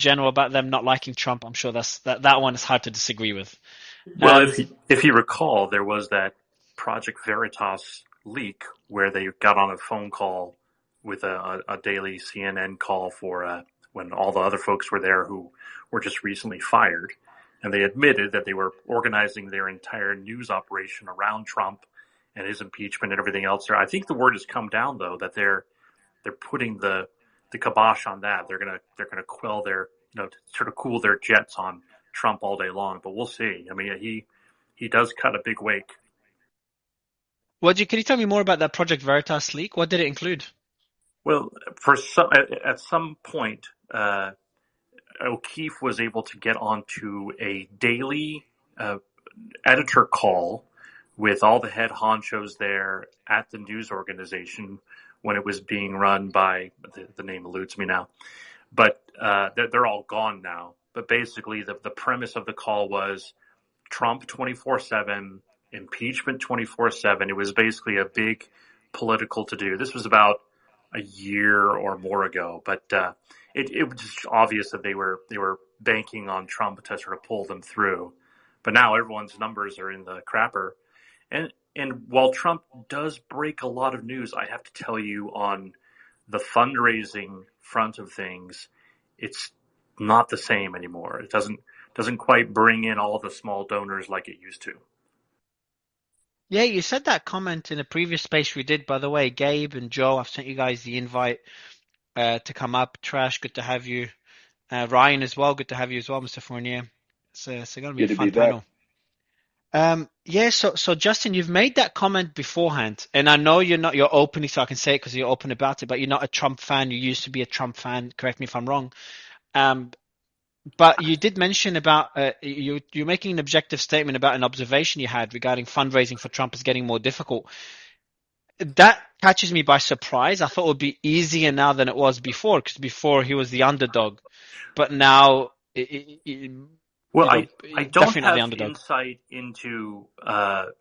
general about them not liking Trump, I'm sure that one is hard to disagree with. Well, if you recall, there was that Project Veritas leak where they got on a phone call with a daily CNN call for when all the other folks were there who were just recently fired, and they admitted that they were organizing their entire news operation around Trump and his impeachment and everything else. There, I think the word has come down though that they're putting the kibosh on that. They're gonna quell their sort of cool their jets on Trump all day long. But we'll see. I mean, he does cut a big wake. Can you tell me more about that Project Veritas leak? What did it include? Well, at some point, O'Keefe was able to get onto a daily editor call with all the head honchos there at the news organization when it was being run by, the name eludes me now, but they're all gone now. But basically, the premise of the call was Trump 24/7, impeachment 24/7. It was basically a big political to-do. This was about a year or more ago, but it was just obvious that they were banking on Trump to sort of pull them through. But now everyone's numbers are in the crapper. And while Trump does break a lot of news, I have to tell you on the fundraising front of things, it's not the same anymore. It doesn't quite bring in all the small donors like it used to. Yeah, you said that comment in a previous space we did, by the way. Gabe and Joe, I've sent you guys the invite to come up. Trash, good to have you. Ryan as well, good to have you as well, Mr. Fournier. It's going to be a fun panel. Yeah, so Justin, you've made that comment beforehand, and I know you're openly, so I can say it because you're open about it, but you're not a Trump fan. You used to be a Trump fan. Correct me if I'm wrong. But you did mention about you're making an objective statement about an observation you had regarding fundraising for Trump is getting more difficult. That catches me by surprise. I thought it would be easier now than it was before, because before he was the underdog, but now I don't have insight into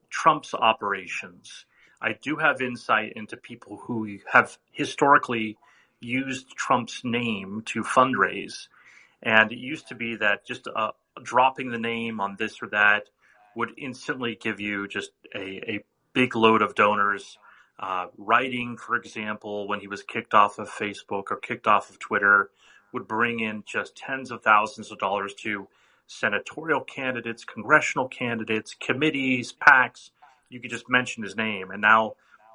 Trump's operations. I do have insight into people who have historically used Trump's name to fundraise. And it used to be that just dropping the name on this or that would instantly give you just a big load of donors. Writing, for example, when he was kicked off of Facebook or kicked off of Twitter, would bring in just tens of thousands of dollars to senatorial candidates, congressional candidates, committees, PACs. You could just mention his name. And now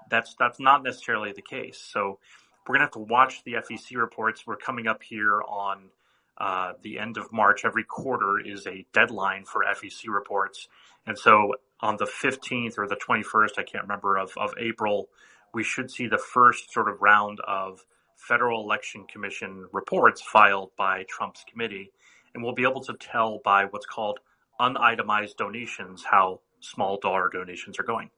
that's not necessarily the case. So we're going to have to watch the FEC reports. We're coming up here on the end of March. Every quarter is a deadline for FEC reports. And so on the 15th or the 21st, I can't remember, of April, we should see the first sort of round of Federal Election Commission reports filed by Trump's committee. And we'll be able to tell by what's called unitemized donations how small dollar donations are going.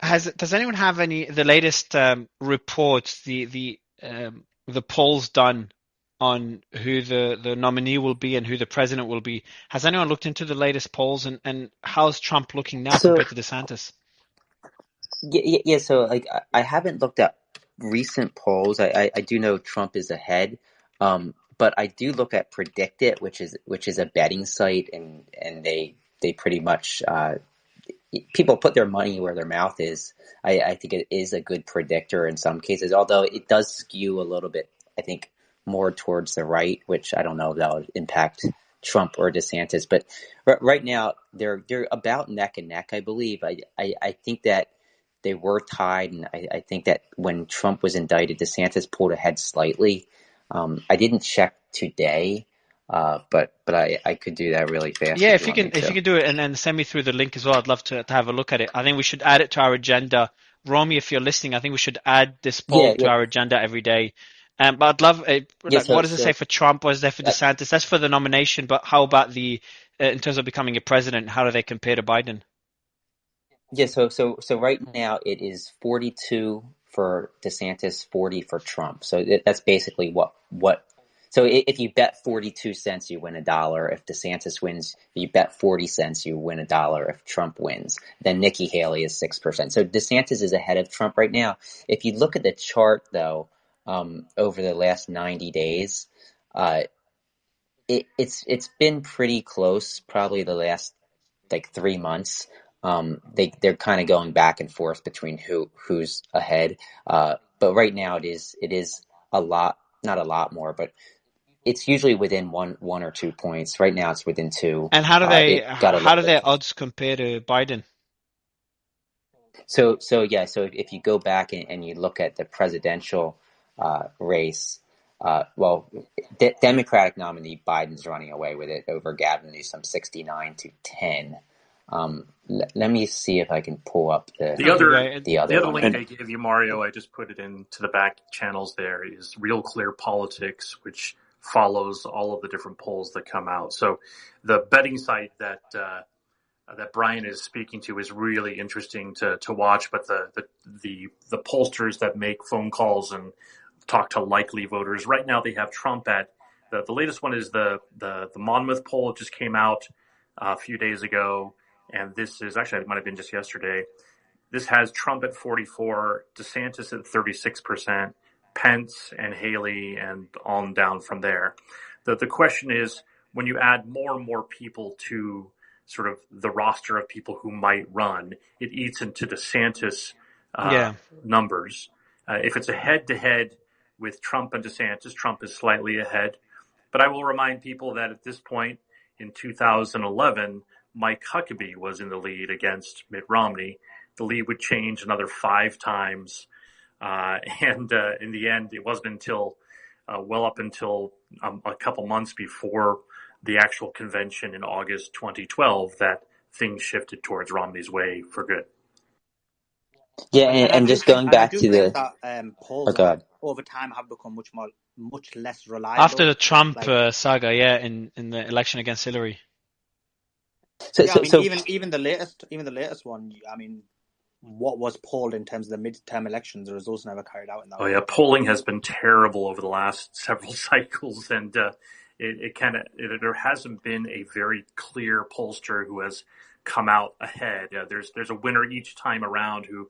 Does anyone have the latest reports, the polls done on who the nominee will be and who the president will be? Has anyone looked into the latest polls and how's Trump looking now compared to DeSantis? Yeah. So I haven't looked at recent polls. I do know Trump is ahead. But I do look at Predict It, which is a betting site, and they pretty much people put their money where their mouth is. I think it is a good predictor in some cases, although it does skew a little bit, I think, more towards the right, which I don't know if that would impact Trump or DeSantis. But right now they're about neck and neck, I believe. I think that they were tied, and I think that when Trump was indicted, DeSantis pulled ahead slightly. I didn't check today, but I could do that really fast. Yeah, if you can do it and then send me through the link as well, I'd love to have a look at it. I think we should add it to our agenda. Romy, if you're listening, I think we should add this poll to our agenda every day. But I'd love, what does it say for Trump? What is there for DeSantis? That's for the nomination, but how about in terms of becoming a president, how do they compare to Biden? Yeah, so right now it is 42 for DeSantis, 40 for Trump. So that's basically what. So if you bet 42 cents, you win $1. If DeSantis wins, you bet 40 cents, you win $1. If Trump wins, then Nikki Haley is 6%. So DeSantis is ahead of Trump right now. If you look at the chart, though, over the last 90 days, It's been pretty close, probably the last like 3 months. They're kind of going back and forth between who's ahead. But right now it is a lot, not a lot more, but it's usually within one or 2 points. Right now it's within 2. And It got a how little do bit. their odds compare to Biden? So if you go back and you look at the presidential race, Democratic nominee Biden's running away with it over Gavin Newsom, 69-10. Let me see if I can pull up the other one. Link I gave you, Mario, I just put it into the back channels there, is Real Clear Politics, which follows all of the different polls that come out. So the betting site that Brian is speaking to is really interesting to watch, but the pollsters that make phone calls and talk to likely voters, right now they have Trump at the latest one is the Monmouth poll. It just came out a few days ago, and this is actually, it might have been just yesterday. This has Trump at 44, DeSantis at 36%, Pence and Haley, and on down from there. The question is, when you add more and more people to sort of the roster of people who might run, it eats into DeSantis numbers. If it's a head-to-head with Trump and DeSantis, Trump is slightly ahead. But I will remind people that at this point in 2011, Mike Huckabee was in the lead against Mitt Romney. The lead would change another 5 times. And in the end, it wasn't until well up until a couple months before the actual convention in August 2012 that things shifted towards Romney's way for good. Yeah, and just going back to the polls over time have become much less reliable after the Trump saga, in the election against Hillary. So even the latest one, I mean, what was polled in terms of the midterm elections, the results never carried out in that. Oh yeah, polling has been terrible over the last several cycles, and there hasn't been a very clear pollster who has come out ahead. There's a winner each time around who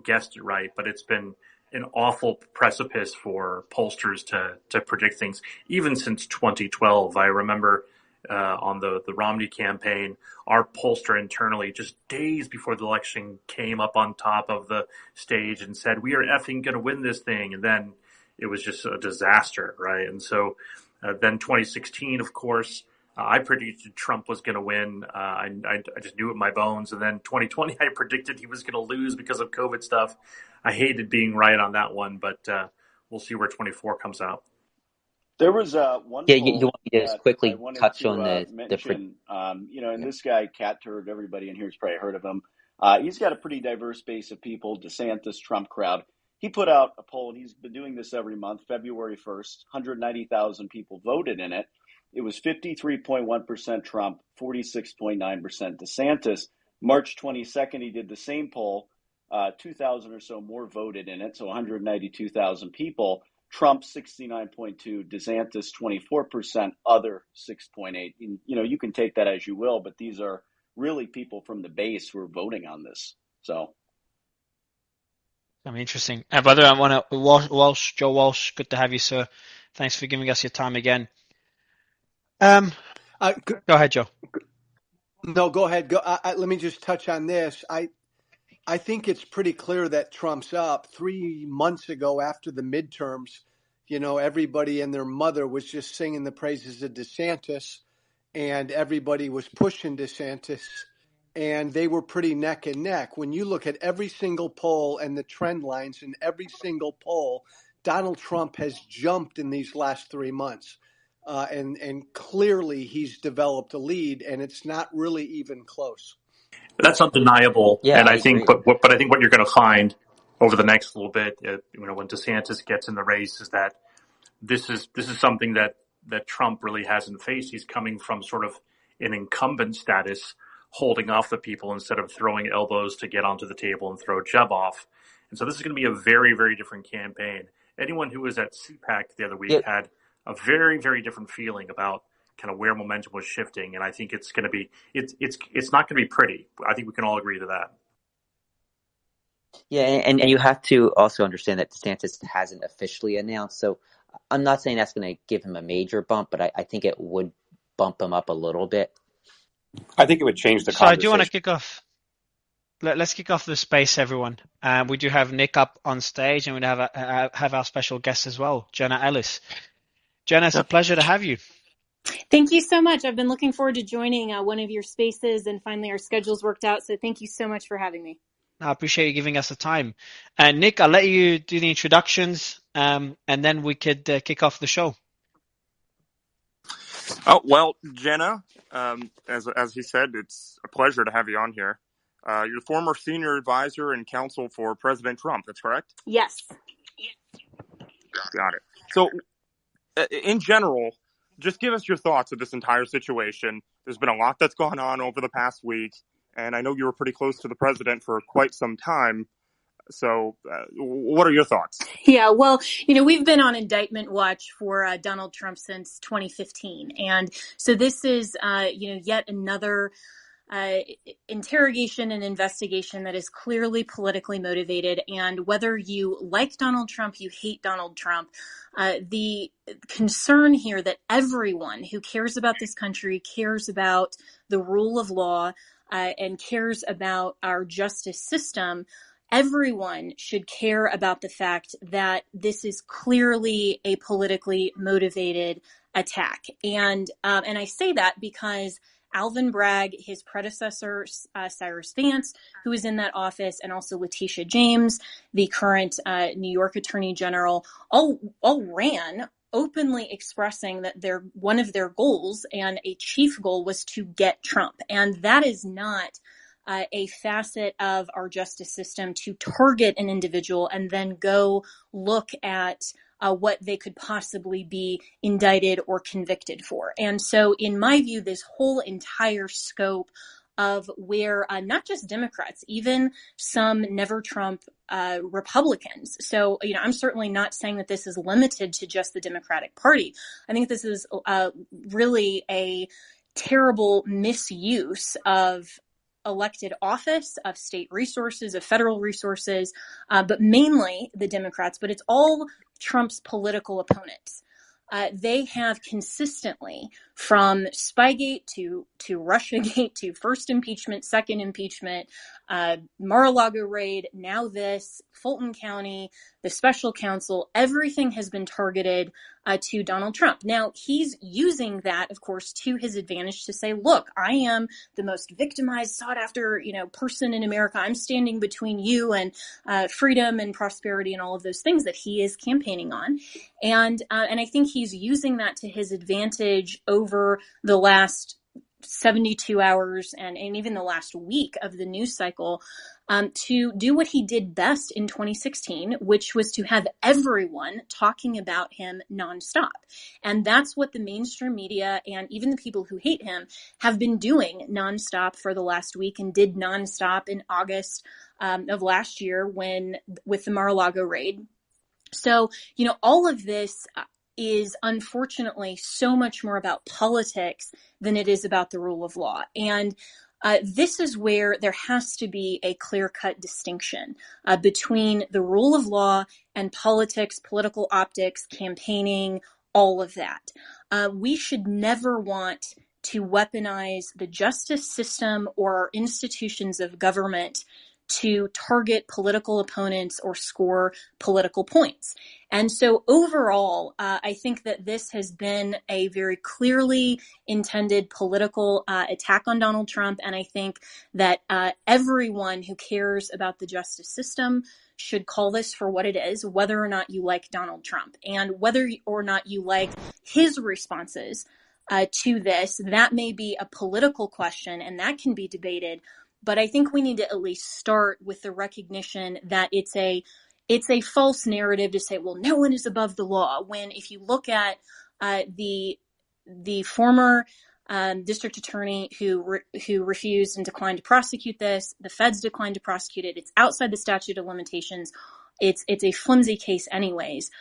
guessed it right, but it's been an awful precipice for pollsters to predict things. Even since 2012, I remember on the Romney campaign, our pollster internally, just days before the election, came up on top of the stage and said, "We are effing going to win this thing," and then it was just a disaster, right? And so then 2016, of course, I predicted Trump was going to win. I just knew it in my bones. And then 2020, I predicted he was going to lose because of COVID stuff. I hated being right on that one, but we'll see where 24 comes out. There was one. Yeah, you want me to just quickly touch on mention, and this guy, Cat Turd, everybody in here has probably heard of him. He's got a pretty diverse base of people, DeSantis, Trump crowd. He put out a poll, and he's been doing this every month, February 1st. 190,000 people voted in it. It was 53.1% Trump, 46.9% DeSantis. March 22nd, he did the same poll. 2,000 or so more voted in it, so 192,000 people. Trump 69.2%, DeSantis 24%, other 6.8%. You can take that as you will, but these are really people from the base who are voting on this. So, Interesting. Brother, I want to Joe Walsh. Good to have you, sir. Thanks for giving us your time again. Go ahead, Joe. No, go ahead. Let me just touch on this. I think it's pretty clear that Trump's up. 3 months ago, after the midterms, everybody and their mother was just singing the praises of DeSantis, and everybody was pushing DeSantis, and they were pretty neck and neck. When you look at every single poll and the trend lines in every single poll, Donald Trump has jumped in these last 3 months. And clearly he's developed a lead, and it's not really even close. That's undeniable. Yeah, and I think, but I think what you're going to find over the next little bit, when DeSantis gets in the race, is that this is something that Trump really hasn't faced. He's coming from sort of an incumbent status, holding off the people instead of throwing elbows to get onto the table and throw Jeb off. And so this is going to be a very, very different campaign. Anyone who was at CPAC the other week had a very, very different feeling about kind of where momentum was shifting, and I think it's going to be it's not going to be pretty. I think we can all agree to that. Yeah, and you have to also understand that DeSantis hasn't officially announced. So I'm not saying that's going to give him a major bump, but I think it would bump him up a little bit. I think it would change the So I do conversation. want to kick off. Let's kick off the space, everyone. We do have Nick up on stage, and we have our special guest as well, Jenna Ellis. Jenna, it's a pleasure to have you. Thank you so much. I've been looking forward to joining one of your spaces, and finally our schedules worked out. So thank you so much for having me. I appreciate you giving us the time. Nick, I'll let you do the introductions, and then we could kick off the show. Oh, well, Jenna, as he said, it's a pleasure to have you on here. You're the former senior advisor and counsel for President Trump. That's correct? Yes. Got it. So, in general, just give us your thoughts of this entire situation. There's been a lot that's gone on over the past week, and I know you were pretty close to the president for quite some time. So what are your thoughts? Yeah, well, we've been on indictment watch for Donald Trump since 2015. And so this is, yet another interrogation and investigation that is clearly politically motivated. And whether you like Donald Trump, you hate Donald Trump, the concern here that everyone who cares about this country, cares about the rule of law, and cares about our justice system, everyone should care about the fact that this is clearly a politically motivated attack. And I say that because Alvin Bragg, his predecessor, Cyrus Vance, who was in that office, and also Letitia James, the current New York Attorney General, all ran openly expressing that one of their goals, and a chief goal, was to get Trump. And that is not a facet of our justice system, to target an individual and then go look at what they could possibly be indicted or convicted for. And so, in my view, this whole entire scope of where not just Democrats, even some never Trump Republicans. So, I'm certainly not saying that this is limited to just the Democratic Party. I think this is really a terrible misuse of elected office, of state resources, of federal resources, but mainly the Democrats, but it's all Trump's political opponents. They have consistently, from Spygate to Russiagate to first impeachment, second impeachment, Mar-a-Lago raid, now this, Fulton County, the special counsel, everything has been targeted to Donald Trump. Now, he's using that, of course, to his advantage to say, look, I am the most victimized, sought after, person in America. I'm standing between you and freedom and prosperity and all of those things that he is campaigning on. And I think he's using that to his advantage over the last 72 hours and even the last week of the news cycle, to do what he did best in 2016, which was to have everyone talking about him nonstop. And that's what the mainstream media and even the people who hate him have been doing nonstop for the last week, and did nonstop in August of last year with the Mar-a-Lago raid. So, all of this is unfortunately so much more about politics than it is about the rule of law. And this is where there has to be a clear-cut distinction between the rule of law and politics, political optics, campaigning, all of that. We should never want to weaponize the justice system or our institutions of government to target political opponents or score political points. And so overall, I think that this has been a very clearly intended political attack on Donald Trump. And I think that everyone who cares about the justice system should call this for what it is, whether or not you like Donald Trump, and whether or not you like his responses to this. That may be a political question, and that can be debated. But I think we need to at least start with the recognition that it's a false narrative to say, well, no one is above the law. When if you look at the former district attorney who refused and declined to prosecute this, the feds declined to prosecute it. It's outside the statute of limitations. It's a flimsy case anyways.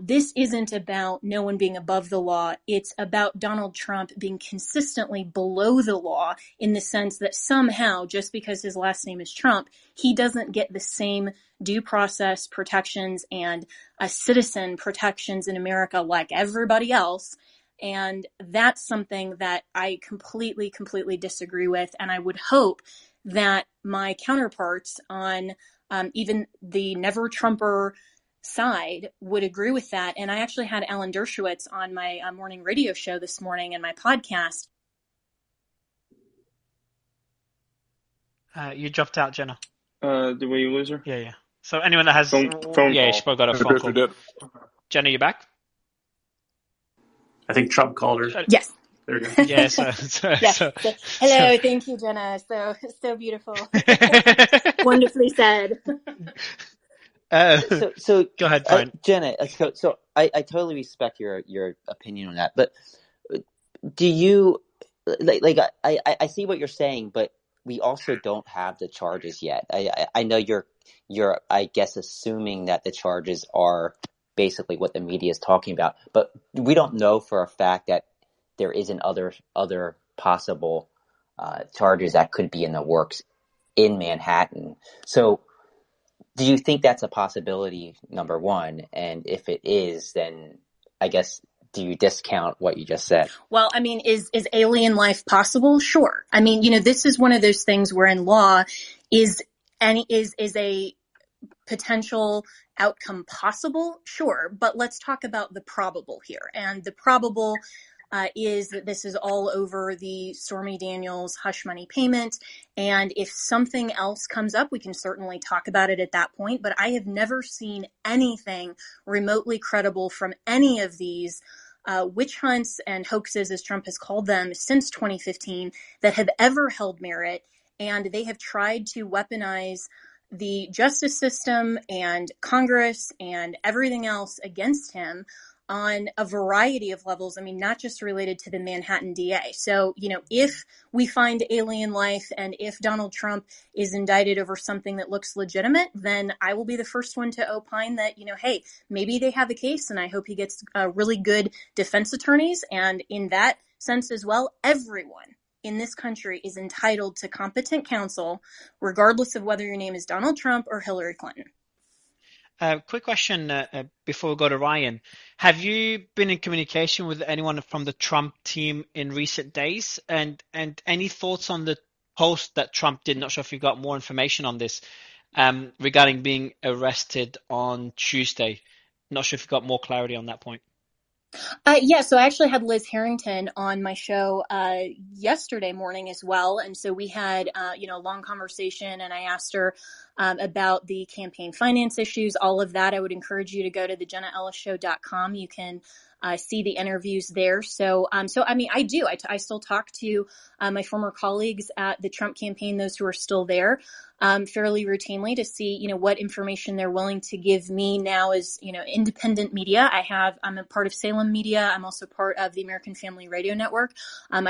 This isn't about no one being above the law. It's about Donald Trump being consistently below the law in the sense that somehow, just because his last name is Trump, he doesn't get the same due process protections and citizen protections in America like everybody else. And that's something that I completely disagree with. And I would hope that my counterparts on even the never Trumper side would agree with that. And I actually had Alan Dershowitz on my morning radio show this morning and my podcast. You dropped out, Jenna. Did we lose her? Yeah. So anyone that has phone yeah, call. she got a phone call. Jenna, you back? I think Trump called her. Yes. There you go. Yeah. Hello, thank you, Jenna. So beautiful. Wonderfully said. So go ahead, Brian. Jenna. So I totally respect your opinion on that, but do you I see what you're saying, but we also don't have the charges yet. I know you're I guess assuming that the charges are basically what the media is talking about, but we don't know for a fact that there isn't other possible charges that could be in the works in Manhattan. So do you think that's a possibility, number one? And if it is, then I guess do you discount what you just said? Well, I mean, is alien life possible? Sure. I mean, this is one of those things where in law is a potential outcome possible? Sure. But let's talk about the probable here. And the probable is that this is all over the Stormy Daniels hush money payment. And if something else comes up, we can certainly talk about it at that point. But I have never seen anything remotely credible from any of these witch hunts and hoaxes, as Trump has called them, since 2015 that have ever held merit. And they have tried to weaponize the justice system and Congress and everything else against him on a variety of levels. I mean, not just related to the Manhattan DA. So, if we find alien life and if Donald Trump is indicted over something that looks legitimate, then I will be the first one to opine that, hey, maybe they have a case, and I hope he gets really good defense attorneys. And in that sense as well, everyone in this country is entitled to competent counsel, regardless of whether your name is Donald Trump or Hillary Clinton. Quick question before we go to Ryan. Have you been in communication with anyone from the Trump team in recent days? And any thoughts on the post that Trump did? Not sure if you got more information on this regarding being arrested on Tuesday. Not sure if you got more clarity on that point. Yeah, so I actually had Liz Harrington on my show yesterday morning as well. And so we had, a long conversation, and I asked her about the campaign finance issues, all of that. I would encourage you to go to the JennaEllisShow.com. You can see the interviews there. So I mean, I do. I still talk to my former colleagues at the Trump campaign, those who are still there, fairly routinely to see, what information they're willing to give me now as, independent media. I'm a part of Salem Media. I'm also part of the American Family Radio Network. I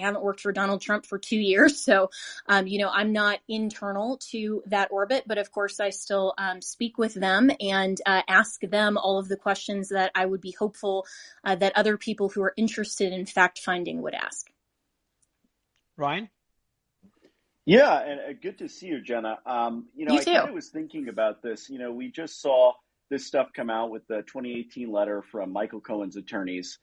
haven't worked for Donald Trump for 2 years. So, I'm not internal to that orbit, but of course I still speak with them and ask them all of the questions that I would be hopeful that other people who are interested in fact finding would ask. Ryan? Yeah, and good to see you, Jenna. You too. I kind of was thinking about this. We just saw this stuff come out with the 2018 letter from Michael Cohen's attorneys,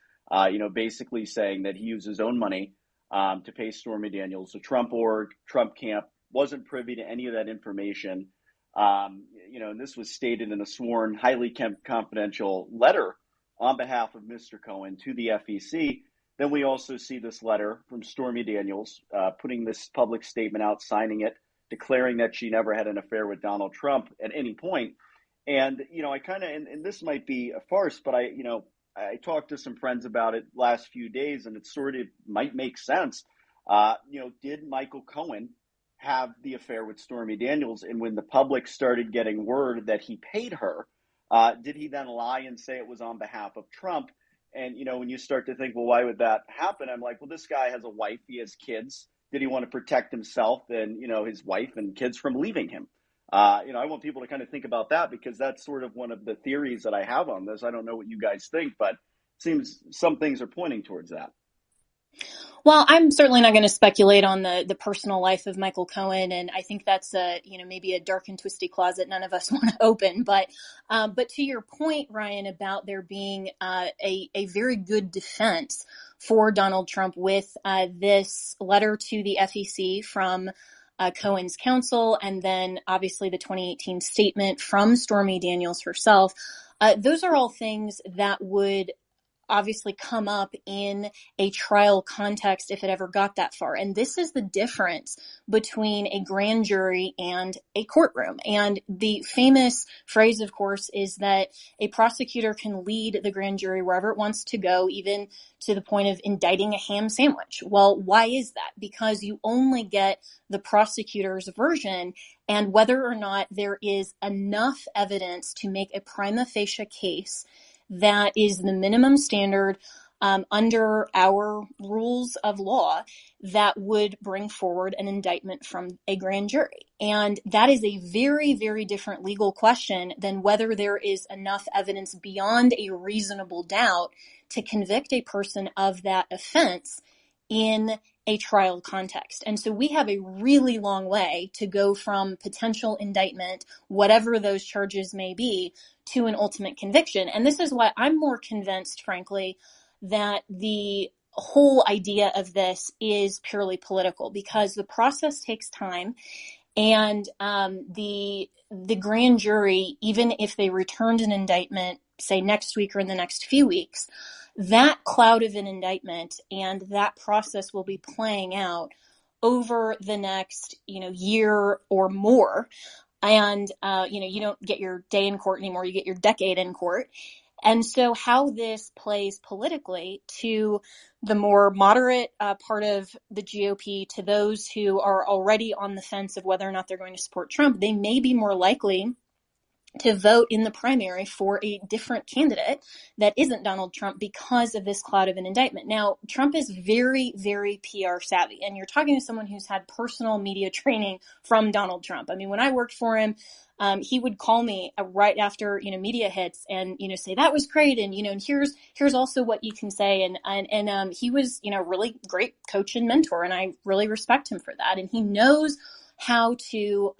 basically saying that he used his own money to pay Stormy Daniels. The Trump org, Trump camp wasn't privy to any of that information. And this was stated in a sworn, highly confidential letter on behalf of Mr. Cohen to the FEC. Then we also see this letter from Stormy Daniels putting this public statement out, signing it, declaring that she never had an affair with Donald Trump at any point. And, I kind of, and this might be a farce, but I talked to some friends about it last few days, and it sort of might make sense. Did Michael Cohen have the affair with Stormy Daniels? And when the public started getting word that he paid her, did he then lie and say it was on behalf of Trump? And, when you start to think, well, why would that happen? I'm like, well, this guy has a wife. He has kids. Did he want to protect himself and, his wife and kids from leaving him? I want people to kind of think about that, because that's sort of one of the theories that I have on this. I don't know what you guys think, but it seems some things are pointing towards that. Well, I'm certainly not going to speculate on the personal life of Michael Cohen, and I think that's maybe a dark and twisty closet none of us want to open. But to your point, Ryan, about there being a very good defense for Donald Trump with this letter to the FEC from Cohen's counsel, and then obviously the 2018 statement from Stormy Daniels herself. Those are all things that would obviously come up in a trial context if it ever got that far. And this is the difference between a grand jury and a courtroom. And the famous phrase, of course, is that a prosecutor can lead the grand jury wherever it wants to go, even to the point of indicting a ham sandwich. Well, why is that? Because you only get the prosecutor's version, and whether or not there is enough evidence to make a prima facie case that is the minimum standard under our rules of law that would bring forward an indictment from a grand jury. And that is a very, very different legal question than whether there is enough evidence beyond a reasonable doubt to convict a person of that offense in a trial context. And so we have a really long way to go from potential indictment, whatever those charges may be, to an ultimate conviction. And this is why I'm more convinced, frankly, that the whole idea of this is purely political, because the process takes time. And the grand jury, even if they returned an indictment, say next week or in the next few weeks, that cloud of an indictment and that process will be playing out over the next, year or more. And, you don't get your day in court anymore, you get your decade in court. And so how this plays politically to the more moderate part of the GOP, to those who are already on the fence of whether or not they're going to support Trump, they may be more likely to vote in the primary for a different candidate that isn't Donald Trump because of this cloud of an indictment. Now, Trump is very, very PR savvy, and you're talking to someone who's had personal media training from Donald Trump. I mean, when I worked for him, he would call me right after, media hits and, say that was great. And, and here's also what you can say. And he was, really great coach and mentor. And I really respect him for that. And he knows how to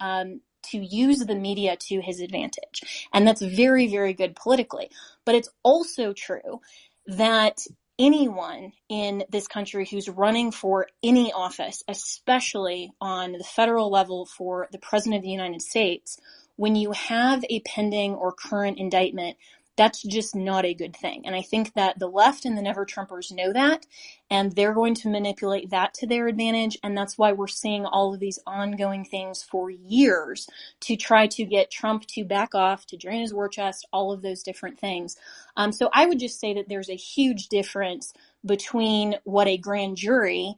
use the media to his advantage. And that's very, very good politically. But it's also true that anyone in this country who's running for any office, especially on the federal level for the President of the United States, when you have a pending or current indictment, that's just not a good thing. And I think that the left and the Never Trumpers know that, and they're going to manipulate that to their advantage. And that's why we're seeing all of these ongoing things for years to try to get Trump to back off, to drain his war chest, all of those different things. So I would just say that there's a huge difference between what a grand jury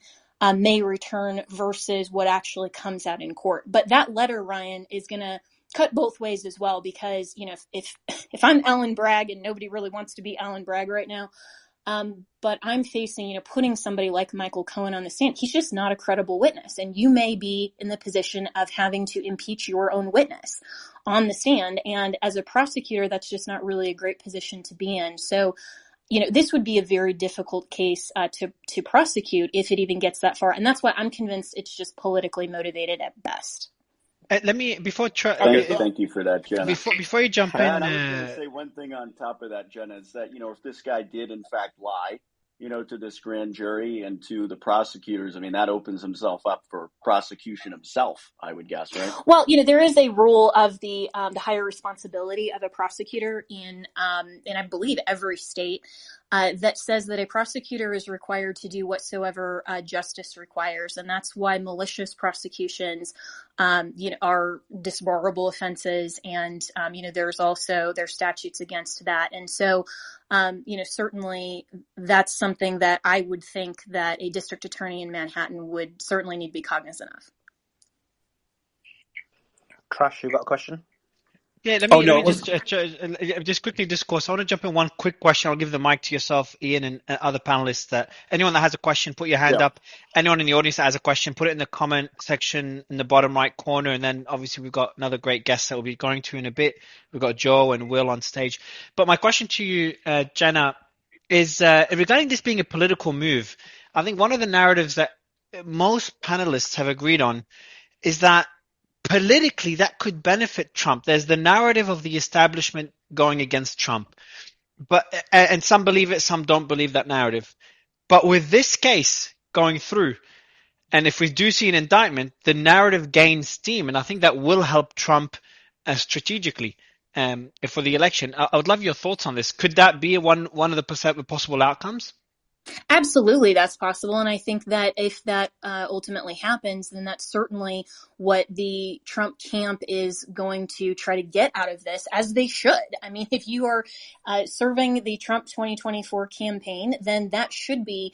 may return versus what actually comes out in court. But that letter, Ryan, is going to cut both ways as well, because, if I'm Alan Bragg, and nobody really wants to be Alan Bragg right now, but I'm facing, putting somebody like Michael Cohen on the stand, he's just not a credible witness. And you may be in the position of having to impeach your own witness on the stand. And as a prosecutor, that's just not really a great position to be in. So, this would be a very difficult case to prosecute if it even gets that far. And that's why I'm convinced it's just politically motivated at best. Thank you for that, Jenna. Before you jump in, I was going to say one thing on top of that, Jenna, is that if this guy did in fact lie, to this grand jury and to the prosecutors, I mean, that opens himself up for prosecution himself, I would guess, right? Well, there is a rule of the higher responsibility of a prosecutor in I believe every state that says that a prosecutor is required to do whatsoever justice requires, and that's why malicious prosecutions, are disbarable offenses, and there's statutes against that, and so. Certainly that's something that I would think that a district attorney in Manhattan would certainly need to be cognizant of. Trash, you got a question? Yeah, let me just quickly discourse. I want to jump in one quick question. I'll give the mic to yourself, Ian, and other panelists. That anyone that has a question, put your hand up. Anyone in the audience that has a question, put it in the comment section in the bottom right corner. And then obviously we've got another great guest that we'll be going to in a bit. We've got Joe and Will on stage. But my question to you, Jenna, is regarding this being a political move. I think one of the narratives that most panelists have agreed on is that politically that could benefit Trump. There's the narrative of the establishment going against Trump, and some believe it, some don't believe that narrative. But with this case going through, and if we do see an indictment, the narrative gains steam, and I think that will help Trump strategically for the election. I would love your thoughts on this. Could that be one of the possible outcomes? Absolutely, that's possible. And I think that if that ultimately happens, then that's certainly what the Trump camp is going to try to get out of this, as they should. I mean, if you are serving the Trump 2024 campaign, then that should be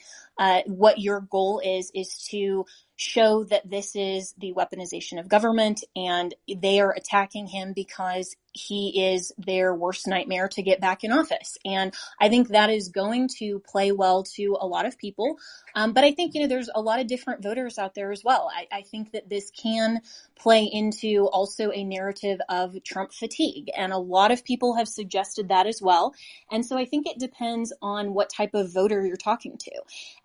what your goal is to show that this is the weaponization of government and they are attacking him because he is their worst nightmare to get back in office. And I think that is going to play well to a lot of people. But I think, there's a lot of different voters out there as well. I think that this can play into also a narrative of Trump fatigue. And a lot of people have suggested that as well. And so I think it depends on what type of voter you're talking to.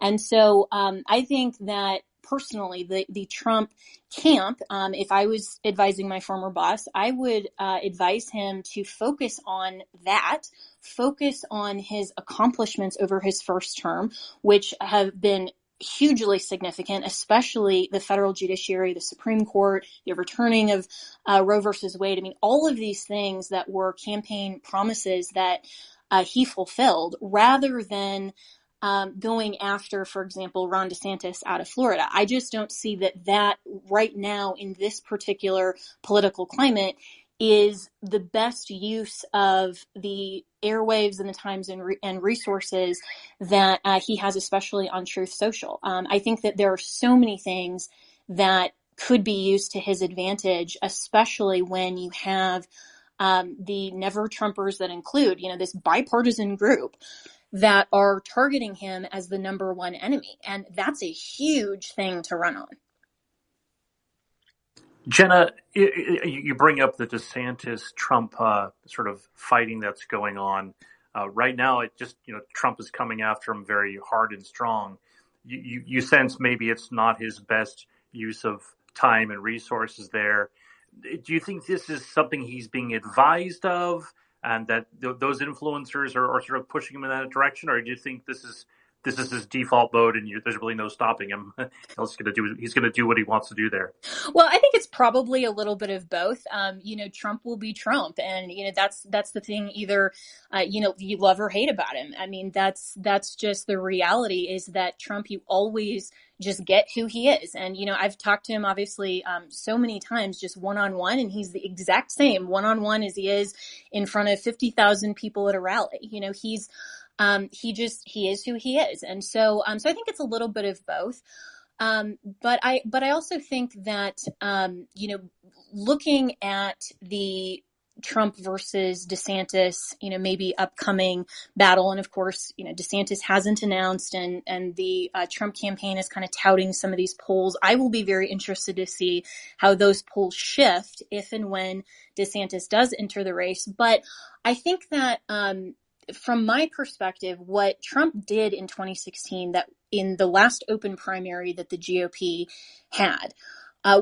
And so I think that personally, the Trump camp, if I was advising my former boss, I would advise him to focus on that, focus on his accomplishments over his first term, which have been hugely significant, especially the federal judiciary, the Supreme Court, the overturning of Roe versus Wade. I mean, all of these things that were campaign promises that he fulfilled, rather than going after, for example, Ron DeSantis out of Florida. I just don't see that right now in this particular political climate is the best use of the airwaves and the times and resources that he has, especially on Truth Social. I think that there are so many things that could be used to his advantage, especially when you have the Never Trumpers that include, this bipartisan group that are targeting him as the number one enemy. And that's a huge thing to run on. Jenna, you bring up the DeSantis-Trump sort of fighting that's going on. Right now, Trump is coming after him very hard and strong. You sense maybe it's not his best use of time and resources there. Do you think this is something he's being advised of, and that those influencers are sort of pushing him in that direction, or do you think this is his default mode and there's really no stopping him? He's going to do what he wants to do there. Well, I think it's probably a little bit of both. Trump will be Trump, and that's the thing. Either you love or hate about him. I mean, that's just the reality. Is that Trump, you always just get who he is. And, I've talked to him obviously so many times, just one-on-one, and he's the exact same one-on-one as he is in front of 50,000 people at a rally. He is who he is. And so I think it's a little bit of both. But I also think that, looking at the Trump versus DeSantis, maybe upcoming battle. And of course, DeSantis hasn't announced, and the Trump campaign is kind of touting some of these polls. I will be very interested to see how those polls shift if and when DeSantis does enter the race. But I think that, from my perspective, what Trump did in 2016, that in the last open primary that the GOP had,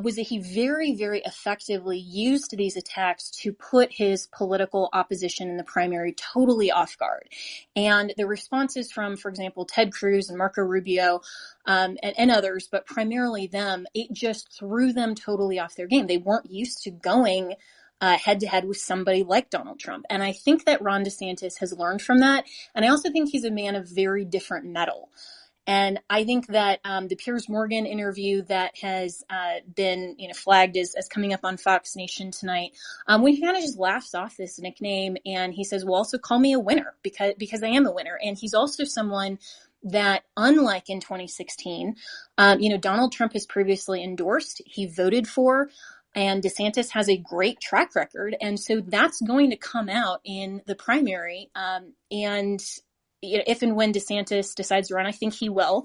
was that he very, very effectively used these attacks to put his political opposition in the primary totally off guard. And the responses from, for example, Ted Cruz and Marco Rubio and others, but primarily them, it just threw them totally off their game. They weren't used to going head-to-head with somebody like Donald Trump. And I think that Ron DeSantis has learned from that. And I also think he's a man of very different mettle. And I think that the Piers Morgan interview that has been flagged as coming up on Fox Nation tonight, when he kind of just laughs off this nickname and he says, well, also call me a winner because I am a winner. And he's also someone that, unlike in 2016, Donald Trump has previously endorsed, he voted for, And DeSantis has a great track record. And so that's going to come out in the primary. And if and when DeSantis decides to run, I think he will.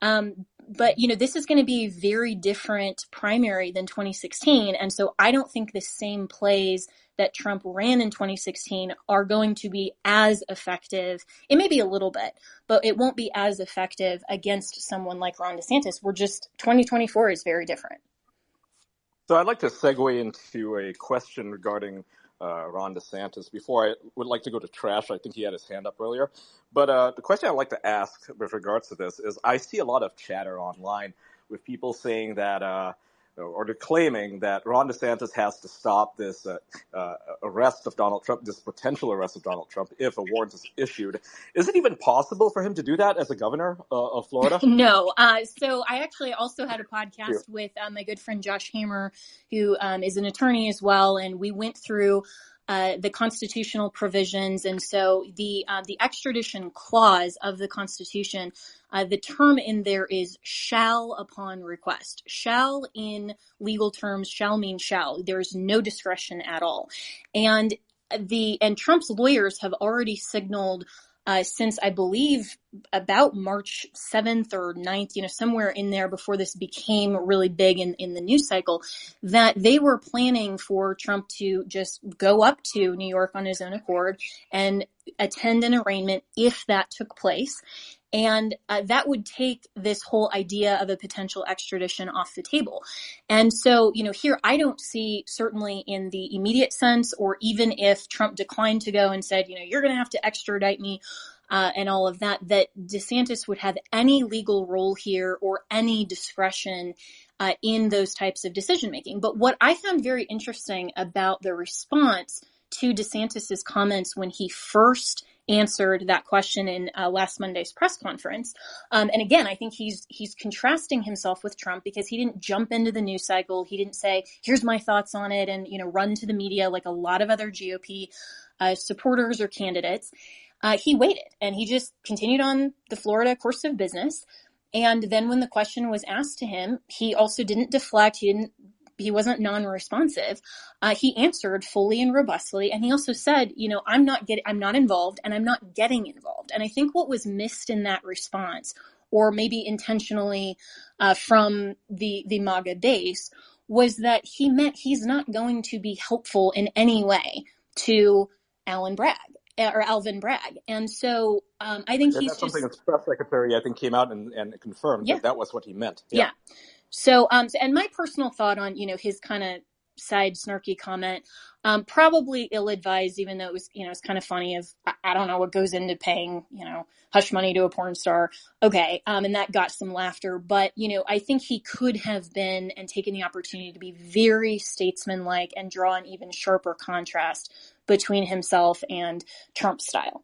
But, this is going to be a very different primary than 2016. And so I don't think the same plays that Trump ran in 2016 are going to be as effective. It may be a little bit, but it won't be as effective against someone like Ron DeSantis. 2024 is very different. So I'd like to segue into a question regarding Ron DeSantis. Before I would like to go to Trash, I think he had his hand up earlier. But the question I'd like to ask with regards to this is I see a lot of chatter online with people saying that or they're claiming that Ron DeSantis has to stop this arrest of Donald Trump, this potential arrest of Donald Trump, if a warrant is issued. Is it even possible for him to do that as a governor of Florida? No. So I actually also had a podcast with my good friend Josh Hammer, who is an attorney as well, and we went through the constitutional provisions. And so the extradition clause of the Constitution, the term in there is shall upon request. Shall in legal terms, shall mean shall. There's no discretion at all. And Trump's lawyers have already signaled since I believe about March 7th or 9th, somewhere in there before this became really big in the news cycle, that they were planning for Trump to just go up to New York on his own accord and attend an arraignment if that took place. And that would take this whole idea of a potential extradition off the table. And so, here I don't see, certainly in the immediate sense, or even if Trump declined to go and said, you're going to have to extradite me and all of that, that DeSantis would have any legal role here or any discretion in those types of decision making. But what I found very interesting about the response to DeSantis's comments when he first answered that question in last Monday's press conference. And again, I think he's contrasting himself with Trump because he didn't jump into the news cycle. He didn't say, here's my thoughts on it and, run to the media like a lot of other GOP supporters or candidates. He waited and he just continued on the Florida course of business. And then when the question was asked to him, he also didn't deflect. He wasn't non-responsive. He answered fully and robustly. And he also said, I'm not involved and I'm not getting involved. And I think what was missed in that response, or maybe intentionally from the MAGA base, was that he meant he's not going to be helpful in any way to Alvin Bragg. And so I think that's something that the press secretary, I think, came out and confirmed that was what he meant. Yeah. So, and my personal thought on, his kind of side snarky comment, probably ill-advised, even though it was, it's kind of funny I don't know what goes into paying, hush money to a porn star. Okay. And that got some laughter, but, I think he could have been and taken the opportunity to be very statesmanlike and draw an even sharper contrast between himself and Trump's style.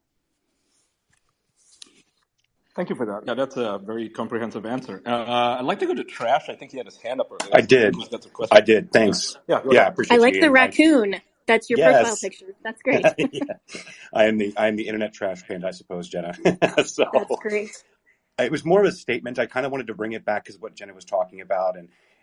Thank you for that. Yeah, that's a very comprehensive answer. I'd like to go to Trash. I think he had his hand up earlier. I did. Thanks. Yeah, I appreciate I like the raccoon. That's your profile picture. That's great. Yeah. I am the internet trash panda, I suppose, Jenna. So that's great. It was more of a statement. I kind of wanted to bring it back because what Jenna was talking about.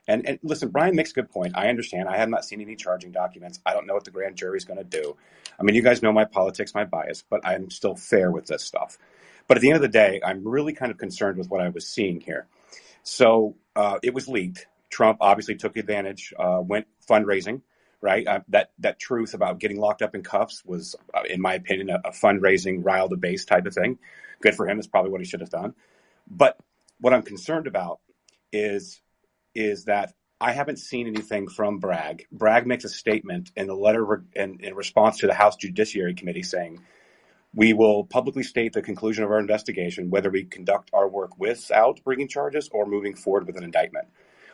And listen, Brian makes a good point. I understand. I have not seen any charging documents. I don't know what the grand jury is going to do. I mean, you guys know my politics, my bias, but I'm still fair with this stuff. But at the end of the day, I'm really kind of concerned with what I was seeing here. So it was leaked. Trump obviously took advantage, went fundraising, right? That truth about getting locked up in cuffs was, in my opinion, a fundraising, rile the base type of thing. Good for him. That's probably what he should have done. But what I'm concerned about is that I haven't seen anything from Bragg. Bragg makes a statement in the letter in response to the House Judiciary Committee saying, we will publicly state the conclusion of our investigation, whether we conduct our work without bringing charges or moving forward with an indictment.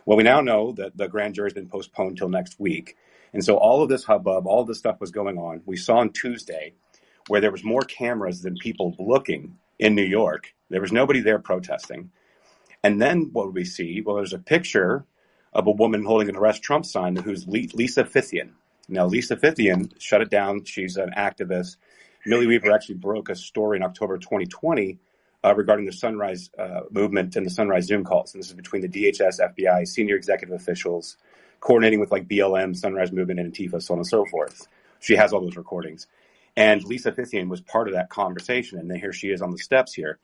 Well, we now know that the grand jury has been postponed till next week. And so all of this hubbub, all of this stuff was going on. We saw on Tuesday where there was more cameras than people looking in New York. There was nobody there protesting. And then what we see? Well, there's a picture of a woman holding an Arrest Trump sign who's Lisa Fithian. Now, Lisa Fithian shut it down. She's an activist. Millie Weaver actually broke a story in October 2020 regarding the Sunrise movement and the Sunrise Zoom calls. And this is between the DHS, FBI, senior executive officials, coordinating with like BLM, Sunrise Movement, and Antifa, so on and so forth. She has all those recordings. And Lisa Fithian was part of that conversation. And then here she is on the steps here.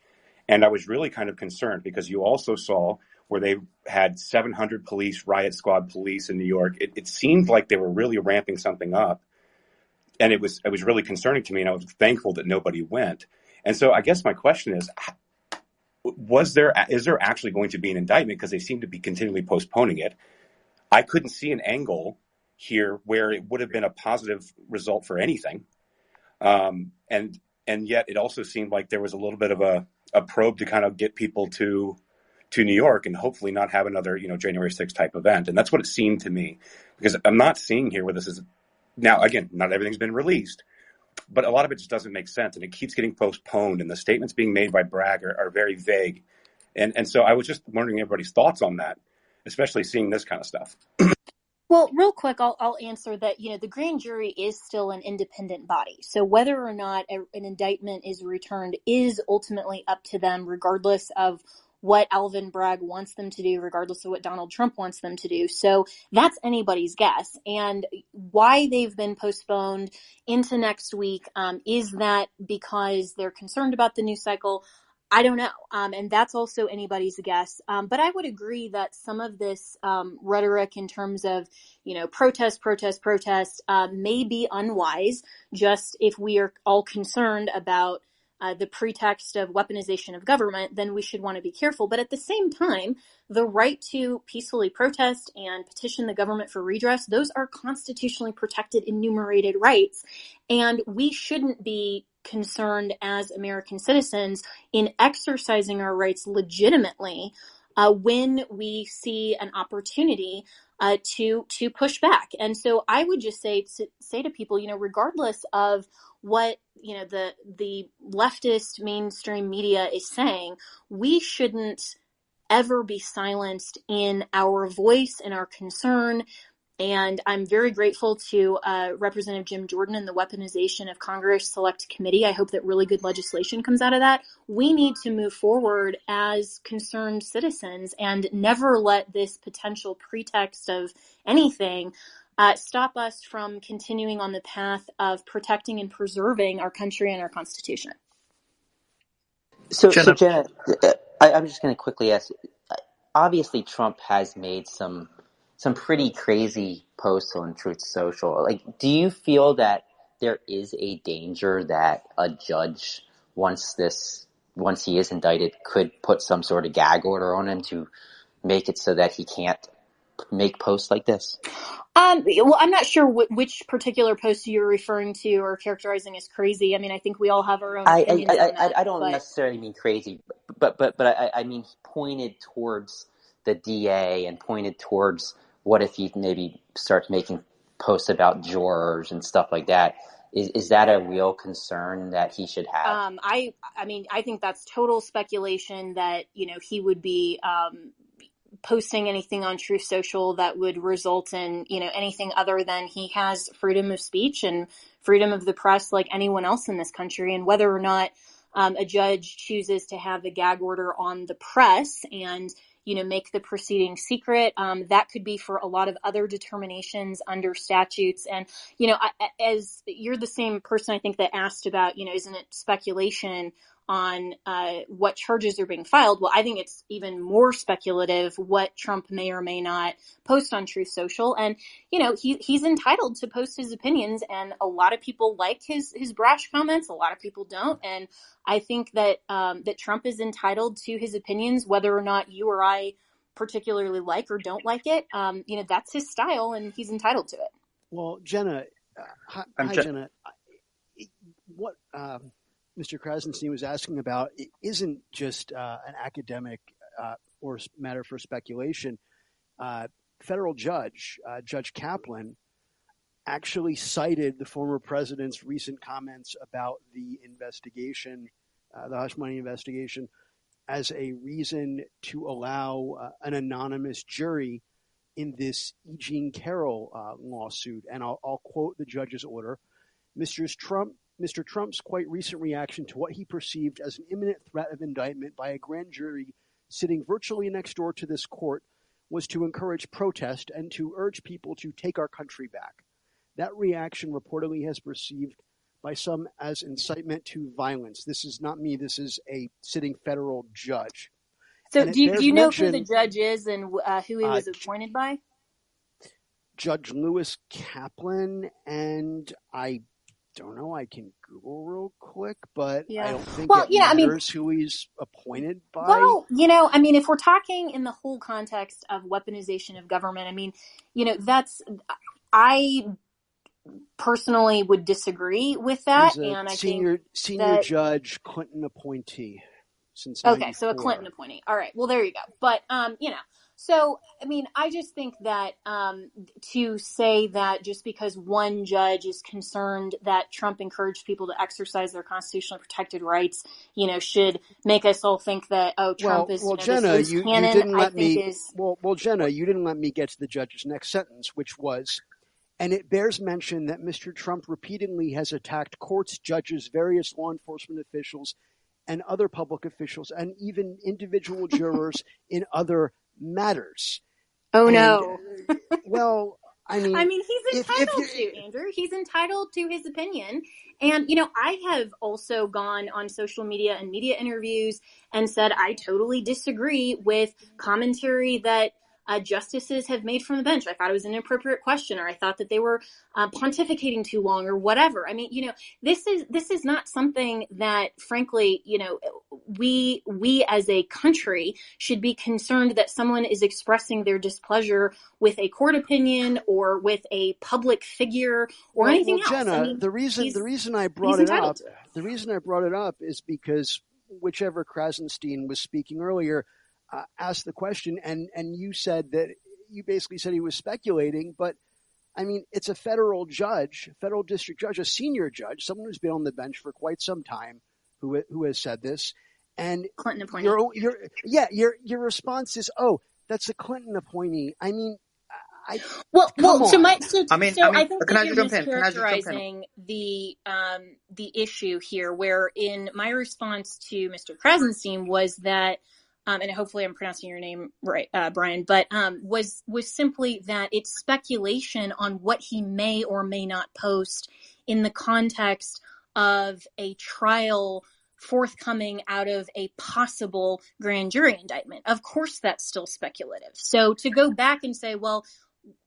And I was really kind of concerned because you also saw where they had 700 police, riot squad police in New York. It seemed like they were really ramping something up. And it was really concerning to me. And I was thankful that nobody went. And so I guess my question is, is there actually going to be an indictment? Because they seem to be continually postponing it. I couldn't see an angle here where it would have been a positive result for anything. And yet it also seemed like there was a little bit of a probe to kind of get people to New York and hopefully not have another, January 6th type event. And that's what it seemed to me, because I'm not seeing here where this is now, again, not everything's been released, but a lot of it just doesn't make sense. And it keeps getting postponed, and the statements being made by Bragg are very vague. And so I was just wondering everybody's thoughts on that, especially seeing this kind of stuff. Well, real quick, I'll answer that. The grand jury is still an independent body. So whether or not an indictment is returned is ultimately up to them, regardless of what Alvin Bragg wants them to do, regardless of what Donald Trump wants them to do. So that's anybody's guess. And why they've been postponed into next week, is that because they're concerned about the news cycle? I don't know. And that's also anybody's guess. But I would agree that some of this rhetoric in terms of, protest, may be unwise, just if we are all concerned about the pretext of weaponization of government, then we should want to be careful. But at the same time, the right to peacefully protest and petition the government for redress, those are constitutionally protected enumerated rights. And we shouldn't be concerned as American citizens in exercising our rights legitimately when we see an opportunity to push back. And so I would just say to people, regardless of what the leftist mainstream media is saying, we shouldn't ever be silenced in our voice and our concern. And I'm very grateful to Representative Jim Jordan and the Weaponization of Congress Select Committee. I hope that really good legislation comes out of that. We need to move forward as concerned citizens and never let this potential pretext of anything stop us from continuing on the path of protecting and preserving our country and our Constitution. So Jenna, I'm just going to quickly ask, obviously Trump has made some pretty crazy posts on Truth Social. Like, do you feel that there is a danger that a judge, once he is indicted, could put some sort of gag order on him to make it so that he can't make posts like this? Well, I'm not sure which particular post you're referring to or characterizing as crazy. I mean, I think we all have our own opinions on that. I don't necessarily mean crazy, but I mean pointed towards the DA and pointed towards what if he maybe starts making posts about jurors and stuff like that. Is that a real concern that he should have? I mean, I think that's total speculation that, he would be posting anything on Truth Social that would result in, anything other than he has freedom of speech and freedom of the press like anyone else in this country. And whether or not a judge chooses to have a gag order on the press and, make the proceeding secret, that could be for a lot of other determinations under statutes. And, as you're the same person, I think, that asked about, isn't it speculation on what charges are being filed? Well, I think it's even more speculative what Trump may or may not post on Truth Social. And, he's entitled to post his opinions. And a lot of people like his brash comments. A lot of people don't. And I think that that Trump is entitled to his opinions, whether or not you or I particularly like or don't like it. That's his style and he's entitled to it. Well, Jenna, hi Jenna. What Mr. Krasenstein was asking about isn't just an academic or matter for speculation. Federal judge, Judge Kaplan, actually cited the former president's recent comments about the investigation, the hush money investigation, as a reason to allow an anonymous jury in this E. Jean Carroll lawsuit. And I'll quote the judge's order. Mr. Trump's quite recent reaction to what he perceived as an imminent threat of indictment by a grand jury sitting virtually next door to this court was to encourage protest and to urge people to take our country back. That reaction reportedly has perceived by some as incitement to violence. This is not me. This is a sitting federal judge. So do you know who the judge is and who he was appointed by? Judge Lewis Kaplan, and I don't know. I can Google real quick, but I don't think it matters who he's appointed by. Well, if we're talking in the whole context of weaponization of government, I personally would disagree with that. He's and I senior judge, Clinton appointee since 94. Okay, so a Clinton appointee. All right, well, there you go. But, so, I just think that to say that just because one judge is concerned that Trump encouraged people to exercise their constitutionally protected rights, should make us all think that, Trump is Jenna, you didn't let me. Well, Jenna, you didn't let me get to the judge's next sentence, which was, and it bears mention that Mr. Trump repeatedly has attacked courts, judges, various law enforcement officials, and other public officials, and even individual jurors in other matters. No. Well, he's entitled to, Andrew. He's entitled to his opinion. And, I have also gone on social media and media interviews and said I totally disagree with commentary that justices have made from the bench. I thought it was an inappropriate question, or I thought that they were pontificating too long, or whatever. This is not something that, frankly, we as a country should be concerned that someone is expressing their displeasure with a court opinion or with a public figure or anything else. Jenna, the reason I brought it up is because whichever Krasenstein was speaking earlier asked the question, and you said that you basically said he was speculating, but it's a federal district judge, a senior judge, someone who's been on the bench for quite some time, who has said this. And Clinton appointee. Your response is, that's a Clinton appointee. I think can you're mischaracterizing the issue here, where in my response to Mr. Krasenstein was that, and hopefully I'm pronouncing your name right, Brian, but was simply that it's speculation on what he may or may not post in the context of a trial forthcoming out of a possible grand jury indictment. Of course, that's still speculative. So to go back and say, well,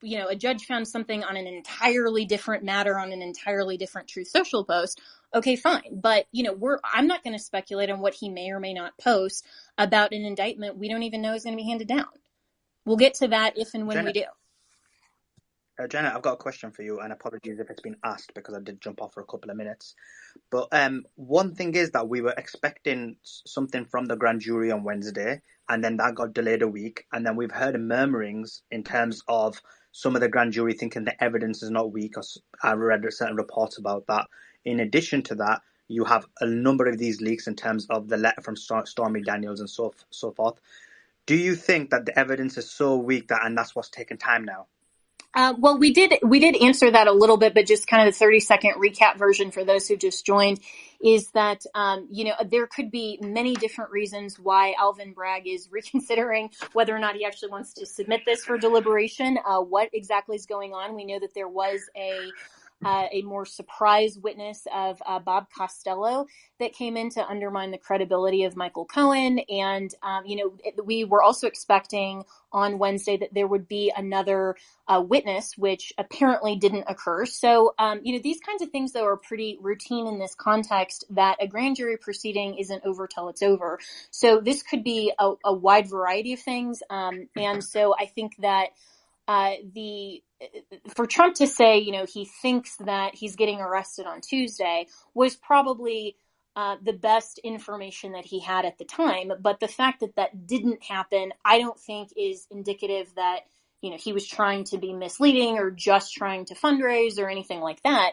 a judge found something on an entirely different matter on an entirely different Truth Social post. Okay, fine. But, I'm not going to speculate on what he may or may not post about an indictment we don't even know is going to be handed down. We'll get to that if and when we do. Jenna, I've got a question for you, and apologies if it's been asked because I did jump off for a couple of minutes. But one thing is that we were expecting something from the grand jury on Wednesday, and then that got delayed a week. And then we've heard murmurings in terms of some of the grand jury thinking the evidence is not weak. I've read certain reports about that. In addition to that, you have a number of these leaks in terms of the letter from Stormy Daniels and so forth. Do you think that the evidence is so weak and that's what's taking time now? Well, we did answer that a little bit, but just kind of the 30-second recap version for those who just joined is that, there could be many different reasons why Alvin Bragg is reconsidering whether or not he actually wants to submit this for deliberation. What exactly is going on? We know that there was a more surprise witness of Bob Costello that came in to undermine the credibility of Michael Cohen. And, we were also expecting on Wednesday that there would be another witness, which apparently didn't occur. So, these kinds of things, though, are pretty routine in this context, that a grand jury proceeding isn't over till it's over. So this could be a wide variety of things. And so I think that for Trump to say, he thinks that he's getting arrested on Tuesday was probably the best information that he had at the time. But the fact that that didn't happen, I don't think is indicative that, he was trying to be misleading or just trying to fundraise or anything like that.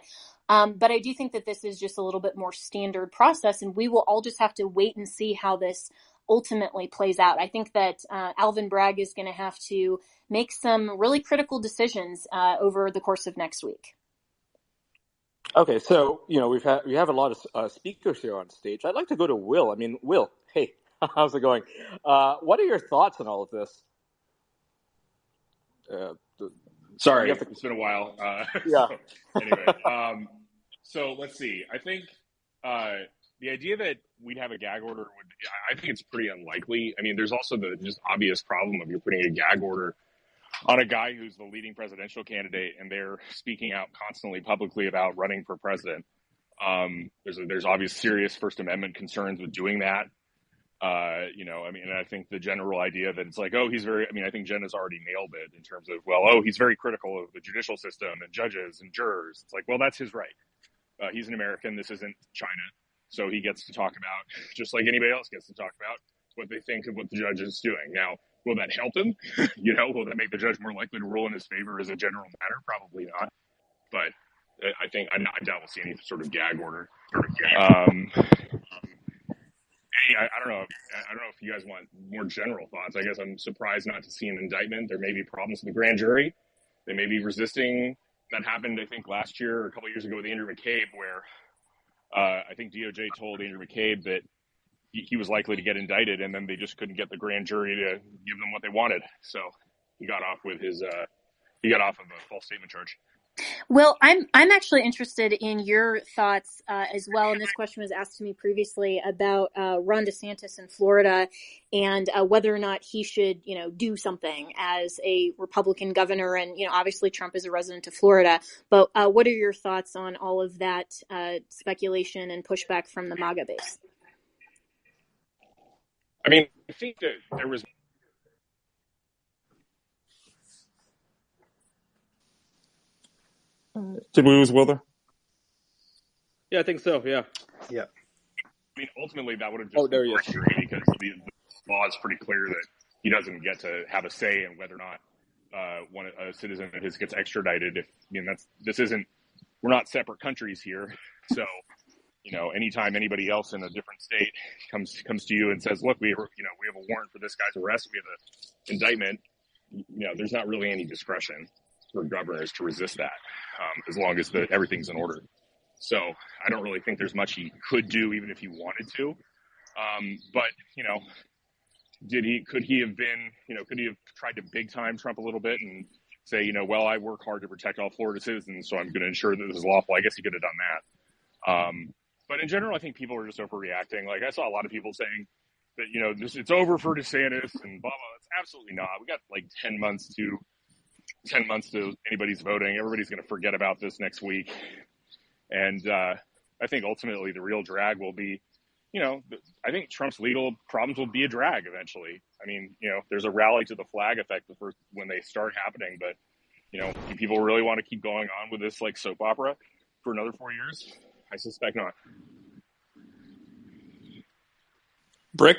But I do think that this is just a little bit more standard process, and we will all just have to wait and see how this ultimately plays out. I think that Alvin Bragg is going to have to make some really critical decisions over the course of next week. Okay, so we have a lot of speakers here on stage. I'd like to go to Will. Will, hey, how's it going? What are your thoughts on all of this? Sorry, it's been a while. Yeah. So, anyway, so let's see. I think the idea that we'd have a gag order I think it's pretty unlikely. I mean, there's also the just obvious problem of you're putting a gag order on a guy who's the leading presidential candidate, and they're speaking out constantly publicly about running for president. There's obvious serious First Amendment concerns with doing that. And I think the general idea that it's like, I think Jenna's already nailed it in terms of, he's very critical of the judicial system and judges and jurors. It's like, well, that's his right. He's an American. This isn't China. So he gets to talk about, just like anybody else gets to talk about, what they think of what the judge is doing. Now, will that help him? Will that make the judge more likely to rule in his favor as a general matter? Probably not. But I doubt we'll see any sort of gag order. I don't know if you guys want more general thoughts. I guess I'm surprised not to see an indictment. There may be problems with the grand jury. They may be resisting. That happened, I think, last year or a couple of years ago with Andrew McCabe, where I think DOJ told Andrew McCabe that he was likely to get indicted, and then they just couldn't get the grand jury to give them what they wanted. So he got off of a false statement charge. Well, I'm actually interested in your thoughts as well. And this question was asked to me previously about Ron DeSantis in Florida and whether or not he should, do something as a Republican governor. And, obviously Trump is a resident of Florida. But what are your thoughts on all of that speculation and pushback from the MAGA base? I mean, I think that there was. Did we lose Wilder? Yeah, I think so. Yeah. I mean, ultimately, that would have just been frustrating because the law is pretty clear that he doesn't get to have a say in whether or not a citizen of his gets extradited. We're not separate countries here, so anytime anybody else in a different state comes to you and says, "Look, we have a warrant for this guy's arrest. We have an indictment." There's not really any discretion for governors to resist that, as long as everything's in order. So I don't really think there's much he could do, even if he wanted to. But could he have tried to big time Trump a little bit and say, I work hard to protect all Florida citizens, so I'm going to ensure that this is lawful? I guess he could have done that. But in general, I think people are just overreacting. Like, I saw a lot of people saying that, it's over for DeSantis and blah, blah. It's absolutely not. We got like 10 months to anybody's voting. Everybody's going to forget about this next week. And I think ultimately the real drag will be, I think Trump's legal problems will be a drag eventually. I mean, there's a rally to the flag effect when they start happening. But, do people really want to keep going on with this like soap opera for another 4 years? I suspect not. Brick?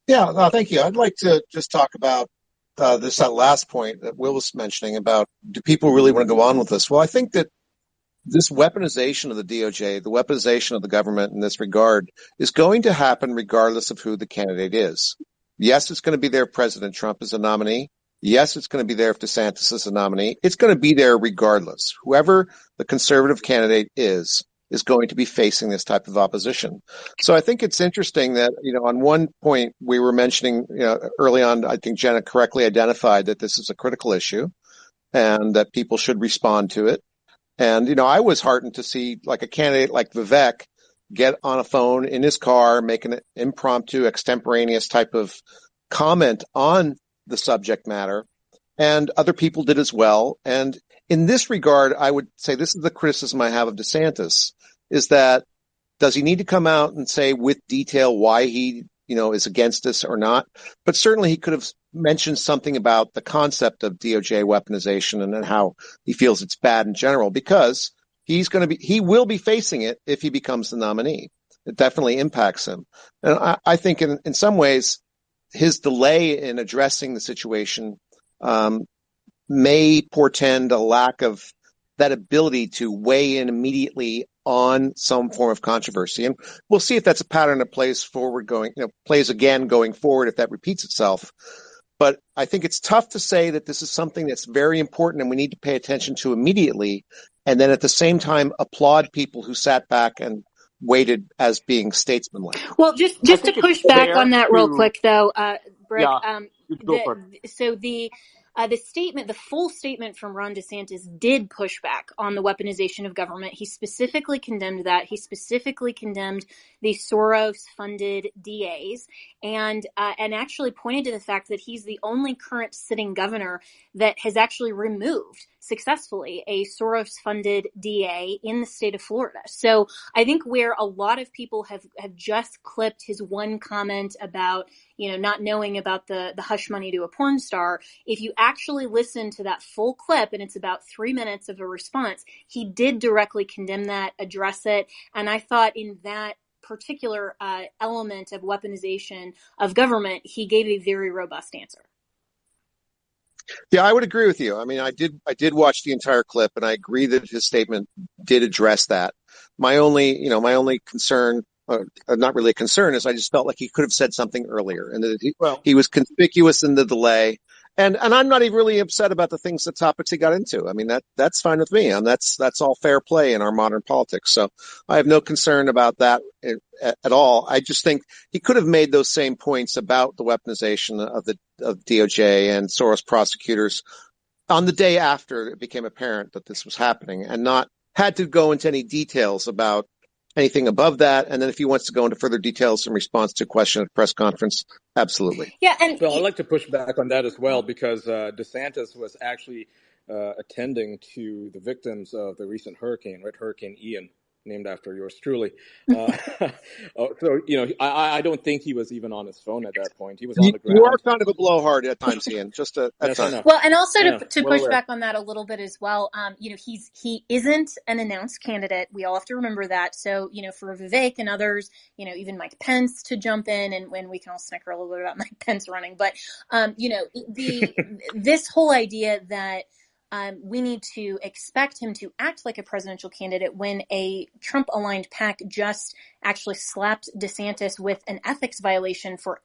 Yeah, no, thank you. I'd like to just talk about that last point that Will was mentioning about, do people really want to go on with this? Well, I think that this weaponization of the DOJ, the weaponization of the government in this regard, is going to happen regardless of who the candidate is. Yes, it's going to be there if President Trump is a nominee. Yes, it's going to be there if DeSantis is a nominee. It's going to be there regardless. Whoever the conservative candidate is going to be facing this type of opposition. So I think it's interesting that, on one point we were mentioning, early on, I think Jenna correctly identified that this is a critical issue and that people should respond to it. And, I was heartened to see like a candidate like Vivek get on a phone in his car, make an impromptu, extemporaneous type of comment on the subject matter. And other people did as well. And in this regard, I would say this is the criticism I have of DeSantis, is that does he need to come out and say with detail why he, is against this or not? But certainly he could have mentioned something about the concept of DOJ weaponization and then how he feels it's bad in general, because he will be facing it if he becomes the nominee. It definitely impacts him. And I think in some ways, his delay in addressing the situation may portend a lack of that ability to weigh in immediately on some form of controversy. And we'll see if that's a pattern that plays again going forward, if that repeats itself. But I think it's tough to say that this is something that's very important and we need to pay attention to immediately, and then at the same time applaud people who sat back and waited as being statesmanlike. Well, just to push back on that real quick, though, Brooke. Yeah, go for it. The statement, the full statement from Ron DeSantis did push back on the weaponization of government. He specifically condemned that. He specifically condemned the Soros-funded DAs and actually pointed to the fact that he's the only current sitting governor that has actually removed successfully a Soros-funded DA in the state of Florida. So I think where a lot of people have just clipped his one comment about, not knowing about the hush money to a porn star, if you actually listen to that full clip, and it's about 3 minutes of a response, he did directly condemn that, address it. And I thought in that particular element of weaponization of government, he gave a very robust answer. Yeah, I would agree with you. I mean, I did watch the entire clip, and I agree that his statement did address that. My only concern, not really a concern, is I just felt like he could have said something earlier, and that he was conspicuous in the delay. And I'm not even really upset about the topics he got into. I mean, that's fine with me. And that's all fair play in our modern politics. So I have no concern about that at all. I just think he could have made those same points about the weaponization of DOJ and Soros prosecutors on the day after it became apparent that this was happening, and not had to go into any details about anything above that. And then if he wants to go into further details in response to a question at a press conference, absolutely. Yeah, and well, I'd like to push back on that as well, because DeSantis was actually attending to the victims of the recent hurricane, right? Hurricane Ian, named after yours truly. So, I don't think he was even on his phone at that point. He was on the ground. You are kind of a blowhard at times, Ian. Just at times. Well, and also to push back on that a little bit as well. He isn't an announced candidate. We all have to remember that. So, for Vivek and others, even Mike Pence to jump in, and when we can all snicker a little bit about Mike Pence running, but this whole idea that we need to expect him to act like a presidential candidate when a Trump-aligned PAC just actually slapped DeSantis with an ethics violation for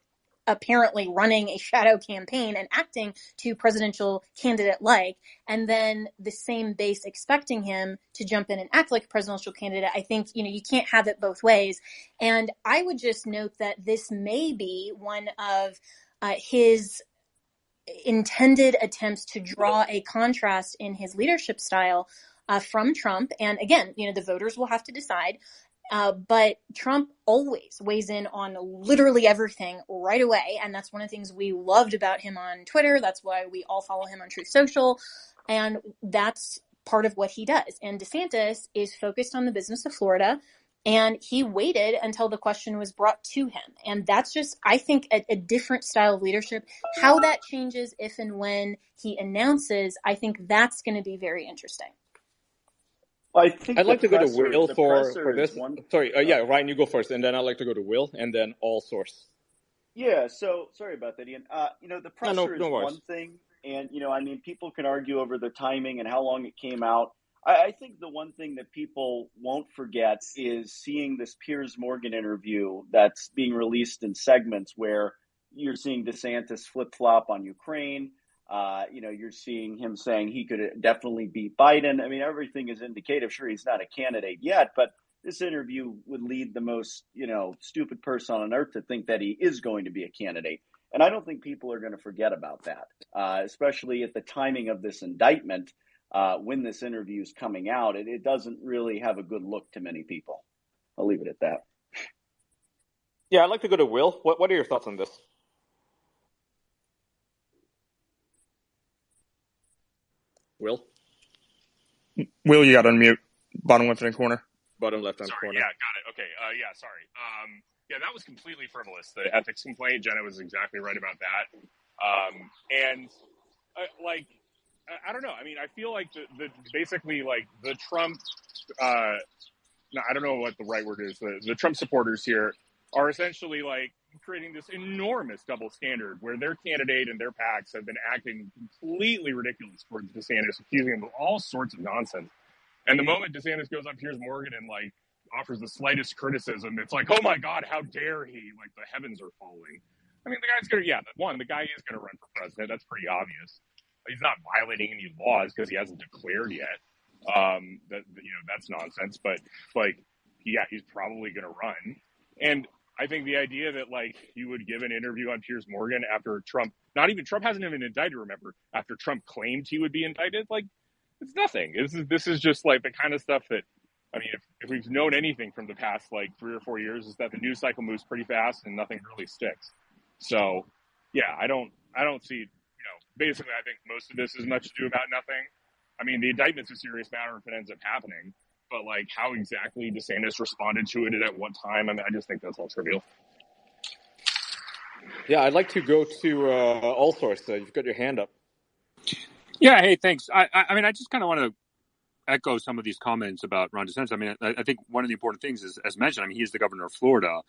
apparently running a shadow campaign and acting to presidential candidate-like, and then the same base expecting him to jump in and act like a presidential candidate. I think, you can't have it both ways. And I would just note that this may be one of his intended attempts to draw a contrast in his leadership style from Trump. And again, the voters will have to decide. But Trump always weighs in on literally everything right away. And that's one of the things we loved about him on Twitter. That's why we all follow him on Truth Social. And that's part of what he does. And DeSantis is focused on the business of Florida. And he waited until the question was brought to him. And that's just, I think, a different style of leadership. How that changes if and when he announces, I think that's going to be very interesting. Well, I think I'd like to go to Will for this. Sorry, Ryan, you go first, and then I'd like to go to Will, and then all source. Yeah, so sorry about that, Ian. The presser is one thing, and, people can argue over the timing and how long it came out. I think the one thing that people won't forget is seeing this Piers Morgan interview that's being released in segments where you're seeing DeSantis flip-flop on Ukraine. You're seeing him saying he could definitely beat Biden. I mean, everything is indicative. Sure, he's not a candidate yet, but this interview would lead the most, stupid person on earth to think that he is going to be a candidate. And I don't think people are going to forget about that, especially at the timing of this indictment. When this interview is coming out, it doesn't really have a good look to many people. I'll leave it at that. Yeah, I'd like to go to Will. What are your thoughts on this? Will, you got to unmute. Bottom left-hand corner. Bottom left-hand corner. Yeah, got it. Okay. Sorry. That was completely frivolous. The ethics complaint, Jenna was exactly right about that. I don't know. I mean, I feel like the Trump, I don't know what the right word is. The Trump supporters here are essentially creating this enormous double standard where their candidate and their PACs have been acting completely ridiculous towards DeSantis, accusing him of all sorts of nonsense. And the moment DeSantis goes up, Piers Morgan, and offers the slightest criticism, it's like, oh my God, how dare he? The heavens are falling. I mean, the guy's the guy is going to run for president. That's pretty obvious. He's not violating any laws because he hasn't declared yet. That's nonsense. But he's probably going to run. And I think the idea that like you would give an interview on Piers Morgan after Trump, not even Trump hasn't even indicted, remember, after Trump claimed he would be indicted, like it's nothing. This is just like the kind of stuff that, I mean, if we've known anything from the past like 3 or 4 years, is that the news cycle moves pretty fast and nothing really sticks. So, yeah, I don't see, basically I think most of this is much ado about nothing. I mean, the indictment's a serious matter if it ends up happening, but like how exactly DeSantis responded to it and at what time, I mean, I just think that's all trivial. Yeah, I'd like to go to All Source. You've got your hand up. Yeah, hey, thanks. I mean, I just kind of want to echo some of these comments about Ron DeSantis. I mean, I think one of the important things is, as mentioned, I mean, he is the governor of Florida,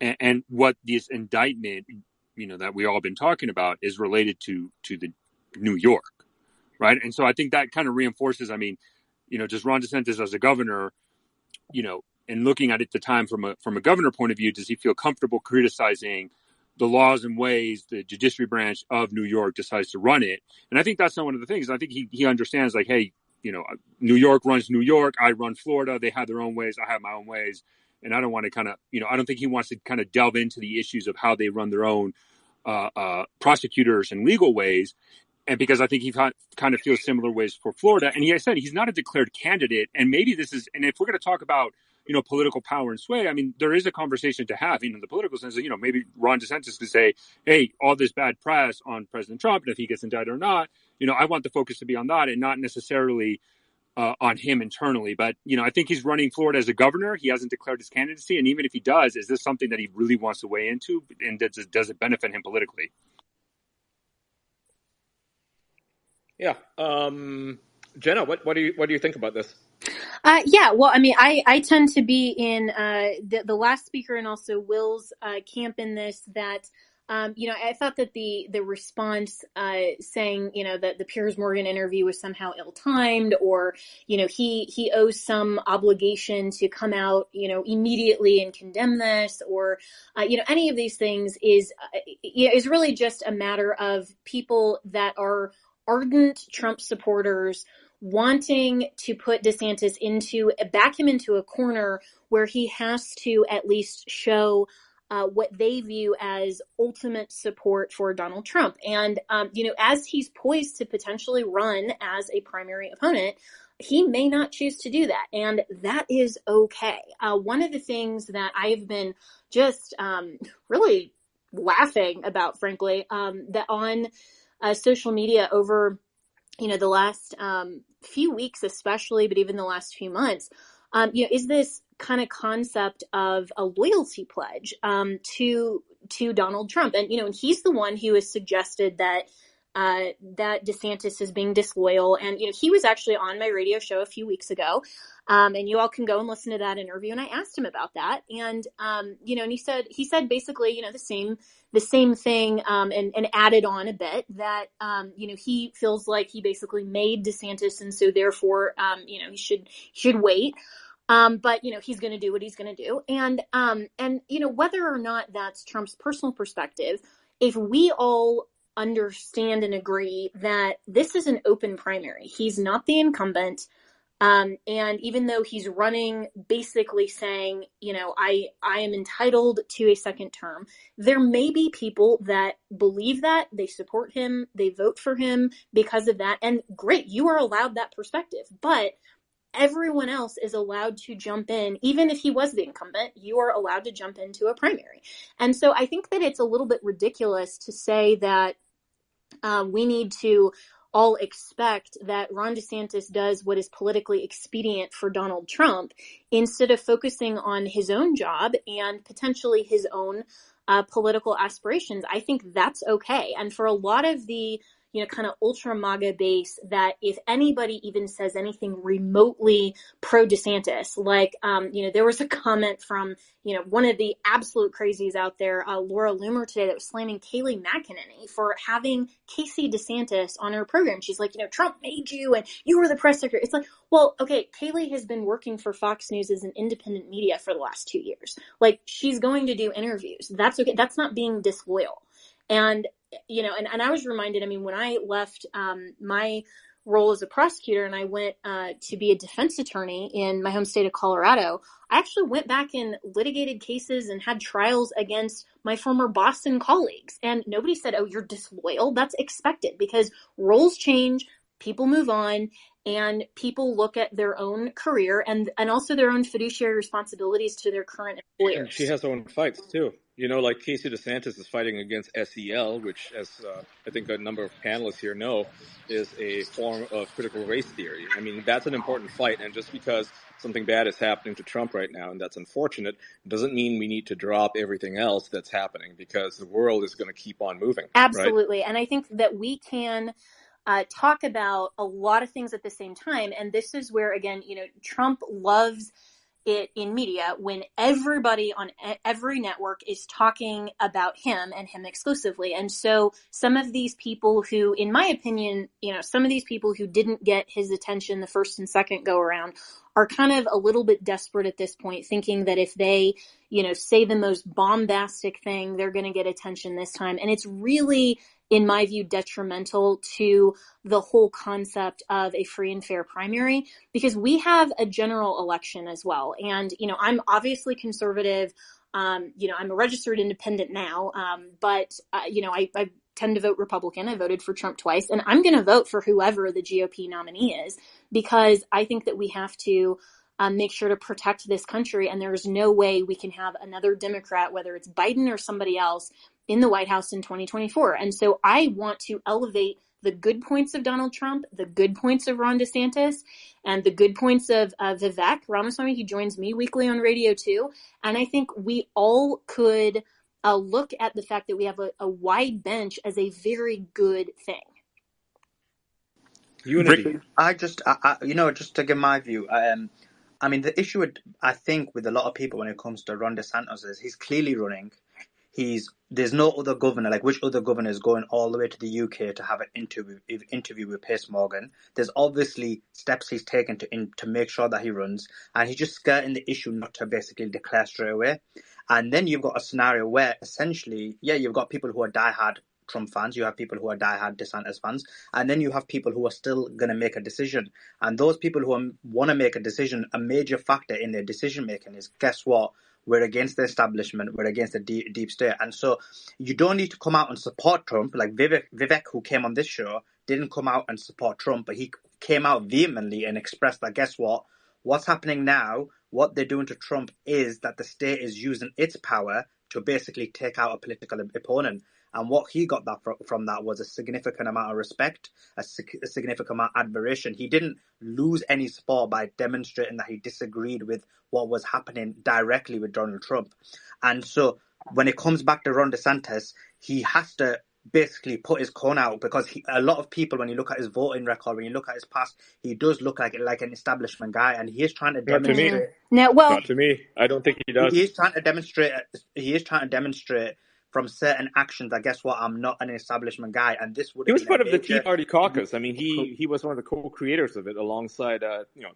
and what this indictment, that we all have been talking about is related to the New York, right? And so I think that kind of reinforces, I mean, just Ron DeSantis as a governor, and looking at it at the time from a governor point of view, does he feel comfortable criticizing the laws and ways the judiciary branch of New York decides to run it? And I think that's one of the things. I think he understands, like, hey, New York runs New York, I run Florida, they have their own ways, I have my own ways. And I don't want to kind of, I don't think he wants to kind of delve into the issues of how they run their own prosecutors and legal ways. And because I think he kind of feels similar ways for Florida. And he said he's not a declared candidate. And maybe this is, and if we're going to talk about, political power and sway, I mean, there is a conversation to have, in the political sense that, maybe Ron DeSantis could say, hey, all this bad press on President Trump, and if he gets indicted or not, I want the focus to be on that and not necessarily on him internally. But, I think he's running Florida as a governor. He hasn't declared his candidacy. And even if he does, is this something that he really wants to weigh into? And does it benefit him politically? Yeah. Jenna, what do you think about this? Yeah, well, I mean, I tend to be in the last speaker and also Will's camp in this, that I thought that the response saying, that the Piers Morgan interview was somehow ill-timed, or, he owes some obligation to come out, immediately and condemn this, or, any of these things is really just a matter of people that are ardent Trump supporters wanting to put DeSantis back him into a corner where he has to at least show what they view as ultimate support for Donald Trump. And, as he's poised to potentially run as a primary opponent, he may not choose to do that. And that is okay. One of the things that I have been just really laughing about, frankly, that on social media over the last few weeks especially, but even the last few months, is this kind of concept of a loyalty pledge to Donald Trump. And, and he's the one who has suggested that that DeSantis is being disloyal. And, he was actually on my radio show a few weeks ago. And you all can go and listen to that interview. And I asked him about that. And, and he said basically, the same thing, and added on a bit that, he feels like he basically made DeSantis. And so therefore, he should wait. But, he's going to do what he's going to do. And, whether or not that's Trump's personal perspective, if we all understand and agree that this is an open primary, he's not the incumbent. And even though he's running basically saying, I am entitled to a second term, there may be people that believe that, they support him, they vote for him because of that. And great, you are allowed that perspective, but everyone else is allowed to jump in. Even if he was the incumbent, you are allowed to jump into a primary. And so I think that it's a little bit ridiculous to say that we need to all expect that Ron DeSantis does what is politically expedient for Donald Trump instead of focusing on his own job and potentially his own political aspirations. I think that's okay. And for a lot of the kind of ultra MAGA base, that if anybody even says anything remotely pro DeSantis, like, there was a comment from, one of the absolute crazies out there, Laura Loomer today, that was slamming Kayleigh McEnany for having Casey DeSantis on her program. She's like, Trump made you and you were the press secretary. It's like, well, okay, Kayleigh has been working for Fox News as an independent media for the last 2 years. Like, she's going to do interviews. That's okay. That's not being disloyal. And, and I was reminded, I mean, when I left my role as a prosecutor and I went to be a defense attorney in my home state of Colorado, I actually went back and litigated cases and had trials against my former Boston colleagues. And nobody said, oh, you're disloyal. That's expected because roles change, people move on, and people look at their own career and also their own fiduciary responsibilities to their current employers. And she has her own fights, too. You know, like Casey DeSantis is fighting against SEL, which, as I think a number of panelists here know, is a form of critical race theory. I mean, that's an important fight. And just because something bad is happening to Trump right now, and that's unfortunate, doesn't mean we need to drop everything else that's happening because the world is going to keep on moving. Absolutely. Right? And I think that we can talk about a lot of things at the same time. And this is where, again, you know, Trump loves it in media when everybody on every network is talking about him and him exclusively. And so some of these people who, in my opinion, you know, some of these people who didn't get his attention the first and second go around are kind of a little bit desperate at this point, thinking that if they, you know, say the most bombastic thing, they're going to get attention this time. And it's really, in my view, detrimental to the whole concept of a free and fair primary, because we have a general election as well. And, you know, I'm obviously conservative. You know, I'm a registered independent now, but, you know, I tend to vote Republican. I voted for Trump twice, and I'm going to vote for whoever the GOP nominee is, because I think that we have to make sure to protect this country. And there's no way we can have another Democrat, whether it's Biden or somebody else, in the White House in 2024. And so I want to elevate the good points of Donald Trump, the good points of Ron DeSantis, and the good points of Vivek Ramaswamy. He joins me weekly on radio too. And I think we all could look at the fact that we have a wide bench as a very good thing. Unity. just to give my view, I mean, the issue I think with a lot of people when it comes to Ron DeSantis is he's clearly running. There's no other governor, like which other governor is going all the way to the UK to have an interview with Piers Morgan. There's obviously steps he's taken to make sure that he runs, and he's just skirting the issue not to basically declare straight away. And then you've got a scenario where essentially, you've got people who are diehard Trump fans, you have people who are diehard DeSantis fans, and then you have people who are still going to make a decision. And those people who want to make a decision, a major factor in their decision making is, guess what? We're against the establishment. We're against the deep state. And so you don't need to come out and support Trump. Like Vivek, who came on this show, didn't come out and support Trump, but he came out vehemently and expressed that, guess what? What's happening now, what they're doing to Trump is that the state is using its power to basically take out a political opponent. And what he got that from that was a significant amount of respect, a significant amount of admiration. He didn't lose any support by demonstrating that he disagreed with what was happening directly with Donald Trump. And so when it comes back to Ron DeSantis, he has to basically put his cone out, because a lot of people, when you look at his voting record, when you look at his past, he does look like an establishment guy, and he is trying to demonstrate. Not to me. I don't think he does. He is trying to demonstrate from certain actions, I guess what, I'm not an establishment guy, and this would. He was part of the Tea Party caucus. I mean, he was one of the co-creators of it, alongside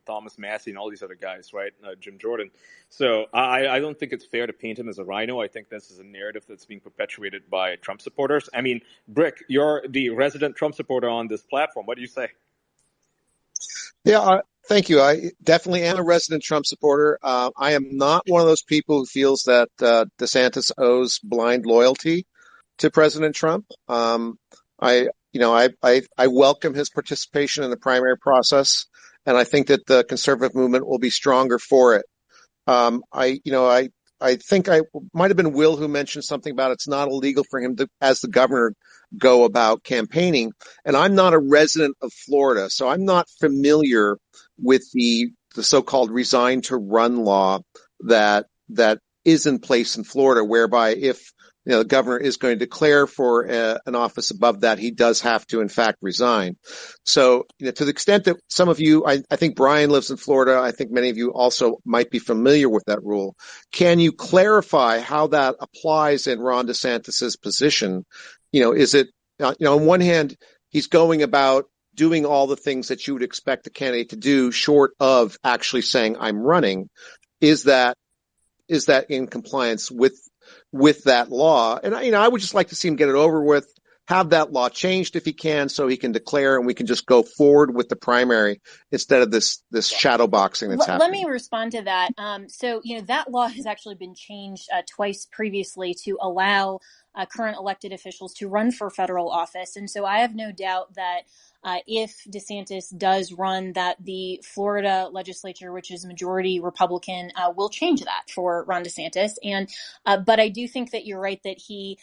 Thomas Massie and all these other guys, right? Jim Jordan. So I don't think it's fair to paint him as a rhino. I think this is a narrative that's being perpetuated by Trump supporters. I mean, Brick, you're the resident Trump supporter on this platform. What do you say? Yeah, thank you. I definitely am a resident Trump supporter. I am not one of those people who feels that DeSantis owes blind loyalty to President Trump. I welcome his participation in the primary process, and I think that the conservative movement will be stronger for it. I think I might have been Will who mentioned something about it's not illegal for him to, as the governor, go about campaigning. And I'm not a resident of Florida, so I'm not familiar with the so-called resign to run law that is in place in Florida, whereby if the governor is going to declare for an office above that, he does have to, in fact, resign. So, to the extent that some of you, I think Brian lives in Florida, I think many of you also might be familiar with that rule. Can you clarify how that applies in Ron DeSantis's position? Is it, on one hand, he's going about doing all the things that you would expect a candidate to do, short of actually saying, I'm running. Is that in compliance with that law? And I would just like to see him get it over with, have that law changed if he can, so he can declare and we can just go forward with the primary instead of this shadow boxing that's happening. Let me respond to that. So, that law has actually been changed twice previously to allow current elected officials to run for federal office. And so I have no doubt that if DeSantis does run, that the Florida legislature, which is majority Republican, will change that for Ron DeSantis. But I do think that you're right that he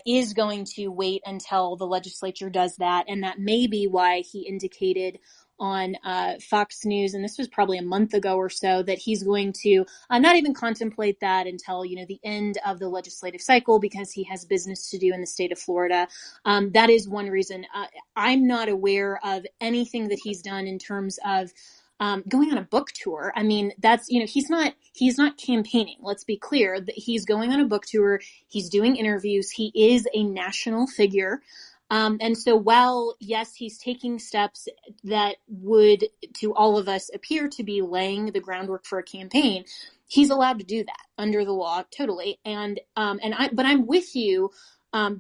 is going to wait until the legislature does that. And that may be why he indicated on Fox News, and this was probably a month ago or so, that he's going to not even contemplate that until, the end of the legislative cycle, because he has business to do in the state of Florida. That is one reason. I'm not aware of anything that he's done in terms of going on a book tour. I mean, that's, he's not campaigning. Let's be clear that he's going on a book tour. He's doing interviews. He is a national figure. And so while, yes, he's taking steps that would, to all of us, appear to be laying the groundwork for a campaign, he's allowed to do that under the law, totally. But I'm with you,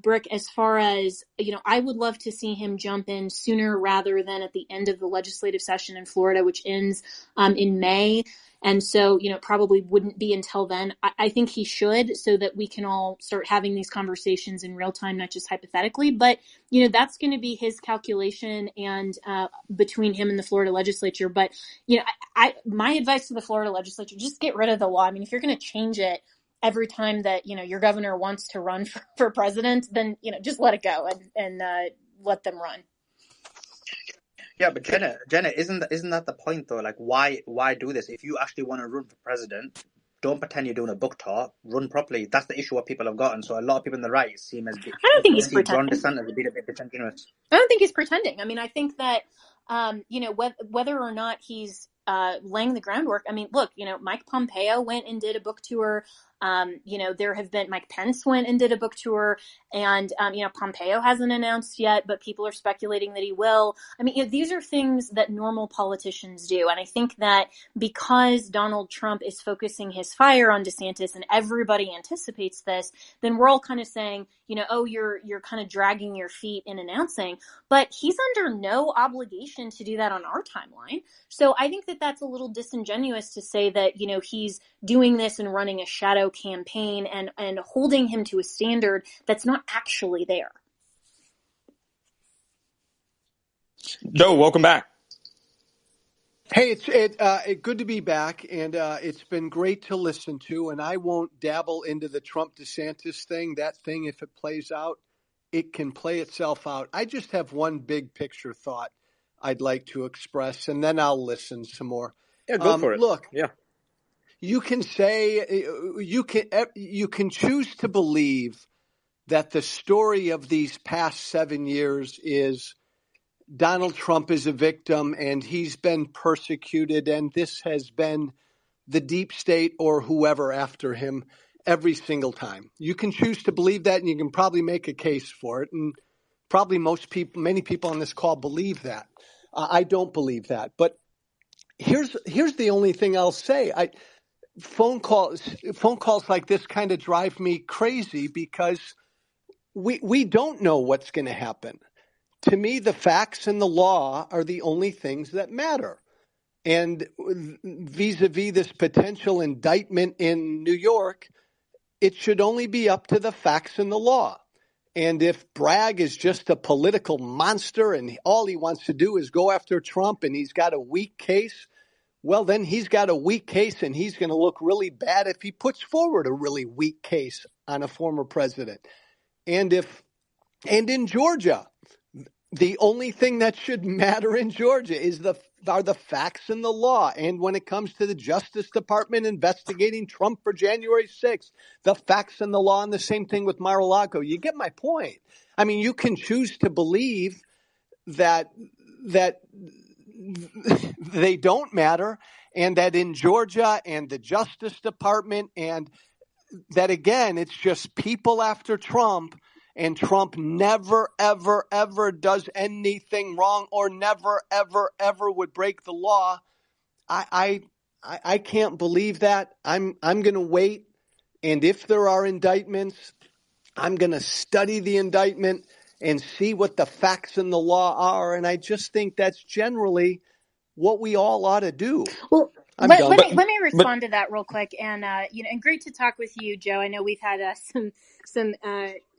Brick, as far as, I would love to see him jump in sooner rather than at the end of the legislative session in Florida, which ends in May. And so, probably wouldn't be until then. I think he should, so that we can all start having these conversations in real time, not just hypothetically. But, that's going to be his calculation and between him and the Florida legislature. But, my advice to the Florida legislature, just get rid of the law. I mean, if you're going to change it every time that, your governor wants to run for president, then, just let it go and let them run. Yeah, but Jenna, isn't that the point though? Like, why do this? If you actually want to run for president, don't pretend you're doing a book tour. Run properly. That's the issue what people have gotten. So a lot of people on the right see him as I don't think he's pretending. Ron DeSantis a bit disingenuous. I don't think he's pretending. I mean, I think that whether or not he's laying the groundwork. I mean, look, Mike Pompeo went and did a book tour. There have been Mike Pence went and did a book tour, and Pompeo hasn't announced yet, but people are speculating that he will. I mean, these are things that normal politicians do, and I think that because Donald Trump is focusing his fire on DeSantis, and everybody anticipates this, then we're all kind of saying, oh, you're kind of dragging your feet in announcing, but he's under no obligation to do that on our timeline. So I think that that's a little disingenuous to say that he's doing this and running a shadow campaign and holding him to a standard that's not actually there. Joe, welcome back. Hey, it's good to be back, and it's been great to listen to, and I won't dabble into the Trump-DeSantis thing. That thing, if it plays out, it can play itself out. I just have one big picture thought I'd like to express, and then I'll listen some more. Yeah, go for it. Look, yeah. You can say you can choose to believe that the story of these past 7 years is Donald Trump is a victim and he's been persecuted, and this has been the deep state or whoever after him every single time. You can choose to believe that, and you can probably make a case for it, and probably many people on this call believe that. I don't believe that, but here's the only thing I'll say. Phone calls like this kind of drive me crazy because we don't know what's going to happen. To me, the facts and the law are the only things that matter. And vis-a-vis this potential indictment in New York, it should only be up to the facts and the law. And if Bragg is just a political monster and all he wants to do is go after Trump and he's got a weak case, well, then he's got a weak case and he's going to look really bad if he puts forward a really weak case on a former president. And in Georgia, the only thing that should matter in Georgia are the facts and the law. And when it comes to the Justice Department investigating Trump for January 6th, the facts and the law, and the same thing with Mar-a-Lago. You get my point. I mean, you can choose to believe that they don't matter, and that in Georgia and the Justice Department, and that, again, it's just people after Trump, and Trump never, ever, ever does anything wrong or never, ever, ever would break the law. I can't believe that. I'm going to wait, and if there are indictments, I'm going to study the indictment, and see what the facts in the law are. And I just think that's generally what we all ought to do. Well, I'm let done. me respond to that real quick, and and great to talk with you, Joe. I know we've had some.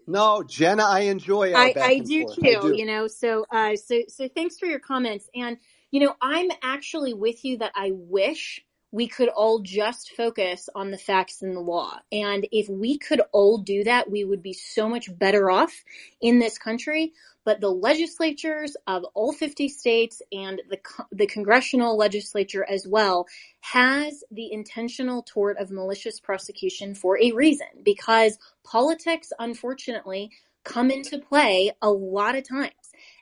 No, Jenna, I enjoy our back I and do forth. too. I do. So thanks for your comments, and I'm actually with you that I wish we could all just focus on the facts and the law, and if we could all do that, we would be so much better off in this country. But the legislatures of all 50 states and the congressional legislature as well has the intentional tort of malicious prosecution for a reason, because politics, unfortunately, come into play a lot of times.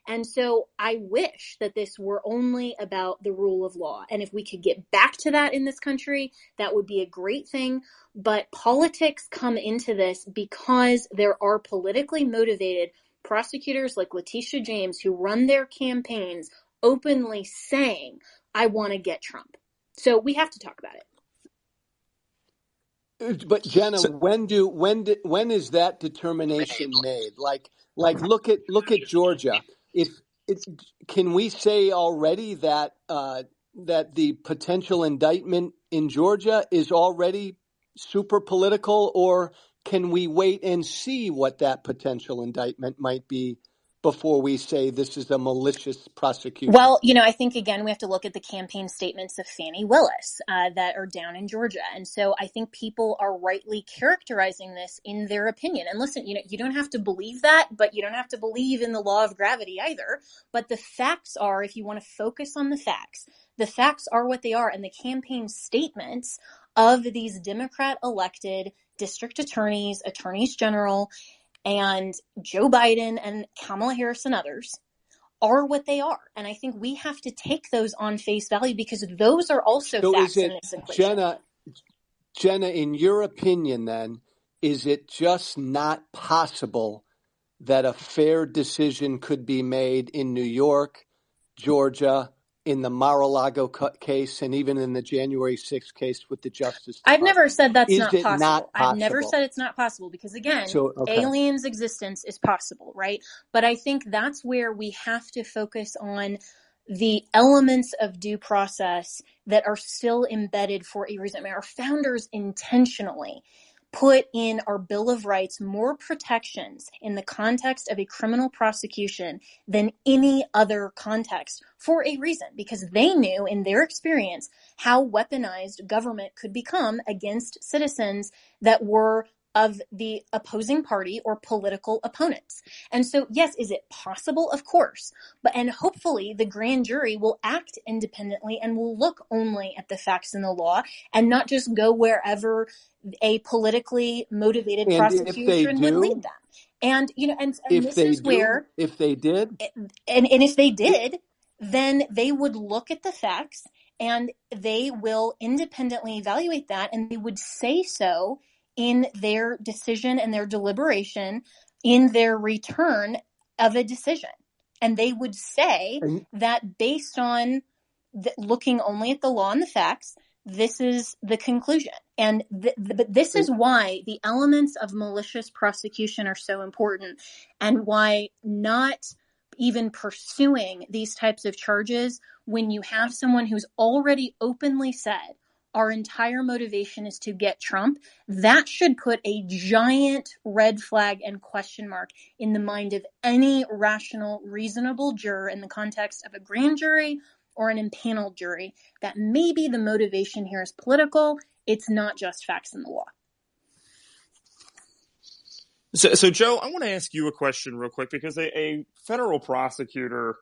And so I wish that this were only about the rule of law. And if we could get back to that in this country, that would be a great thing. But politics come into this because there are politically motivated prosecutors like Letitia James who run their campaigns openly saying, I want to get Trump. So we have to talk about it. But Jenna, when is that determination made? Like look at Georgia. Can we say already that that the potential indictment in Georgia is already super political, or can we wait and see what that potential indictment might be before we say this is a malicious prosecution? Well, I think, again, we have to look at the campaign statements of Fani Willis that are down in Georgia. And so I think people are rightly characterizing this in their opinion. And listen, you don't have to believe that, but you don't have to believe in the law of gravity either. But the facts are, if you want to focus on the facts are what they are. And the campaign statements of these Democrat-elected district attorneys, attorneys general, and Joe Biden and Kamala Harris and others are what they are. And I think we have to take those on face value because those are also facts in this equation. Jenna, in your opinion then, is it just not possible that a fair decision could be made in New York, Georgia, in the Mar-a-Lago case, and even in the January 6th case with the Justice Department? I've never said that's not possible. I've never said it's not possible because, again, aliens' existence is possible, right? But I think that's where we have to focus on the elements of due process that are still embedded for a reason. I mean, our founders intentionally put in our Bill of Rights more protections in the context of a criminal prosecution than any other context for a reason, because they knew in their experience how weaponized government could become against citizens that were of the opposing party or political opponents. And so, yes, is it possible? Of course. And hopefully the grand jury will act independently and will look only at the facts in the law and not just go wherever a politically motivated prosecution would lead them. And, and this is where, if they did, and if they did, then they would look at the facts and they will independently evaluate that, and they would say so in their decision and their deliberation in their return of a decision. And they would say that based on looking only at the law and the facts, this is the conclusion. And but this is why the elements of malicious prosecution are so important, and why not even pursuing these types of charges when you have someone who's already openly said, our entire motivation is to get Trump, that should put a giant red flag and question mark in the mind of any rational, reasonable juror in the context of a grand jury or an impaneled jury, that maybe the motivation here is political. It's not just facts in the law. So Joe, I want to ask you a question real quick, because a federal prosecutor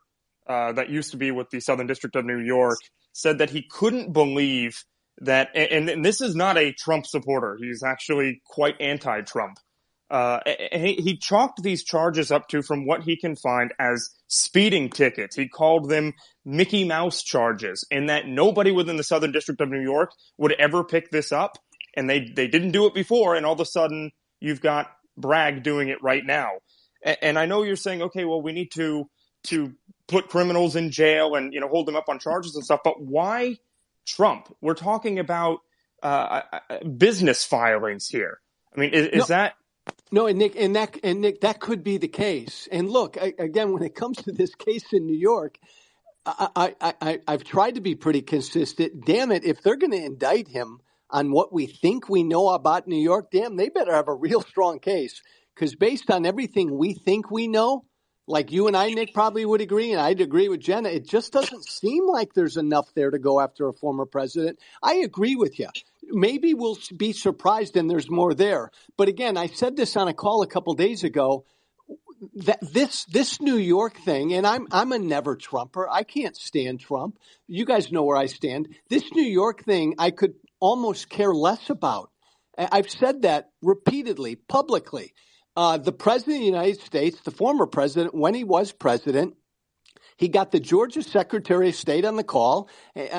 that used to be with the Southern District of New York said that he couldn't believe that, and this is not a Trump supporter. He's actually quite anti-Trump. He chalked these charges up to, from what he can find, as speeding tickets. He called them Mickey Mouse charges, and that nobody within the Southern District of New York would ever pick this up, and they didn't do it before, and all of a sudden you've got Bragg doing it right now. And I know you're saying, okay, well, we need to put criminals in jail and hold them up on charges and stuff, but why Trump? We're talking about business filings here. I mean, is that No, and Nick, that could be the case. And look, again, when it comes to this case in New York, I've tried to be pretty consistent. Damn it, if they're going to indict him on what we think we know about New York, damn, they better have a real strong case. Because based on everything we think we know, like you and I, Nick, probably would agree, and I'd agree with Jenna, it just doesn't seem like there's enough there to go after a former president. I agree with you. Maybe we'll be surprised and there's more there. But again, I said this on a call a couple days ago, that this New York thing, and I'm a never Trumper. I can't stand Trump. You guys know where I stand. This New York thing, I could almost care less about. I've said that repeatedly, publicly. The president of the United States, the former president, when he was president, he got the Georgia Secretary of State on the call,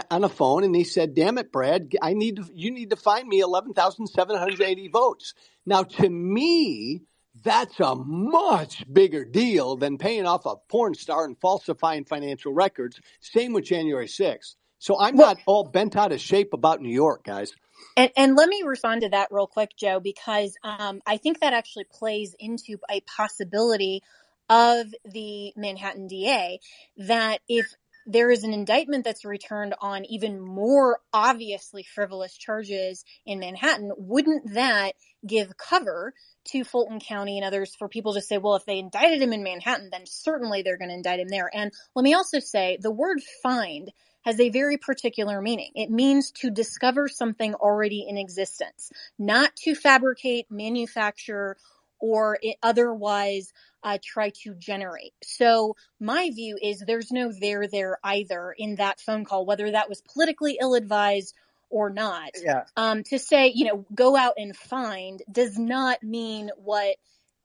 on the phone, and he said, "Damn it, Brad, you need to find me 11,780 votes." Now, to me, that's a much bigger deal than paying off a porn star and falsifying financial records. Same with January 6th. So I'm not all bent out of shape about New York, guys. And let me respond to that real quick, Joe, because I think that actually plays into a possibility of the Manhattan DA, that if there is an indictment that's returned on even more obviously frivolous charges in Manhattan, wouldn't that give cover to Fulton County and others for people to say, well, if they indicted him in Manhattan, then certainly they're going to indict him there. And let me also say the word find has a very particular meaning. It means to discover something already in existence, not to fabricate, manufacture, or otherwise try to generate. So my view is there's no there either in that phone call, whether that was politically ill-advised or not. Yeah. To say, go out and find does not mean what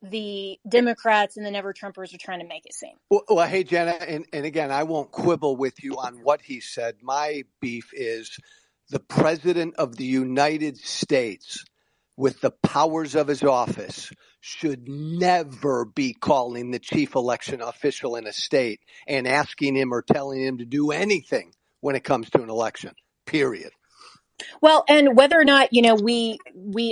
the Democrats and the Never Trumpers are trying to make it seem. Well, hey, Jenna, and again, I won't quibble with you on what he said. My beef is the president of the United States, with the powers of his office, should never be calling the chief election official in a state and asking him or telling him to do anything when it comes to an election, period. Well, and whether or not, we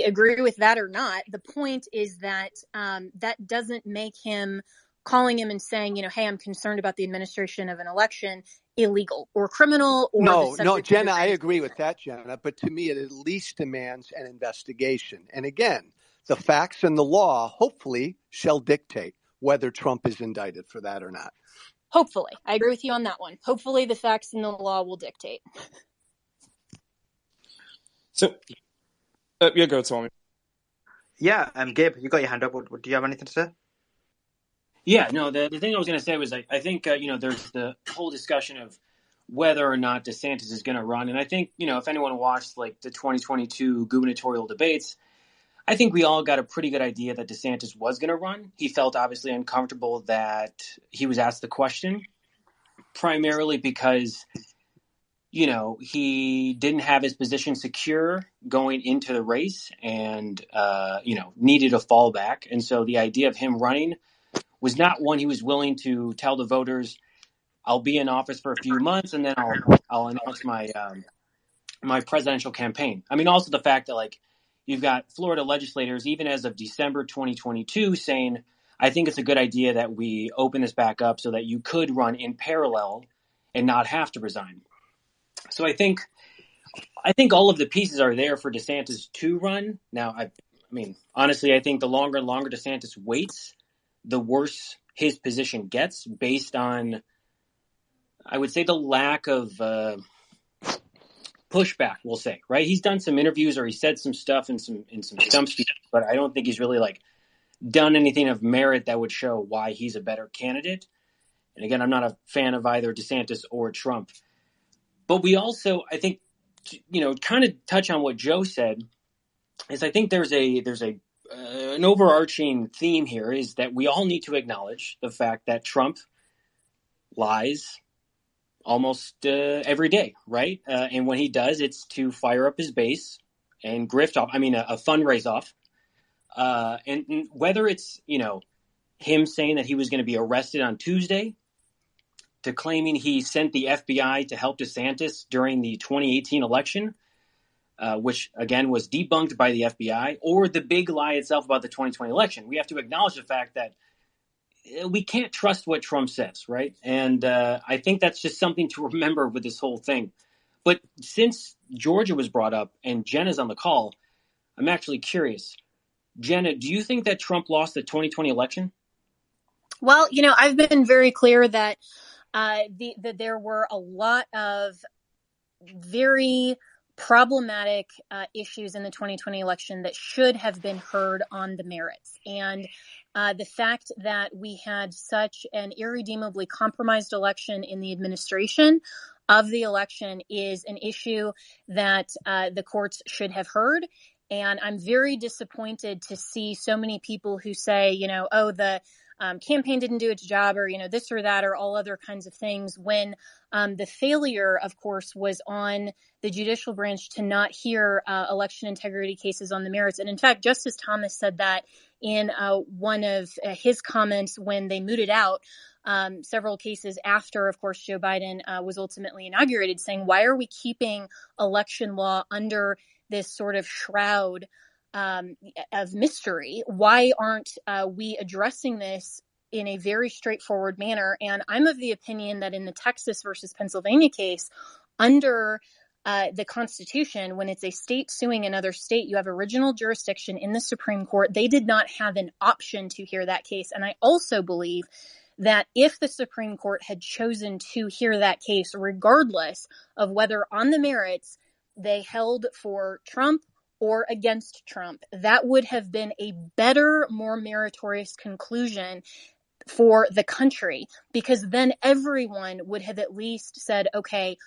agree with that or not, the point is that that doesn't make him calling him and saying, hey, I'm concerned about the administration of an election illegal or criminal or no, Jenna, I agree with that, Jenna. But to me, it at least demands an investigation. And again, the facts and the law hopefully shall dictate whether Trump is indicted for that or not. Hopefully. I agree with you on that one. Hopefully the facts and the law will dictate. So, go, Tommy. Yeah, Gabe, you got your hand up. Do you have anything to say? Yeah, no, the thing I was going to say was I think, there's the whole discussion of whether or not DeSantis is going to run. And I think, if anyone watched the 2022 gubernatorial debates, I think we all got a pretty good idea that DeSantis was going to run. He felt obviously uncomfortable that he was asked the question, primarily because he didn't have his position secure going into the race and, needed a fallback. And so the idea of him running was not one he was willing to tell the voters, I'll be in office for a few months and then I'll announce my my presidential campaign. I mean, also the fact that you've got Florida legislators, even as of December 2022, saying, I think it's a good idea that we open this back up so that you could run in parallel and not have to resign. So I think all of the pieces are there for DeSantis to run. Now, I mean, honestly, I think the longer and longer DeSantis waits, the worse his position gets based on, I would say, the lack of pushback, we'll say, right? He's done some interviews or he said some stuff in some stump speeches, but I don't think he's really done anything of merit that would show why he's a better candidate. And again, I'm not a fan of either DeSantis or Trump. But we also, I think, kind of touch on what Joe said, is I think there's an overarching theme here is that we all need to acknowledge the fact that Trump lies almost every day, right? And when he does, it's to fire up his base and grift off, a fundraise off. And whether it's, him saying that he was going to be arrested on Tuesday, to claiming he sent the FBI to help DeSantis during the 2018 election, which again was debunked by the FBI, or the big lie itself about the 2020 election. We have to acknowledge the fact that we can't trust what Trump says, right? And I think that's just something to remember with this whole thing. But since Georgia was brought up and Jenna's on the call, I'm actually curious. Jenna, do you think that Trump lost the 2020 election? Well, I've been very clear that that there were a lot of very problematic issues in the 2020 election that should have been heard on the merits. And the fact that we had such an irredeemably compromised election in the administration of the election is an issue that the courts should have heard. And I'm very disappointed to see so many people who say, the campaign didn't do its job, or, this or that, or all other kinds of things, when the failure, of course, was on the judicial branch to not hear election integrity cases on the merits. And in fact, Justice Thomas said that in one of his comments when they mooted out several cases after, of course, Joe Biden was ultimately inaugurated, saying, why are we keeping election law under this sort of shroud of mystery? Why aren't we addressing this in a very straightforward manner? And I'm of the opinion that in the Texas versus Pennsylvania case, under the Constitution, when it's a state suing another state, you have original jurisdiction in the Supreme Court. They did not have an option to hear that case. And I also believe that if the Supreme Court had chosen to hear that case, regardless of whether on the merits they held for Trump or against Trump, that would have been a better, more meritorious conclusion for the country, because then everyone would have at least said, okay,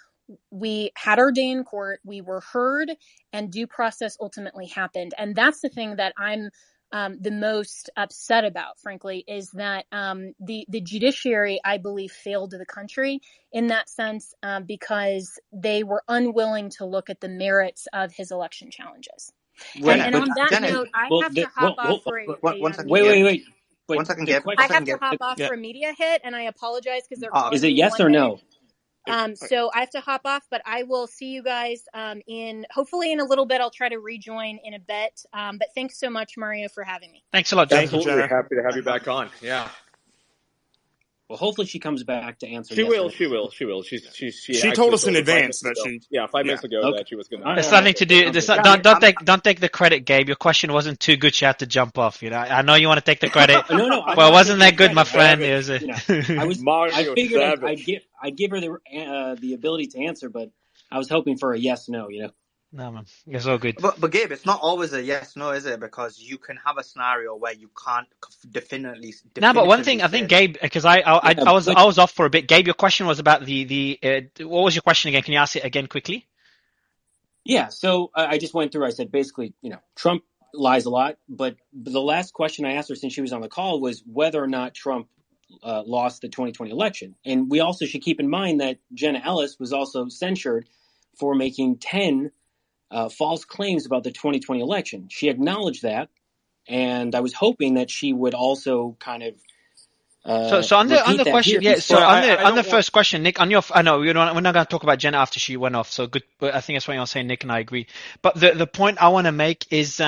we had our day in court, we were heard, and due process ultimately happened. And that's the thing that I'm the most upset about, frankly, is that the judiciary, I believe, failed the country in that sense because they were unwilling to look at the merits of his election challenges. Right. And on that note, I have to hop off for wait. One second, Gabe. I have to hop off for a media hit, and I apologize because they're calling Is it yes or no? So I have to hop off, but I will see you guys hopefully in a little bit. I'll try to rejoin in a bit. But thanks so much, Mario, for having me. Thanks a lot, Jenna. Absolutely happy to have you back on. Yeah. Well, hopefully she comes back to answer. She will. She told us in advance that she. Yeah, 5 minutes ago that she was going to. It's nothing to do. Don't take the credit, Gabe. Your question wasn't too good. She had to jump off. I know you want to take the credit. No. Well, it wasn't that good, my friend. It was. I figured I'd give her the ability to answer, but I was hoping for a yes, no. No, man. It's all good. But Gabe, it's not always a yes, no, is it? Because you can have a scenario where you can't definitively. No, but one thing I think, Gabe, because I was off for a bit. Gabe, your question was about the what was your question again? Can you ask it again quickly? Yeah. So I just went through. I said basically, Trump lies a lot, but the last question I asked her since she was on the call was whether or not Trump lost the 2020 election. And we also should keep in mind that Jenna Ellis was also censured for making 10 false claims about the 2020 election. She acknowledged that, and I was hoping that she would also kind of. So on the question, yeah. So on the first question, Nick, I know we're not going to talk about Jenna after she went off. So good, but I think that's what you're saying, Nick, and I agree. But the point I want to make is.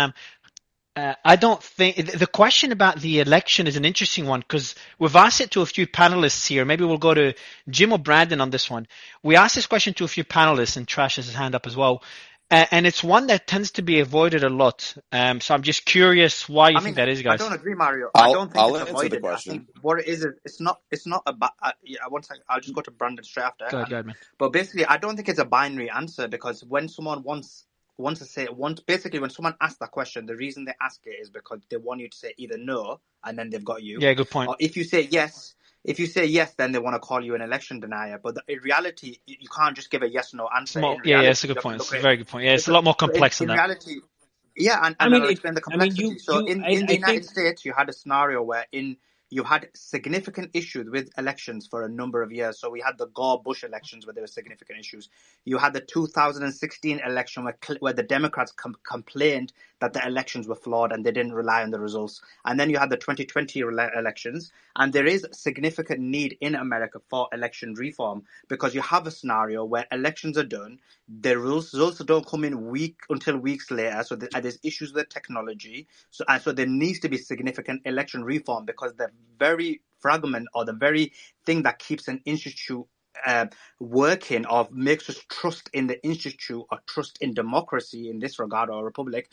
I don't think the question about the election is an interesting one because we've asked it to a few panelists here. Maybe we'll go to Jim or Brandon on this one. We asked this question to a few panelists, and Trash has his hand up as well. And it's one that tends to be avoided a lot. So I'm just curious why you think that is, guys. I don't agree, Mario. I don't think it's avoided. I think what it is it's not a. One second. I'll just go to Brandon straight after. Go ahead, man. But basically, I don't think it's a binary answer because when someone wants to say basically when someone asks that question, the reason they ask it is because they want you to say either no and then they've got you. Yeah, good point. Or if you say yes, then they want to call you an election denier. But in reality, you can't just give a yes no answer. It's a good point. It's a very good point. Yeah, it's a lot more complex than that. In reality, yeah, and I'll explain the complexity. In the United States, you had a scenario where in you had significant issues with elections for a number of years. So we had the Gore-Bush elections where there were significant issues. You had the 2016 election where the Democrats complained that the elections were flawed and they didn't rely on the results. And then you had the 2020 elections. And there is significant need in America for election reform because you have a scenario where elections are done, the results don't come in until weeks later. So there's issues with technology. So there needs to be significant election reform because the very fragment or the very thing that keeps an institute working or makes us trust in the institute or trust in democracy in this regard or a republic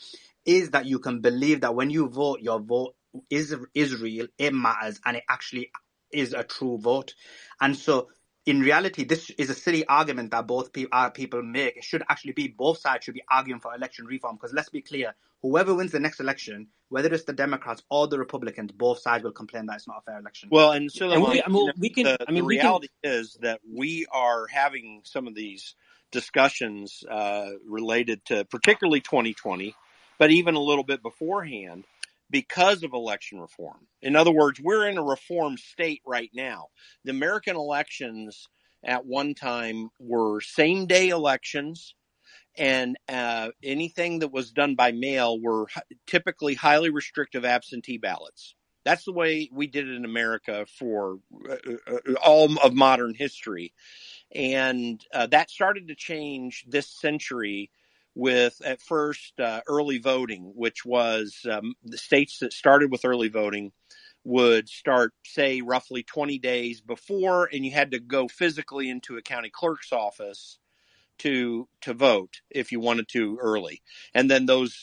is that you can believe that when you vote, your vote is real, it matters, and it actually is a true vote. And so in reality, this is a silly argument that both people make. It should actually be both sides should be arguing for election reform because let's be clear, whoever wins the next election, whether it's the Democrats or the Republicans, both sides will complain that it's not a fair election. Well, and so the reality is that we are having some of these discussions related to particularly 2020, but even a little bit beforehand, because of election reform. In other words, we're in a reform state right now. The American elections at one time were same-day elections, and anything that was done by mail were typically highly restrictive absentee ballots. That's the way we did it in America for all of modern history. And that started to change this century with, at first, early voting, which was the states that started with early voting would start, say, roughly 20 days before, and you had to go physically into a county clerk's office to vote if you wanted to early. And then those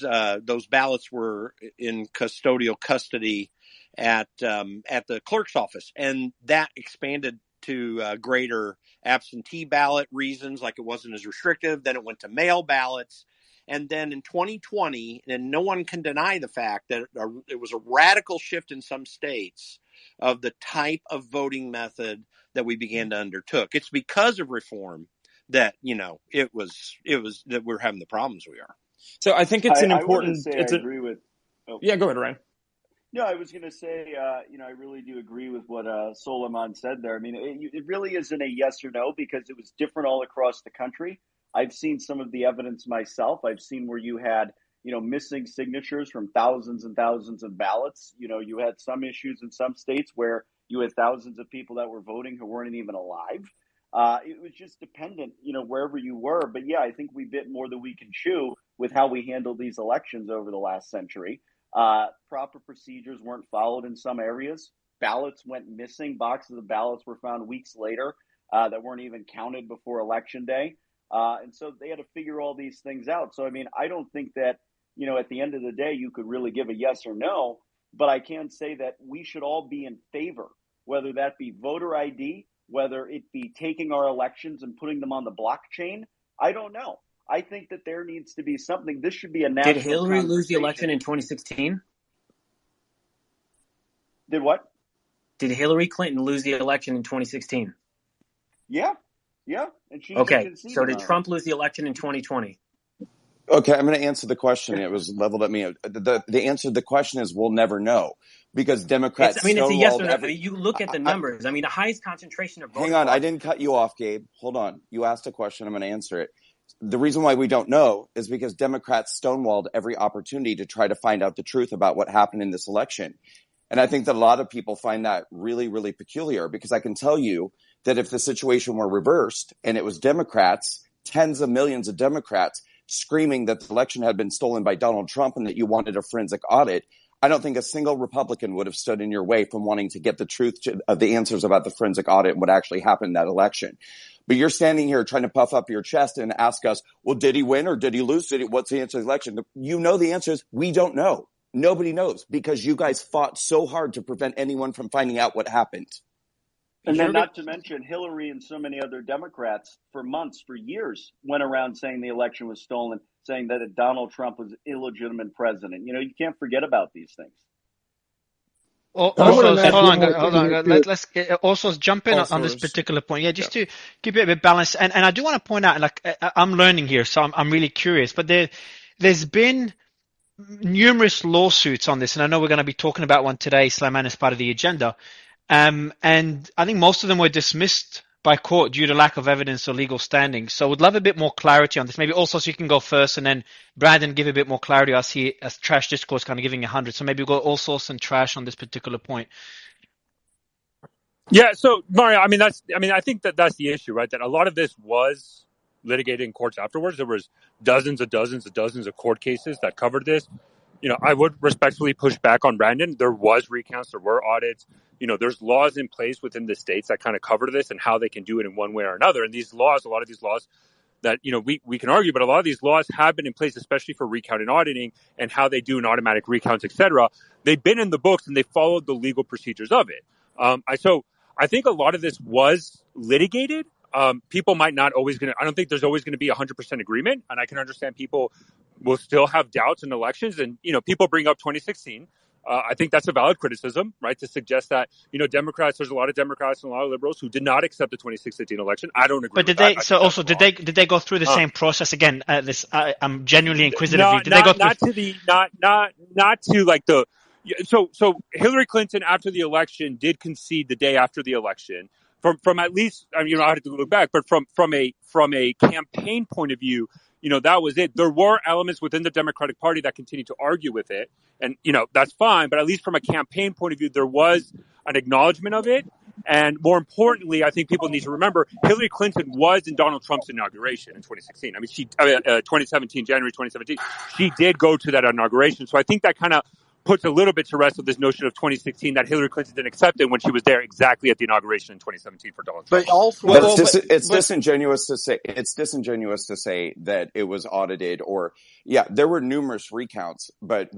ballots were in custodial custody at the clerk's office. And that expanded to greater absentee ballot reasons, like it wasn't as restrictive. Then it went to mail ballots. And then in 2020, and no one can deny the fact that it was a radical shift in some states of the type of voting method that we began to undertook. It's because of reform that, it was that we're having the problems we are. So I think it's an important. I agree with. Oh. Yeah, go ahead, Ryan. No, I was going to say, I really do agree with what Solomon said there. I mean, it really isn't a yes or no because it was different all across the country. I've seen some of the evidence myself. I've seen where you had, missing signatures from thousands and thousands of ballots. You had some issues in some states where you had thousands of people that were voting who weren't even alive. It was just dependent, wherever you were. But yeah, I think we bit more than we can chew with how we handled these elections over the last century. Proper procedures weren't followed in some areas. Ballots went missing. Boxes of ballots were found weeks later that weren't even counted before Election Day. And so they had to figure all these things out. So, I mean, I don't think that, at the end of the day, you could really give a yes or no. But I can say that we should all be in favor, whether that be voter ID, whether it be taking our elections and putting them on the blockchain. I don't know. I think that there needs to be something. This should be a national. Did Hillary lose the election in 2016? Did what? Did Hillary Clinton lose the election in 2016? Yeah. And she okay. So did Trump lose the election in 2020? Okay, I'm going to answer the question. It was leveled at me. The answer to the question is we'll never know because Democrats. It's a yes or no. You look at the numbers. The highest concentration of voting. Hang on, I didn't cut you off, Gabe. Hold on. You asked a question. I'm going to answer it. The reason why we don't know is because Democrats stonewalled every opportunity to try to find out the truth about what happened in this election. And I think that a lot of people find that really, really peculiar because I can tell you that if the situation were reversed and it was Democrats, tens of millions of Democrats screaming that the election had been stolen by Donald Trump and that you wanted a forensic audit, I don't think a single Republican would have stood in your way from wanting to get the truth of the answers about the forensic audit and what actually happened in that election. But you're standing here trying to puff up your chest and ask us, well, did he win or did he lose? What's the answer to the election? You know the answer is we don't know. Nobody knows because you guys fought so hard to prevent anyone from finding out what happened. And then not to mention Hillary and so many other Democrats for months, for years, went around saying the election was stolen, saying that Donald Trump was an illegitimate president. You can't forget about these things. Hold on. Let's also jump in on this particular point. Yeah, just to keep it a bit balanced. And I do want to point out, I'm learning here, so I'm really curious. But there's been numerous lawsuits on this, and I know we're going to be talking about one today, Slayman, as part of the agenda. And I think most of them were dismissed by court due to lack of evidence or legal standing. So would love a bit more clarity on this. Maybe also so you can go first, and then Brandon give a bit more clarity. I see as Trash Discourse kind of giving 100. So maybe we'll go all source and Trash on this particular point. Yeah, so Mario, I think that's the issue, right? That a lot of this was litigated in courts afterwards. There was dozens of court cases that covered this. I would respectfully push back on Brandon. There was recounts, there were audits. There's laws in place within the states that kind of cover this and how they can do it in one way or another. And these laws, a lot of these laws that, we can argue, but a lot of these laws have been in place, especially for recount and auditing and how they do an automatic recounts, et cetera. They've been in the books and they followed the legal procedures of it. I think a lot of this was litigated. People might not always I don't think there's always going to be 100% agreement. And I can understand people will still have doubts in elections. And, people bring up 2016. I think that's a valid criticism, right? To suggest that, Democrats, there's a lot of Democrats and a lot of liberals who did not accept the 2016 election. I don't agree. But did they? So also, did they go through the same process again? I'm genuinely inquisitive. Did they go through? Not to like the. So Hillary Clinton after the election did concede the day after the election. From at least, I have to look back, but from a campaign point of view, that was it. There were elements within the Democratic Party that continued to argue with it, and that's fine. But at least from a campaign point of view, there was an acknowledgement of it. And more importantly, I think people need to remember Hillary Clinton was in Donald Trump's inauguration in 2016. 2017, January 2017, she did go to that inauguration. So I think that kind of puts a little bit to rest of this notion of 2016 that Hillary Clinton didn't accept it when she was there exactly at the inauguration in 2017 for Donald Trump. But also, it's disingenuous to say that it was audited there were numerous recounts, but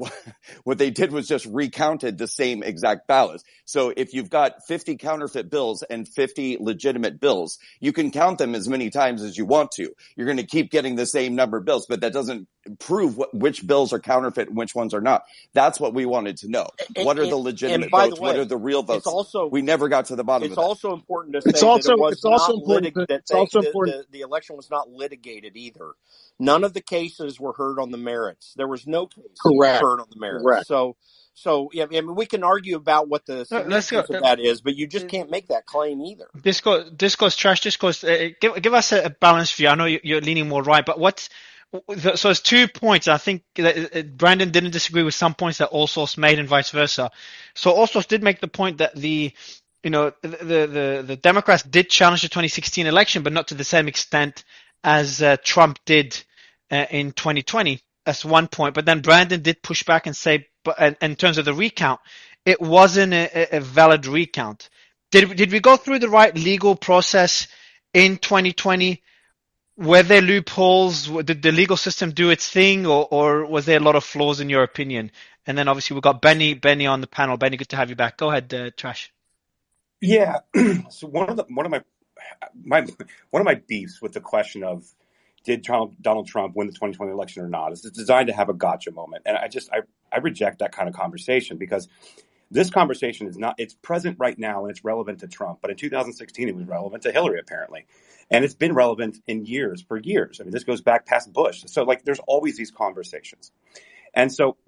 what they did was just recounted the same exact ballots. So if you've got 50 counterfeit bills and 50 legitimate bills, you can count them as many times as you want to. You're going to keep getting the same number of bills, but that doesn't prove which bills are counterfeit and which ones are not. That's what we wanted to know. What are the legitimate votes? What are the real votes? We never got to the bottom of that. It's also important to say that the election was not litigated either. None of the cases were heard on the merits. There was no case heard on the merits. Correct. So we can argue about what the significance of that is, but you just can't make that claim either. Discourse, Trash Discourse. Give us a balanced view. I know you're leaning more right, but so it's 2 points. I think that Brandon didn't disagree with some points that Allsource made and vice versa. So Allsource did make the point that the Democrats did challenge the 2016 election, but not to the same extent as Trump did in 2020. That's one point. But then Brandon did push back and say, but in terms of the recount, it wasn't a valid recount. Did we go through the right legal process in 2020? Were there loopholes? Did the legal system do its thing, or was there a lot of flaws in your opinion? And then obviously we've got Benny on the panel. Benny, good to have you back. Go ahead, Trash. Yeah. So one of my beefs with the question of did Donald Trump win the 2020 election or not is it's designed to have a gotcha moment, and I reject that kind of conversation because this conversation it's present right now and it's relevant to Trump, but in 2016 it was relevant to Hillary apparently. And it's been relevant for years. I mean, this goes back past Bush. So there's always these conversations. And so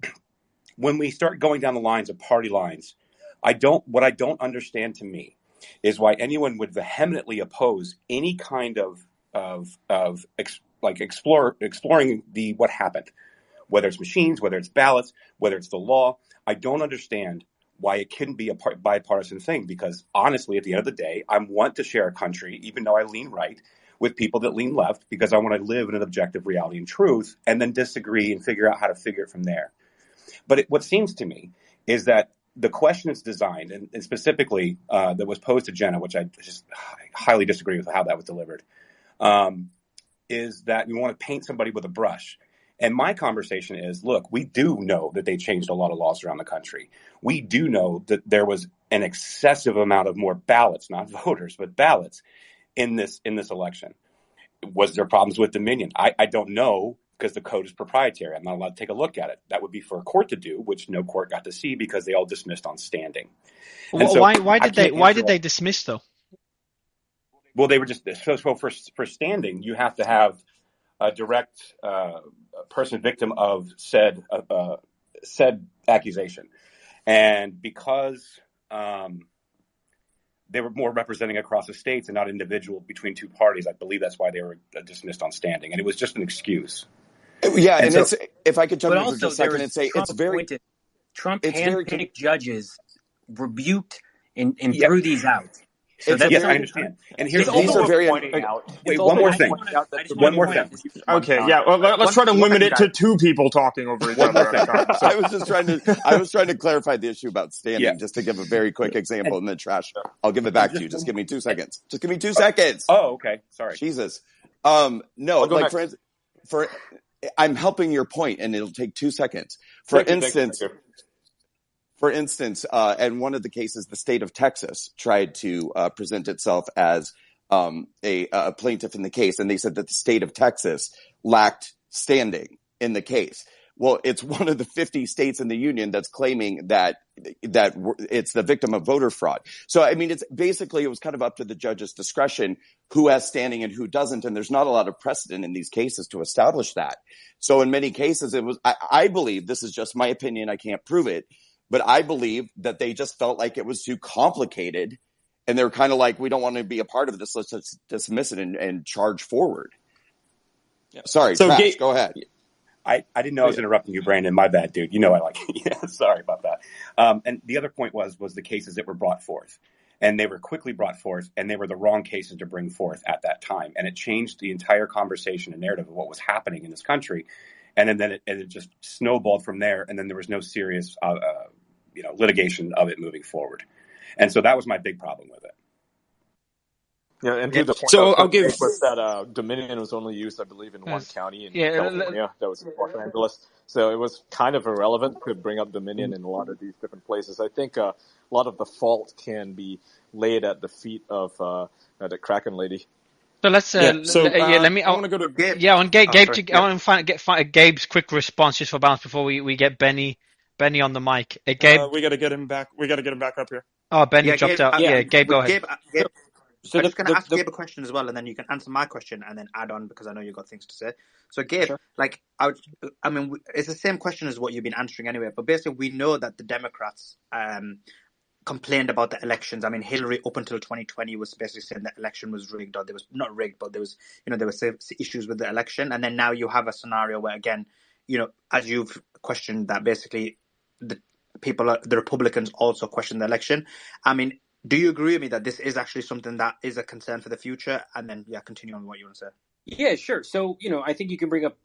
when we start going down the lines of party lines, what I don't understand to me is why anyone would vehemently oppose any kind of exploring what happened, whether it's machines, whether it's ballots, whether it's the law. I don't understand why it couldn't be a bipartisan thing, because honestly, at the end of the day, I want to share a country, even though I lean right, with people that lean left, because I want to live in an objective reality and truth, and then disagree and figure out how to figure it from there. But what seems to me is that the question is designed, and specifically that was posed to Jenna, which I just highly disagree with how that was delivered, is that you want to paint somebody with a brush. And my conversation is, look, we do know that they changed a lot of laws around the country. We do know that there was an excessive amount of more ballots, not voters, but ballots in this election. Was there problems with Dominion? I don't know, because the code is proprietary. I'm not allowed to take a look at it. That would be for a court to do, which no court got to see because they all dismissed on standing. Why did they dismiss though? Well, they were just for standing. You have to have a direct person victim of said accusation. And because they were more representing across the states and not individual between two parties, I believe that's why they were dismissed on standing. And it was just an excuse. Yeah, and so, if I could jump in for just a second and say, Trump handpicked judges, rebuked and threw these out. So yes, I understand. And here's these are very pointing out. Wait, one more thing. One more thing. Okay, yeah. Well, let's try to limit it to two people talking over each other at a time. So. I was trying to clarify the issue about standing, just to give a very quick example, and then Trash, I'll give it back to you. Just give me 2 seconds. Just give me 2 seconds. Oh, okay. Sorry. Jesus. No, like for I'm helping your point, and it'll take 2 seconds. For instance, in one of the cases, the state of Texas tried to present itself as a plaintiff in the case, and they said that the state of Texas lacked standing in the case. Well, it's one of the 50 states in the union that's claiming that it's the victim of voter fraud. So, I mean, it was kind of up to the judge's discretion who has standing and who doesn't, and there's not a lot of precedent in these cases to establish that. So in many cases, I believe, this is just my opinion, I can't prove it, but I believe that they just felt like it was too complicated, and they're kind of like, we don't want to be a part of this. Let's just dismiss it and charge forward. Yeah. Sorry, so Trash, go ahead. I didn't know I was interrupting you, Brandon. My bad, dude. You know I like it. Yeah, sorry about that. And the other point was the cases that were brought forth. And they were quickly brought forth, and they were the wrong cases to bring forth at that time. And it changed the entire conversation and narrative of what was happening in this country. And then it just snowballed from there, and then there was no serious litigation of it moving forward. And so that was my big problem with it. Yeah, and to the point, I'll give that Dominion was only used, I believe, in one county in California. That was in Los Angeles. So it was kind of irrelevant to bring up Dominion in a lot of these different places. I think a lot of the fault can be laid at the feet of the Kraken lady. So let's let me. I want to go to Gabe. Yeah, on Gabe. I want to get Gabe's quick response just for balance before we get Benny on the mic. Gabe, we got to get him back. We got to get him back up here. Oh, Benny dropped out. Gabe, go ahead. Gabe, so I'm just going to ask Gabe a question as well, and then you can answer my question and then add on because I know you've got things to say. So, Gabe, I mean, it's the same question as what you've been answering anyway. But basically, we know that the Democrats complained about the elections. I mean, Hillary up until 2020 was basically saying the election was rigged, or there was not rigged, but there was issues with the election. And then now you have a scenario where, again, as you've questioned that, basically the Republicans also question the election. I mean, do you agree with me that this is actually something that is a concern for the future? And then, continue on what you want to say. Yeah, sure. So, I think you can bring up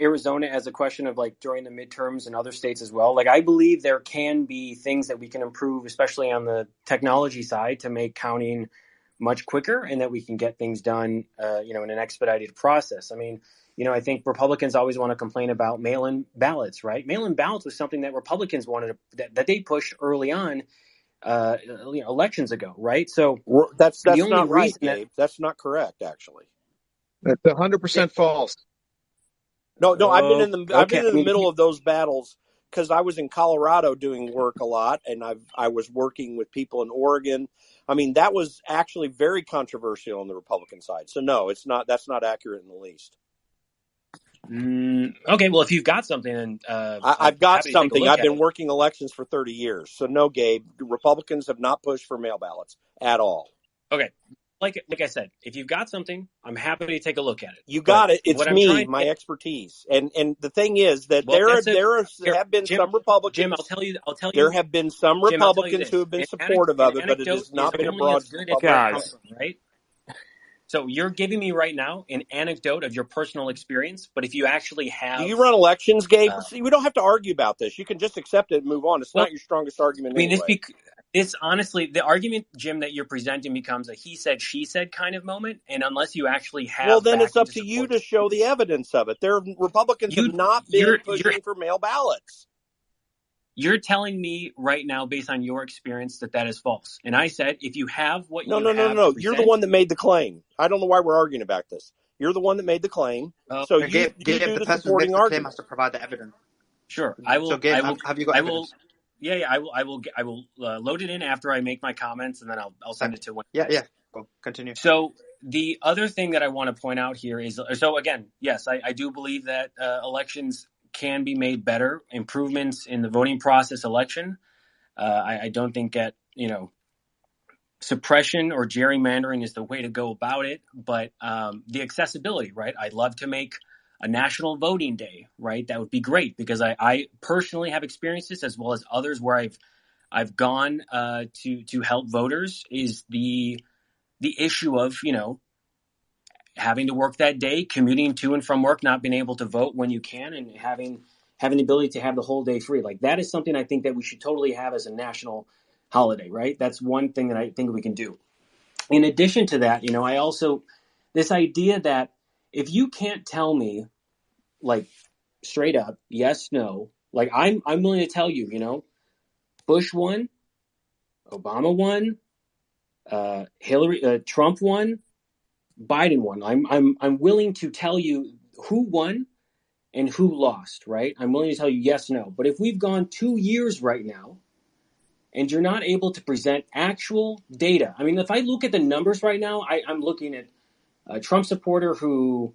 Arizona as a question of like during the midterms and other states as well. Like, I believe there can be things that we can improve, especially on the technology side, to make counting much quicker and that we can get things done, in an expedited process. I mean, I think Republicans always want to complain about mail-in ballots, right? Mail-in ballots was something that Republicans wanted that they pushed early on, elections ago, right? So that's not right, Gabe. That's not correct, actually. That's 100% false. No, I've been in the middle of those battles because I was in Colorado doing work a lot, and I was working with people in Oregon. I mean, that was actually very controversial on the Republican side. So no, it's not. That's not accurate in the least. Okay, well, if you've got something, then I've got something. I've been working elections for 30 years. So no, Gabe, Republicans have not pushed for mail ballots at all. Okay. Like I said, if you've got something, I'm happy to take a look at it. You got it. It's me, my expertise. And the thing is that there have been some Republicans. Jim, I'll tell you. There have been some Republicans who have been supportive of it, but it has not been a broad guys, right? So you're giving me right now an anecdote of your personal experience, but if you actually have... Do you run elections, Gabe? See, we don't have to argue about this. You can just accept it and move on. It's not your strongest argument anyway. This honestly, the argument, Jim, that you're presenting becomes a he said, she said kind of moment. And unless you actually have... Well, then it's up to you to show the evidence of it. Republicans have not been pushing for mail ballots. You're telling me right now, based on your experience, that is false. And I said, if you have what you have... No. You're the one that made the claim. I don't know why we're arguing about this. You're the one that made the claim. So you do the supporting argument. Claim has to provide the evidence. Sure. I will. So, Gabe, have you got evidence? Yeah. I will load it in after I make my comments, and then I'll send it to one. Yeah. Go continue. So the other thing that I want to point out here is, so again, yes, I do believe that elections can be made better, improvements in the voting process election. I don't think that, suppression or gerrymandering is the way to go about it, but the accessibility, right? I'd love to make a national voting day, right? That would be great, because I personally have experienced this, as well as others where I've gone to help voters, is the issue of, having to work that day, commuting to and from work, not being able to vote when you can, and having the ability to have the whole day free. Like, that is something I think that we should totally have as a national holiday, right? That's one thing that I think we can do. In addition to that, I also, this idea that if you can't tell me, like, straight up, yes, no, like, I'm willing to tell you, Bush won, Obama won, Trump won, Biden won. I'm willing to tell you who won and who lost, right? I'm willing to tell you yes, no. But if we've gone 2 years right now and you're not able to present actual data, I mean, if I look at the numbers right now, I'm looking at a Trump supporter who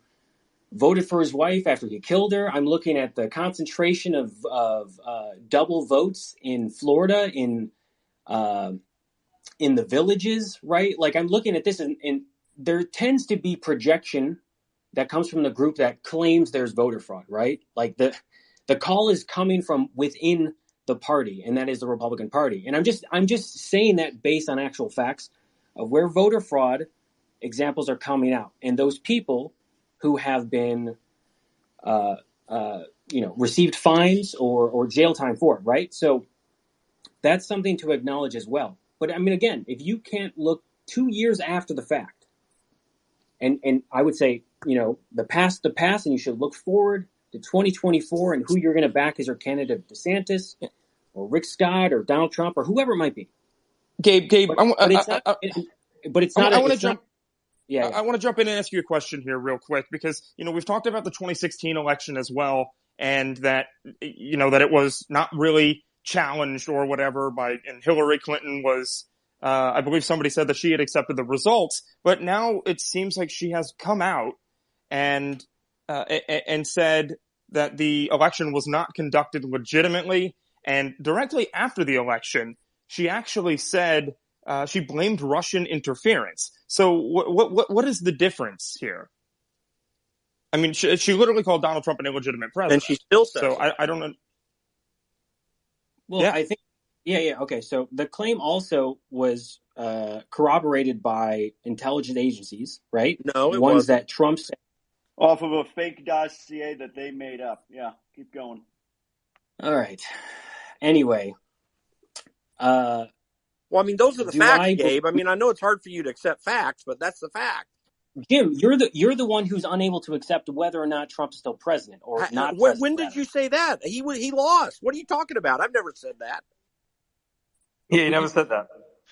voted for his wife after he killed her. I'm looking at the concentration of double votes in Florida, in the villages, right? Like, I'm looking at this, and there tends to be projection that comes from the group that claims there's voter fraud, right? Like, the call is coming from within the party, and that is the Republican Party. And I'm just saying that based on actual facts of where voter fraud examples are coming out, and those people who have been, received fines or jail time for it, right? So that's something to acknowledge as well. But I mean, again, if you can't look 2 years after the fact, and I would say, the past, and you should look forward to 2024 and who you're going to back as your candidate, DeSantis or Rick Scott or Donald Trump or whoever it might be. Gabe, but it's not. But it's not. I want to jump. Yeah. I want to jump in and ask you a question here real quick, because, we've talked about the 2016 election as well, and that, that it was not really challenged or whatever and Hillary Clinton was, I believe somebody said that she had accepted the results, but now it seems like she has come out and said that the election was not conducted legitimately. And directly after the election, she actually said, she blamed Russian interference. So what is the difference here? I mean, she literally called Donald Trump an illegitimate president. And she still says so. I don't know. Well, yeah. I think, yeah. Okay, so the claim also was corroborated by intelligence agencies, right? No, it ones wasn't. that Trump said. Off of a fake dossier that they made up. Yeah, keep going. All right. Anyway. Well, I mean, those are the facts, Gabe. I mean, I know it's hard for you to accept facts, but that's the fact. Jim, you're the one who's unable to accept whether or not Trump is still president or not president. When did you say that? He lost. What are you talking about? I've never said that. Yeah, he never said that.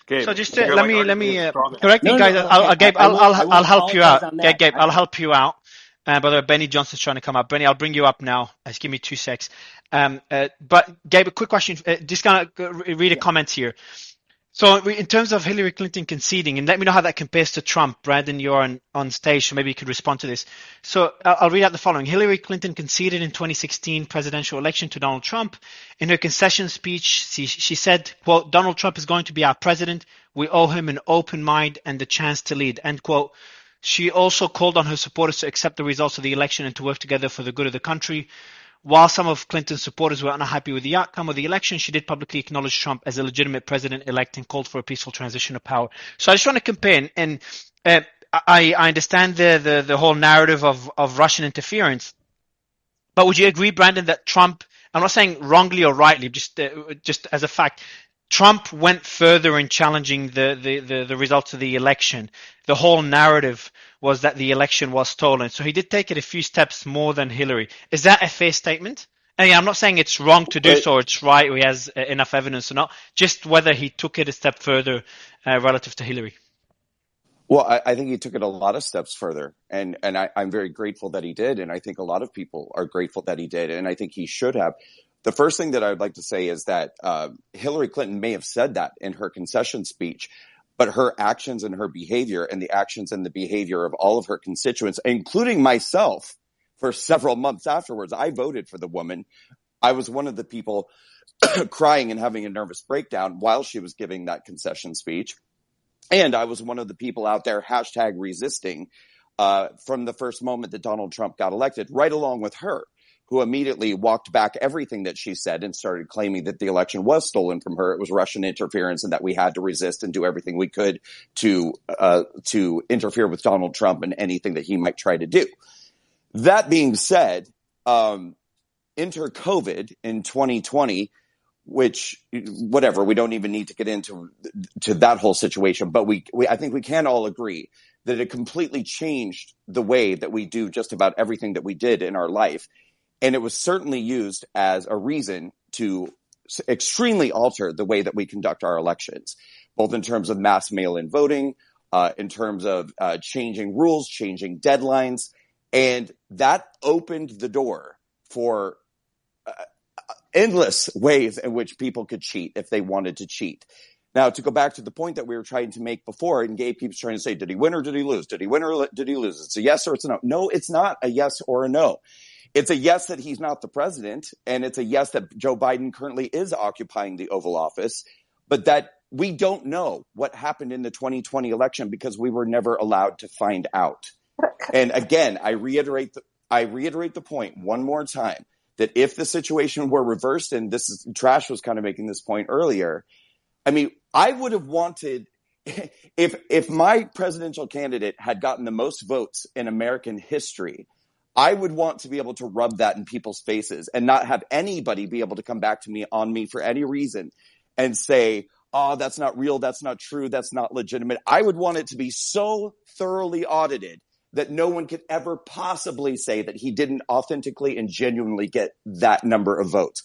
Gabe, so just let me correct me, guys. Gabe, I'll help you out. Gabe, I'll help you out. By the way, Benny Johnson's trying to come up. Benny, I'll bring you up now. Just give me 2 secs. But Gabe, a quick question. Just gonna read a comment here. So in terms of Hillary Clinton conceding, and let me know how that compares to Trump. Brandon, you're on stage, so maybe you could respond to this. So I'll read out the following. Hillary Clinton conceded in 2016 presidential election to Donald Trump. In her concession speech, she said, quote, "Donald Trump is going to be our president. We owe him an open mind and the chance to lead," end quote. She also called on her supporters to accept the results of the election and to work together for the good of the country. While some of Clinton's supporters were unhappy with the outcome of the election, she did publicly acknowledge Trump as a legitimate president-elect and called for a peaceful transition of power. So I just want to compare, and I understand the whole narrative of Russian interference, but would you agree, Brandon, that Trump, I'm not saying wrongly or rightly, just as a fact, Trump went further in challenging the results of the election. The whole narrative was that the election was stolen. So he did take it a few steps more than Hillary. Is that a fair statement? And I'm not saying it's wrong to do so, or it's right, or he has enough evidence or not, just whether he took it a step further relative to Hillary. Well, I think he took it a lot of steps further, and I'm very grateful that he did, and I think a lot of people are grateful that he did, and I think he should have. The first thing that I would like to say is that Hillary Clinton may have said that in her concession speech, but her actions and her behavior and the actions and the behavior of all of her constituents, including myself, for several months afterwards. I voted for the woman. I was one of the people crying and having a nervous breakdown while she was giving that concession speech. And I was one of the people out there #resisting from the first moment that Donald Trump got elected, right along with her, who immediately walked back everything that she said and started claiming that the election was stolen from her. It was Russian interference and that we had to resist and do everything we could to interfere with Donald Trump and anything that he might try to do. That being said, enter COVID in 2020, which, whatever, we don't even need to get into that whole situation, but I think we can all agree that it completely changed the way that we do just about everything that we did in our life. And it was certainly used as a reason to extremely alter the way that we conduct our elections, both in terms of mass mail-in voting, in terms of changing rules, changing deadlines. And that opened the door for endless ways in which people could cheat if they wanted to cheat. Now, to go back to the point that we were trying to make before, and Gabe keeps trying to say, did he win or did he lose? Did he win or did he lose? It's a yes or it's a no. No, it's not a yes or a no. It's a yes that he's not the president, and it's a yes that Joe Biden currently is occupying the Oval Office, but that we don't know what happened in the 2020 election because we were never allowed to find out. And again, I reiterate the point one more time, that if the situation were reversed, and Trash was kind of making this point earlier, I mean, I would have wanted, if my presidential candidate had gotten the most votes in American history, I would want to be able to rub that in people's faces and not have anybody be able to come back to me on me for any reason and say, oh, that's not real, that's not true, that's not legitimate. I would want it to be so thoroughly audited that no one could ever possibly say that he didn't authentically and genuinely get that number of votes.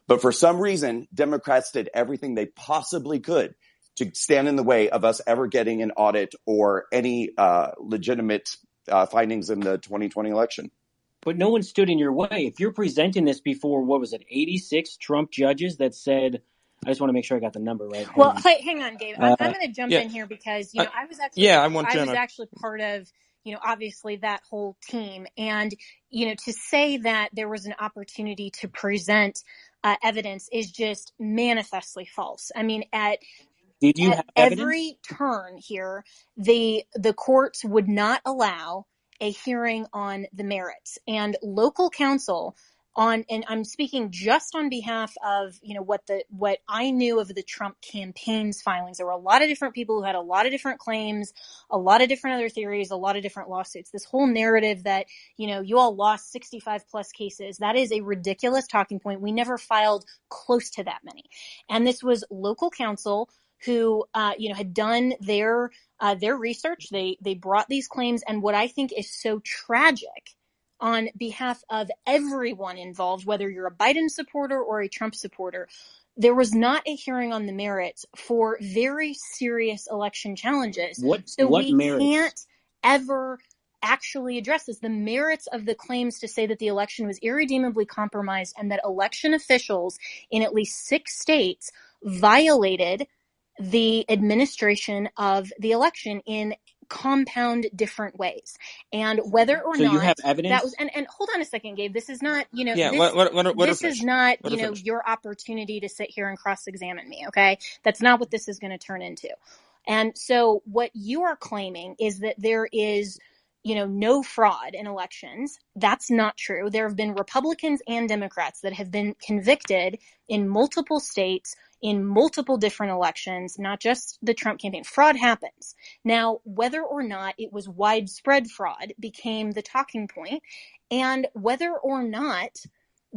But for some reason, Democrats did everything they possibly could to stand in the way of us ever getting an audit or any legitimate findings in the 2020 election. But no one stood in your way. If you're presenting this before, 86 Trump judges that said, I just want to make sure I got the number right. Well, hang on, Dave. I'm going to jump in here because, I was actually part of, obviously that whole team. And, to say that there was an opportunity to present evidence is just manifestly false. I mean, at every turn here, the courts would not allow a hearing on the merits, and local counsel and I'm speaking just on behalf of, what I knew of the Trump campaign's filings. There were a lot of different people who had a lot of different claims, a lot of different other theories, a lot of different lawsuits. This whole narrative that, you all lost 65 plus cases, that is a ridiculous talking point. We never filed close to that many. And this was local counsel who, had done their research. They brought these claims. And what I think is so tragic on behalf of everyone involved, whether you're a Biden supporter or a Trump supporter, there was not a hearing on the merits for very serious election challenges. What merits? Can't ever actually address this. The merits of the claims to say that the election was irredeemably compromised and that election officials in at least 6 states violated the administration of the election in compound different ways. And whether or not you have evidence that was, and hold on a second, Gabe, this is not, this is not, your opportunity to sit here and cross-examine me. Okay. That's not what this is going to turn into. And so what you are claiming is that there is, no fraud in elections. That's not true. There have been Republicans and Democrats that have been convicted in multiple states in multiple different elections, not just the Trump campaign. Fraud happens. Now, whether or not it was widespread fraud became the talking point, and whether or not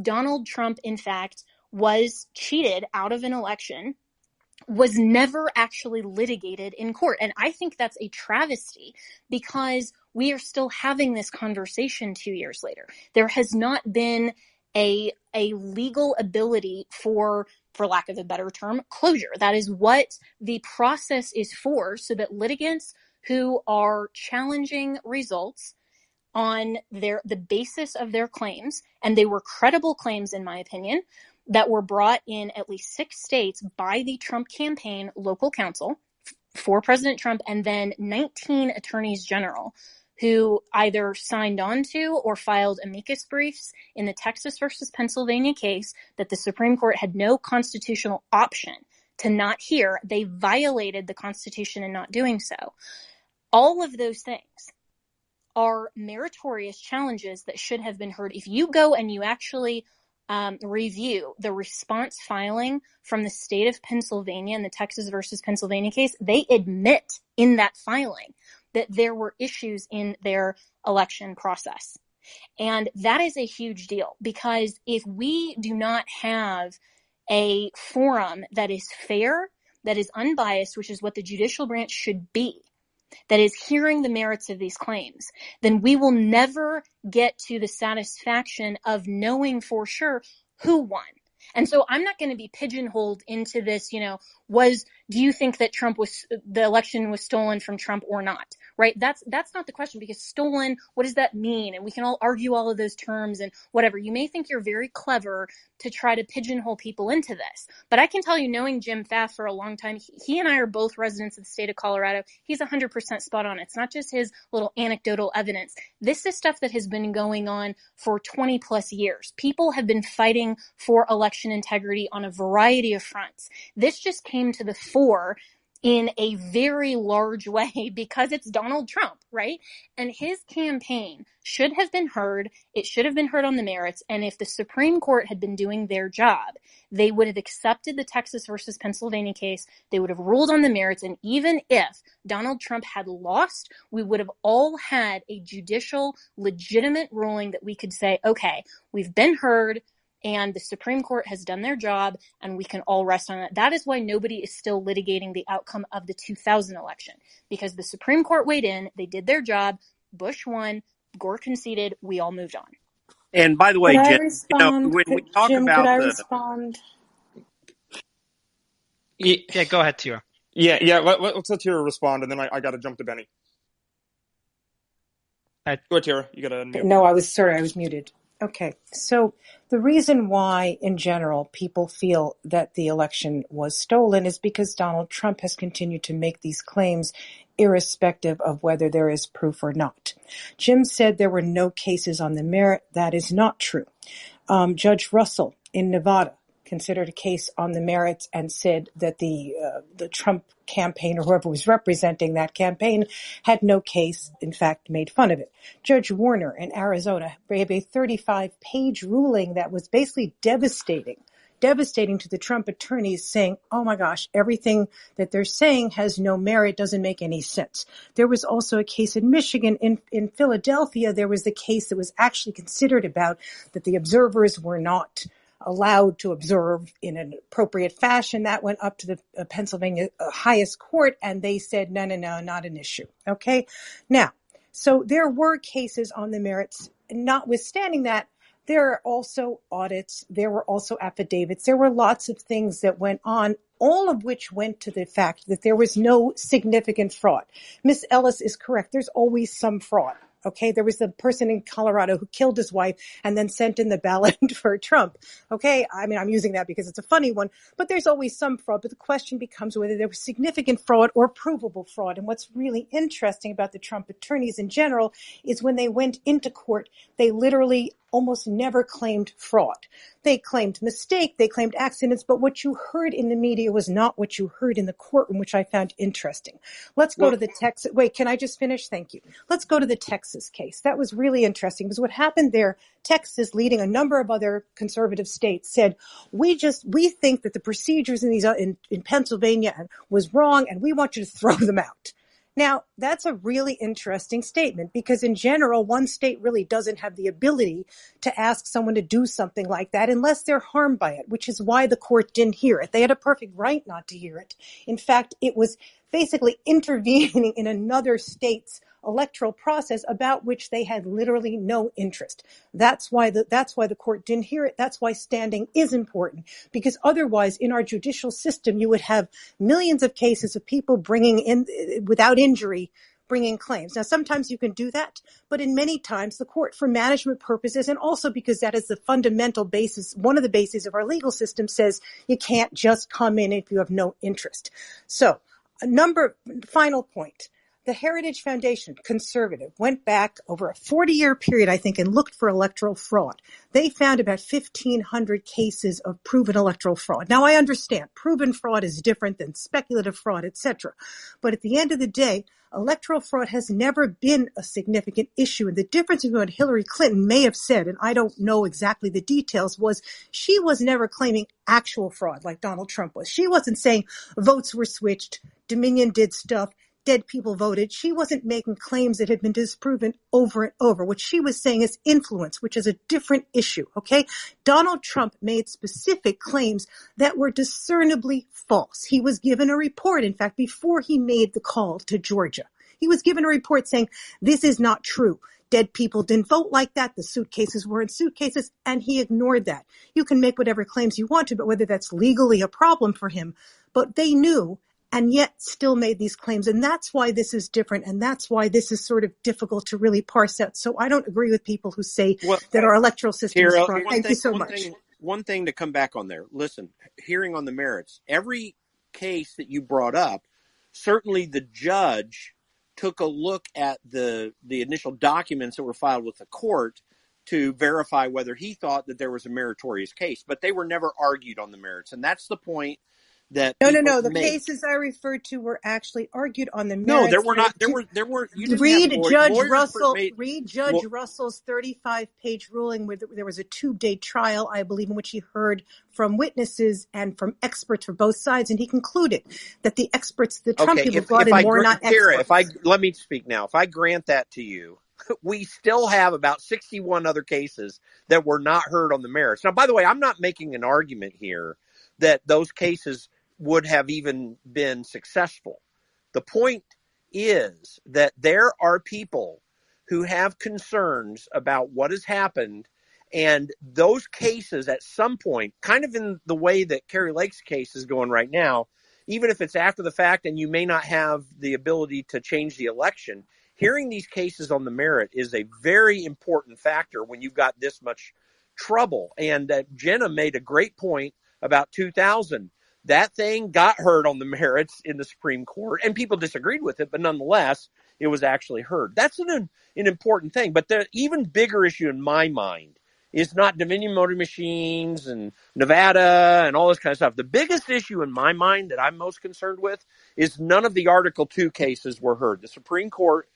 Donald Trump, in fact, was cheated out of an election was never actually litigated in court. And I think that's a travesty because we are still having this conversation 2 years later. There has not been a legal ability for lack of a better term, closure. That is what the process is for, so that litigants who are challenging results on the basis of their claims, and they were credible claims, in my opinion, that were brought in at least 6 states by the Trump campaign local counsel, for President Trump, and then 19 attorneys general who either signed on to or filed amicus briefs in the Texas versus Pennsylvania case that the Supreme Court had no constitutional option to not hear. They violated the Constitution in not doing so. All of those things are meritorious challenges that should have been heard. If you go and you actually review the response filing from the state of Pennsylvania in the Texas versus Pennsylvania case, they admit in that filing that there were issues in their election process. And that is a huge deal, because if we do not have a forum that is fair, that is unbiased, which is what the judicial branch should be, that is hearing the merits of these claims, then we will never get to the satisfaction of knowing for sure who won. And so I'm not going to be pigeonholed into this, do you think that the election was stolen from Trump or not? Right? That's not the question, because stolen, what does that mean? And we can all argue all of those terms and whatever. You may think you're very clever to try to pigeonhole people into this, but I can tell you, knowing Jim Pfaff for a long time, he and I are both residents of the state of Colorado. He's 100% spot on. It's not just his little anecdotal evidence. This is stuff that has been going on for 20 plus years. People have been fighting for election integrity on a variety of fronts. This just came to the fore in a very large way because it's Donald Trump, right? And his campaign should have been heard. It should have been heard on the merits. And if the Supreme Court had been doing their job, they would have accepted the Texas versus Pennsylvania case. They would have ruled on the merits. And even if Donald Trump had lost, we would have all had a judicial, legitimate ruling that we could say, okay, we've been heard, and the Supreme Court has done their job, and we can all rest on it. That is why nobody is still litigating the outcome of the 2000 election, because the Supreme Court weighed in, they did their job, Bush won, Gore conceded, we all moved on. And by the way, Could I Jen, respond? when we talk Jim, about could I respond? Yeah, go ahead, Tira. Yeah. Let's let Tira respond, and then I got to jump to Benny. Go ahead, Tira. You got to unmute. No, I was muted. Okay, so the reason why, in general, people feel that the election was stolen is because Donald Trump has continued to make these claims irrespective of whether there is proof or not. Jim said there were no cases on the merit. That is not true. Judge Russell in Nevada considered a case on the merits and said that the Trump campaign, or whoever was representing that campaign, had no case, in fact, made fun of it. Judge Warner in Arizona gave a 35-page ruling that was basically devastating to the Trump attorneys, saying, oh my gosh, everything that they're saying has no merit, doesn't make any sense. There was also a case in Michigan. In Philadelphia, there was the case that was actually considered about that the observers were not allowed to observe in an appropriate fashion. That went up to the Pennsylvania highest court, and they said, no, not an issue. Okay. Now, so there were cases on the merits. Notwithstanding that, there are also audits. There were also affidavits. There were lots of things that went on, all of which went to the fact that there was no significant fraud. Ms. Ellis is correct. There's always some fraud. Okay, there was the person in Colorado who killed his wife and then sent in the ballot for Trump. Okay, I mean, I'm using that because it's a funny one, but there's always some fraud. But the question becomes whether there was significant fraud or provable fraud. And what's really interesting about the Trump attorneys in general is when they went into court, they literally almost never claimed fraud. They claimed mistake, they claimed accidents, but what you heard in the media was not what you heard in the courtroom, which I found interesting. Let's go to the Texas. Wait, can I just finish? Thank you. Let's go to the Texas case. That was really interesting because what happened there, Texas, leading a number of other conservative states, said, we think that the procedures in Pennsylvania was wrong and we want you to throw them out. Now, that's a really interesting statement because in general, one state really doesn't have the ability to ask someone to do something like that unless they're harmed by it, which is why the court didn't hear it. They had a perfect right not to hear it. In fact, it was basically intervening in another state's electoral process about which they had literally no interest. That's why the court didn't hear it. That's why standing is important, because otherwise in our judicial system, you would have millions of cases of people bringing in without injury, bringing claims. Now, sometimes you can do that, but in many times the court, for management purposes, and also because that is the fundamental basis, one of the bases of our legal system, says you can't just come in if you have no interest. So Final point. The Heritage Foundation, conservative, went back over a 40-year period, I think, and looked for electoral fraud. They found about 1,500 cases of proven electoral fraud. Now, I understand proven fraud is different than speculative fraud, etc. But at the end of the day, electoral fraud has never been a significant issue. And the difference between what Hillary Clinton may have said, and I don't know exactly the details, was she was never claiming actual fraud like Donald Trump was. She wasn't saying votes were switched, Dominion did stuff, dead people voted. She wasn't making claims that had been disproven over and over. What she was saying is influence, which is a different issue, okay? Donald Trump made specific claims that were discernibly false. He was given a report, in fact, before he made the call to Georgia. He was given a report saying, this is not true. Dead people didn't vote like that. The suitcases weren't suitcases, and he ignored that. You can make whatever claims you want to, but whether that's legally a problem for him. But they knew, and yet still made these claims. And that's why this is different. And that's why this is sort of difficult to really parse out. So I don't agree with people who say that our electoral system is fraud. Thank you so much. One thing to come back on there. Listen, hearing on the merits, every case that you brought up, certainly the judge took a look at the initial documents that were filed with the court to verify whether he thought that there was a meritorious case. But they were never argued on the merits. And that's the point. No. The cases I referred to were actually argued on the merits. No, there were not. There were. You didn't read have Judge Russell. Read Judge Russell's 35-page ruling, where there was a 2-day trial, I believe, in which he heard from witnesses and from experts for both sides, and he concluded that the experts, the Trump people brought in, were not experts. Let me speak now. If I grant that to you, we still have about 61 other cases that were not heard on the merits. Now, by the way, I'm not making an argument here that those cases would have even been successful. The point is that there are people who have concerns about what has happened, and those cases at some point, kind of in the way that Kari Lake's case is going right now, even if it's after the fact and you may not have the ability to change the election, hearing these cases on the merit is a very important factor when you've got this much trouble. And Jenna made a great point about 2000. That thing got heard on the merits in the Supreme Court, and people disagreed with it, but nonetheless, it was actually heard. That's an important thing. But the even bigger issue in my mind is not Dominion Motor Machines and Nevada and all this kind of stuff. The biggest issue in my mind that I'm most concerned with is none of the Article 2 cases were heard. The Supreme Court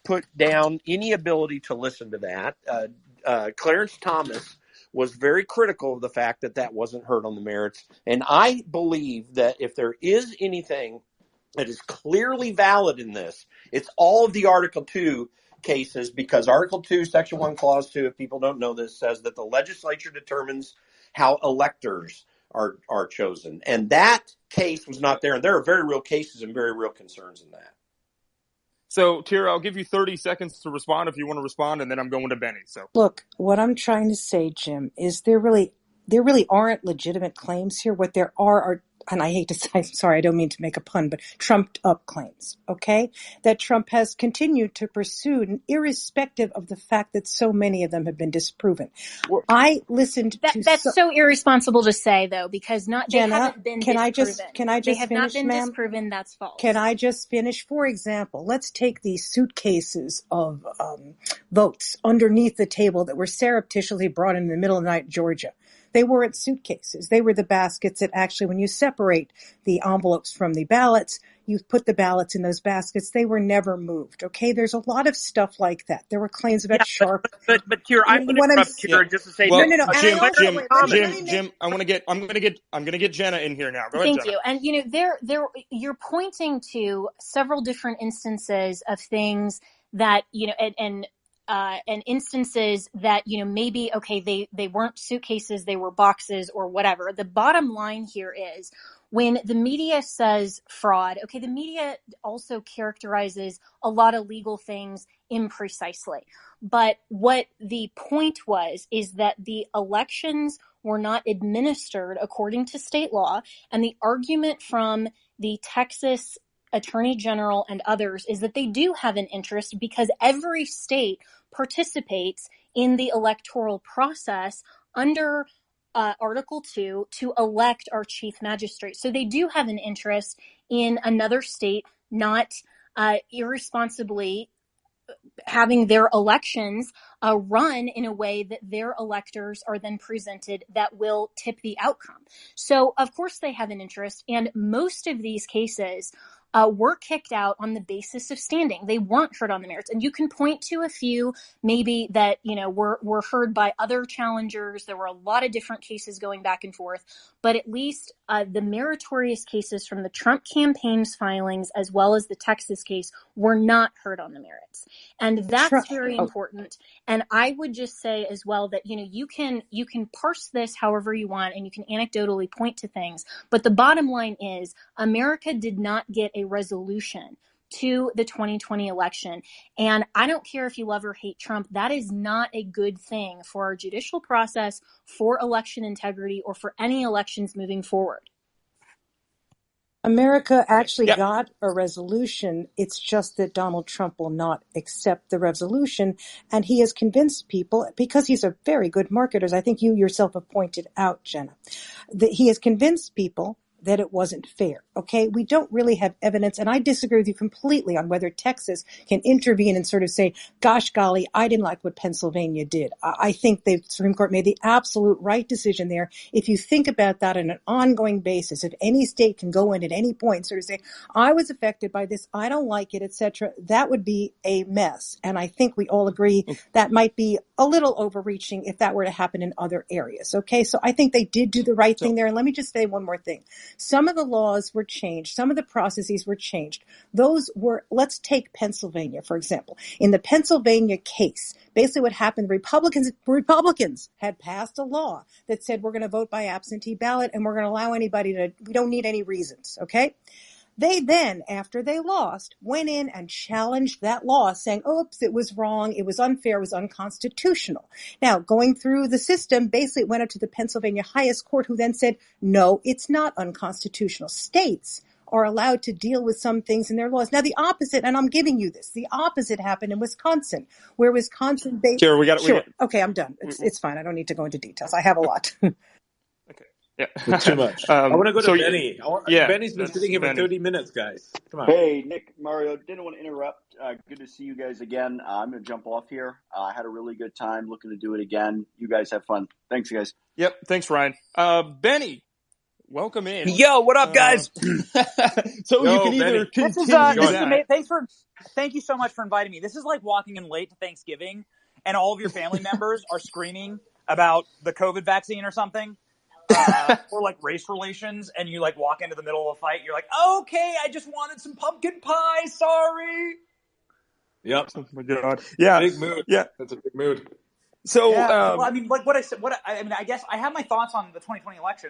put down any ability to listen to that. Clarence Thomas was very critical of the fact that that wasn't heard on the merits. And I believe that if there is anything that is clearly valid in this, it's all of the Article 2 cases, because Article 2, Section 1, Clause 2, if people don't know this, says that the legislature determines how electors are chosen. And that case was not there. And there are very real cases and very real concerns in that. So, Tira, I'll give you 30 seconds to respond if you want to respond, and then I'm going to Benny. So, look, what I'm trying to say, Jim, is there really aren't legitimate claims here. What there are, and I hate to say, I'm sorry, I don't mean to make a pun, but trumped up claims, okay? That Trump has continued to pursue, irrespective of the fact that so many of them have been disproven. I listened to... That's so irresponsible to say, though, because they haven't been disproven. Can I just finish, not been ma'am? Disproven, that's false. Can I just finish? For example, let's take these suitcases of votes underneath the table that were surreptitiously brought in the middle of the night in Georgia. They weren't suitcases. They were the baskets that actually, when you separate the envelopes from the ballots, you put the ballots in those baskets. They were never moved. Okay, there's a lot of stuff like that. There were claims about sharp. But Tira, I'm going to interrupt Tira just to say. Well, no. Jim, I'm going to get Jenna in here now. Go ahead, Thank you. And you're pointing to several different instances of things that and instances that, maybe, okay, they weren't suitcases, they were boxes or whatever. The bottom line here is when the media says fraud, okay, the media also characterizes a lot of legal things imprecisely. But what the point is that the elections were not administered according to state law. And the argument from the Texas Attorney General and others is that they do have an interest because every state participates in the electoral process under Article 2 to elect our chief magistrate. So they do have an interest in another state not irresponsibly having their elections run in a way that their electors are then presented that will tip the outcome. So, of course, they have an interest. And most of these cases were kicked out on the basis of standing. They weren't heard on the merits. And you can point to a few maybe that, were heard by other challengers. There were a lot of different cases going back and forth. But at least the meritorious cases from the Trump campaign's filings, as well as the Texas case, were not heard on the merits. And that's very important. And I would just say as well that, you can parse this however you want, and you can anecdotally point to things. But the bottom line is America did not get a resolution to the 2020 election. And I don't care if you love or hate Trump, that is not a good thing for our judicial process, for election integrity, or for any elections moving forward. America actually got a resolution. It's just that Donald Trump will not accept the resolution. And he has convinced people, because he's a very good marketer, as I think you yourself have pointed out, Jenna, that he has convinced people that it wasn't fair. Okay, we don't really have evidence, and I disagree with you completely on whether Texas can intervene and sort of say, gosh golly, I didn't like what Pennsylvania did. I think the Supreme Court made the absolute right decision there. If you think about that on an ongoing basis, if any state can go in at any point and sort of say, I was affected by this, I don't like it, etc., that would be a mess. And I think we all agree that might be a little overreaching if that were to happen in other areas. Okay, so I think they did do the right thing there. And let me just say one more thing. Some of the laws were changed. Some of the processes were changed. Those were, let's take Pennsylvania, for example. In the Pennsylvania case, basically what happened, Republicans had passed a law that said we're going to vote by absentee ballot and we're going to allow anybody to, we don't need any reasons, okay? They then, after they lost, went in and challenged that law, saying, oops, it was wrong, it was unfair, it was unconstitutional. Now, going through the system, basically it went up to the Pennsylvania highest court, who then said, no, it's not unconstitutional. States are allowed to deal with some things in their laws. Now, the opposite, and I'm giving you this, the opposite happened in Wisconsin, where Wisconsin based... Sure, Okay, I'm done. It's fine. I don't need to go into details. I have a lot. Yeah, it's too much. I want to go to Benny. Benny's been sitting here for 30 minutes, guys. Come on. Hey, Nick, Mario, didn't want to interrupt. Good to see you guys again. I'm going to jump off here. I had a really good time. Looking to do it again. You guys have fun. Thanks, guys. Yep. Thanks, Ryan. Benny, welcome in. Yo, what up, guys? So you can either thank you so much for inviting me. This is like walking in late to Thanksgiving, and all of your family members are screaming about the COVID vaccine or something. Or like race relations, and you like walk into the middle of a fight, you're like, okay, I just wanted some pumpkin pie, sorry. Yep. Oh my God. Yeah. Big mood. Yeah. That's a big mood. So, well, I mean, like what I said, I guess I have my thoughts on the 2020 election,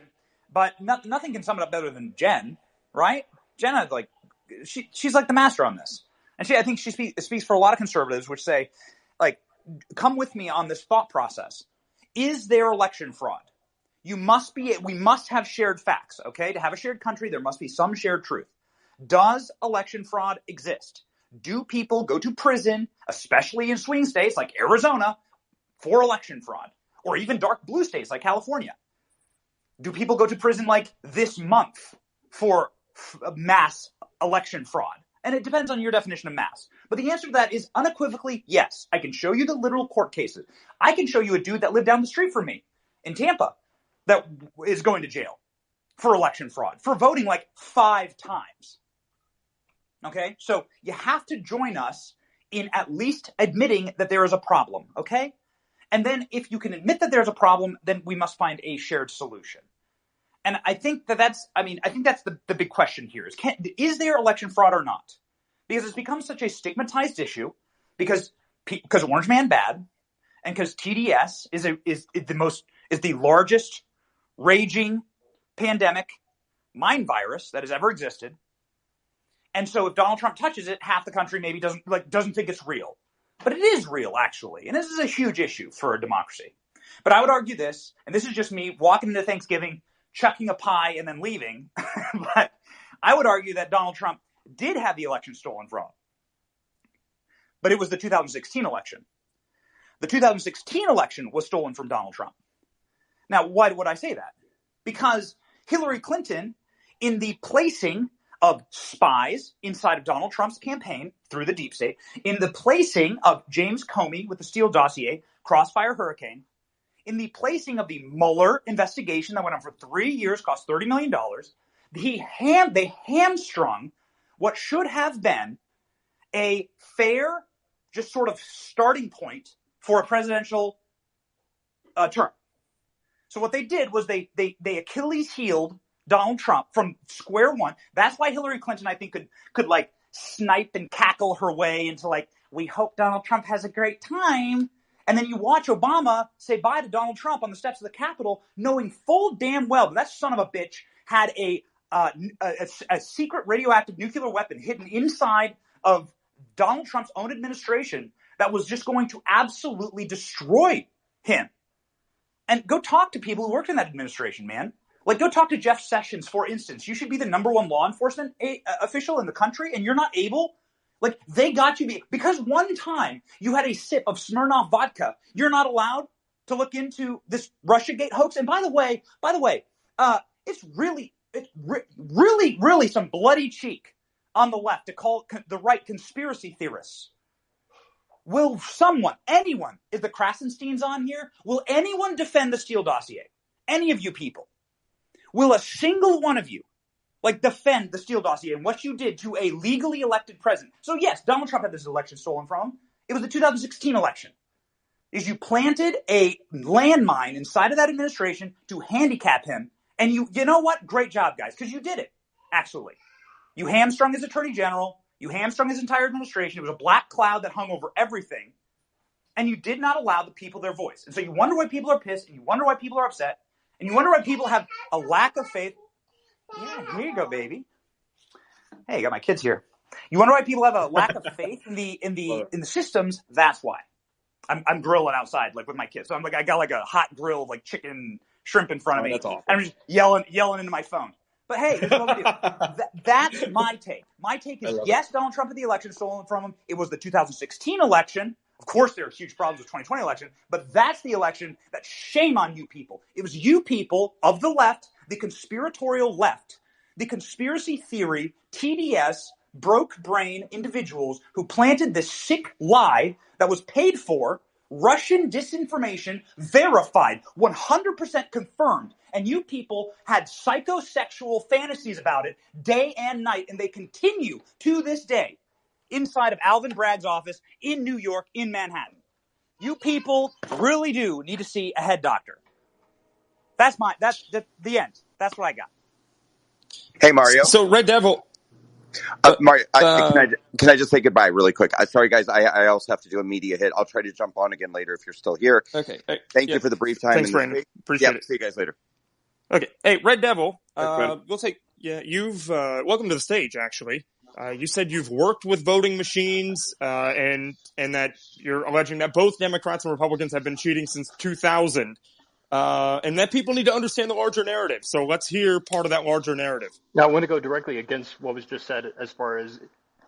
but nothing can sum it up better than Jen, right? Jenna, like, she's like the master on this. And I think she speaks for a lot of conservatives, which say, like, come with me on this thought process. Is there election fraud? We must have shared facts, okay? To have a shared country, there must be some shared truth. Does election fraud exist? Do people go to prison, especially in swing states like Arizona, for election fraud? Or even dark blue states like California? Do people go to prison like this month for mass election fraud? And it depends on your definition of mass. But the answer to that is unequivocally yes. I can show you the literal court cases. I can show you a dude that lived down the street from me in Tampa that is going to jail for election fraud, for voting like 5 times. Okay? So you have to join us in at least admitting that there is a problem, okay? And then if you can admit that there's a problem, then we must find a shared solution. And I think that's the big question here is there election fraud or not? Because it's become such a stigmatized issue because Orange Man bad and because TDS is the largest raging pandemic mind virus that has ever existed. And so if Donald Trump touches it, half the country maybe doesn't think it's real. But it is real, actually. And this is a huge issue for a democracy. But I would argue this, and this is just me walking into Thanksgiving, chucking a pie, and then leaving. But I would argue that Donald Trump did have the election stolen from him. But it was the 2016 election. The 2016 election was stolen from Donald Trump. Now, why would I say that? Because Hillary Clinton, in the placing of spies inside of Donald Trump's campaign through the deep state, in the placing of James Comey with the Steele dossier, Crossfire Hurricane, in the placing of the Mueller investigation that went on for 3 years, cost $30 million. They hamstrung what should have been a fair, just sort of starting point for a presidential term. So what they did was they Achilles heeled Donald Trump from square one. That's why Hillary Clinton, I think, could like snipe and cackle her way into like, we hope Donald Trump has a great time. And then you watch Obama say bye to Donald Trump on the steps of the Capitol, knowing full damn well that son of a bitch had a secret radioactive nuclear weapon hidden inside of Donald Trump's own administration that was just going to absolutely destroy him. And go talk to people who worked in that administration, man. Like, go talk to Jeff Sessions, for instance. You should be the #1 law enforcement official in the country, and you're not able. Like, they got you because one time you had a sip of Smirnoff vodka. You're not allowed to look into this Russiagate hoax. And by the way, it's really some bloody cheek on the left to call the right conspiracy theorists. Will anyone, is the Krasensteins on here? Will anyone defend the Steele dossier? Any of you people? Will a single one of you defend the Steele dossier and what you did to a legally elected president? So yes, Donald Trump had this election stolen from him. It was the 2016 election. Is you planted a landmine inside of that administration to handicap him. And you know what? Great job, guys, because you did it, actually. You hamstrung his attorney general. You hamstrung his entire administration. It was a black cloud that hung over everything. And you did not allow the people their voice. And so you wonder why people are pissed, and you wonder why people are upset, and you wonder why people have a lack of faith. Yeah, here you go, baby. Hey, I got my kids here. You wonder why people have a lack of faith in the systems. That's why. I'm grilling outside, with my kids. So I got a hot grill of chicken and shrimp in front of me. That's awful. And I'm just yelling into my phone. But hey, this is what we do. That's my take. My take is, yes, Donald Trump had the election stolen from him. It was the 2016 election. Of course, there are huge problems with the 2020 election, but that's the election that shame on you people. It was you people of the left, the conspiratorial left, the conspiracy theory, TDS, broke brain individuals who planted this sick lie that was paid for, Russian disinformation, verified, 100% confirmed. And you people had psychosexual fantasies about it day and night, and they continue to this day inside of Alvin Bragg's office in New York, in Manhattan. You people really do need to see a head doctor. That's the end. That's what I got. Hey, Mario. So, Red Devil. Mario, can I just say goodbye really quick? Sorry, guys. I also have to do a media hit. I'll try to jump on again later if you're still here. Okay. Thank you for the brief time. Thanks, Brandon. Appreciate it. See you guys later. Okay. Hey, Red Devil. We'll take. Yeah, you've welcome to the stage. Actually, you said you've worked with voting machines, and that you're alleging that both Democrats and Republicans have been cheating since 2000. And that people need to understand the larger narrative. So let's hear part of that larger narrative. Now, I want to go directly against what was just said as far as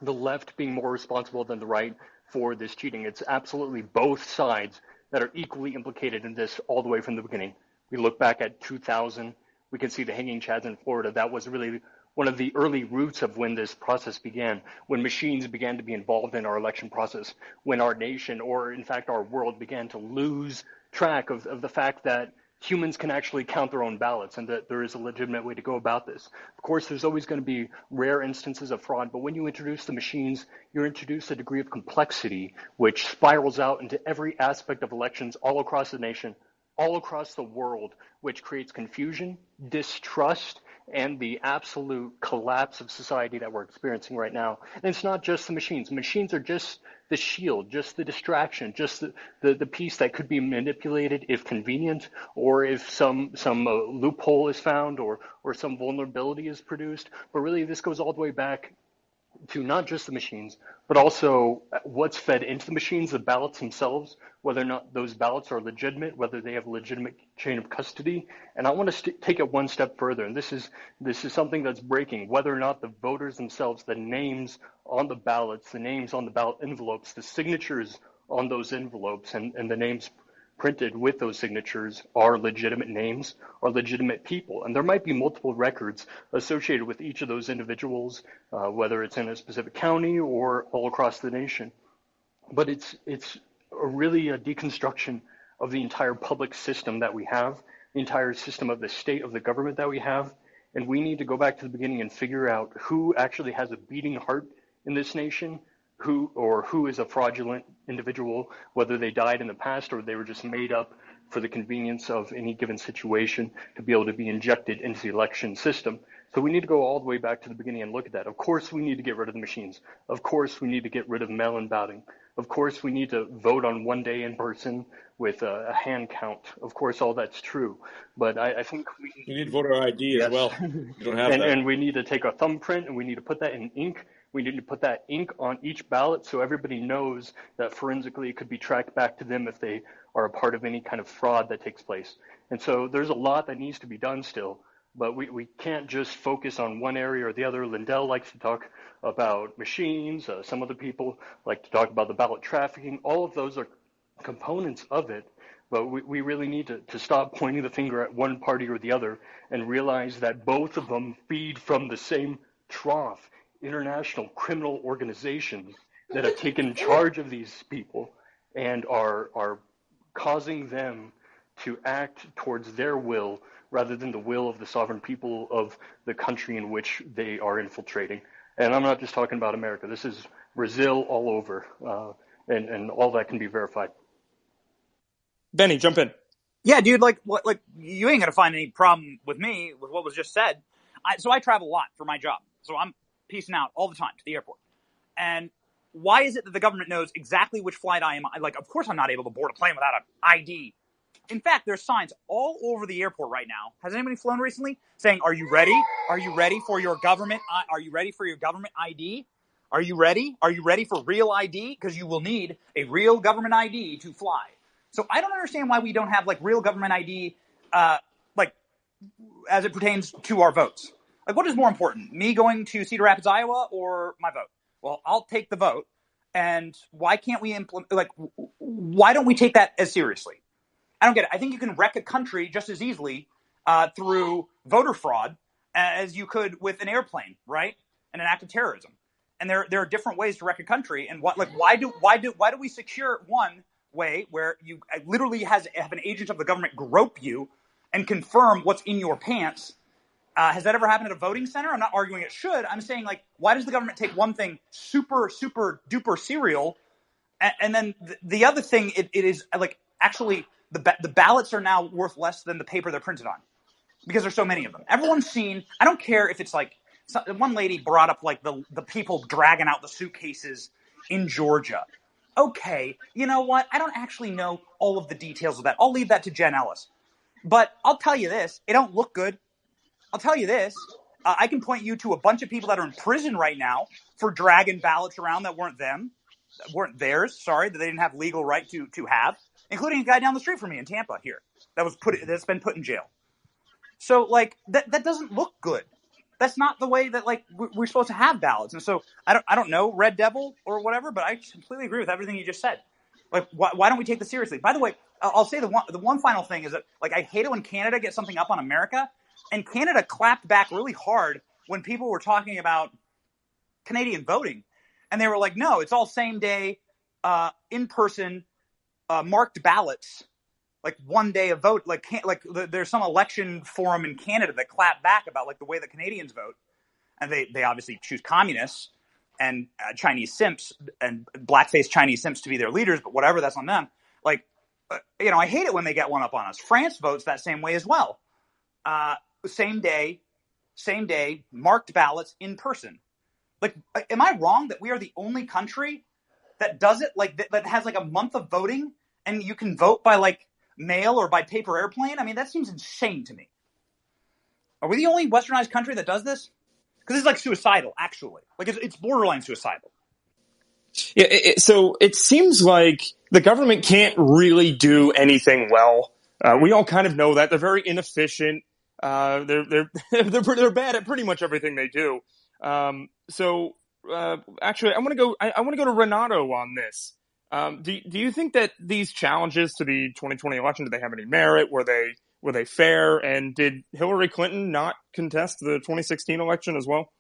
the left being more responsible than the right for this cheating. It's absolutely both sides that are equally implicated in this all the way from the beginning. We look back at 2000, we can see the hanging chads in Florida. That was really one of the early roots of when this process began, when machines began to be involved in our election process, when our nation, or in fact our world, began to lose track of the fact that humans can actually count their own ballots and that there is a legitimate way to go about this. Of course, there's always going to be rare instances of fraud, but when you introduce the machines, you're introduced a degree of complexity which spirals out into every aspect of elections all across the nation, all across the world, which creates confusion, distrust, and the absolute collapse of society that we're experiencing right now. And it's not just the machines. Machines are just the shield, just the distraction, just the piece that could be manipulated if convenient, or if some loophole is found, or some vulnerability is produced. But really, this goes all the way back to not just the machines, but also what's fed into the machines, the ballots themselves, whether or not those ballots are legitimate, whether they have a legitimate chain of custody. And I want to take it one step further, and this is something that's breaking, whether or not the voters themselves, the names on the ballots, the names on the ballot envelopes, the signatures on those envelopes, and the names printed with those signatures are legitimate names, are legitimate people. And there might be multiple records associated with each of those individuals, whether it's in a specific county or all across the nation. But it's really a deconstruction of the entire public system that we have, the entire system of the state of the government that we have. And we need to go back to the beginning and figure out who actually has a beating heart in this nation, who is a fraudulent individual, whether they died in the past or they were just made up for the convenience of any given situation to be able to be injected into the election system. So we need to go all the way back to the beginning and look at that. Of course, we need to get rid of the machines. Of course, we need to get rid of mail-in balloting. Of course, we need to vote on one day in person with a hand count. Of course, all that's true. But I think you need voter ID as well. You don't have that. And we need to take a thumbprint and we need to put that in ink. We need to put that ink on each ballot so everybody knows that forensically it could be tracked back to them if they are a part of any kind of fraud that takes place. And so there's a lot that needs to be done still, but we can't just focus on one area or the other. Lindell likes to talk about machines. Some other people like to talk about the ballot trafficking. All of those are components of it, but we really need to stop pointing the finger at one party or the other and realize that both of them feed from the same trough. International criminal organizations that have taken charge of these people and are causing them to act towards their will rather than the will of the sovereign people of the country in which they are infiltrating. And I'm not just talking about America. This is Brazil all over, and all that can be verified. Benny, jump in. Yeah, dude, like you ain't gonna find any problem with me with what was just said. So I travel a lot for my job. So I'm piecing out all the time to the airport. And why is it that the government knows exactly which flight I am? Like, of course I'm not able to board a plane without an ID. In fact, there's signs all over the airport right now. Has anybody flown recently saying, "Are you ready? Are you ready for your government? Are you ready for your government ID? Are you ready? Are you ready for real ID? Because you will need a real government ID to fly." So I don't understand why we don't have like real government ID, like as it pertains to our votes. Like, what is more important, me going to Cedar Rapids, Iowa, or my vote? Well, I'll take the vote. And why can't we implement? Like, why don't we take that as seriously? I don't get it. I think you can wreck a country just as easily through voter fraud as you could with an airplane, right? And an act of terrorism. And there are different ways to wreck a country. And why do we secure one way where you literally have an agent of the government grope you and confirm what's in your pants? Has that ever happened at a voting center? I'm not arguing it should. I'm saying, like, why does the government take one thing super, super duper serial, and then the other thing, it is like actually the ballots are now worth less than the paper they're printed on because there's so many of them. Everyone's seen. I don't care if it's like one lady brought up like the people dragging out the suitcases in Georgia. Okay, you know what? I don't actually know all of the details of that. I'll leave that to Jen Ellis. But I'll tell you this: it don't look good. I'll tell you this, I can point you to a bunch of people that are in prison right now for dragging ballots around that weren't theirs, that they didn't have legal right to have, including a guy down the street from me in Tampa here that's been put in jail. So, like, that doesn't look good. That's not the way that, like, we're supposed to have ballots. And so, I don't know, Red Devil or whatever, but I completely agree with everything you just said. Like, why don't we take this seriously? By the way, I'll say the one final thing is that, like, I hate it when Canada gets something up on America. And Canada clapped back really hard when people were talking about Canadian voting. And they were like, no, it's all same day, in-person, marked ballots, like one day of vote. Like there's some election forum in Canada that clapped back about like the way the Canadians vote. And they obviously choose communists and Chinese simps and blackface Chinese simps to be their leaders, but whatever, that's on them. Like, I hate it when they get one up on us. France votes that same way as well. Same day, marked ballots in person. Like, am I wrong that we are the only country that does it like that has like a month of voting and you can vote by like mail or by paper airplane? I mean, that seems insane to me. Are we the only westernized country that does this? Because it's like suicidal, actually. Like it's borderline suicidal. Yeah. So it seems like the government can't really do anything well. We all kind of know that they're very inefficient. They're bad at pretty much everything they do. Actually, I want to go to Renato on this. Do you think that these challenges to the 2020 election, did they have any merit? Were they fair? And did Hillary Clinton not contest the 2016 election as well?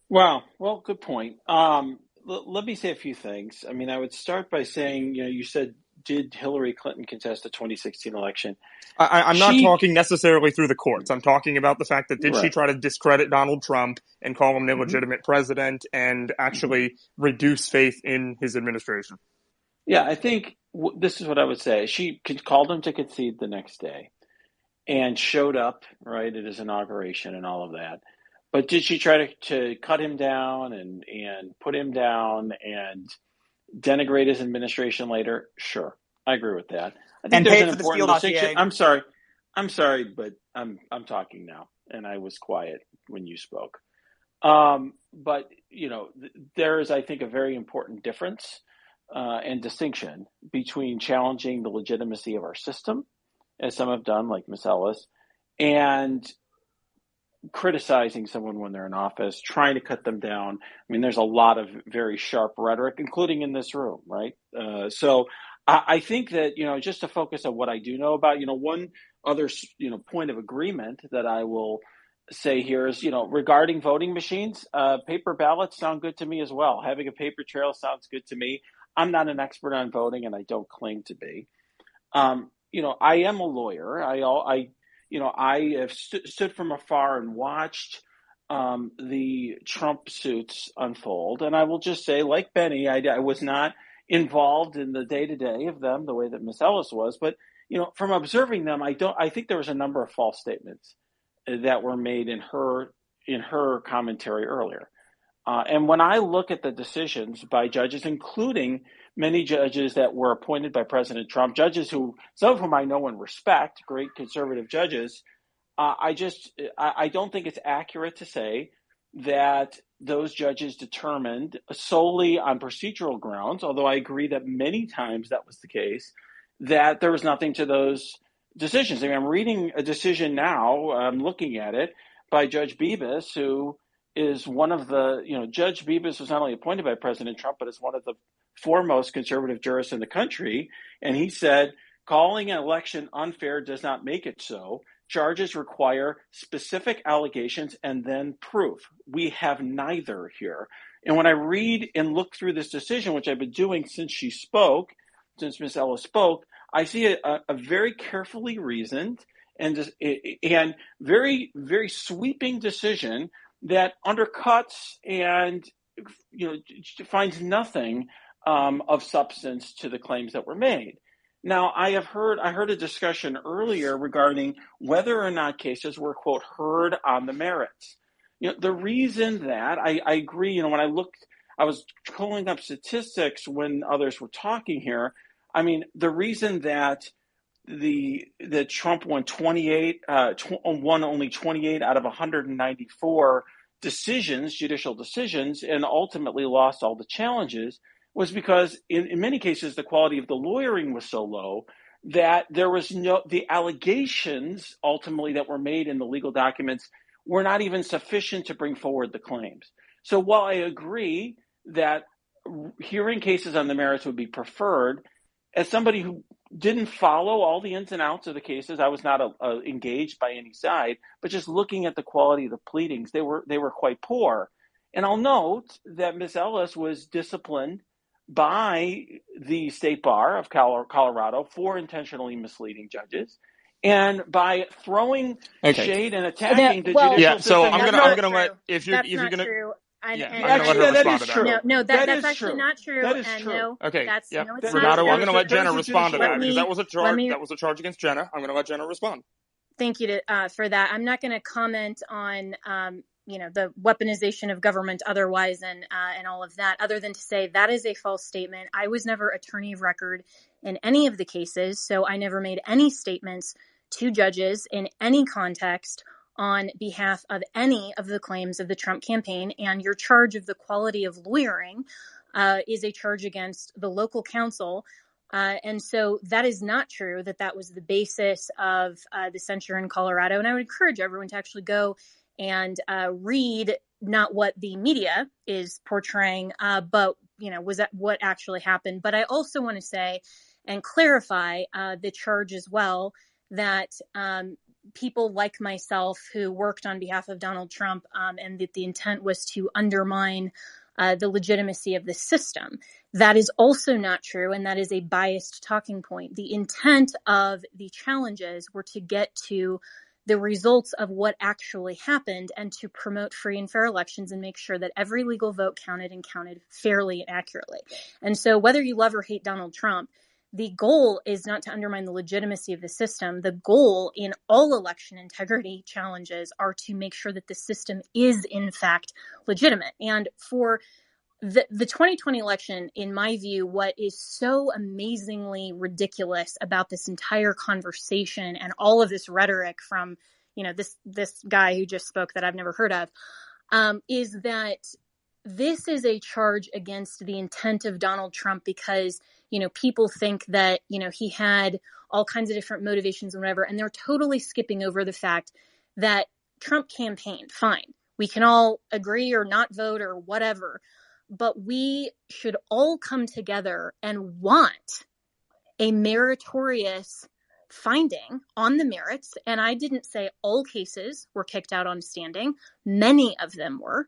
Well, good point. Let me say a few things. I mean, I would start by saying, you said, did Hillary Clinton contest the 2016 election? I'm not talking necessarily through the courts. I'm talking about the fact that did she try to discredit Donald Trump and call him an illegitimate president and actually reduce faith in his administration? Yeah, I think this is what I would say. She called him to concede the next day and showed up, right, at his inauguration and all of that. But did she try to cut him down and put him down and denigrate his administration later? Sure, I agree with that. I think there's an important distinction. I'm sorry, but I'm talking now, and I was quiet when you spoke. But there is, I think, a very important difference and distinction between challenging the legitimacy of our system, as some have done, like Ms. Ellis, and criticizing someone when they're in office, trying to cut them down. I mean, there's a lot of very sharp rhetoric, including in this room, right? So I think that, just to focus on what I do know about, one other, point of agreement that I will say here is, regarding voting machines, paper ballots sound good to me as well. Having a paper trail sounds good to me. I'm not an expert on voting, and I don't claim to be. I am a lawyer. I have stood from afar and watched the Trump suits unfold. And I will just say, like Benny, I was not involved in the day-to-day of them the way that Ms. Ellis was. But, from observing them, I think there was a number of false statements that were made in her commentary earlier. And when I look at the decisions by judges, including many judges that were appointed by President Trump, judges some of whom I know and respect, great conservative judges, I don't think it's accurate to say that those judges determined solely on procedural grounds, although I agree that many times that was the case, that there was nothing to those decisions. I mean, I'm reading a decision now, I'm looking at it, by Judge Bibas, who is one of the, Judge Bibas was not only appointed by President Trump, but is one of the foremost conservative jurists in the country. And he said, calling an election unfair does not make it so. Charges require specific allegations and then proof. We have neither here. And when I read and look through this decision, which I've been doing since Ms. Ellis spoke, I see a very carefully reasoned and very, very sweeping decision that undercuts and finds nothing of substance to the claims that were made. Now, I heard a discussion earlier regarding whether or not cases were, quote, heard on the merits. The reason that I agree, when I was pulling up statistics when others were talking here. I mean, the reason that Trump won only 28 out of 194 judicial decisions, and ultimately lost all the challenges, was because in many cases the quality of the lawyering was so low that the allegations ultimately that were made in the legal documents were not even sufficient to bring forward the claims. So while I agree that hearing cases on the merits would be preferred, as somebody who didn't follow all the ins and outs of the cases, I was not engaged by any side, but just looking at the quality of the pleadings, they were quite poor. And I'll note that Ms. Ellis was disciplined by the State Bar of Colorado for intentionally misleading judges, and by throwing shade and attacking the judicial system. So I'm going to let if you're going to. I'm going to let her respond to that. No, that's actually not true. That is true. No, okay. That's, yeah. no, it's Renato, not. I'm going to let Jenna respond to that because that was a charge. That was a charge against Jenna. I'm going to let Jenna respond. Thank you for that. I'm not going to comment on the weaponization of government otherwise and all of that, other than to say that is a false statement. I was never attorney of record in any of the cases, so I never made any statements to judges in any context on behalf of any of the claims of the Trump campaign. And your charge of the quality of lawyering is a charge against the local counsel. And so that is not true that was the basis of the censure in Colorado. And I would encourage everyone to actually go and read not what the media is portraying, but was that what actually happened. But I also want to say and clarify the charge as well that people like myself who worked on behalf of Donald Trump and that the intent was to undermine the legitimacy of the system. That is also not true, and that is a biased talking point. The intent of the challenges were to get to the results of what actually happened and to promote free and fair elections and make sure that every legal vote counted and counted fairly and accurately. And so whether you love or hate Donald Trump, the goal is not to undermine the legitimacy of the system. The goal in all election integrity challenges are to make sure that the system is, in fact, legitimate. And for the 2020 election, in my view, what is so amazingly ridiculous about this entire conversation and all of this rhetoric from, this guy who just spoke that I've never heard of, is that this is a charge against the intent of Donald Trump because people think that, he had all kinds of different motivations and whatever, and they're totally skipping over the fact that Trump campaigned. Fine. We can all agree or not vote or whatever, but we should all come together and want a meritorious finding on the merits. And I didn't say all cases were kicked out on standing. Many of them were,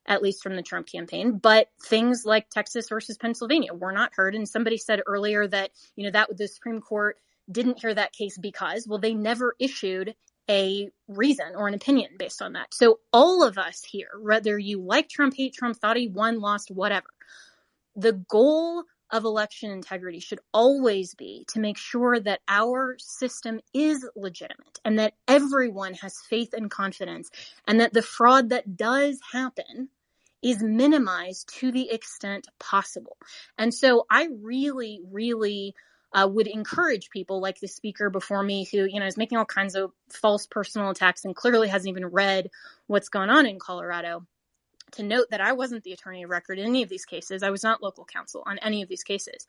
at least from the Trump campaign, but things like Texas versus Pennsylvania were not heard. And somebody said earlier that, that the Supreme Court didn't hear that case because, well, they never issued a reason or an opinion based on that. So all of us here, whether you like Trump, hate Trump, thought he won, lost, whatever, the goal of election integrity should always be to make sure that our system is legitimate and that everyone has faith and confidence and that the fraud that does happen is minimized to the extent possible. And so I really, really would encourage people like the speaker before me who, is making all kinds of false personal attacks and clearly hasn't even read what's going on in Colorado, to note that I wasn't the attorney of record in any of these cases. I was not local counsel on any of these cases.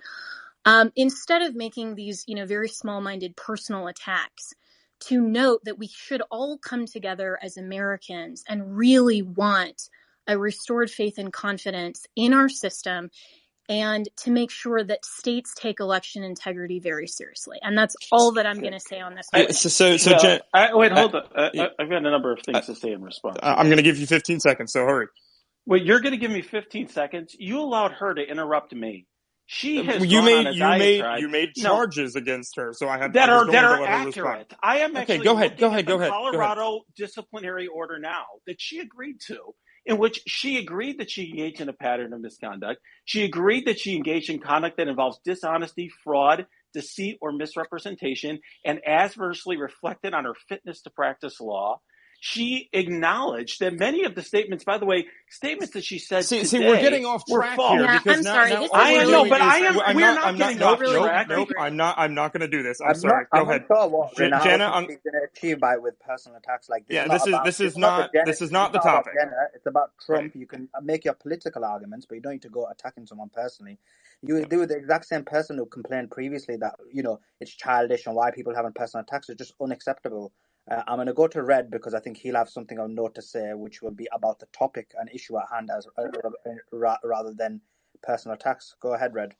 Instead of making these, very small-minded personal attacks, to note that we should all come together as Americans and really want a restored faith and confidence in our system and to make sure that states take election integrity very seriously. And that's all that I'm going to say on this. Jen, wait, hold on. I've got a number of things to say in response. I'm going to give you 15 seconds, so hurry. Wait, you're going to give me 15 seconds? You allowed her to interrupt me. She has you made charges against her, so I had that are accurate. Respond. I am actually go ahead. Colorado disciplinary order now that she agreed to, in which she agreed that she engaged in a pattern of misconduct. She agreed that she engaged in conduct that involves dishonesty, fraud, deceit, or misrepresentation, and adversely reflected on her fitness to practice law. She acknowledged that many of the statements, by the way, statements that she said today we're getting off track here because I'm sorry. I'm not going to do this. I'm sorry. Go ahead, Jenna. She's going to achieve by with personal attacks like this. This is not the topic. Jenna. It's about Trump. Right. You can make your political arguments, but you don't need to go attacking someone personally. You do the exact same person who complained previously that it's childish and why people having personal attacks is just unacceptable. I'm going to go to Red because I think he'll have something of note to say, which will be about the topic and issue at hand rather than personal attacks. Go ahead, Red.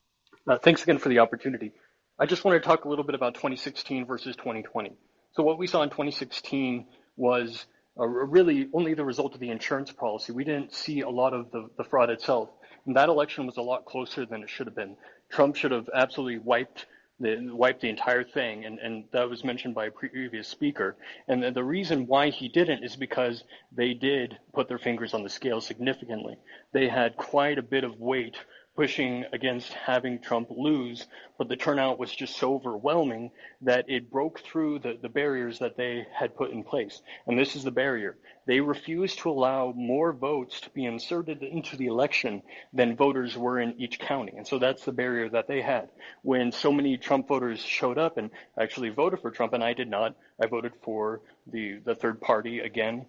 Thanks again for the opportunity. I just want to talk a little bit about 2016 versus 2020. So what we saw in 2016 was really only the result of the insurance policy. We didn't see a lot of the fraud itself. And that election was a lot closer than it should have been. Trump should have absolutely wiped the entire thing, and that was mentioned by a previous speaker. And the reason why he didn't is because they did put their fingers on the scale significantly. They had quite a bit of weight pushing against having Trump lose, but the turnout was just so overwhelming that it broke through the barriers that they had put in place. And this is the barrier. They refused to allow more votes to be inserted into the election than voters were in each county. And so that's the barrier that they had. When so many Trump voters showed up and actually voted for Trump, and I did not, I voted for the third party again,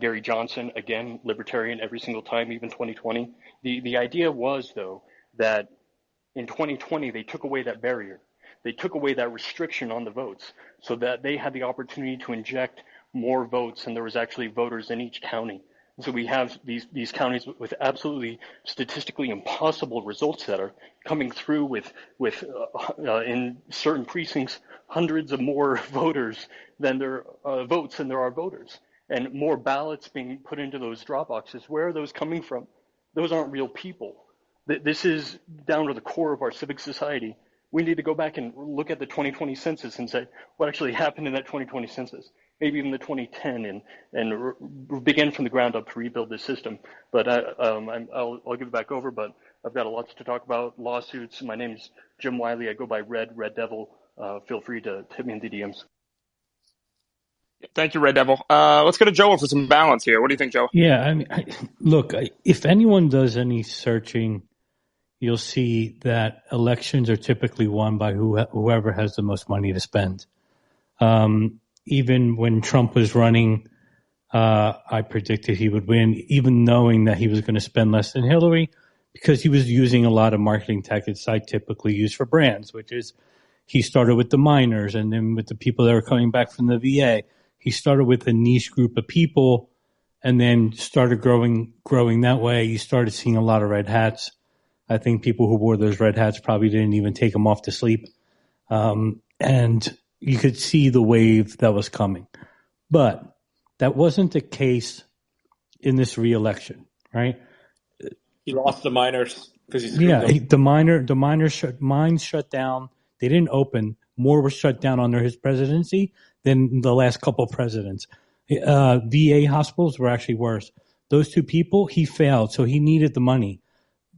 Gary Johnson, again, libertarian every single time, even 2020. The idea was, though, that in 2020, they took away that barrier. They took away that restriction on the votes so that they had the opportunity to inject more votes, and there was actually voters in each county. And so we have these counties with absolutely statistically impossible results that are coming through with in certain precincts hundreds of more voters than there votes than there are voters, and more ballots being put into those drop boxes. Where are those coming from? Those aren't real people. This is down to the core of our civic society. We need to go back and look at the 2020 census and say what actually happened in that 2020 census, maybe even the 2010, and begin from the ground up to rebuild this system. But I'll give it back over, but I've got a lot to talk about, lawsuits. My name is Jim Wiley. I go by Red Devil. Feel free to hit me in the DMs. Thank you, Red Devil. Let's go to Joe for some balance here. What do you think, Joe? Yeah, I mean, look, if anyone does any searching, you'll see that elections are typically won by whoever has the most money to spend. Even when Trump was running, I predicted he would win, even knowing that he was going to spend less than Hillary, because he was using a lot of marketing tactics I typically use for brands, which is he started with the minors and then with the people that were coming back from the VA. He started with a niche group of people and then started growing that way. You started seeing a lot of red hats. I think people who wore those red hats probably didn't even take them off to sleep. And you could see the wave that was coming. But that wasn't the case in this re-election, right? He lost the minors because he's the mines shut down. They didn't open. More were shut down under his presidency than the last couple of presidents. VA hospitals were actually worse. Those two people, he failed, so he needed the money.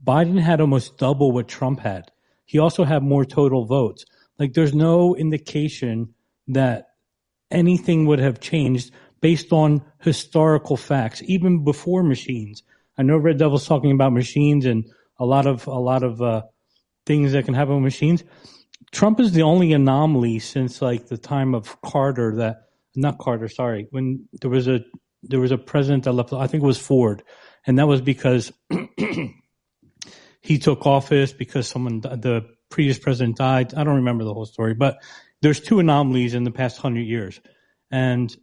Biden had almost double what Trump had. He also had more total votes. Like, there's no indication that anything would have changed based on historical facts, even before machines. I know Red Devil's talking about machines and a lot of things that can happen with machines. Trump is the only anomaly since like the time of Carter when there was a president that left, I think it was Ford, and that was because he took office because the previous president died. I don't remember the whole story, but there's two anomalies in the past 100 years. And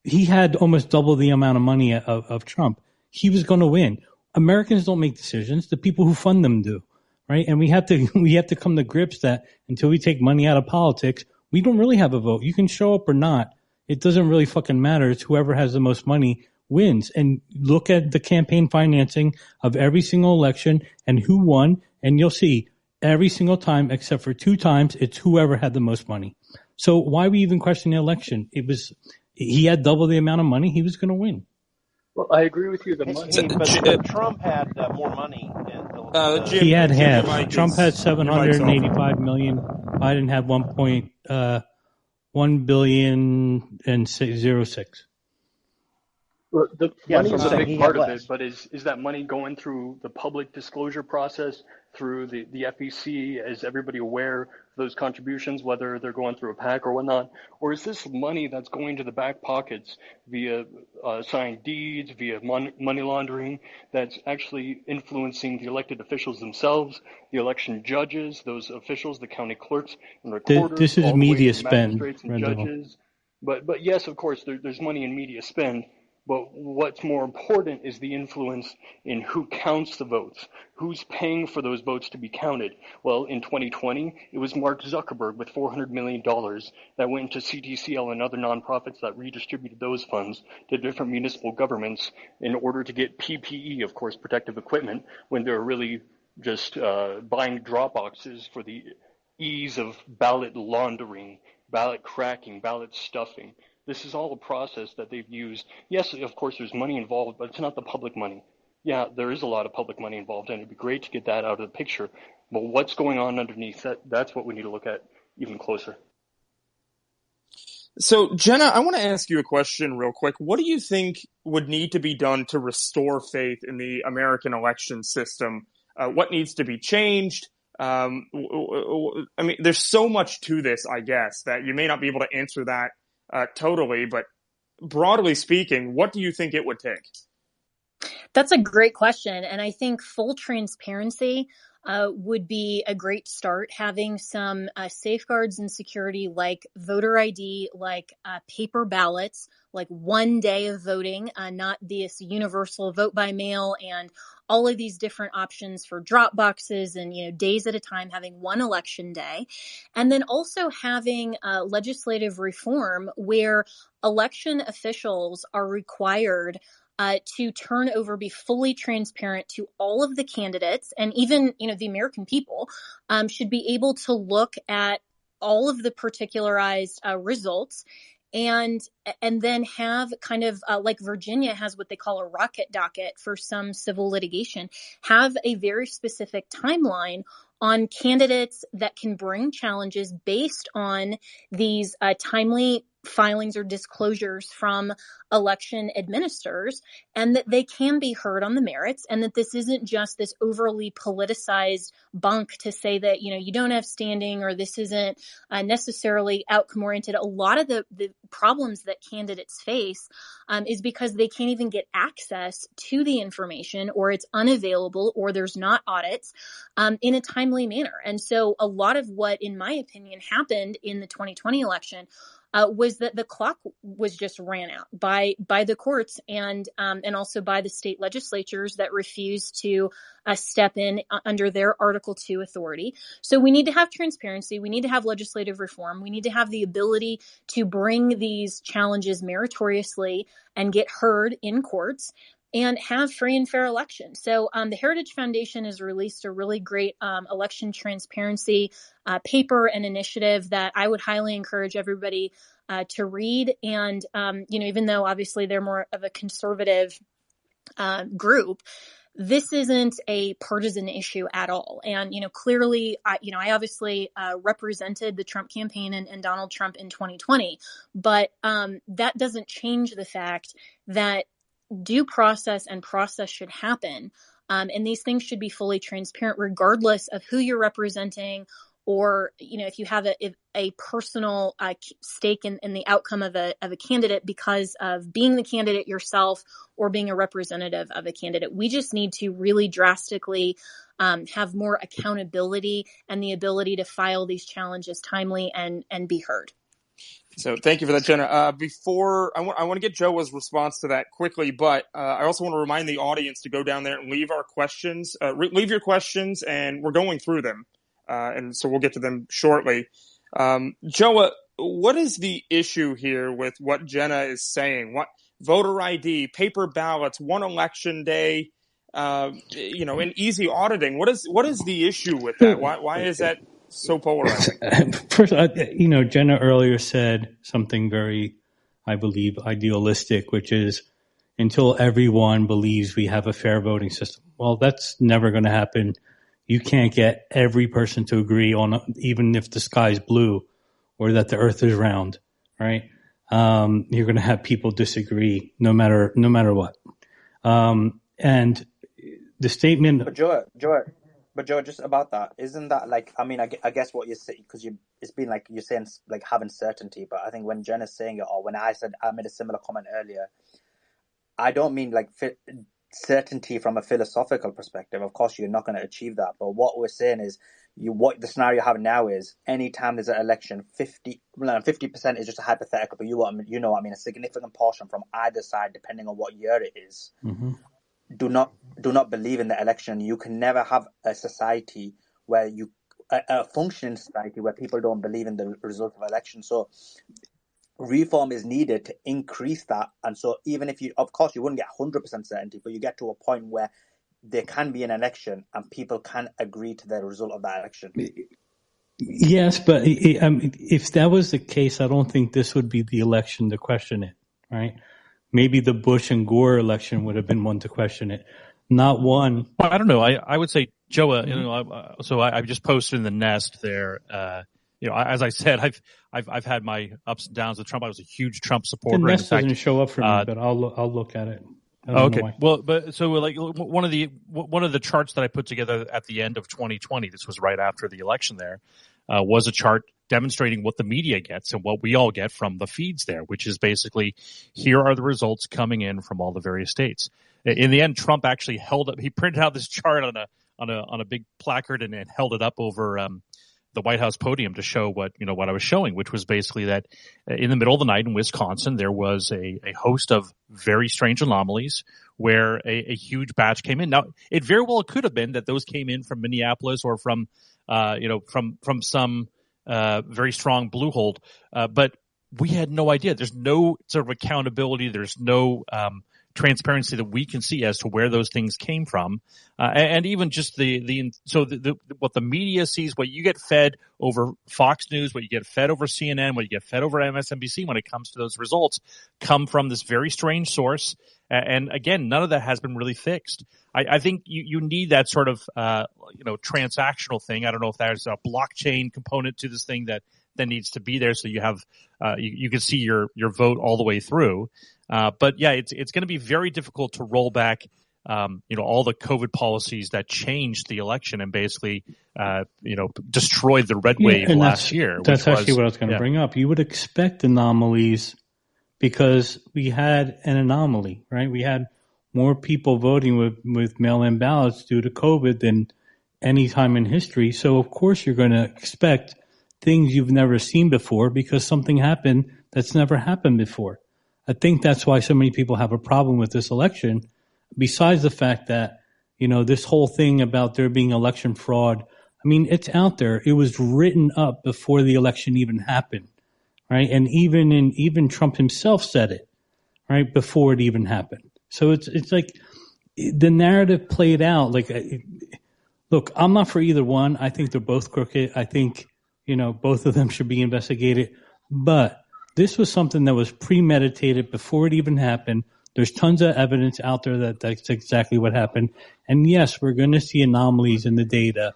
he had almost double the amount of money of Trump. He was going to win. Americans don't make decisions. The people who fund them do, right? And we have to come to grips that until we take money out of politics, we don't really have a vote. You can show up or not. It doesn't really fucking matter. It's whoever has the most money wins. And look at the campaign financing of every single election and who won, and you'll see every single time except for 2 times, it's whoever had the most money. So why we even question the election? He had double the amount of money. He was going to win. Well, I agree with you. The money, but Trump had more money. He had half. Trump had $785 million. Biden had 1 billion and 06. Well, the money is a big part of it, but is that money going through the public disclosure process, through the FEC? Is everybody aware of those contributions, whether they're going through a PAC or whatnot? Or is this money that's going to the back pockets via signed deeds, via money laundering, that's actually influencing the elected officials themselves, the election judges, those officials, the county clerks and recorders? This is media spend. And judges. But yes, of course, there's money in media spend. But what's more important is the influence in who counts the votes, who's paying for those votes to be counted. Well, in 2020, it was Mark Zuckerberg with $400 million that went to CTCL and other nonprofits that redistributed those funds to different municipal governments in order to get PPE, of course, protective equipment, when they're really just buying drop boxes for the ease of ballot laundering, ballot cracking, ballot stuffing. This is all a process that they've used. Yes, of course, there's money involved, but it's not the public money. Yeah, there is a lot of public money involved, and it'd be great to get that out of the picture. But what's going on underneath, that's what we need to look at even closer. So, Jenna, I want to ask you a question real quick. What do you think would need to be done to restore faith in the American election system? What needs to be changed? I mean, there's so much to this, I guess, that you may not be able to answer that totally, but broadly speaking, what do you think it would take? That's a great question. And I think full transparency would be a great start. Having some safeguards and security like voter ID, like paper ballots, like one day of voting, not this universal vote by mail and all of these different options for drop boxes and, days at a time, having one election day. And then also having legislative reform where election officials are required to turn over, be fully transparent to all of the candidates, and even, the American people should be able to look at all of the particularized results and then have kind of like Virginia has what they call a rocket docket for some civil litigation, have a very specific timeline on candidates that can bring challenges based on these timely filings or disclosures from election administrators, and that they can be heard on the merits, and that this isn't just this overly politicized bunk to say that, you don't have standing or this isn't necessarily outcome oriented. A lot of the problems that candidates face is because they can't even get access to the information, or it's unavailable, or there's not audits in a timely manner. And so a lot of what, in my opinion, happened in the 2020 election was that the clock was just ran out by the courts and also by the state legislatures that refused to step in under their Article 2 authority. So we need to have transparency. We need to have legislative reform. We need to have the ability to bring these challenges meritoriously and get heard in courts, and have free and fair elections. So the Heritage Foundation has released a really great election transparency paper and initiative that I would highly encourage everybody to read. And, even though obviously they're more of a conservative group, this isn't a partisan issue at all. And, clearly, I obviously represented the Trump campaign and Donald Trump in 2020, but that doesn't change the fact that due process and process should happen. And these things should be fully transparent, regardless of who you're representing, or, if you have a personal stake in the outcome of a candidate because of being the candidate yourself or being a representative of a candidate. We just need to really drastically have more accountability and the ability to file these challenges timely and be heard. So thank you for that, Jenna. Before I want to get Joa's response to that quickly, but I also want to remind the audience to go down there and leave our questions. Leave your questions, and we're going through them, and so we'll get to them shortly. Joa, what is the issue here with what Jenna is saying? What voter ID, paper ballots, one election day, and easy auditing? What is the issue with that? Why is that so polarizing? First, Jenna earlier said something very, I believe, idealistic, which is until everyone believes we have a fair voting system. Well, that's never going to happen. You can't get every person to agree on, even if the sky's blue or that the earth is round, right? You're going to have people disagree no matter what. And the statement. But Joe, just about that, isn't that like, I guess what you're saying, because it's been like you're saying like having certainty, but I think when Jenna's saying it, or when I made a similar comment earlier, I don't mean like certainty from a philosophical perspective. Of course, you're not going to achieve that. But what we're saying is, what the scenario you have now is, anytime there's an election, 50% is just a hypothetical, but a significant portion from either side, depending on what year it is. Mm-hmm. Do not believe in the election. You can never have a society where a functioning society where people don't believe in the result of election. So reform is needed to increase that. And so even if of course you wouldn't get 100% certainty, but you get to a point where there can be an election and people can agree to the result of that election. Yes, but if that was the case, I don't think this would be the election to question it, right? Maybe the Bush and Gore election would have been one to question it, not one. Well, I don't know. I would say, Joa, so I just posted in the Nest there. As I said, I've had my ups and downs with Trump. I was a huge Trump supporter. The Nest doesn't show up for me, but I'll look at it. Okay. Well, but so like one of the charts that I put together at the end of 2020, this was right after the election there, was a chart demonstrating what the media gets and what we all get from the feeds there, which is basically, here are the results coming in from all the various states. In the end, Trump actually held up, he printed out this chart on a big placard and held it up over the White House podium to show what I was showing, which was basically that in the middle of the night in Wisconsin, there was a host of very strange anomalies where a huge batch came in. Now, it very well could have been that those came in from Minneapolis or from some very strong blue hold, but we had no idea. There's no sort of accountability. There's no transparency that we can see as to where those things came from, and even just what the media sees, what you get fed over Fox News, what you get fed over CNN, what you get fed over MSNBC when it comes to those results, come from this very strange source. And again, none of that has been really fixed. I think you need that sort of transactional thing. I don't know if there's a blockchain component to this thing that needs to be there, so you have you can see your vote all the way through. But yeah, it's going to be very difficult to roll back, all the COVID policies that changed the election and basically, destroyed the red wave last year. That's actually what I was going to bring up. You would expect anomalies because we had an anomaly, right? We had more people voting with mail-in ballots due to COVID than any time in history. So of course you're going to expect things you've never seen before because something happened that's never happened before. I think that's why so many people have a problem with this election, besides the fact that, this whole thing about there being election fraud. I mean, it's out there. It was written up before the election even happened, right? And even Trump himself said it, right, before it even happened. So it's like the narrative played out. Like, look, I'm not for either one. I think they're both crooked. I think, both of them should be investigated. But this was something that was premeditated before it even happened. There's tons of evidence out there that that's exactly what happened. And yes, we're going to see anomalies in the data.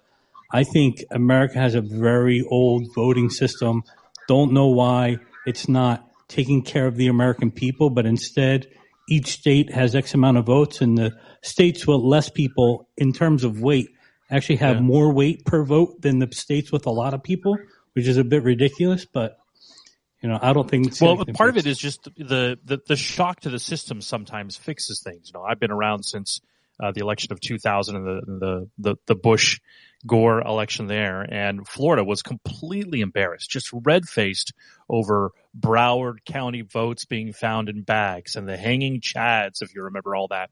I think America has a very old voting system. Don't know why it's not taking care of the American people, but instead each state has X amount of votes, and the states with less people in terms of weight actually have more weight per vote than the states with a lot of people, which is a bit ridiculous, but I don't think it's part of it is just the shock to the system sometimes fixes things. I've been around since the election of 2000 and the Bush Gore election there, and Florida was completely embarrassed, just red-faced over Broward County votes being found in bags and the hanging chads, if you remember all that.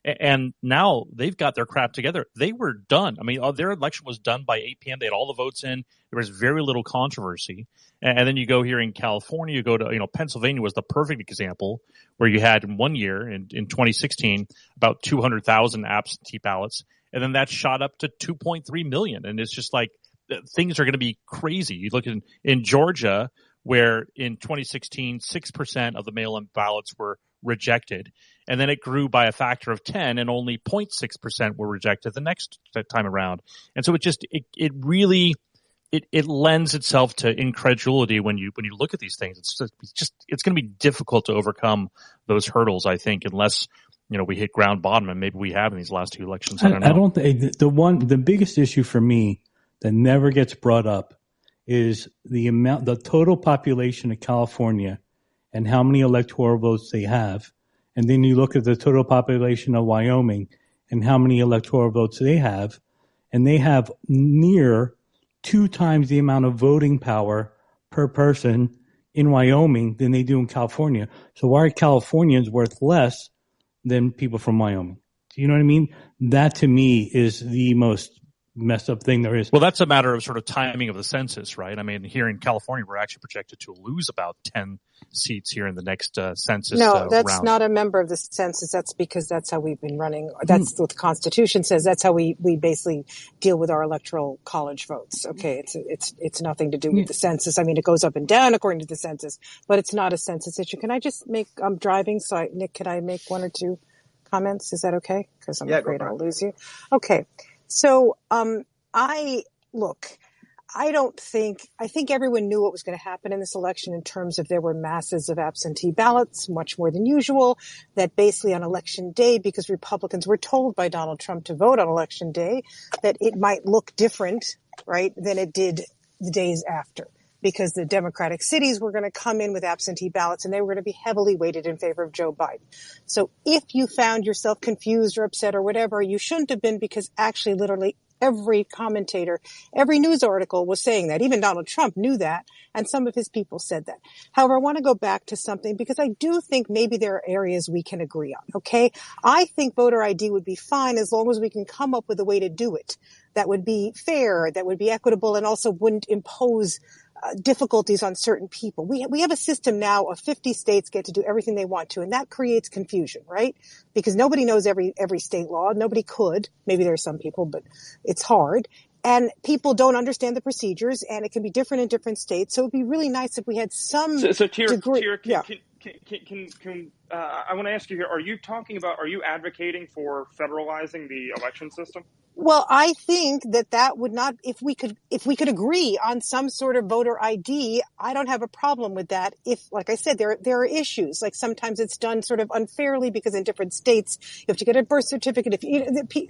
And now they've got their crap together. They were done. I mean, their election was done by 8 p.m. They had all the votes in. There was very little controversy. And then you go here in California, you go to, Pennsylvania was the perfect example where you had in 1 year, in 2016, about 200,000 absentee ballots. And then that shot up to 2.3 million. And it's just like things are going to be crazy. You look in Georgia, where in 2016, 6% of the mail-in ballots were rejected. And then it grew by a factor of 10 and only 0.6% were rejected the next time around. And so it really lends itself to incredulity when you look at these things. It's going to be difficult to overcome those hurdles, I think, unless we hit ground bottom, and maybe we have in these last two elections. I don't think the biggest issue for me that never gets brought up is the total population of California and how many electoral votes they have. And then you look at the total population of Wyoming and how many electoral votes they have, and they have near 2 times the amount of voting power per person in Wyoming than they do in California. So why are Californians worth less than people from Wyoming? Do you know what I mean? That to me is the most messed up thing there is. Well, that's a matter of sort of timing of the census, right? I mean, here in California, we're actually projected to lose about 10 seats here in the next census No, that's round. not a member of the census. That's because that's how we've been running. That's what the Constitution says. That's how we basically deal with our electoral college votes. Okay, it's nothing to do with the census. I mean, it goes up and down according to the census, but it's not a census issue. Can I just I'm driving, so Nick, can I make 1 or 2 comments? Is that okay? Because I'm afraid I'll lose you. Okay. So, I think everyone knew what was going to happen in this election in terms of there were masses of absentee ballots, much more than usual, that basically on election day, because Republicans were told by Donald Trump to vote on election day, that it might look different, right, than it did the days after. because the Democratic cities were going to come in with absentee ballots and they were going to be heavily weighted in favor of Joe Biden. So if you found yourself confused or upset or whatever, you shouldn't have been, because actually literally every commentator, every news article was saying that. Even Donald Trump knew that, and some of his people said that. However, I want to go back to something, because I do think maybe there are areas we can agree on, okay? I think voter ID would be fine as long as we can come up with a way to do it that would be fair, that would be equitable, and also wouldn't impose difficulties on certain people. We have a system now of 50 states get to do everything they want to, and that creates confusion, right? Because nobody knows every state law. Nobody could. Maybe there are some people, but it's hard. And people don't understand the procedures, and it can be different in different states. So it'd be really nice if we had some degree. Tira, I want to ask you here, are you advocating for federalizing the election system? Well, I think that would not, if we could agree on some sort of voter ID, I don't have a problem with that. If, like I said, there are issues, like sometimes it's done sort of unfairly because in different states you have to get a birth certificate.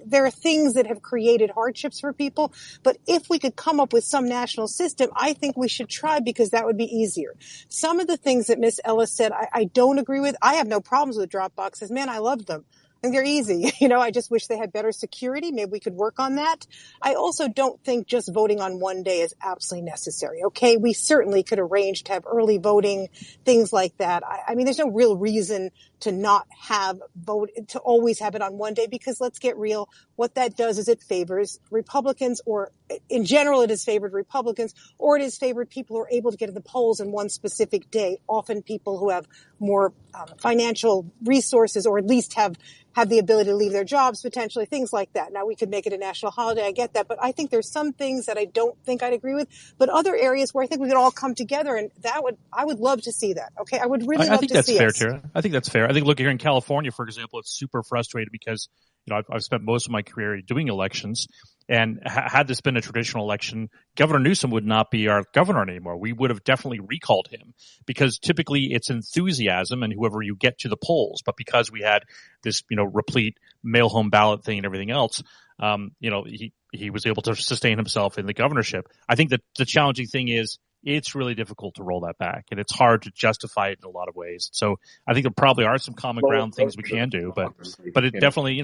There are things that have created hardships for people. But if we could come up with some national system, I think we should try, because that would be easier. Some of the things that Miss Ellis said, I don't agree with. I have no problems with drop boxes. Man, I love them. I think they're easy. I just wish they had better security. Maybe we could work on that. I also don't think just voting on one day is absolutely necessary. Okay. We certainly could arrange to have early voting, things like that. I mean, there's no real reason to not to always have it on one day, because let's get real. What that does is it favors Republicans, or in general, it has favored Republicans, or it has favored people who are able to get to the polls in one specific day. Often people who have more financial resources, or at least have the ability to leave their jobs, potentially, things like that. Now, we could make it a national holiday. I get that. But I think there's some things that I don't think I'd agree with, but other areas where I think we could all come together, and I would love to see that. Okay. I would really love to see it. I think that's fair, us. Tara. I think that's fair. I think, look, here in California, for example, it's super frustrating because, I've spent most of my career doing elections. And had this been a traditional election, Governor Newsom would not be our governor anymore. We would have definitely recalled him, because typically it's enthusiasm and whoever you get to the polls. But because we had this, replete mail home ballot thing and everything else, he was able to sustain himself in the governorship. I think that the challenging thing is it's really difficult to roll that back, and it's hard to justify it in a lot of ways. So I think there probably are some common ground things we can do, but it definitely,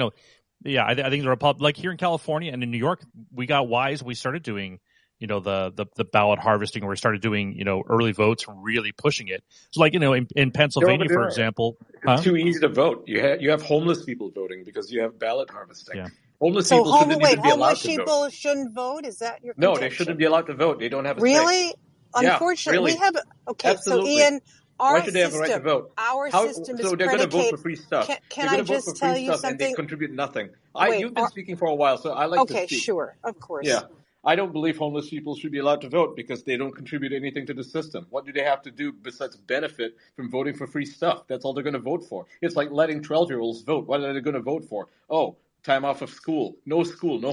yeah, I think the Republic, like here in California and in New York, we got wise. We started doing, the ballot harvesting, where we started doing, early votes and really pushing it. So, like, in Pennsylvania, for example, it's too easy to vote. You have homeless people voting because you have ballot harvesting. Yeah. Homeless people shouldn't even be allowed to vote. Homeless people shouldn't vote? Is that your contention? No, they shouldn't be allowed to vote. They don't have a really? say. Unfortunately, we have okay. Absolutely. So Ian, why should they have a right to vote? System is so they're going to vote for free stuff. Can I just tell you something? And they contribute nothing. Wait, you've been speaking for a while, so I like to speak. Okay, sure, of course. Yeah. I don't believe homeless people should be allowed to vote because they don't contribute anything to the system. What do they have to do besides benefit from voting for free stuff? That's all they're going to vote for. It's like letting 12-year-olds vote. What are they going to vote for? Oh, time off of school, no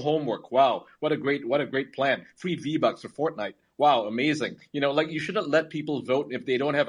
homework. Wow, what a great plan. Free V-Bucks for Fortnite. Wow, amazing. You shouldn't let people vote if they don't have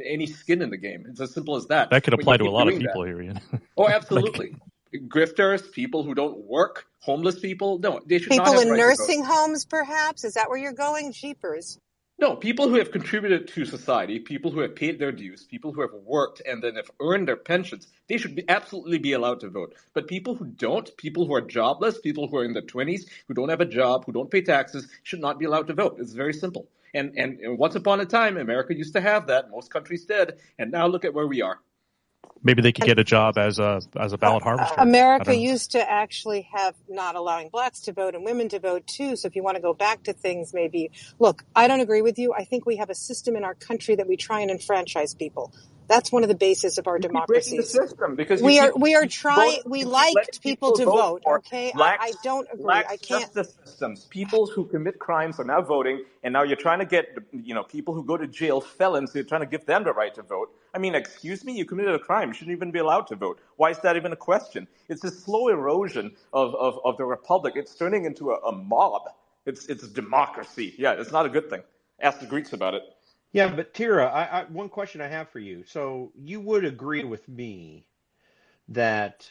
any skin in the game. It's as simple as that. That could apply to a lot of people here, Ian. Oh, absolutely. Grifters, people who don't work, homeless people. No, they should not have people in right nursing homes, perhaps. Is that where you're going? Jeepers. No, people who have contributed to society, people who have paid their dues, people who have worked and then have earned their pensions, they should absolutely be allowed to vote. But people who don't, people who are jobless, people who are in their 20s, who don't have a job, who don't pay taxes, should not be allowed to vote. It's very simple. And once upon a time, America used to have that. Most countries did. And now look at where we are. Maybe they could get a job as a ballot harvester. America used to actually have not allowing blacks to vote and women to vote too. So if you want to go back to things, maybe look, I don't agree with you. I think we have a system in our country that we try and enfranchise people. That's one of the bases of our democracy. The system because we are trying. We liked people to vote. Okay, I don't agree. I can't. Justice systems. People who commit crimes are now voting, and now you're trying to get people who go to jail, felons. You're trying to give them the right to vote. I mean, excuse me, you committed a crime. You shouldn't even be allowed to vote. Why is that even a question? It's a slow erosion of the republic. It's turning into a mob. It's democracy. Yeah, it's not a good thing. Ask the Greeks about it. Yeah, but Tira, one question I have for you. So you would agree with me that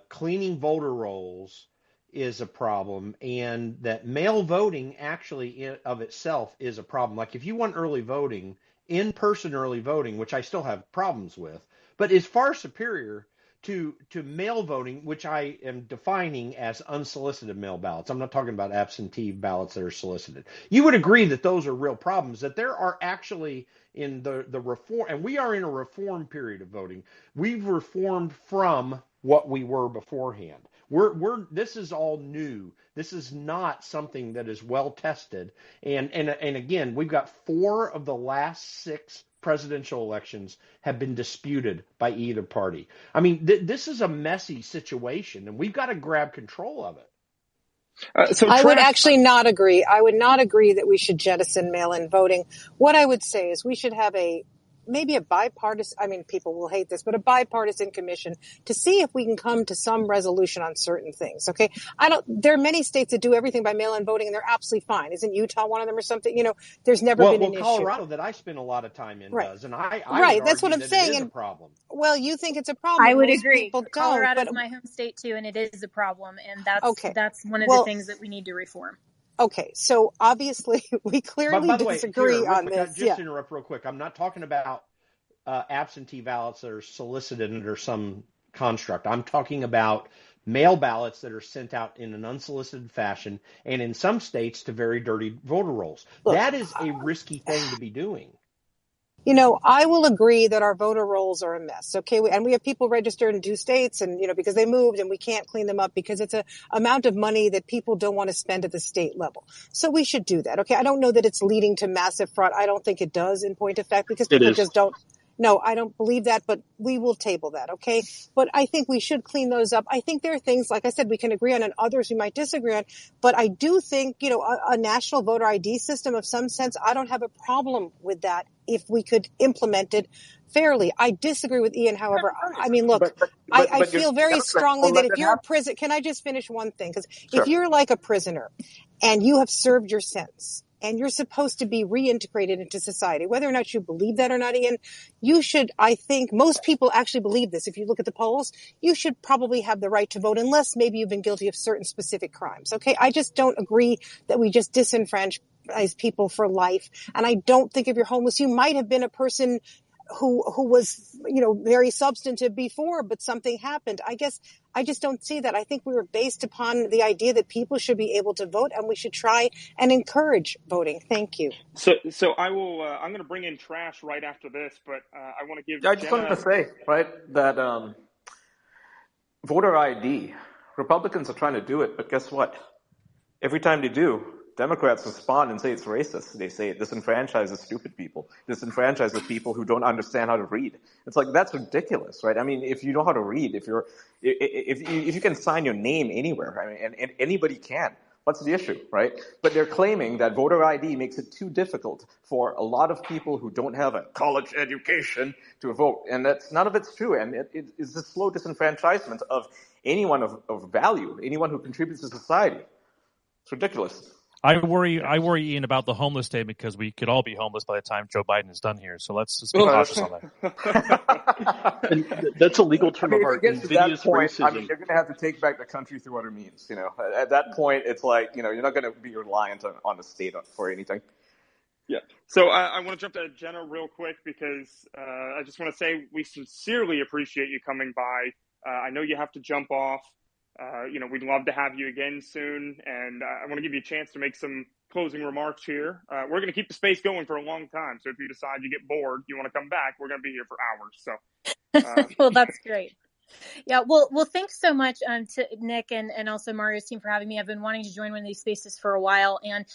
cleaning voter rolls is a problem, and that mail voting actually of itself is a problem. Like if you want early voting, in-person early voting, which I still have problems with, but is far superior to mail voting, which I am defining as unsolicited mail ballots. I'm not talking about absentee ballots that are solicited. You would agree that those are real problems, that there are actually in the reform, and we are in a reform period of voting. We've reformed from what we were beforehand. This is all new. This is not something that is well tested. And again, we've got 4 of the last 6 presidential elections have been disputed by either party. I mean, this is a messy situation, and we've got to grab control of it. I would actually not agree. I would not agree that we should jettison mail-in voting. What I would say is we should have maybe a bipartisan, I mean, people will hate this, but a bipartisan commission to see if we can come to some resolution on certain things. Okay. There are many states that do everything by mail-in voting and they're absolutely fine. Isn't Utah one of them or something? There's never been an issue. Colorado that I spend a lot of time in does. And I would that's what I'm saying. It is a problem. Well, you think it's a problem. I would Most agree. People Colorado's my home state too, and it is a problem. And that's one of the things that we need to reform. Okay, so obviously we clearly disagree on this. Just to interrupt real quick. I'm not talking about absentee ballots that are solicited under some construct. I'm talking about mail ballots that are sent out in an unsolicited fashion, and in some states to very dirty voter rolls. That is a risky thing to be doing. I will agree that our voter rolls are a mess. Okay. And we have people registered in 2 states and, because they moved and we can't clean them up because it's a amount of money that people don't want to spend at the state level. So we should do that. Okay. I don't know that it's leading to massive fraud. I don't think it does in point of fact because people just don't. No, I don't believe that, but we will table that, okay? But I think we should clean those up. I think there are things, like I said, we can agree on and others we might disagree on. But I do think, a national voter ID system of some sense, I don't have a problem with that if we could implement it fairly. I disagree with Ian, however. I mean, look, I feel very strongly that if you're a prisoner, can I just finish one thing? Because if you're like a prisoner and you have served your sentence, and you're supposed to be reintegrated into society. Whether or not you believe that or not, Ian, you should, I think, most people actually believe this. If you look at the polls, you should probably have the right to vote unless maybe you've been guilty of certain specific crimes. Okay. I just don't agree that we just disenfranchise people for life. And I don't think if you're homeless, you might have been a person who was, very substantive before, but something happened. I guess I just don't see that. I think we were based upon the idea that people should be able to vote and we should try and encourage voting. Thank you. So I will, I'm going to bring in Trash right after this, but I want to give I just wanted to say, right, that voter ID, Republicans are trying to do it, but guess what? Every time they do, Democrats respond and say it's racist. They say it disenfranchises stupid people, disenfranchises people who don't understand how to read. It's like, that's ridiculous, right? I mean, if you know how to read, if you can sign your name anywhere, I mean, and anybody can, what's the issue, right? But they're claiming that voter ID makes it too difficult for a lot of people who don't have a college education to vote. And none of it's true. And it is a slow disenfranchisement of anyone of value, anyone who contributes to society. It's ridiculous. I worry, Ian, about the homeless statement because we could all be homeless by the time Joe Biden is done here. So let's just be cautious on that. And that's a legal term of art. Invidious racism. I mean, you're going to have to take back the country through other means. At that point, it's like, you're not going to be reliant on the state for anything. Yeah. So I want to jump to Jenna real quick because I just want to say we sincerely appreciate you coming by. I know you have to jump off. We'd love to have you again soon, and I want to give you a chance to make some closing remarks here. We're going to keep the space going for a long time, so if you decide you get bored, you want to come back, we're going to be here for hours. So, well, that's great. Yeah, well, thanks so much to Nick and also Mario's team for having me. I've been wanting to join one of these spaces for a while. And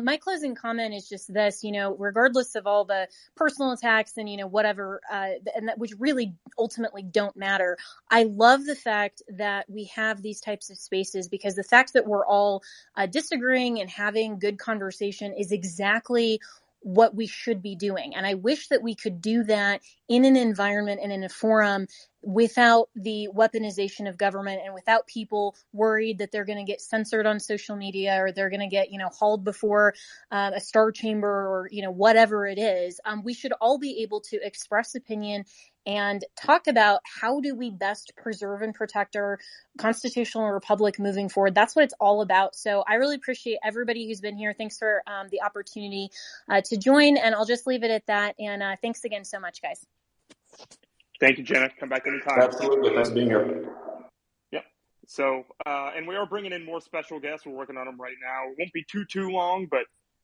my closing comment is just this, regardless of all the personal attacks and, whatever, and that which really ultimately don't matter. I love the fact that we have these types of spaces because the fact that we're all disagreeing and having good conversation is exactly what we should be doing. And I wish that we could do that in an environment and in a forum without the weaponization of government and without people worried that they're going to get censored on social media or they're going to get, hauled before a star chamber or, whatever it is. We should all be able to express opinion and talk about how do we best preserve and protect our constitutional republic moving forward. That's what it's all about. So I really appreciate everybody who's been here. Thanks for the opportunity to join, and I'll just leave it at that. And thanks again so much, guys. Thank you, Jenna. Come back anytime. Absolutely. Thanks for being here. Yep. So, and we are bringing in more special guests. We're working on them right now. It won't be too long, but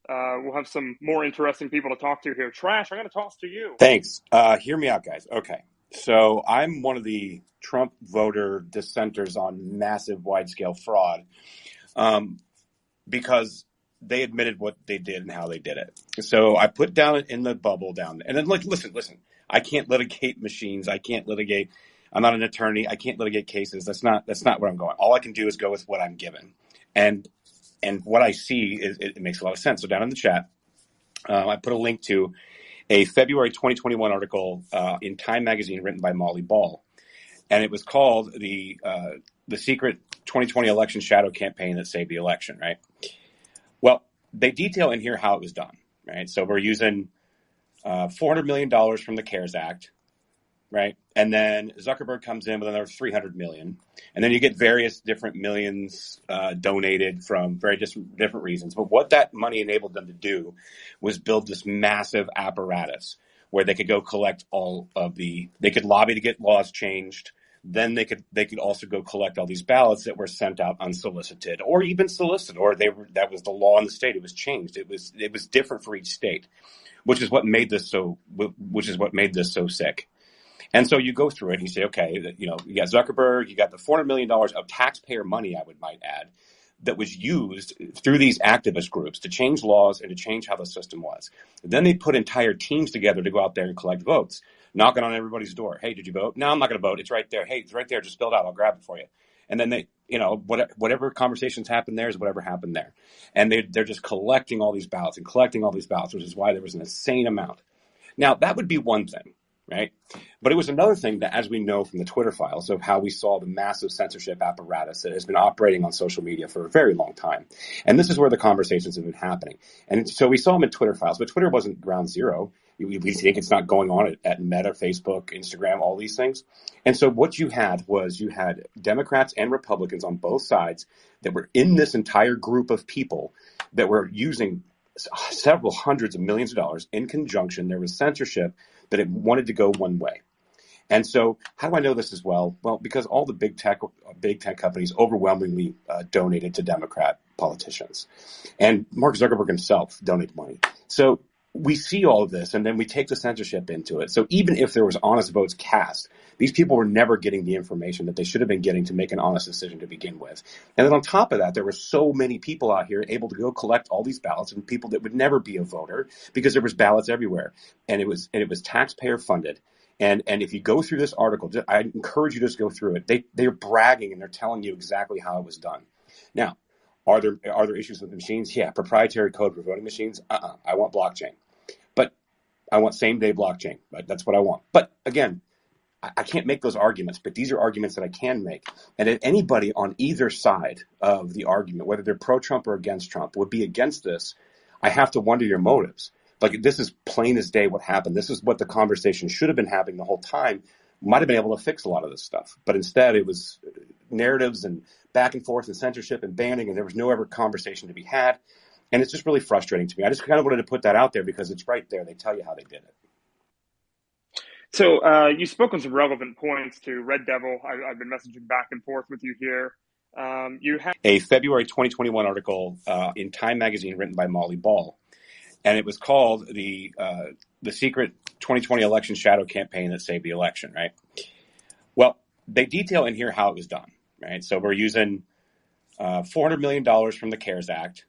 we'll have some more interesting people to talk to here. Trash, I'm going to toss to you. Thanks. Hear me out, guys. Okay. So I'm one of the Trump voter dissenters on massive wide-scale fraud because they admitted what they did and how they did it. So I put down in the bubble down there. And then, like, listen. I can't litigate machines. I can't litigate. I'm not an attorney. I can't litigate cases. That's not where I'm going. All I can do is go with what I'm given. And what I see is it makes a lot of sense. So down in the chat, I put a link to a February 2021 article in Time magazine written by Molly Ball. And it was called the secret 2020 election shadow campaign that saved the election, right? Well, they detail in here how it was done, right? So we're using $400 million from the CARES Act, right? And then Zuckerberg comes in with another $300 million. And then you get various different millions donated from very different reasons. But what that money enabled them to do was build this massive apparatus where they could go collect they could lobby to get laws changed. Then they could also go collect all these ballots that were sent out unsolicited or even solicited, or that was the law in the state. It was changed. It was different for each state, which is what made this so sick. And so you go through it and you say, okay, you got Zuckerberg, you got the $400 million of taxpayer money, I might add, that was used through these activist groups to change laws and to change how the system was. Then they put entire teams together to go out there and collect votes, knocking on everybody's door. Hey, did you vote? No, I'm not going to vote. It's right there. Hey, it's right there. Just fill it out. I'll grab it for you. And then they, whatever conversations happened there is whatever happened there. And they're just collecting all these ballots, which is why there was an insane amount. Now, that would be one thing, right? But it was another thing that, as we know from the Twitter files, of how we saw the massive censorship apparatus that has been operating on social media for a very long time. And this is where the conversations have been happening. And so we saw them in Twitter files, but Twitter wasn't ground zero. We think it's not going on at Meta, Facebook, Instagram, all these things. And so what you had Democrats and Republicans on both sides that were in this entire group of people that were using several hundreds of millions of dollars in conjunction. There was censorship that it wanted to go one way. And so how do I know this as well? Well, because all the big tech companies overwhelmingly donated to Democrat politicians. And Mark Zuckerberg himself donated money. So we see all of this, and then we take the censorship into it. So even if there was honest votes cast, these people were never getting the information that they should have been getting to make an honest decision to begin with. And then on top of that, there were so many people out here able to go collect all these ballots, and people that would never be a voter because there was ballots everywhere. And it was taxpayer funded. And if you go through this article, I encourage you to just go through it. They're bragging and they're telling you exactly how it was done. Now, are there issues with the machines? Yeah, proprietary code for voting machines. I want blockchain. But I want same-day blockchain. Right? That's what I want. But again, I can't make those arguments, but these are arguments that I can make. And if anybody on either side of the argument, whether they're pro-Trump or against Trump, would be against this, I have to wonder your motives. Like, this is plain as day what happened. This is what the conversation should have been happening the whole time. Might have been able to fix a lot of this stuff. But instead, it was narratives and back and forth and censorship and banning, and there was no ever conversation to be had. And it's just really frustrating to me. I just kind of wanted to put that out there because it's right there. They tell you how they did it. So you spoke on some relevant points to Red Devil. I've been messaging back and forth with you here. You have a February 2021 article in Time magazine written by Molly Ball. And it was called the secret 2020 election shadow campaign that saved the election, right? Well, they detail in here how it was done, right? So we're using $400 million from the CARES Act,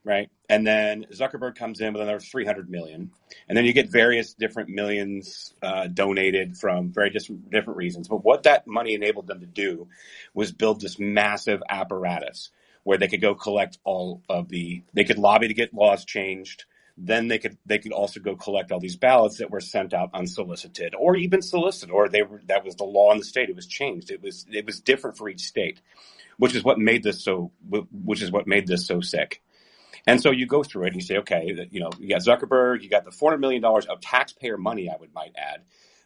right? And then Zuckerberg comes in with another $300 million. And then you get various different millions donated from very different reasons. But what that money enabled them to do was build this massive apparatus where they could go collect they could lobby to get laws changed. Then they could also go collect all these ballots that were sent out unsolicited or even solicited, or that was the law in the state. It was changed. It was different for each state, which is what made this so sick. And so you go through it and you say, okay, you got Zuckerberg, you got the $400 million of taxpayer money, I might add,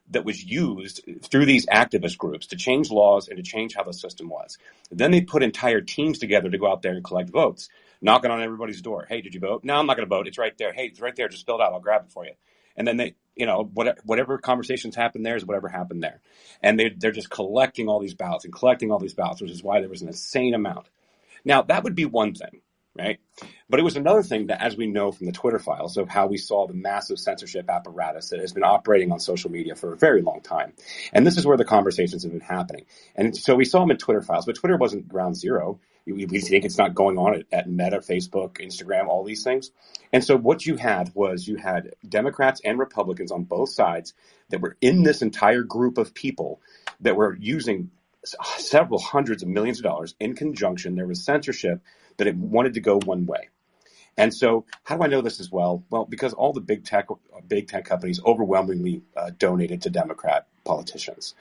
that was used through these activist groups to change laws and to change how the system was. Then they put entire teams together to go out there and collect votes, knocking on everybody's door. Hey, did you vote? No, I'm not going to vote. It's right there. Hey, it's right there. Just fill it out. I'll grab it for you. And then they, whatever conversations happen there is whatever happened there. And they're just collecting all these ballots and collecting all these ballots, which is why there was an insane amount. Now, that would be one thing, right? But it was another thing that, as we know from the Twitter files, of how we saw the massive censorship apparatus that has been operating on social media for a very long time. And this is where the conversations have been happening. And so we saw them in Twitter files, but Twitter wasn't ground zero. We think it's not going on at Meta, Facebook, Instagram, all these things. And so what you had Democrats and Republicans on both sides that were in this entire group of people that were using several hundreds of millions of dollars in conjunction. There was censorship that it wanted to go one way. And so how do I know this as well? Well, because all the big tech companies overwhelmingly donated to Democrat politicians.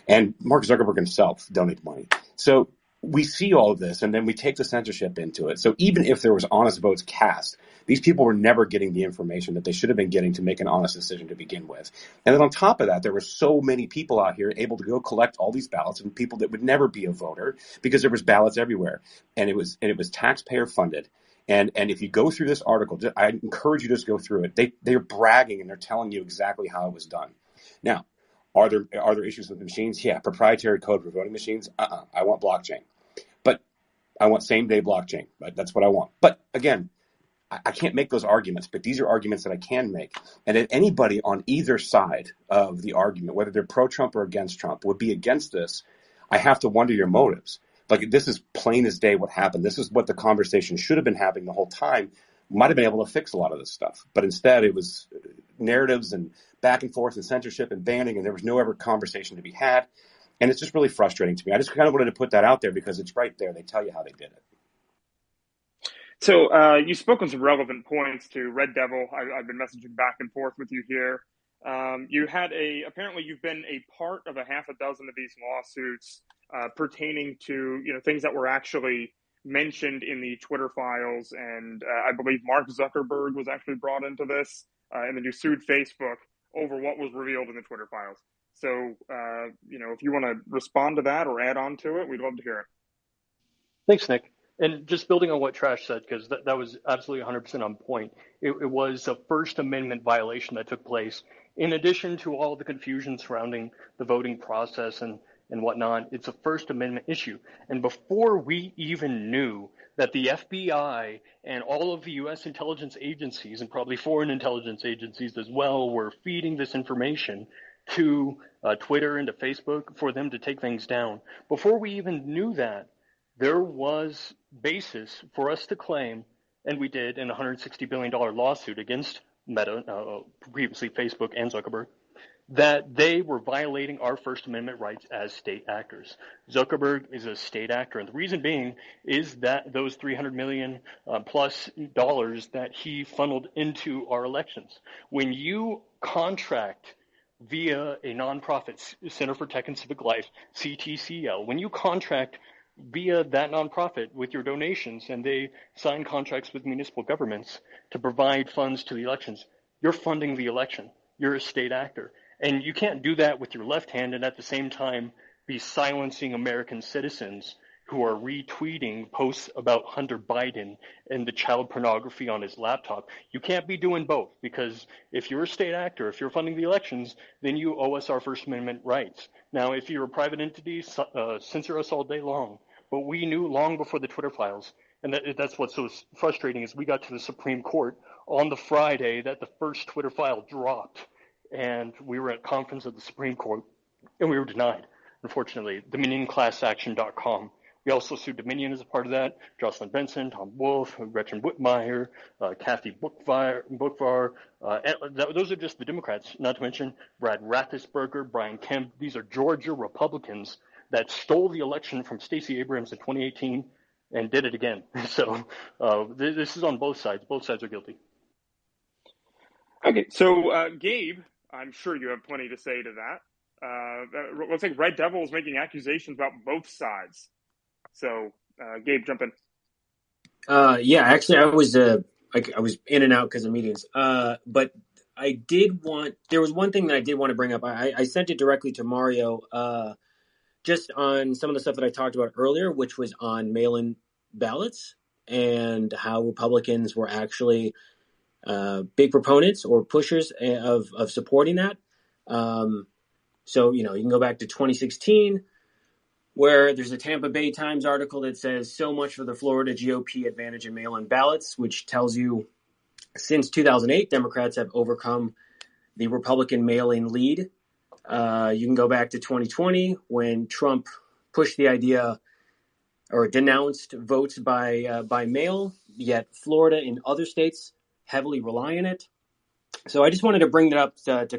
And Mark Zuckerberg himself donated money. So we see all of this, and then we take the censorship into it. So even if there was honest votes cast, these people were never getting the information that they should have been getting to make an honest decision to begin with. And then on top of that, there were so many people out here able to go collect all these ballots, and people that would never be a voter because there was ballots everywhere, and it was taxpayer funded. And if you go through this article, I encourage you to just go through it. They're bragging and they're telling you exactly how it was done. Now, are there issues with the machines? Yeah, proprietary code for voting machines. I want blockchain, but I want same day blockchain. Right? That's what I want. But again, I can't make those arguments, but these are arguments that I can make. And if anybody on either side of the argument, whether they're pro-Trump or against Trump, would be against this, I have to wonder your motives. Like, this is plain as day what happened. This is what the conversation should have been happening the whole time. Might have been able to fix a lot of this stuff. But instead, it was narratives and back and forth and censorship and banning, and there was no ever conversation to be had. And it's just really frustrating to me. I just kind of wanted to put that out there because it's right there. They tell you how they did it. So you spoke on some relevant points to Red Devil. I've been messaging back and forth with you here. Apparently you've been a part of a half a dozen of these lawsuits pertaining to things that were actually mentioned in the Twitter files, and I believe Mark Zuckerberg was actually brought into this, and then you sued Facebook over what was revealed in the Twitter files. So if you want to respond to that or add on to it, we'd love to hear it. Thanks, Nick. And just building on what Trash said, because that was absolutely 100% on point. It was a First Amendment violation that took place. In addition to all the confusion surrounding the voting process and whatnot, it's a First Amendment issue. And before we even knew that the FBI and all of the U.S. intelligence agencies and probably foreign intelligence agencies as well were feeding this information to Twitter and to Facebook for them to take things down, before we even knew that, there was basis for us to claim, and we did in a $160 billion lawsuit against Meta, previously Facebook and Zuckerberg, that they were violating our First Amendment rights as state actors. Zuckerberg is a state actor, and the reason being is that those $300 million plus dollars that he funneled into our elections. When you contract via a nonprofit, Center for Tech and Civic Life, CTCL, when you contract via that nonprofit with your donations and they sign contracts with municipal governments to provide funds to the elections, you're funding the election. You're a state actor. And you can't do that with your left hand and at the same time be silencing American citizens who are retweeting posts about Hunter Biden and the child pornography on his laptop. You can't be doing both, because if you're a state actor, if you're funding the elections, then you owe us our First Amendment rights. Now, if you're a private entity, censor us all day long. But we knew long before the Twitter files, and that's what's so frustrating, is we got to the Supreme Court on the Friday that the first Twitter file dropped, and we were at a conference at the Supreme Court, and we were denied, unfortunately. DominionClassAction.com. We also sued Dominion as a part of that. Jocelyn Benson, Tom Wolfe, Gretchen Whitmire, Kathy Bookvar. Those are just the Democrats, not to mention Brad Raffensperger, Brian Kemp. These are Georgia Republicans that stole the election from Stacey Abrams in 2018 and did it again. So this is on both sides. Both sides are guilty. Okay, so Gabe, I'm sure you have plenty to say to that. Let's say Red Devil is making accusations about both sides. So, Gabe, jump in. Yeah, actually, I was in and out because of meetings. But there was one thing that I did want to bring up. I sent it directly to Mario, just on some of the stuff that I talked about earlier, which was on mail-in ballots and how Republicans were actually big proponents or pushers of supporting that. So, you can go back to 2016, where there's a Tampa Bay Times article that says so much for the Florida GOP advantage in mail-in ballots, which tells you since 2008, Democrats have overcome the Republican mail-in lead. You can go back to 2020 when Trump pushed the idea or denounced votes by mail, yet Florida and other states heavily rely on it. So I just wanted to bring that up to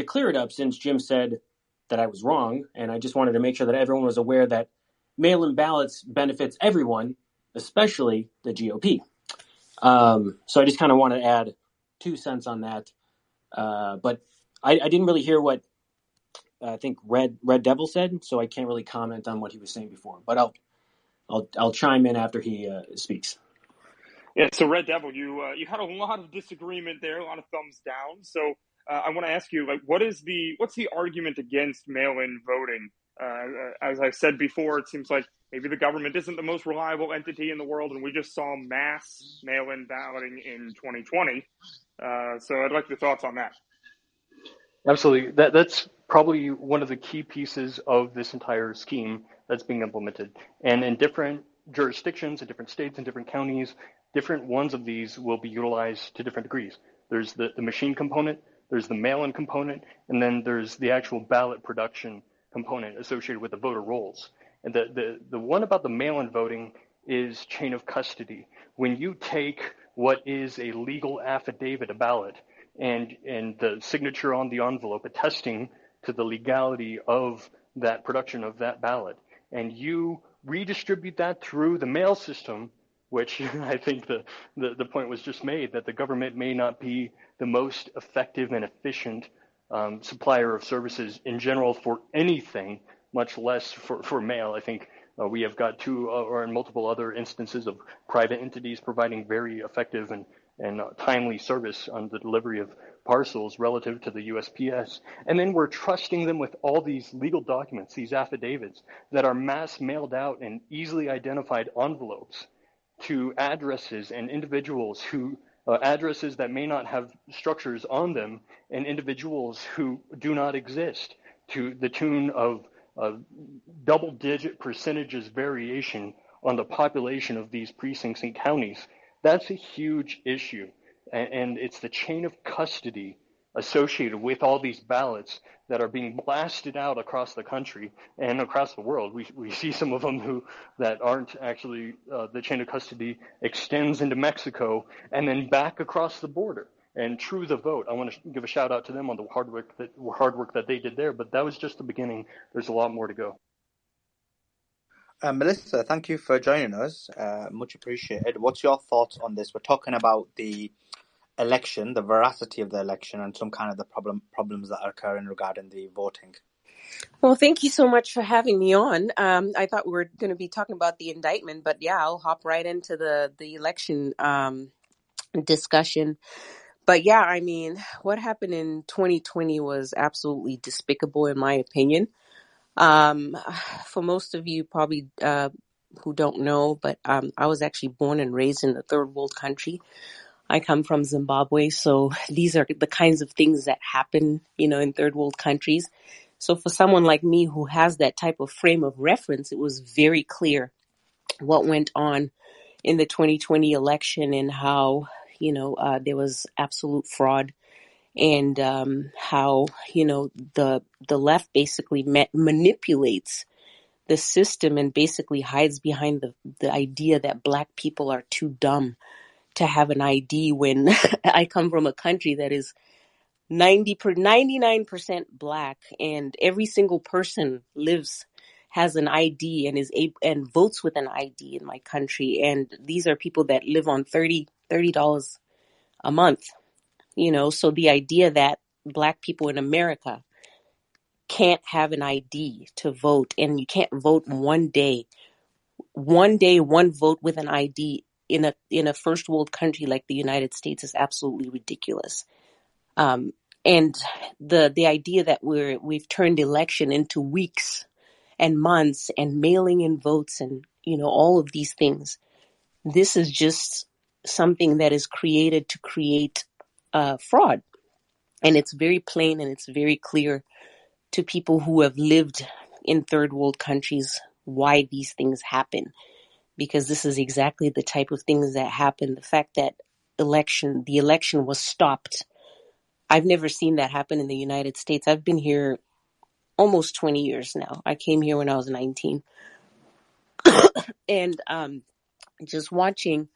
clear it up, since Jim said that I was wrong, and I just wanted to make sure that everyone was aware that mail-in ballots benefits everyone, especially the GOP. So I just kind of want to add 2 cents on that. But I didn't really hear what I think Red Devil said, so I can't really comment on what he was saying before. But I'll chime in after he speaks. Yeah, so Red Devil, you had a lot of disagreement there, a lot of thumbs down. So I want to ask you, what's the argument against mail-in voting? As I've said before, it seems like maybe the government isn't the most reliable entity in the world, and we just saw mass mail-in balloting in 2020. So I'd like your thoughts on that. Absolutely. That's probably one of the key pieces of this entire scheme that's being implemented. And in different jurisdictions, in different states, in different counties, different ones of these will be utilized to different degrees. There's the machine component, there's the mail-in component, and then there's the actual ballot production component associated with the voter rolls. And the one about the mail-in voting is chain of custody. When you take what is a legal affidavit, a ballot, and the signature on the envelope attesting to the legality of that production of that ballot, and you redistribute that through the mail system, which I think the point was just made, that the government may not be the most effective and efficient supplier of services in general for anything, much less for mail. I think we have got two or in multiple other instances of private entities providing very effective and timely service on the delivery of parcels relative to the USPS. And then we're trusting them with all these legal documents, these affidavits that are mass mailed out in easily identified envelopes to addresses and individuals who addresses that may not have structures on them, and individuals who do not exist, to the tune of double-digit percentages variation on the population of these precincts and counties. That's a huge issue, and it's the chain of custody associated with all these ballots that are being blasted out across the country and across the world. We see some of them that aren't actually, the chain of custody extends into Mexico and then back across the border. And True the Vote, I want to give a shout out to them on the hard work that they did there, but that was just the beginning. There's a lot more to go. Melissa, thank you for joining us. Much appreciated. What's your thoughts on this? We're talking about the election, the veracity of the election, and some kind of the problems that are occurring regarding the voting. Well, thank you so much for having me on. I thought we were going to be talking about the indictment, but yeah, I'll hop right into the election discussion. But yeah, I mean, what happened in 2020 was absolutely despicable, in my opinion. For most of you probably who don't know, but I was actually born and raised in a third world country. I come from Zimbabwe, so these are the kinds of things that happen, in third world countries. So for someone like me who has that type of frame of reference, it was very clear what went on in the 2020 election and how, there was absolute fraud, and how, the left basically manipulates the system and basically hides behind the idea that Black people are too dumb to have an ID, when I come from a country that is 99% Black, and every single person has an ID and and votes with an ID in my country. And these are people that live on $30 a month, so the idea that Black people in America can't have an ID to vote, and you can't vote one day, one vote with an ID in a first world country like the United States is absolutely ridiculous. And the idea that we've turned election into weeks and months and mailing in votes and, all of these things. This is just something that is created to create fraud. And it's very plain and it's very clear to people who have lived in third world countries why these things happen. Because this is exactly the type of things that happen. The fact that the election was stopped. I've never seen that happen in the United States. I've been here almost 20 years now. I came here when I was 19. And just watching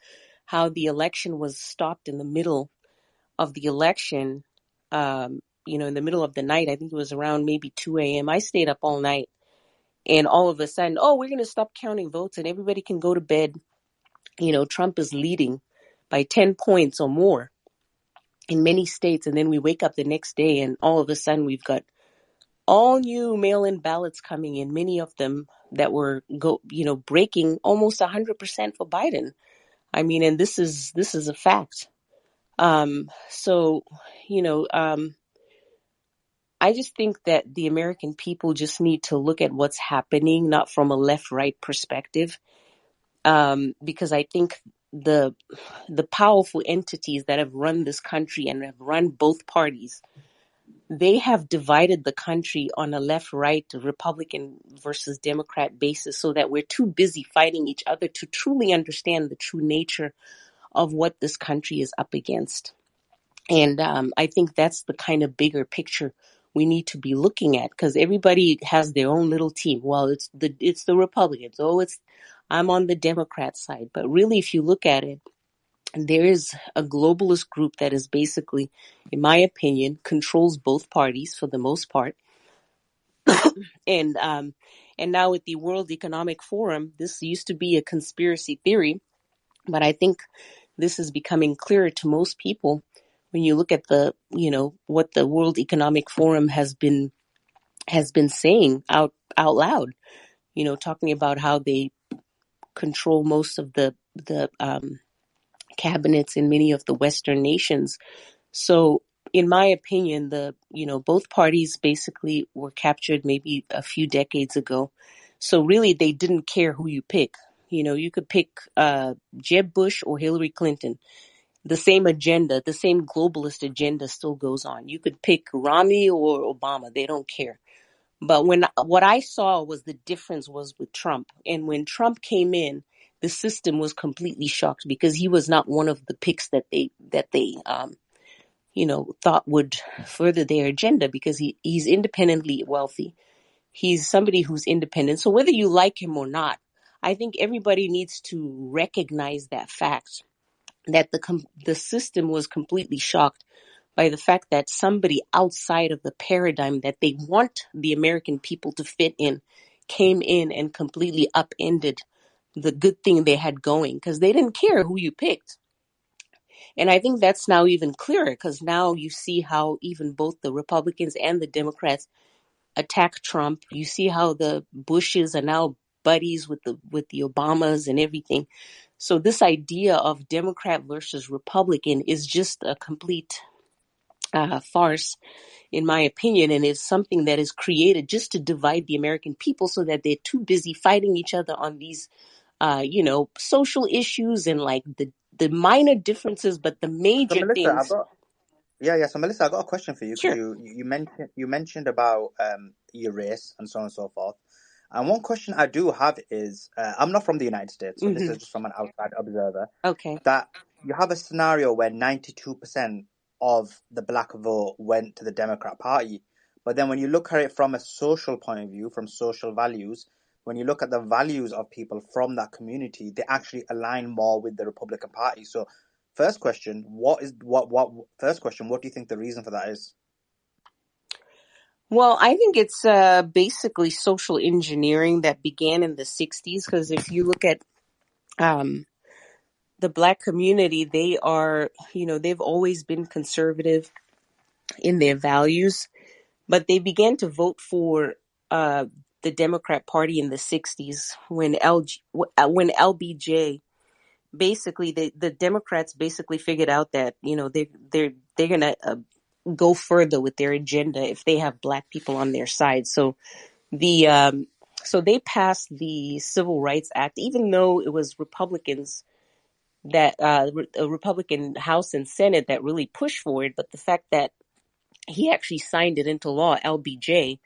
how the election was stopped in the middle of the election, in the middle of the night, I think it was around maybe 2 a.m. I stayed up all night. And all of a sudden, we're going to stop counting votes and everybody can go to bed. Trump is leading by 10 points or more in many states. And then we wake up the next day and all of a sudden we've got all new mail-in ballots coming in, many of them that were breaking almost 100% for Biden. I mean, and this is a fact. So, I just think that the American people just need to look at what's happening, not from a left-right perspective, because I think the powerful entities that have run this country and have run both parties, they have divided the country on a left-right, Republican versus Democrat basis so that we're too busy fighting each other to truly understand the true nature of what this country is up against. And I think that's the kind of bigger picture we need to be looking at, because everybody has their own little team. Well, it's the Republicans. I'm on the Democrat side. But really, if you look at it, there is a globalist group that is basically, in my opinion, controls both parties for the most part. And now with the World Economic Forum, this used to be a conspiracy theory, but I think this is becoming clearer to most people when you look at what the World Economic Forum has been saying out loud, talking about how they control most of the cabinets in many of the Western nations. So in my opinion, both parties basically were captured maybe a few decades ago. So really they didn't care who you pick. You could pick Jeb Bush or Hillary Clinton. The same agenda, the same globalist agenda still goes on. You could pick Romney or Obama. They don't care. But what I saw was the difference was with Trump. And when Trump came in, the system was completely shocked because he was not one of the picks that they thought would further their agenda, because he's independently wealthy. He's somebody who's independent. So whether you like him or not, I think everybody needs to recognize that fact, that the system was completely shocked by the fact that somebody outside of the paradigm that they want the American people to fit in came in and completely upended the good thing they had going, because they didn't care who you picked. And I think that's now even clearer, because now you see how even both the Republicans and the Democrats attack Trump. You see how the Bushes are now buddies with the Obamas and everything. So this idea of Democrat versus Republican is just a complete farce, in my opinion, and is something that is created just to divide the American people so that they're too busy fighting each other on these, social issues and like the minor differences, but the So major Melissa, things. So Melissa, I got a question for you, because Sure. you mentioned about your race and so on and so forth. And one question I do have is, I'm not from the United States, so this is just from an outside observer. Okay. That you have a scenario where 92% of the black vote went to the Democrat Party, but then when you look at it from a social point of view, from social values, when you look at the values of people from that community, they actually align more with the Republican Party. So first question, what do you think the reason for that is? Well, I think it's basically social engineering that began in the 60s, because if you look at the black community, they are, they've always been conservative in their values, but they began to vote for the Democrat Party in the 60s when LBJ basically the Democrats basically figured out that they're gonna go further with their agenda if they have Black people on their side. So so they passed the Civil Rights Act, even though it was Republicans that a Republican House and Senate that really pushed for it. But the fact that he actually signed it into law, LBJ,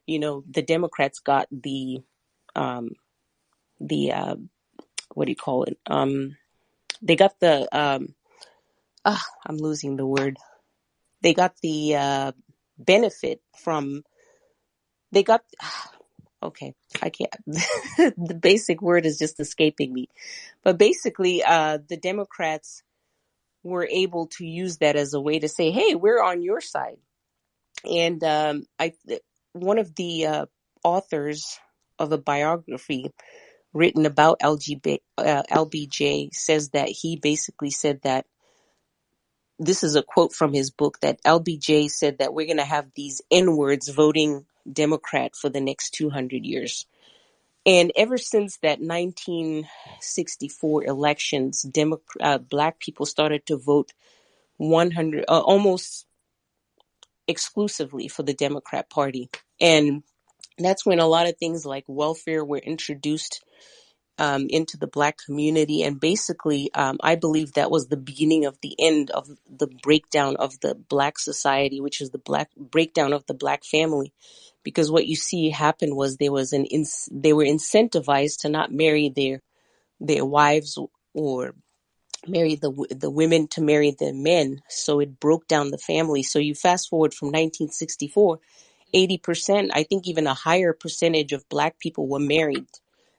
the Democrats got the what do you call it? They got the I'm losing the word. They got the benefit from. They got. Okay, I can't. The basic word is just escaping me. But basically, the Democrats were able to use that as a way to say, "Hey, we're on your side." And one of the authors of a biography written about LBJ says that he basically said that, this is a quote from his book, that LBJ said that we're going to have these N-words voting Democrat for the next 200 years. And ever since that 1964 elections, Black people started to vote almost exclusively for the Democrat Party. And that's when a lot of things like welfare were introduced into the Black community. And basically, I believe that was the beginning of the end of the breakdown of the Black society, which is the breakdown of the Black family. Because what you see happen was they were incentivized to not marry their wives or marry the women to marry the men. So it broke down the family. So you fast forward from 1964, 80%, I think even a higher percentage of Black people were married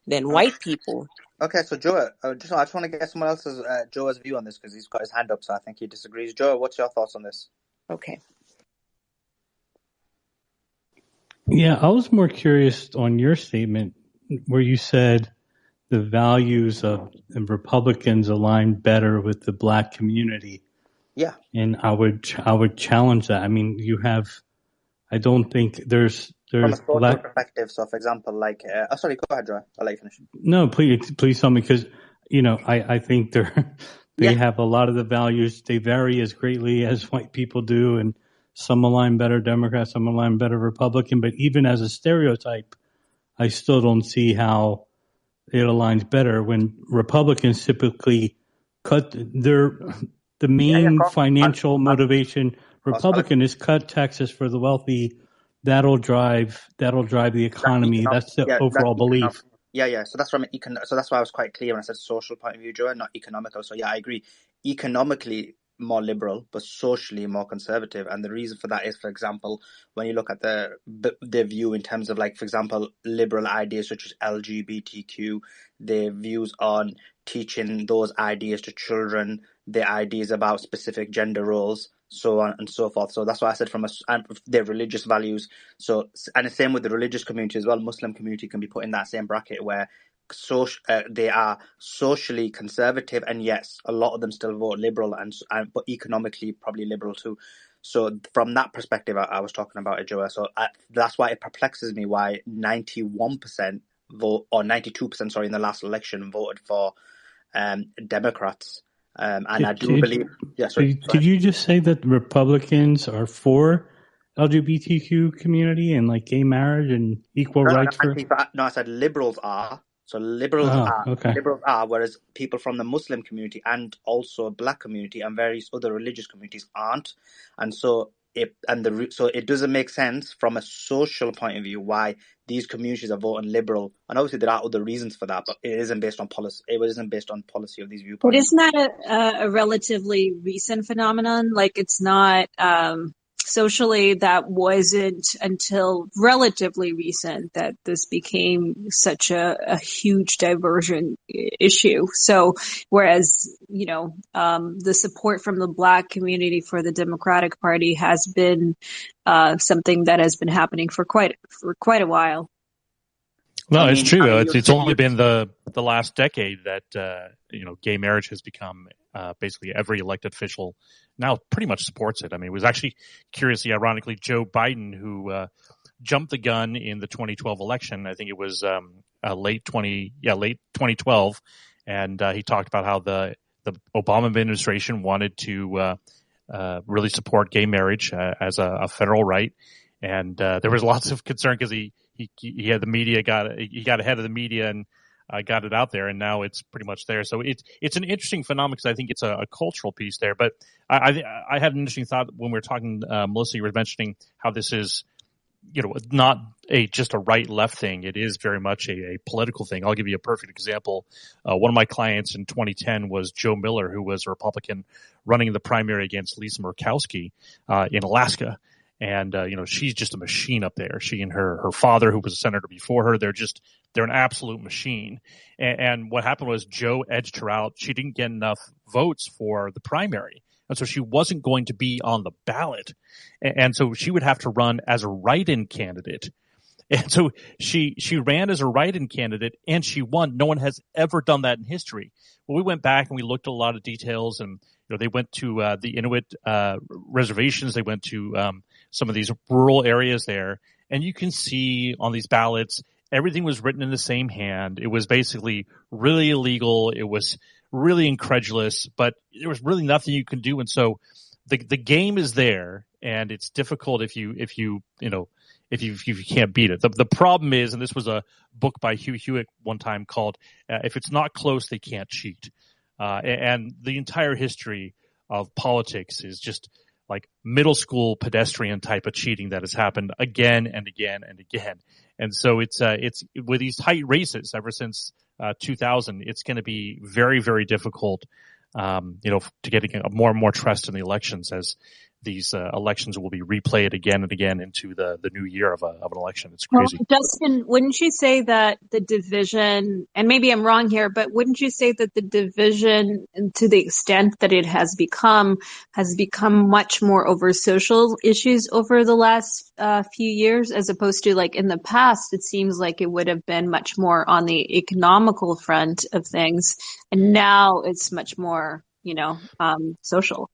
than white people. Okay, so Joe, I just want to get someone else's Joe's view on this because he's got his hand up, so I think he disagrees. Joe, what's your thoughts on this? Okay. Yeah, I was more curious on your statement where you said the values of Republicans align better with the Black community. Yeah. And I would challenge that. I mean, I don't think there's from a social perspective. So, for example, like, sorry, go ahead, Joy. I'll let you finish. No, please tell me, because I think they have a lot of the values. They vary as greatly as white people do, and some align better Democrat, some align better Republican. But even as a stereotype, I still don't see how it aligns better when Republicans typically cut the main financial motivation. Republican is cut taxes for the wealthy. That'll drive the economy. That's the overall belief. Yeah. So that's so that's why I was quite clear when I said social point of view, Joe, not economical. So yeah, I agree. Economically more liberal, but socially more conservative. And the reason for that is, for example, when you look at their view in terms of, like, for example, liberal ideas such as LGBTQ, their views on teaching those ideas to children, their ideas about specific gender roles, so on and so forth. So that's why I said from their religious values. So, and the same with the religious community as well. Muslim community can be put in that same bracket where they are socially conservative, and yes, a lot of them still vote liberal, but economically probably liberal too. So from that perspective, I was talking about it, Joe. So that's why it perplexes me why 91% vote, or 92%, sorry, in the last election voted for Democrats. And I do believe. Yeah, sorry. Did you just say that Republicans are for LGBTQ community and like gay marriage and equal rights for? No, I said liberals are. So liberals are, whereas people from the Muslim community and also Black community and various other religious communities aren't. And so it doesn't make sense from a social point of view why these communities are voting liberal. And obviously there are other reasons for that, but it isn't based on policy. It isn't based on policy of these viewpoints. But isn't that a relatively recent phenomenon? Like, it's not socially, that wasn't until relatively recent that this became such a huge diversion issue. So whereas, the support from the Black community for the Democratic Party has been something that has been happening for quite a while. No, it's true. It's only been the last decade that gay marriage has become basically every elected official now pretty much supports it. I mean, it was actually curiously, ironically, Joe Biden who jumped the gun in the 2012 election. I think it was late 2012, and he talked about how the Obama administration wanted to really support gay marriage as a federal right. And there was lots of concern because he had the media he got ahead of the media and got it out there, and now it's pretty much there. So it's an interesting phenomenon because I think it's a cultural piece there. But I had an interesting thought when we were talking, Melissa, you were mentioning how this is, not just a right left thing. It is very much a political thing. I'll give you a perfect example. One of my clients in 2010 was Joe Miller, who was a Republican running the primary against Lisa Murkowski in Alaska. And, she's just a machine up there. She and her father, who was a senator before her, they're an absolute machine. And what happened was Joe edged her out. She didn't get enough votes for the primary. And so she wasn't going to be on the ballot. And so she would have to run as a write-in candidate. And so she ran as a write-in candidate and she won. No one has ever done that in history. Well, we went back and we looked at a lot of details, and they went to the Inuit reservations. They went to some of these rural areas there, and you can see on these ballots everything was written in the same hand. It was basically really illegal. It was really incredulous, but there was really nothing you can do. And so the game is there, and it's difficult if you can't beat it. The problem is, and this was a book by Hugh Hewitt one time called "If It's Not Close, They Can't Cheat," and the entire history of politics is just like middle school pedestrian type of cheating that has happened again and again and again. And so it's with these tight races ever since 2000, it's going to be very, very difficult, to get more and more trust in the elections as these elections will be replayed again and again into the new year of an election. It's crazy. Well, Justin, wouldn't you say that the division, and maybe I'm wrong here, but wouldn't you say that the division, to the extent that it has become much more over social issues over the last few years, as opposed to like in the past? It seems like it would have been much more on the economical front of things, and now it's much more, social.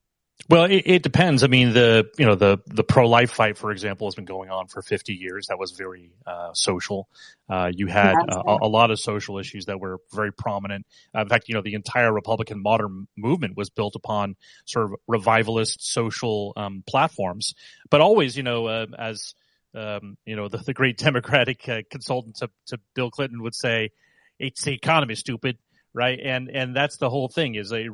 Well, it depends. I mean, the pro-life fight, for example, has been going on for 50 years. That was very social. You had a lot of social issues that were very prominent. In fact, the entire Republican modern movement was built upon sort of revivalist social platforms. But always, as the great Democratic consultant to Bill Clinton would say, "It's the economy, stupid." Right. And that's the whole thing is I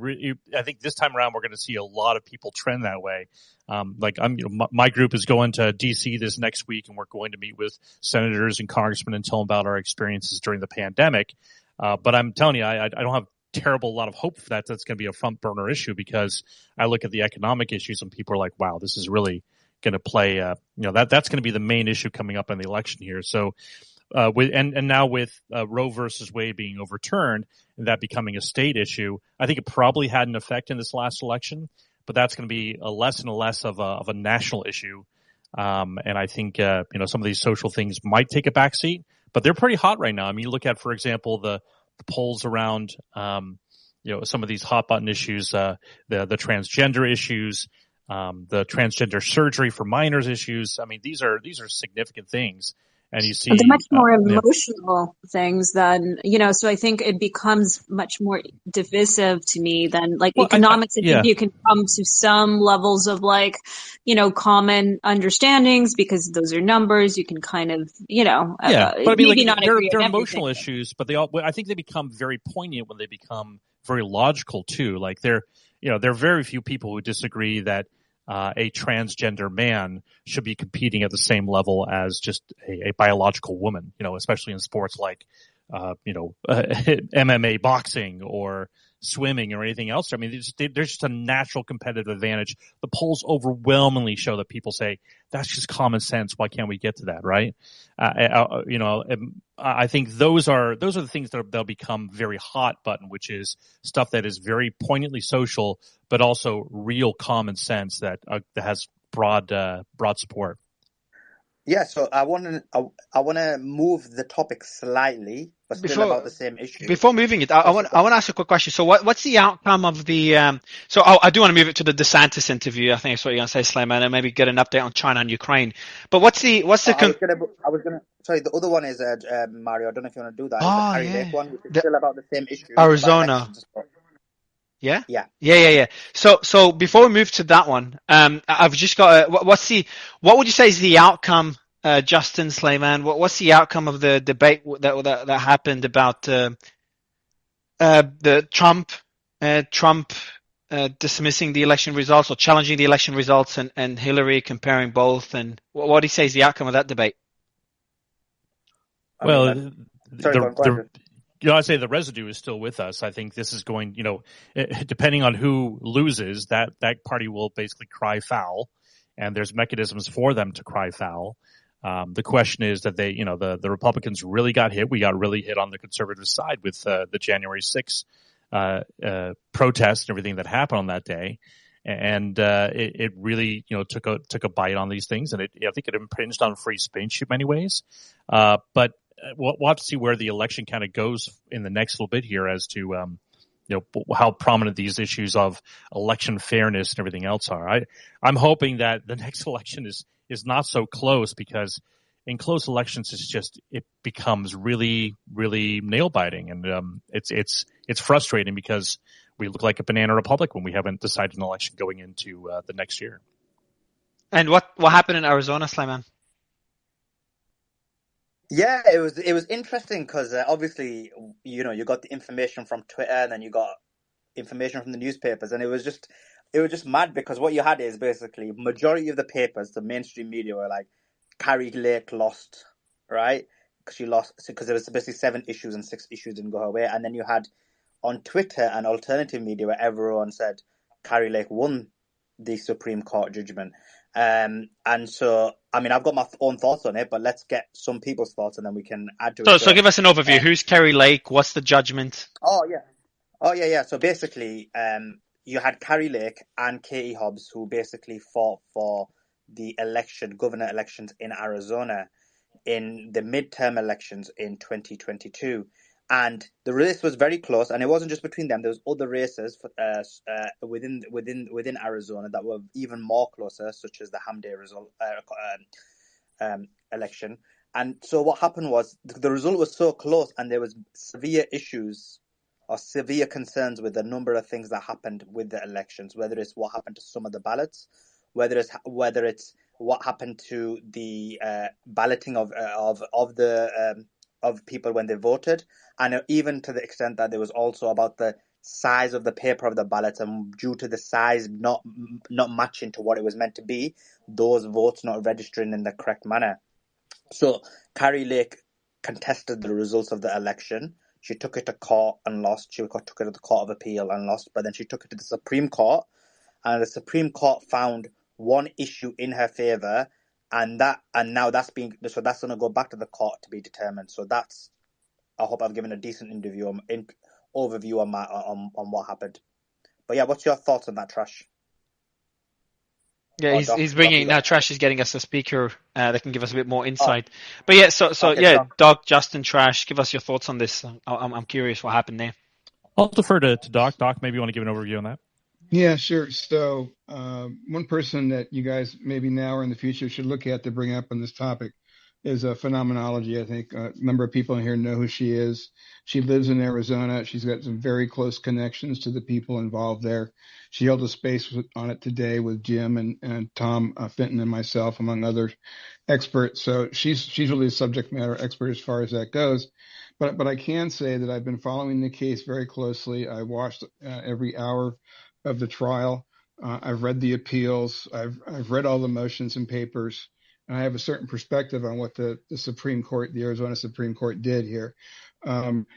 think this time around, we're going to see a lot of people trend that way. My group is going to DC this next week, and we're going to meet with senators and congressmen and tell them about our experiences during the pandemic. But I'm telling you, I don't have a lot of hope for that. That's going to be a front burner issue, because I look at the economic issues and people are like, wow, this is really going to play, that's going to be the main issue coming up in the election here. So, now with Roe versus Wade being overturned and that becoming a state issue, I think it probably had an effect in this last election, but that's going to be a less and less of a national issue. And I think, some of these social things might take a backseat, but they're pretty hot right now. I mean, you look at, for example, the polls around, some of these hot button issues, the transgender issues, the transgender surgery for minors issues. I mean, these are significant things. And you see, they're much more emotional things than, so I think it becomes much more divisive to me than economics. I think you can come to some levels of common understandings because those are numbers. You can kind of, but I mean, maybe not agree they're on emotional everything. issues, but I think they become very poignant when they become very logical too. Like there are very few people who disagree that a transgender man should be competing at the same level as just a biological woman, especially in sports like, MMA, boxing, or swimming, or anything else. I mean, there's just a natural competitive advantage. The polls overwhelmingly show that people say that's just common sense. Why can't we get to that? Right. I think those are the things that'll become very hot button, which is stuff that is very poignantly social, but also real common sense that has broad support. Yeah, so I want to move the topic slightly, but still about the same issue. Before moving it, I want to ask a quick question. So what's the outcome of the so I do want to move it to the DeSantis interview. I think that's what you're going to say, Slayman, and maybe get an update on China and Ukraine. But what's the I was gonna sorry, the other one is Mario. I don't know if you want to do that. It's the Kari Lake one, which is still about the same issue. Arizona. Yeah? Yeah. Yeah. So before we move to that one, I've just got what would you say is the outcome, Justin Slayman? What's the outcome of the debate that happened about the Trump dismissing the election results or challenging the election results and Hillary comparing both? And what do you say is the outcome of that debate? Well, sorry, go ahead. I'd say the residue is still with us. I think this is going, depending on who loses, that party will basically cry foul, and there's mechanisms for them to cry foul. The question is that the Republicans really got hit. We got really hit on the conservative side with the January 6th protests and everything that happened on that day. And it really, took a bite on these things, and I think it impinged on free speech in many ways. But we'll have to see where the election kind of goes in the next little bit here as to how prominent these issues of election fairness and everything else are. I'm hoping that the next election is not so close, because in close elections it becomes really, really nail biting, and it's frustrating because we look like a banana republic when we haven't decided an election going into the next year. And what happened in Arizona, Slayman? Yeah, it was interesting because obviously, you got the information from Twitter, and then you got information from the newspapers, and it was just mad because what you had is basically majority of the papers, the mainstream media, were like, Kari Lake lost, right? Because she lost because there was basically 7 issues and 6 issues didn't go her way, and then you had on Twitter and alternative media where everyone said Kari Lake won the Supreme Court judgment. And so, I mean, I've got my own thoughts on it, but let's get some people's thoughts and then we can add to it. So give us an overview. Who's Kari Lake? What's the judgment? Oh, yeah. So basically, you had Kari Lake and Katie Hobbs, who basically fought for the governor elections in Arizona in the midterm elections in 2022. And the race was very close, and it wasn't just between them. There was other races within Arizona that were even more closer, such as the Hamday election. And so what happened was the result was so close, and there was severe issues or severe concerns with a number of things that happened with the elections, whether it's what happened to some of the ballots, whether it's what happened to the balloting of people when they voted, and even to the extent that there was also about the size of the paper of the ballots, and due to the size not matching to what it was meant to be, those votes not registering in the correct manner. So Kari Lake contested the results of the election. She took it to court and lost. She took it to the Court of Appeal and lost, but then she took it to the Supreme Court, and the Supreme Court found one issue in her favor, and now that's going to go back to the court to be determined. So I hope I've given a decent overview on what happened. But yeah, what's your thoughts on that, Trash? Yeah, he's bringing now. Trash is getting us a speaker that can give us a bit more insight. But yeah, Doc, Justin, Trash, give us your thoughts on this. I'm curious what happened there. I'll defer to Doc. Doc, maybe you want to give an overview on that. Yeah, sure. So one person that you guys maybe now or in the future should look at to bring up on this topic is a phenomenology. I think a number of people in here know who she is. She lives in Arizona. She's got some very close connections to the people involved there. She held a space on it today with Jim and Tom Fenton and myself, among other experts. So she's really a subject matter expert as far as that goes. But I can say that I've been following the case very closely. I watched every hour of the trial. I've read the appeals. I've read all the motions and papers. And I have a certain perspective on what the Supreme Court, the Arizona Supreme Court, did here.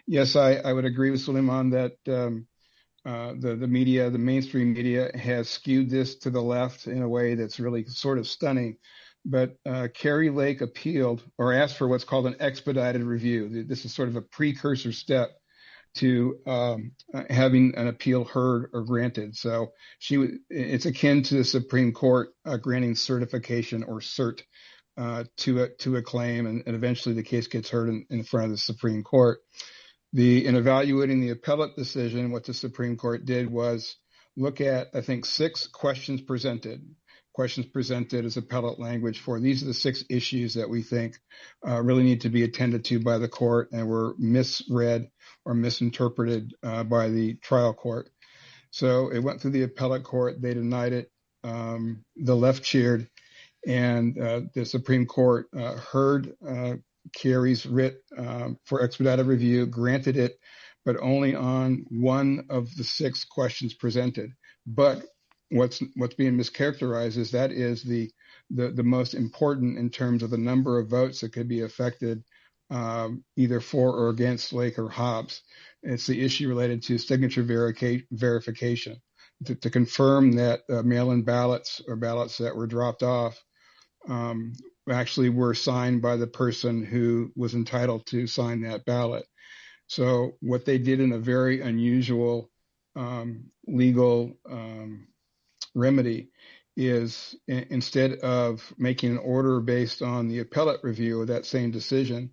Yes, I would agree with Suleiman that the media, the mainstream media, has skewed this to the left in a way that's really sort of stunning. But Kari Lake appealed or asked for what's called an expedited review. This is sort of a precursor step to having an appeal heard or granted. So it's akin to the Supreme Court granting certification or cert to a claim, and eventually the case gets heard in front of the Supreme Court. In evaluating the appellate decision, what the Supreme Court did was look at, I think, 6 questions presented. Questions presented as appellate language for these are the 6 issues that we think really need to be attended to by the court and were misread or misinterpreted by the trial court. So it went through the appellate court. They denied it. The left cheered, and the Supreme Court heard Kari's writ for expedited review, granted it, but only on one of the 6 questions presented. But what's being mischaracterized is that is the most important in terms of the number of votes that could be affected either for or against Lake or Hobbs. It's the issue related to signature verification to confirm that mail-in ballots or ballots that were dropped off actually were signed by the person who was entitled to sign that ballot. So what they did in a very unusual legal remedy is instead of making an order based on the appellate review of that same decision,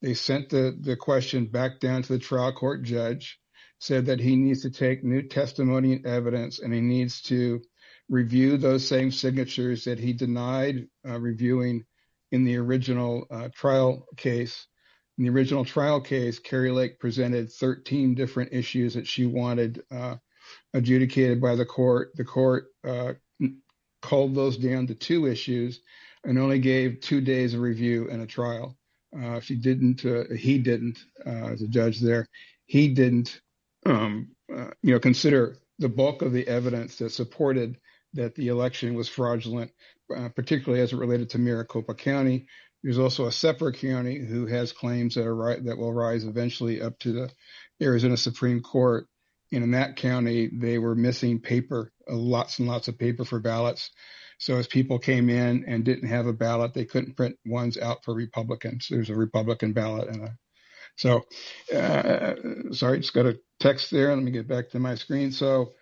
they sent the question back down to the trial court judge, said that he needs to take new testimony and evidence, and he needs to review those same signatures that he denied reviewing in the original trial case. In the original trial case, Kari Lake presented 13 different issues that she wanted adjudicated by the court. The court culled those down to 2 issues and only gave 2 days of review and a trial. He didn't, as a judge there, he didn't, consider the bulk of the evidence that supported that the election was fraudulent, particularly as it related to Maricopa County. There's also a separate county who has claims that will rise eventually up to the Arizona Supreme Court. And in that county, they were missing paper, lots and lots of paper for ballots. So as people came in and didn't have a ballot, they couldn't print ones out for Republicans. There's a Republican ballot. Sorry, just got a text there. Let me get back to my screen. So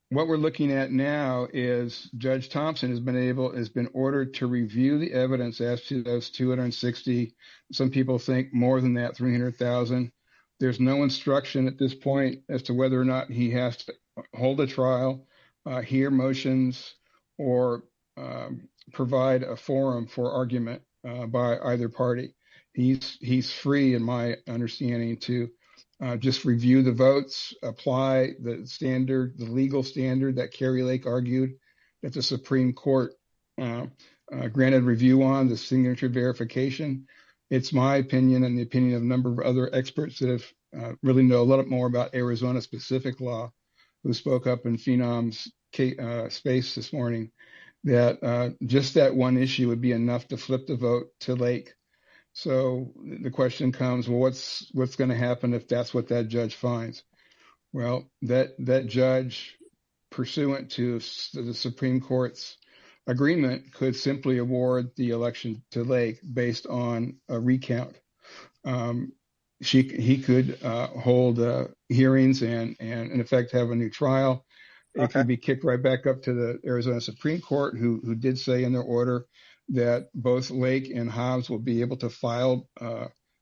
what we're looking at now is Judge Thompson has been ordered to review the evidence as to those 260. Some people think more than that, 300,000. There's no instruction at this point as to whether or not he has to hold a trial, hear motions, or provide a forum for argument by either party. He's free, in my understanding, to just review the votes, apply the legal standard that Kari Lake argued that the Supreme Court granted review on, the signature verification. It's my opinion and the opinion of a number of other experts that have really know a lot more about Arizona specific law, who spoke up in Phenom's space this morning, that just that one issue would be enough to flip the vote to Lake. So the question comes, well, what's going to happen if that's what that judge finds? Well, that judge, pursuant to the Supreme Court's agreement, could simply award the election to Lake based on a recount. He could hold hearings and in effect have a new trial. It could be kicked right back up to the Arizona Supreme Court, who did say in their order that both Lake and Hobbs will be able to file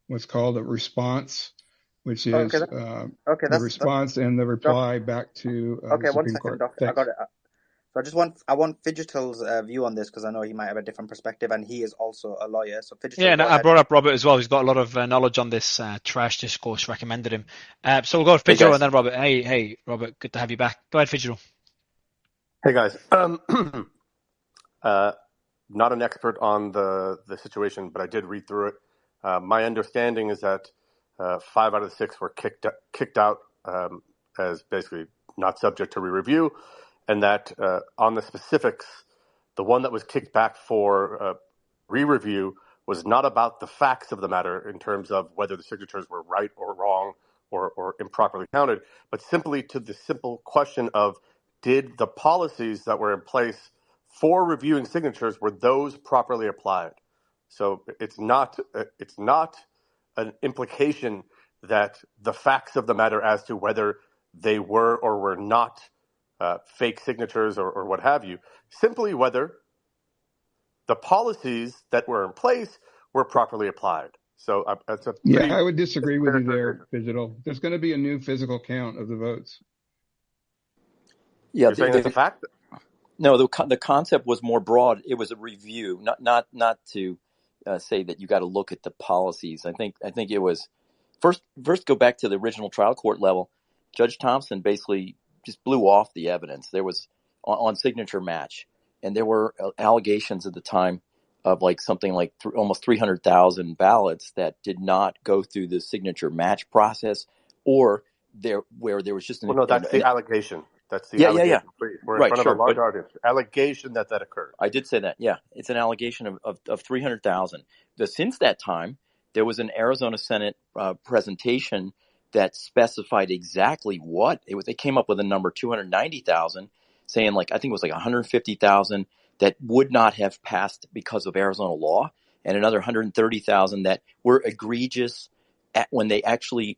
what's called a response, which is the response and the reply back to the Supreme Court. I got it. So I want Fidgetal's view on this, because I know he might have a different perspective, and he is also a lawyer. So Fidgetal, yeah, and I brought up Robert as well. He's got a lot of knowledge on this trash discourse. Recommended him. So we'll go with Fidgetal and then Robert. Hey, Robert, good to have you back. Go ahead, Fidgetal. Hey guys. Not an expert on the situation, but I did read through it. My understanding is that 5 out of 6 were kicked out as basically not subject to re-review, and that on the specifics, the one that was kicked back for re-review was not about the facts of the matter in terms of whether the signatures were right or wrong or improperly counted, but simply to the simple question of, did the policies that were in place for reviewing signatures, were those properly applied? So it's not an implication that the facts of the matter as to whether they were or were not fake signatures or what have you, simply whether the policies that were in place were properly applied. So that's a I would disagree with you there, Digital. There's going to be a new physical count of the votes. Yeah, you're saying it's a fact? No, the concept was more broad. It was a review, not to say that you got to look at the policies. I think it was first go back to the original trial court level. Judge Thompson basically just blew off the evidence. There was on signature match, and there were allegations at the time of like something like almost 300,000 ballots that did not go through the signature match process, or where there was just Well, no, that's the allegation. That's the allegation. Yeah. We're in Right, front sure, of a large but audience. Allegation that occurred. I did say that. Yeah, it's an allegation of 300,000. Since that time, there was an Arizona Senate presentation that specified exactly what it was. They came up with a number 290,000, saying like I think it was like 150,000 that would not have passed because of Arizona law, and another 130,000 that were egregious when they actually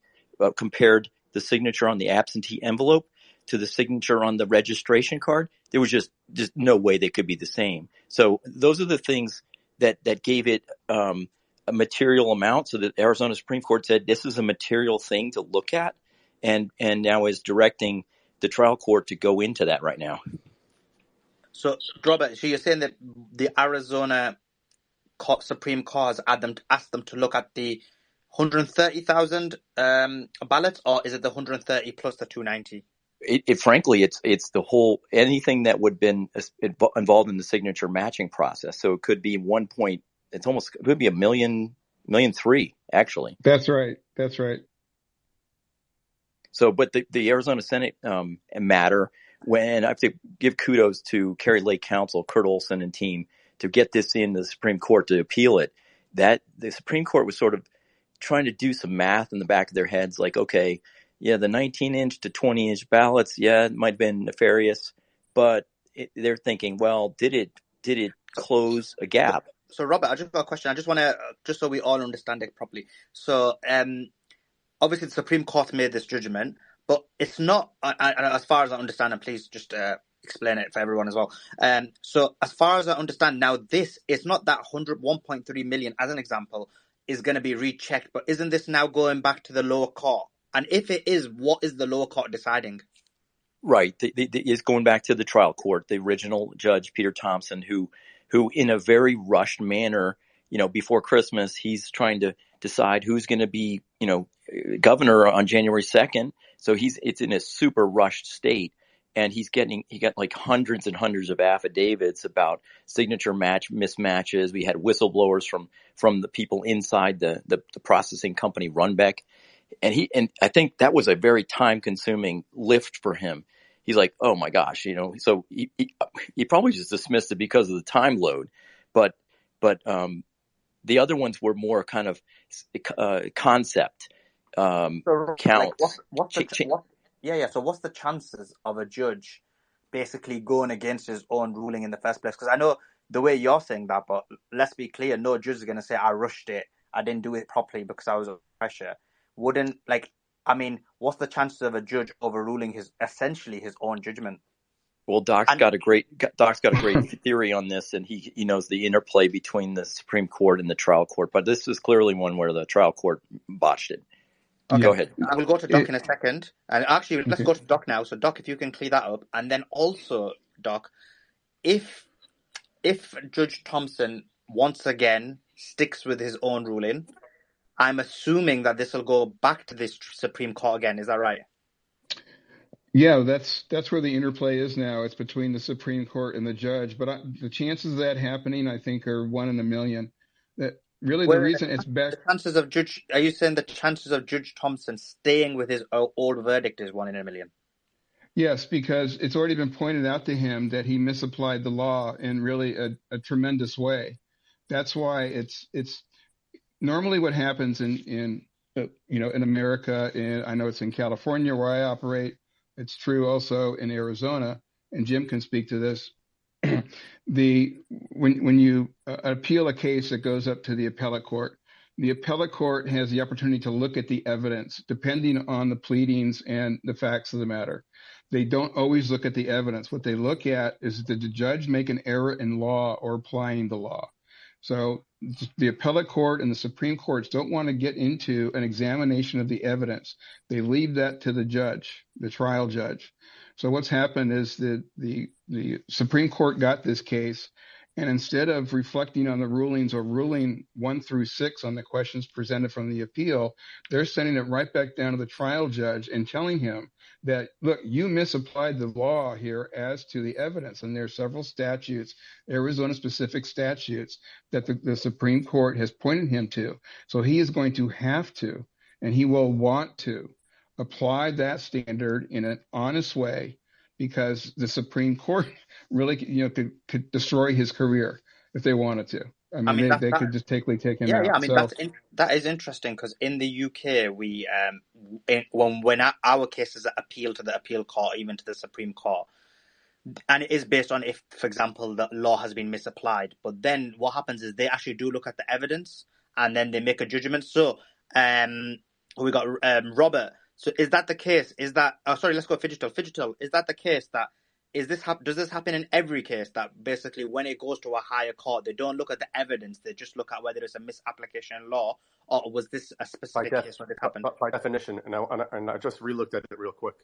compared the signature on the absentee envelope to the signature on the registration card. There was just no way they could be the same. So those are the things that gave it a material amount, so that Arizona Supreme Court said this is a material thing to look at, and now is directing the trial court to go into that right now. So, Robert, so you're saying that the Arizona Supreme Court has asked them to look at the 130,000 ballots, or is it the 130 plus the 290? Frankly, it's the whole, anything that would have been involved in the signature matching process. So it could be it could be 1,300,000 actually. That's right. So, but the Arizona Senate matter, when I have to give kudos to Kari Lake counsel, Kurt Olson and team, to get this in the Supreme Court to appeal it, that the Supreme Court was sort of trying to do some math in the back of their heads, like, okay, yeah, the 19-inch to 20-inch ballots, yeah, it might have been nefarious, but they're thinking, well, did it close a gap? So, Robert, I just got a question. I just want to, just so we all understand it properly. So, obviously, the Supreme Court made this judgment, but it's not, as far as I understand, and please just explain it for everyone as well. So, as far as I understand now, this is not that 1.3 million, as an example, is going to be rechecked, but isn't this now going back to the lower court? And if it is, what is the lower court deciding? Right. It's going back to the trial court, the original judge, Peter Thompson, who in a very rushed manner, before Christmas, he's trying to decide who's going to be, governor on January 2nd. So it's in a super rushed state. And he got like hundreds and hundreds of affidavits about signature match mismatches. We had whistleblowers from the people inside the processing company, Runbeck. And I think that was a very time consuming lift for him. He's like, oh my gosh, so he probably just dismissed it because of the time load. But the other ones were more kind of concept count. So what's the chances of a judge basically going against his own ruling in the first place? Because I know the way you're saying that, but let's be clear, no judge is going to say, I rushed it, I didn't do it properly because I was under pressure. What's the chances of a judge overruling essentially his own judgment? Well, Doc's got a great theory on this, and he knows the interplay between the Supreme Court and the trial court. But this is clearly one where the trial court botched it. Okay. Go ahead. I will go to Doc in a second. And actually, let's go to Doc now. So, Doc, if you can clear that up. And then also, Doc, if Judge Thompson once again sticks with his own ruling, I'm assuming that this will go back to this Supreme Court again. Is that right? Yeah, that's where the interplay is now. It's between the Supreme Court and the judge. But the chances of that happening, I think, are 1 in a million. That really the reason it's back. Are you saying the chances of Judge Thompson staying with his old verdict is 1 in a million? Yes, because it's already been pointed out to him that he misapplied the law in really a tremendous way. That's why it's normally what happens in America, and I know it's in California where I operate. It's true also in Arizona, and Jim can speak to this. When you appeal a case that goes up to the appellate court, the appellate court has the opportunity to look at the evidence depending on the pleadings and the facts of the matter. They don't always look at the evidence. What they look at is, did the judge make an error in law or applying the law? So the appellate court and the Supreme Courts don't want to get into an examination of the evidence. They leave that to the judge, the trial judge. So what's happened is that the Supreme Court got this case, and instead of reflecting on the rulings or ruling 1 through 6 on the questions presented from the appeal, they're sending it right back down to the trial judge and telling him that, look, you misapplied the law here as to the evidence. And there are several statutes, Arizona-specific statutes, that the Supreme Court has pointed him to. So he is going to have to, and he will want to, apply that standard in an honest way, because the Supreme Court really, could destroy his career if they wanted to. I mean, they could just take him yeah, out. I mean, So that is interesting, because in the UK, we when our cases are appealed to the appeal court, even to the Supreme Court, and it is based on if, for example, the law has been misapplied. But then what happens is they actually do look at the evidence and then they make a judgment. So we got Robert. So is that the case? Is that sorry? Let's go Fidgetal. Fidgetal, is that the case that does this happen in every case, that basically when it goes to a higher court, they don't look at the evidence, they just look at whether it's a misapplication of law, or was this a specific case when it happened? By definition, and I just re-looked at it real quick.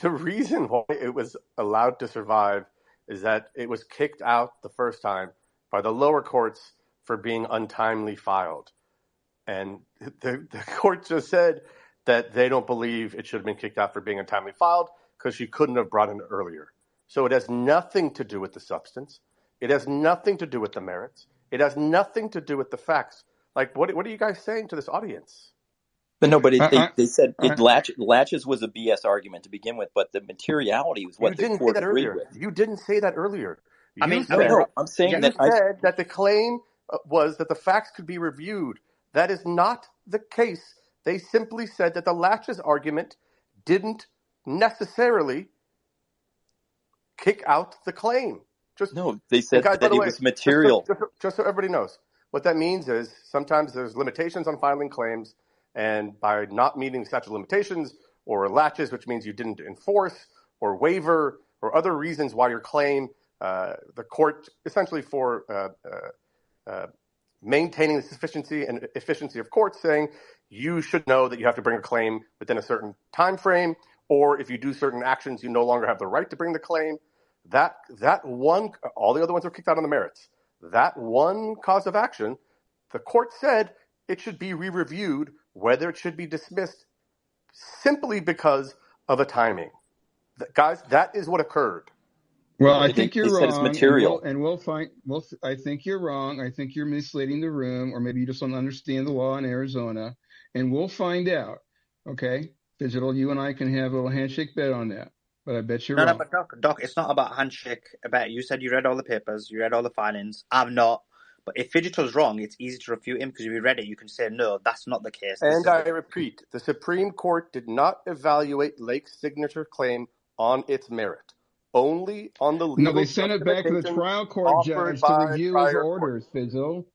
The reason why it was allowed to survive is that it was kicked out the first time by the lower courts for being untimely filed. And the court just said that they don't believe it should have been kicked out for being untimely filed because she couldn't have brought it earlier. So it has nothing to do with the substance. It has nothing to do with the merits. It has nothing to do with the facts. Like, what are you guys saying to this audience? But no, but they said Latches was a BS argument to begin with, but the materiality was what the court agreed with. You didn't say that earlier. I'm saying you said that the claim was that the facts could be reviewed. That is not the case. They simply said that the Latches argument didn't necessarily kick out the claim. They said that it was material. Just so everybody knows, what that means is sometimes there's limitations on filing claims, and by not meeting the statute of limitations or Latches, which means you didn't enforce or waiver or other reasons why your claim, the court essentially for maintaining the sufficiency and efficiency of courts, saying you should know that you have to bring a claim within a certain time frame, or if you do certain actions, you no longer have the right to bring the claim. That one, all the other ones were kicked out on the merits. That one cause of action, the court said it should be re-reviewed, whether it should be dismissed, simply because of a timing. Guys, that is what occurred. Well, I think you're wrong. It's material. I think you're wrong. I think you're misleading the room, or maybe you just don't understand the law in Arizona, and we'll find out. Okay? Digital, you and I can have a little handshake bet on that, but I bet you're wrong. No, but Doc, it's not about handshake bet. You said you read all the papers, you read all the filings. I've not. But if Fidgetal's wrong, it's easy to refute him, because if you read it, you can say, no, that's not the case. And I repeat, the Supreme Court did not evaluate Lake's signature claim on its merit, only on the legal. No, they sent it back to the trial court judge to review his orders, Fidgetal.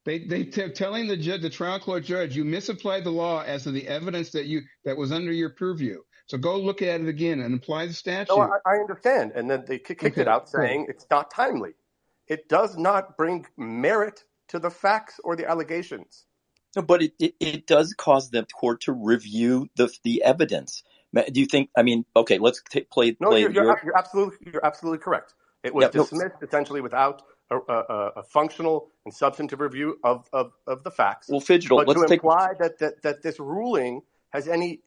They telling the trial court judge, you misapplied the law as to the evidence that was under your purview. So go look at it again and apply the statute. No, I understand. And then they kicked it out, saying it's not timely. It does not bring merit to the facts or the allegations. No, but it does cause the court to review the evidence. Do you think? I mean, okay, let's play. No, you're absolutely correct. It was dismissed essentially without a functional and substantive review of the facts. Well, Fidgetal, but to imply that this ruling has any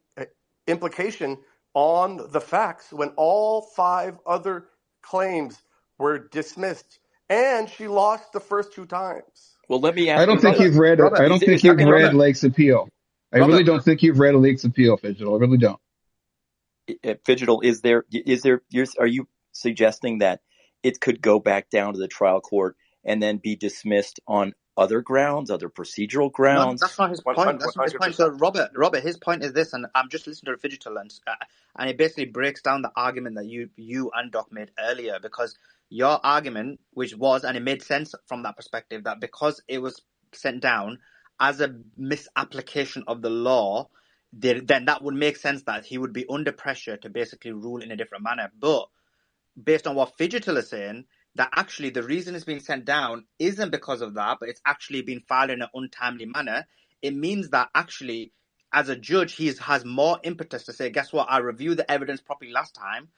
implication on the facts when all 5 other claims were dismissed and she lost the first 2 times. Well, let me ask. I don't think you've read Lake's appeal. I really don't think you've read Lake's appeal, Fidgetal. I really don't. Fidgetal, are you suggesting that it could go back down to the trial court and then be dismissed on other grounds, other procedural grounds? No, that's not his point. That's not his point. So, Robert, his point is this, and I'm just listening to Fidgetal, and it basically breaks down the argument that you and Doc made earlier, because your argument, which was, and it made sense from that perspective, that because it was sent down as a misapplication of the law, then that would make sense that he would be under pressure to basically rule in a different manner. But based on what Fidgetal is saying, that actually the reason it's being sent down isn't because of that, but it's actually been filed in an untimely manner. It means that actually, as a judge, he has more impetus to say, guess what, I reviewed the evidence properly last time,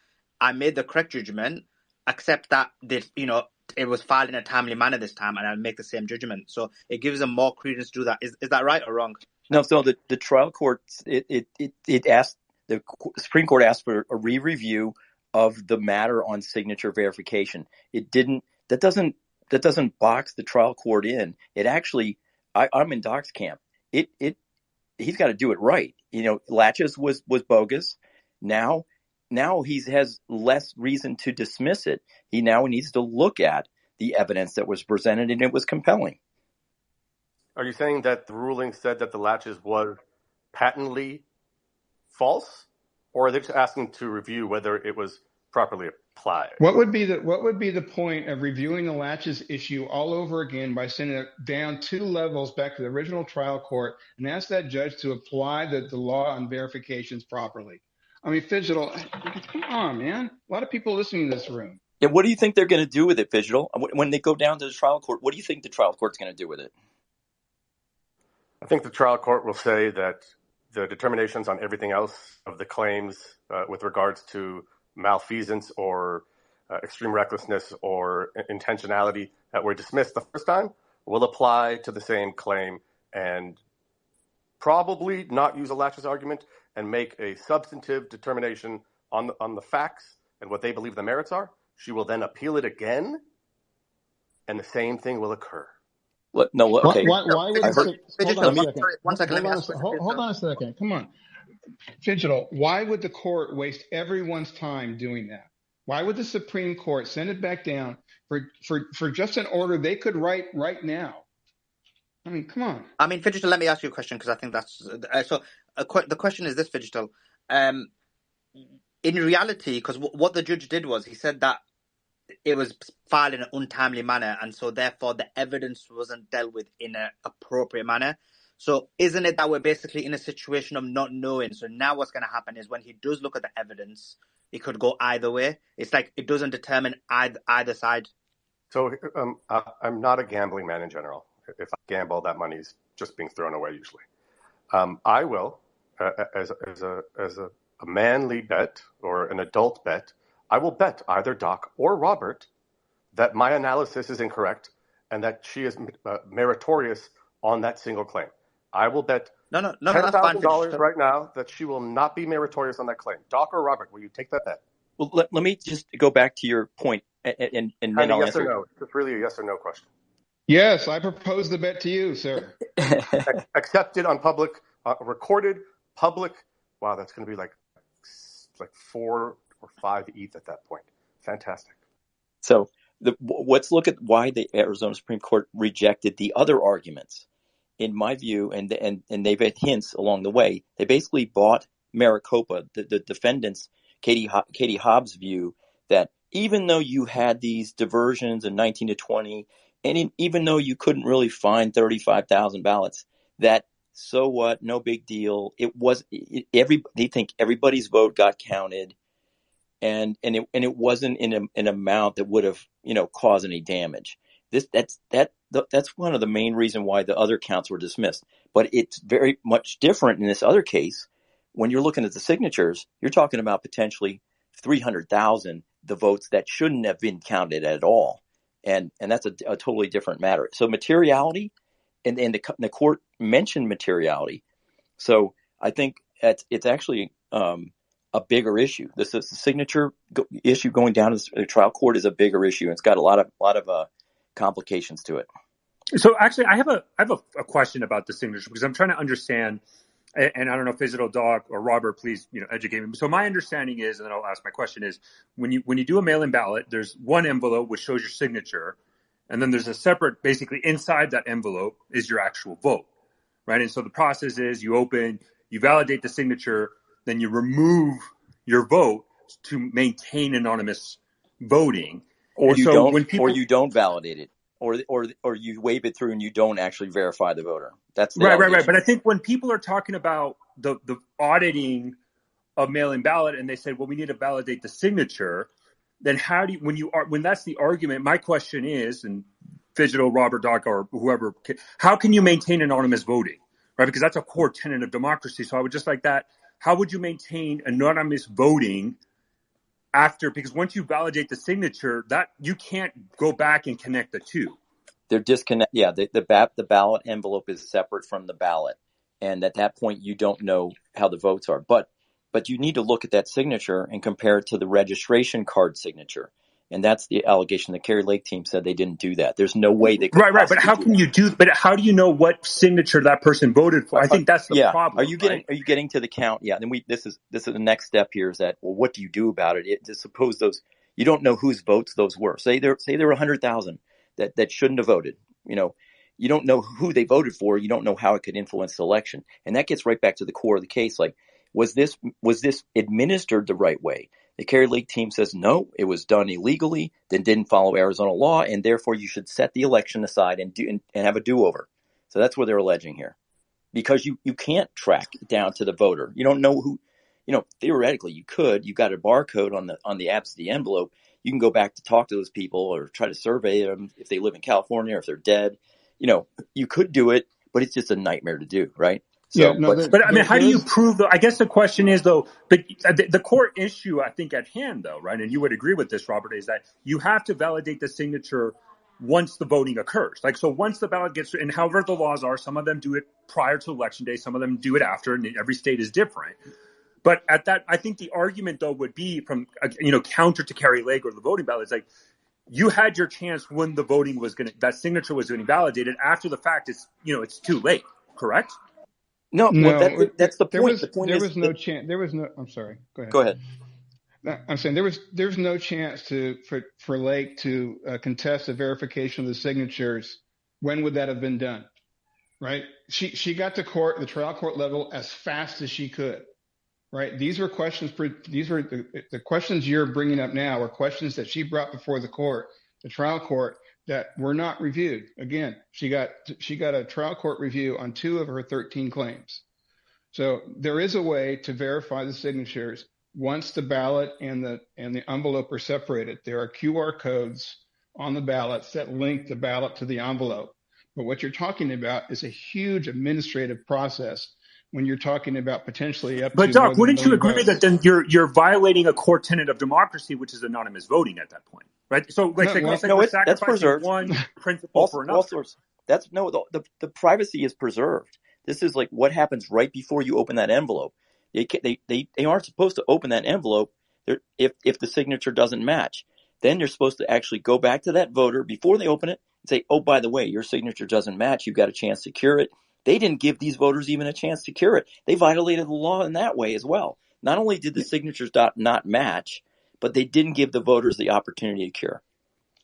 I made the correct judgment, accept that it was filed in a timely manner this time, and I'll make the same judgment. So it gives them more credence to do that. Is that right or wrong? No, so the trial court, it asked the Supreme Court asked for a re-review of the matter on signature verification. It didn't. That doesn't box the trial court in. It actually, I'm in Doc's camp. He's got to do it right. Latches was bogus. Now he has less reason to dismiss it. He now needs to look at the evidence that was presented, and it was compelling. Are you saying that the ruling said that the latches was patently false, or are they just asking to review whether it was properly applied? What would be the point of reviewing the latches issue all over again by sending it down 2 levels back to the original trial court and ask that judge to apply the law on verifications properly? I mean, Fidgetal, come on, man. A lot of people listening in this room. Yeah, what do you think they're going to do with it, Fidgetal? When they go down to the trial court, what do you think the trial court's going to do with it? I think the trial court will say that the determinations on everything else of the claims with regards to malfeasance or extreme recklessness or intentionality that were dismissed the first time will apply to the same claim, and probably not use a latches argument and make a substantive determination on the facts and what they believe the merits are. She will then appeal it again, and the same thing will occur. No, okay. Why would hold on a second. Come on. Fidgetal, why would the court waste everyone's time doing that? Why would the Supreme Court send it back down for just an order they could write right now? I mean, come on. I mean, Fidgetal, let me ask you a question, because I think that's the question is this, Fidgetal. In reality, because what the judge did was he said that it was filed in an untimely manner, and so therefore the evidence wasn't dealt with in an appropriate manner. So isn't it that we're basically in a situation of not knowing? So now what's going to happen is when he does look at the evidence, it could go either way. It's like it doesn't determine either side. So I'm not a gambling man in general. If I gamble, that money's just being thrown away usually. I will, as a manly bet or an adult bet, I will bet either Doc or Robert that my analysis is incorrect and that she is meritorious on that single claim. I will bet $10,000 right now that she will not be meritorious on that claim. Doc or Robert, will you take that bet? Well, let me just go back to your point, and then I'll yes answer. Or no. It's really a yes or no question. Yes, I propose the bet to you, sir. Accepted on public, recorded, public. Wow, that's going to be like 4 or 5 ETH at that point. Fantastic. So let's look at why the Arizona Supreme Court rejected the other arguments. In my view, and they've had hints along the way, they basically bought Maricopa, the defendants, Katie Hobbs' view that even though you had these diversions in 19 to 20, and even though you couldn't really find 35,000 ballots, that so what, no big deal. They think everybody's vote got counted, and it wasn't in an amount that would have caused any damage. That's one of the main reasons why the other counts were dismissed. But it's very much different in this other case. When you're looking at the signatures, you're talking about potentially 300,000, the votes that shouldn't have been counted at all. And that's a totally different matter. So materiality, and the court mentioned materiality. So I think it's actually a bigger issue. This is the signature issue going down to the trial court is a bigger issue. It's got a lot of complications to it. So actually, I have a question about the signature, because I'm trying to understand, and I don't know if Digital Doc or Robert, please educate me. So my understanding is, and then I'll ask my question, is when you do a mail-in ballot, there's one envelope which shows your signature, and then there's a separate, basically inside that envelope is your actual vote, right? And so the process is you open, you validate the signature, then you remove your vote to maintain anonymous voting. Or you don't validate it, or you wave it through and you don't actually verify the voter. That's the right. But I think when people are talking about the auditing of mail-in ballot, and they said, well, we need to validate the signature, then how do you, when that's the argument? My question is, and Digital, Robert, Doc, or whoever, how can you maintain anonymous voting, right? Because that's a core tenet of democracy. So I would just like that. How would you maintain anonymous voting after? Because once you validate the signature, that you can't go back and connect the two. They're disconnect. Yeah, the ballot envelope is separate from the ballot, and at that point, you don't know how the votes are. But But you need to look at that signature and compare it to the registration card signature. And that's the allegation. The Kari Lake team said they didn't do that. There's no way they could Right. But possibly how do can that. you do? But how do you know what signature that person voted for? I think that's the Yeah. problem. Are you getting to the count? Yeah. Then this is the next step here is that, well, what do you do about it? Suppose you don't know whose votes those were. Say there were 100,000 that shouldn't have voted. You don't know who they voted for. You don't know how it could influence the election. And that gets right back to the core of the case. Like, was this administered the right way? The Kari Lake team says, no, it was done illegally, then didn't follow Arizona law, and therefore you should set the election aside and have a do-over. So that's what they're alleging here. Because you can't track down to the voter. You don't know who, theoretically you could. You got a barcode on the absentee envelope. You can go back to talk to those people or try to survey them if they live in California or if they're dead. You could do it, but it's just a nightmare to do, right? So, but I mean, how do you prove? I guess the question is, though, but the core issue I think at hand, though, right? And you would agree with this, Robert, is that you have to validate the signature once the voting occurs. Like, so once the ballot gets, and however the laws are, some of them do it prior to election day, some of them do it after, and every state is different. But at that, I think the argument, though, would be from counter to Kari Lake or the voting ballot. It's like, you had your chance when the voting that signature was getting validated. After the fact, it's too late. Correct? No, that's the point. There was no chance. I'm sorry. Go ahead. Go ahead. I'm saying there's no chance for Lake to contest the verification of the signatures. When would that have been done? Right? She got to court, the trial court level, as fast as she could. Right? These were questions. The questions you're bringing up now are questions that she brought before the trial court, that were not reviewed. Again, she got a trial court review on 2 of her 13 claims. So there is a way to verify the signatures once the ballot and the envelope are separated. There are QR codes on the ballots that link the ballot to the envelope. But what you're talking about is a huge administrative process when you're talking about potentially up to. But Doc, wouldn't you agree that then you're violating a core tenet of democracy, which is anonymous voting at that point, right? So we're sacrificing preserved. one principle for another. The privacy is preserved. This is like what happens right before you open that envelope. They aren't supposed to open that envelope if the signature doesn't match. Then you're supposed to actually go back to that voter before they open it and say, oh, by the way, your signature doesn't match. You've got a chance to cure it. They didn't give these voters even a chance to cure it. They violated the law in that way as well. Not only did the signatures not match, but they didn't give the voters the opportunity to cure.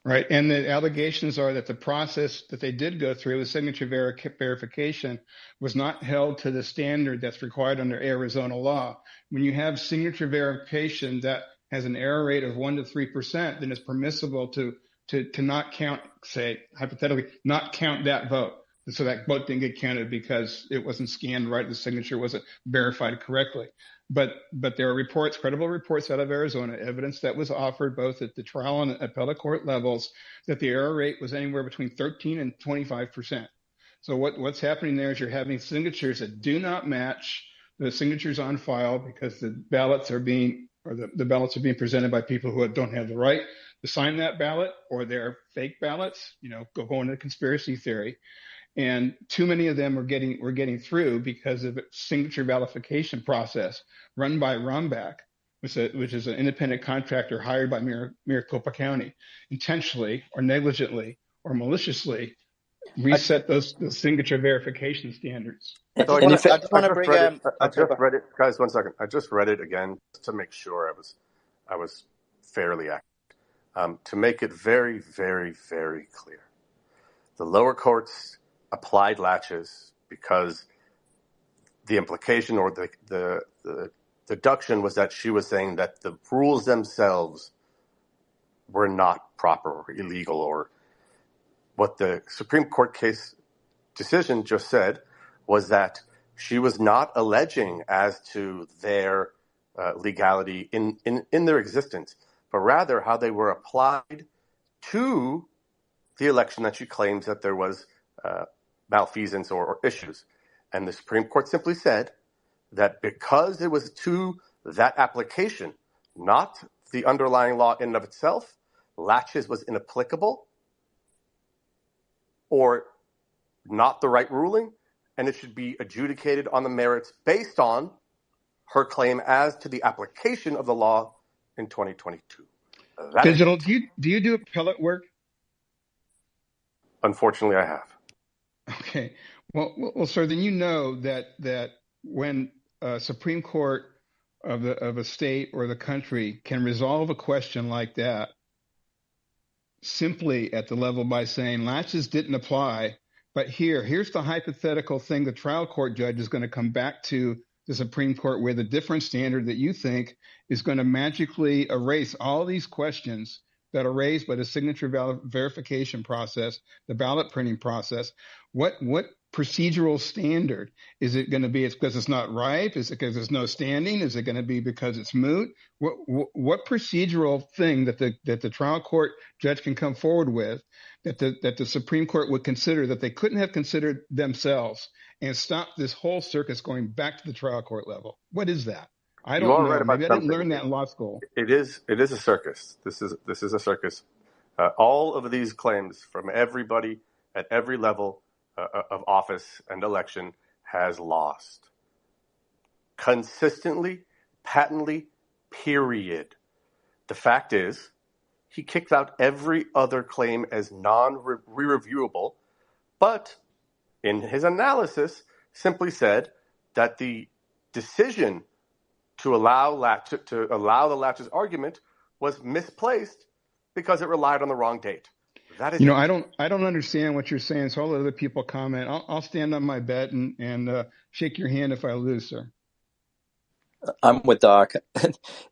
Right. And the allegations are that the process that they did go through with signature verification was not held to the standard that's required under Arizona law. When you have signature verification that has an error rate of 1% to 3%, then it's permissible to not count, say, hypothetically, not count that vote. So that vote didn't get counted because it wasn't scanned right. The signature wasn't verified correctly. But there are reports, credible reports out of Arizona, evidence that was offered both at the trial and appellate court levels, that the error rate was anywhere between 13 and 25%. So what's happening there is you're having signatures that do not match the signatures on file because the ballots are being presented by people who don't have the right to sign that ballot, or they're fake ballots, go into conspiracy theory. And too many of them were getting through because of a signature verification process run by Rombach, which is an independent contractor hired by Maricopa County, intentionally or negligently or maliciously reset those signature verification standards. I just read it, guys. 1 second. I just read it again to make sure I was fairly accurate. To make it very, very, very clear, the lower courts applied latches because the implication or the deduction was that she was saying that the rules themselves were not proper or illegal, or what the Supreme Court case decision just said was that she was not alleging as to their legality in their existence, but rather how they were applied to the election that she claims that there was malfeasance or issues. And the Supreme Court simply said that because it was to that application, not the underlying law in and of itself, latches was inapplicable or not the right ruling, and it should be adjudicated on the merits based on her claim as to the application of the law in 2022. Digital, do you do appellate work? Unfortunately, I have. Okay. Well, sir, then you know that when a Supreme Court of a state or the country can resolve a question like that simply at the level by saying latches didn't apply, but here's the hypothetical thing the trial court judge is going to come back to the Supreme Court with a different standard that you think is going to magically erase all these questions that are raised by the signature verification process, the ballot printing process. What procedural standard is it going to be? It's because it's not ripe? Is it because there's no standing? Is it going to be because it's moot? What procedural thing that the trial court judge can come forward with that the Supreme Court would consider that they couldn't have considered themselves and stop this whole circus going back to the trial court level? What is that? I don't know. Maybe I didn't learn that in law school. It is a circus. This is a circus. All of these claims from everybody at every level of office and election has lost. Consistently, patently, period. The fact is, he kicked out every other claim as non-reviewable, but in his analysis simply said that the decision to allow the latches argument was misplaced because it relied on the wrong date. That is I don't understand what you're saying, so I'll let other people comment. I'll stand on my bet and shake your hand if I lose, sir. I'm with Doc.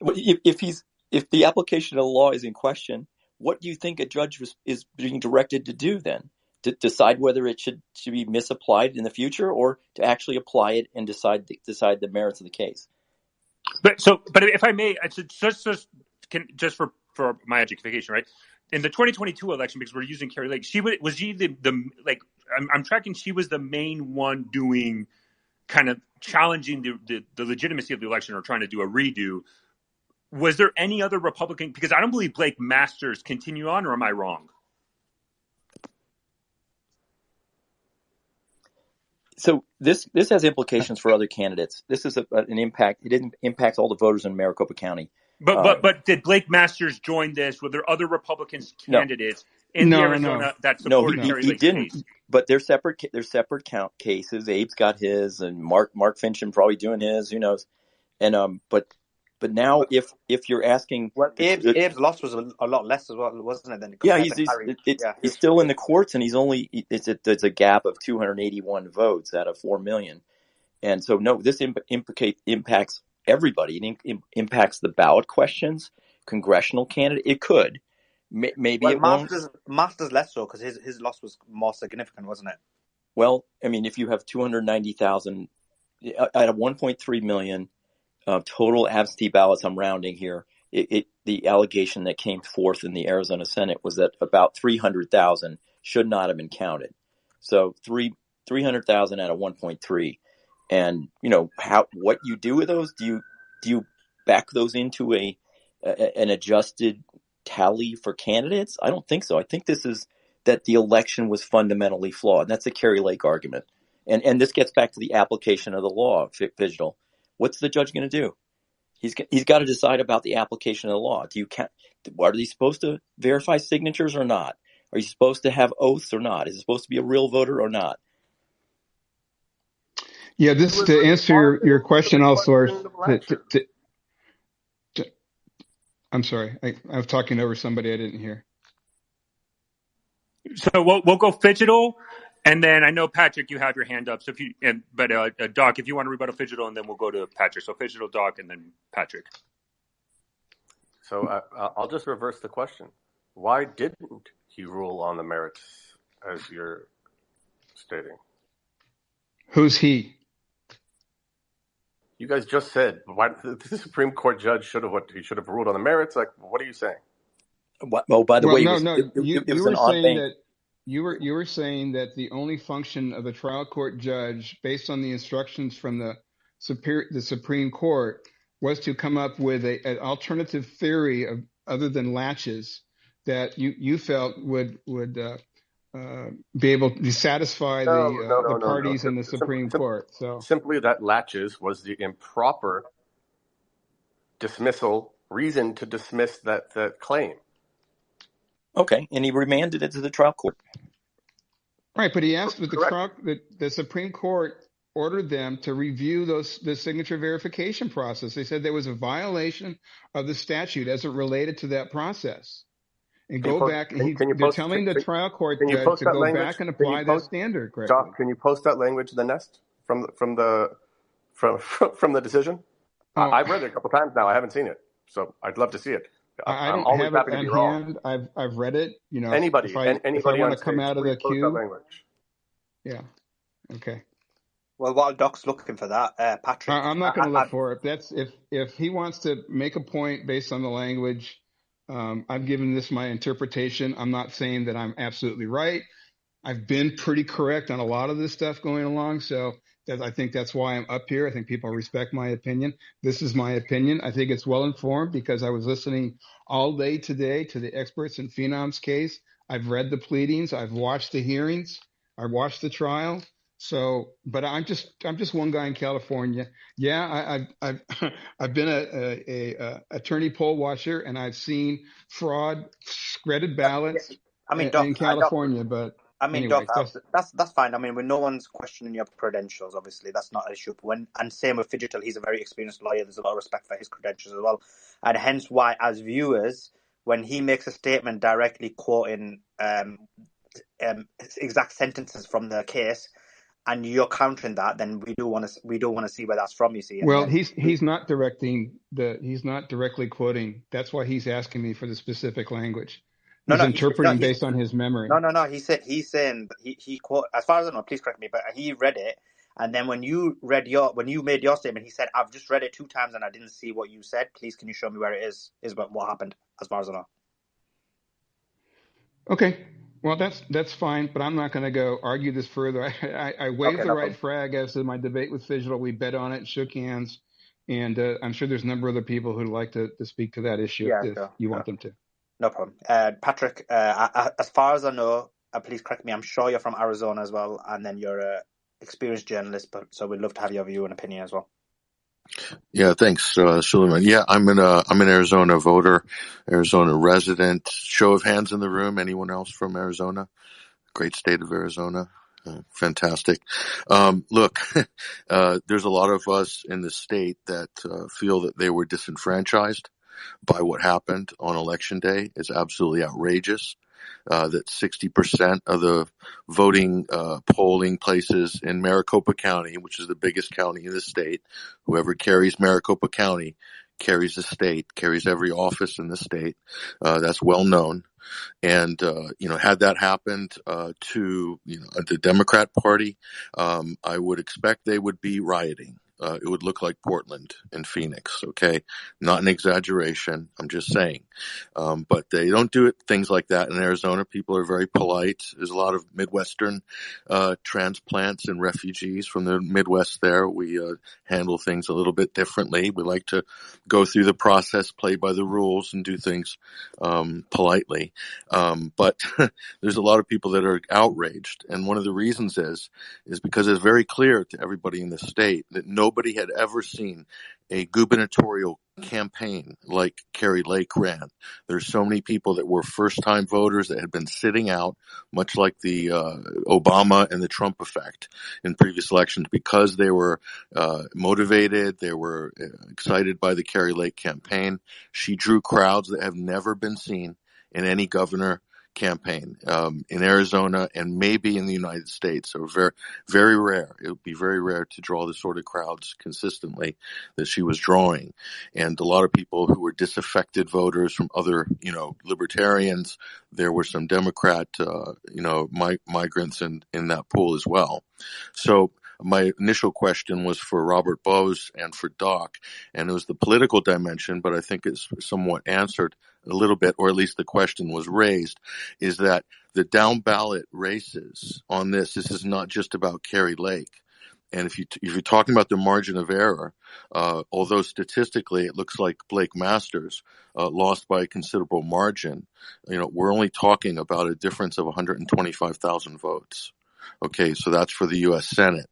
If the application of the law is in question, what do you think a judge is being directed to do then? To decide whether it should be misapplied in the future, or to actually apply it and decide the merits of the case? But if I may, just for my education, right? In the 2022 election, because we're using Kari Lake, I'm tracking. She was the main one doing kind of challenging the legitimacy of the election or trying to do a redo. Was there any other Republican? Because I don't believe Blake Masters continue on, or am I wrong? So this has implications for other candidates. This is an impact. It impacts all the voters in Maricopa County. But did Blake Masters join this? Were there other Republican candidates in Arizona that supported Kari Lake's didn't. case? But they're separate. They're separate count cases. Abe's got his, and Mark Fincham probably doing his. Who knows? And but now if you're asking, Abe's loss was a lot less as well, wasn't it? Than he's still in the courts, and there's a gap of 281 votes out of 4 million, and so no, this impacts everybody. It impacts the ballot questions, congressional candidate. It could, maybe it won't. Masters less so because his loss was more significant, wasn't it? Well, I mean, if you have 290,000 out of 1.3 million. Total absentee ballots, I'm rounding here. The allegation that came forth in the Arizona Senate was that about 300,000 should not have been counted. So 300,000 out of 1.3, and what you do with those? Do you back those into an adjusted tally for candidates? I don't think so. I think this is that the election was fundamentally flawed. That's a Kari Lake argument, and this gets back to the application of the law, Digital. What's the judge going to do? He's got to decide about the application of the law. Are they supposed to verify signatures or not? Are you supposed to have oaths or not? Is it supposed to be a real voter or not? Yeah, this to answer your question also. I'm sorry, I was talking over somebody I didn't hear. So we'll go Digital. And then I know, Patrick, you have your hand up. So Doc, if you want to rebuttal Digital, and then we'll go to Patrick. So Digital, Doc, and then Patrick. So I'll just reverse the question. Why didn't he rule on the merits, as you're stating? Who's he? You guys just said the Supreme Court judge should have ruled on the merits. Like, what are you saying? Well, by the way, you were saying that. You were saying that the only function of a trial court judge, based on the instructions from the Supreme Court, was to come up with an alternative theory of other than latches that you felt would be able to satisfy the parties in the Supreme Court. So simply that latches was the improper reason to dismiss that claim. Okay, and he remanded it to the trial court. Right, but he asked the Supreme Court ordered them to review the signature verification process. They said there was a violation of the statute as it related to that process. And Can you go post, back, can, and can you they're post, telling the trial court can you judge post to that go language? back and Can you apply that post, standard correctly. Doc, can you post that language to the Nest from the decision? Oh, I've read it a couple times now. I haven't seen it, so I'd love to see it. I I'm don't always have it happy to on be wrong. hand. I've read it. You know, Anybody if I on want to come stage, out of please the post that queue, language. yeah, okay. Well, while Doc's looking for that, Patrick, I'm not going to look for it. That's if he wants to make a point based on the language. I've given this my interpretation. I'm not saying that I'm absolutely right. I've been pretty correct on a lot of this stuff going along, so I think that's why I'm up here. I think people respect my opinion. This is my opinion. I think it's well informed because I was listening all day today to the experts in Phenom's case. I've read the pleadings. I've watched the hearings. I watched the trial. So, but I'm just one guy in California. Yeah, I've been a attorney poll watcher, and I've seen fraud, shredded ballots I mean, Doc, in California. But anyway, Doc, that's fine. I mean, when no one's questioning your credentials, obviously that's not an issue. But and same with Fidgetal, he's a very experienced lawyer. There's a lot of respect for his credentials as well, and hence why, as viewers, when he makes a statement directly quoting exact sentences from the case, and you're countering that, then we do want to see where that's from. You see, well, he's not directly quoting. That's why he's asking me for the specific language. He's interpreting based on his memory. No. He's saying he quote, as far as I know. Please correct me, but he read it, and then when you made your statement, he said, "I've just read it 2 times and I didn't see what you said. Please, can you show me where it is? Is what happened, as far as I know." Okay, well that's fine, but I'm not going to go argue this further. I waved the right flag as in my debate with Fidgetal. We bet on it and shook hands, and I'm sure there's a number of other people who'd like to speak to that issue if you want them to. No problem. Patrick, as far as I know, please correct me, I'm sure you're from Arizona as well, and then you're an experienced journalist, so we'd love to have your view and opinion as well. Yeah, thanks, Suleiman. Yeah, I'm an Arizona voter, Arizona resident. Show of hands in the room. Anyone else from Arizona? Great state of Arizona. Fantastic. Look, there's a lot of us in the state that feel that they were disenfranchised by what happened on election day. It's absolutely outrageous that 60% of the voting polling places in Maricopa County, which is the biggest county in the state, whoever carries Maricopa County carries the state, carries every office in the state. That's well known. And, had that happened to the Democrat Party, I would expect they would be rioting. It would look like Portland and Phoenix, okay? Not an exaggeration, I'm just saying. But they don't do things like that in Arizona. People are very polite. There's a lot of Midwestern transplants and refugees from the Midwest there. We handle things a little bit differently. We like to go through the process, play by the rules, and do things politely. But there's a lot of people that are outraged. And one of the reasons is because it's very clear to everybody in the state that nobody had ever seen a gubernatorial campaign like Kari Lake ran. There's so many people that were first-time voters that had been sitting out, much like the Obama and the Trump effect in previous elections, because they were motivated, they were excited by the Kari Lake campaign. She drew crowds that have never been seen in any governor campaign in Arizona and maybe in the United States. So very, very rare. It would be very rare to draw the sort of crowds consistently that she was drawing. And a lot of people who were disaffected voters from other, libertarians. There were some Democrat, migrants in that pool as well. So my initial question was for Robert Bose and for Doc, and it was the political dimension, but I think it's somewhat answered a little bit, or at least the question was raised, is that the down ballot races on this is not just about Kari Lake. And if you're talking about the margin of error, although statistically it looks like Blake Masters lost by a considerable margin, we're only talking about a difference of 125,000 votes. Okay, so that's for the U.S. Senate.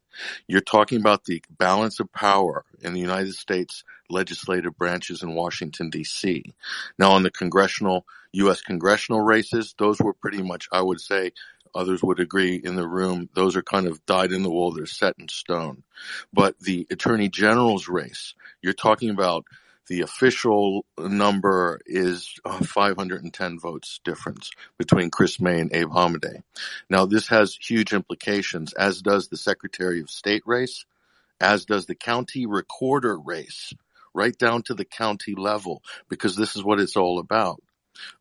You're talking about the balance of power in the United States legislative branches in Washington, D.C. Now, on the U.S. congressional races, those were pretty much, I would say, others would agree in the room, those are kind of dyed in the wool, they're set in stone. But the Attorney General's race, you're talking about the official number is 510 votes difference between Chris May and Abe Hamadeh. Now, this has huge implications, as does the Secretary of State race, as does the county recorder race, right down to the county level, because this is what it's all about.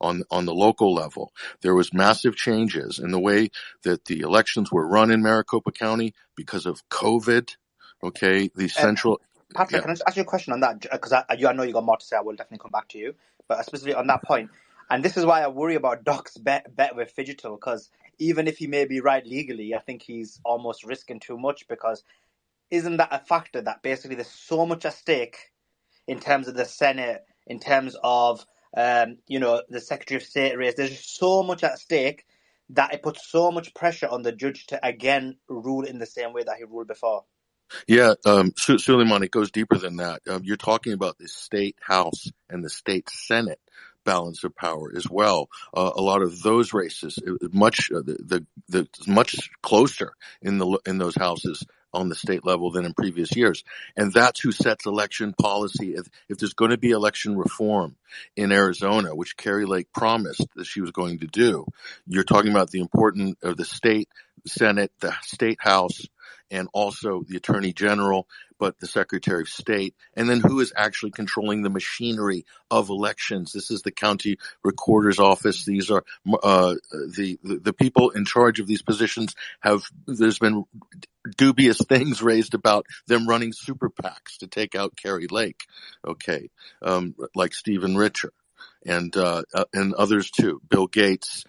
On the local level, there was massive changes in the way that the elections were run in Maricopa County because of COVID. Okay, the central. Patrick, can I just ask you a question on that? Because I know you got more to say. I will definitely come back to you. But specifically on that point, and this is why I worry about Doc's bet with Fidgetal, because even if he may be right legally, I think he's almost risking too much, because isn't that a factor that basically there's so much at stake in terms of the Senate, in terms of the Secretary of State race? There's just so much at stake that it puts so much pressure on the judge to again rule in the same way that he ruled before. Yeah, Suleiman, it goes deeper than that. You're talking about the state house and the state senate balance of power as well. A lot of those races, much closer in those houses on the state level than in previous years. And that's who sets election policy. If there's going to be election reform in Arizona, which Kari Lake promised that she was going to do, you're talking about the importance of the state senate, the state house, and also the Attorney General, but the Secretary of State, and then who is actually controlling the machinery of elections. This is the county recorder's office. These are the people in charge of these positions. There's been dubious things raised about them running super PACs to take out Kari Lake, okay, like Stephen Richer. And others too. Bill Gates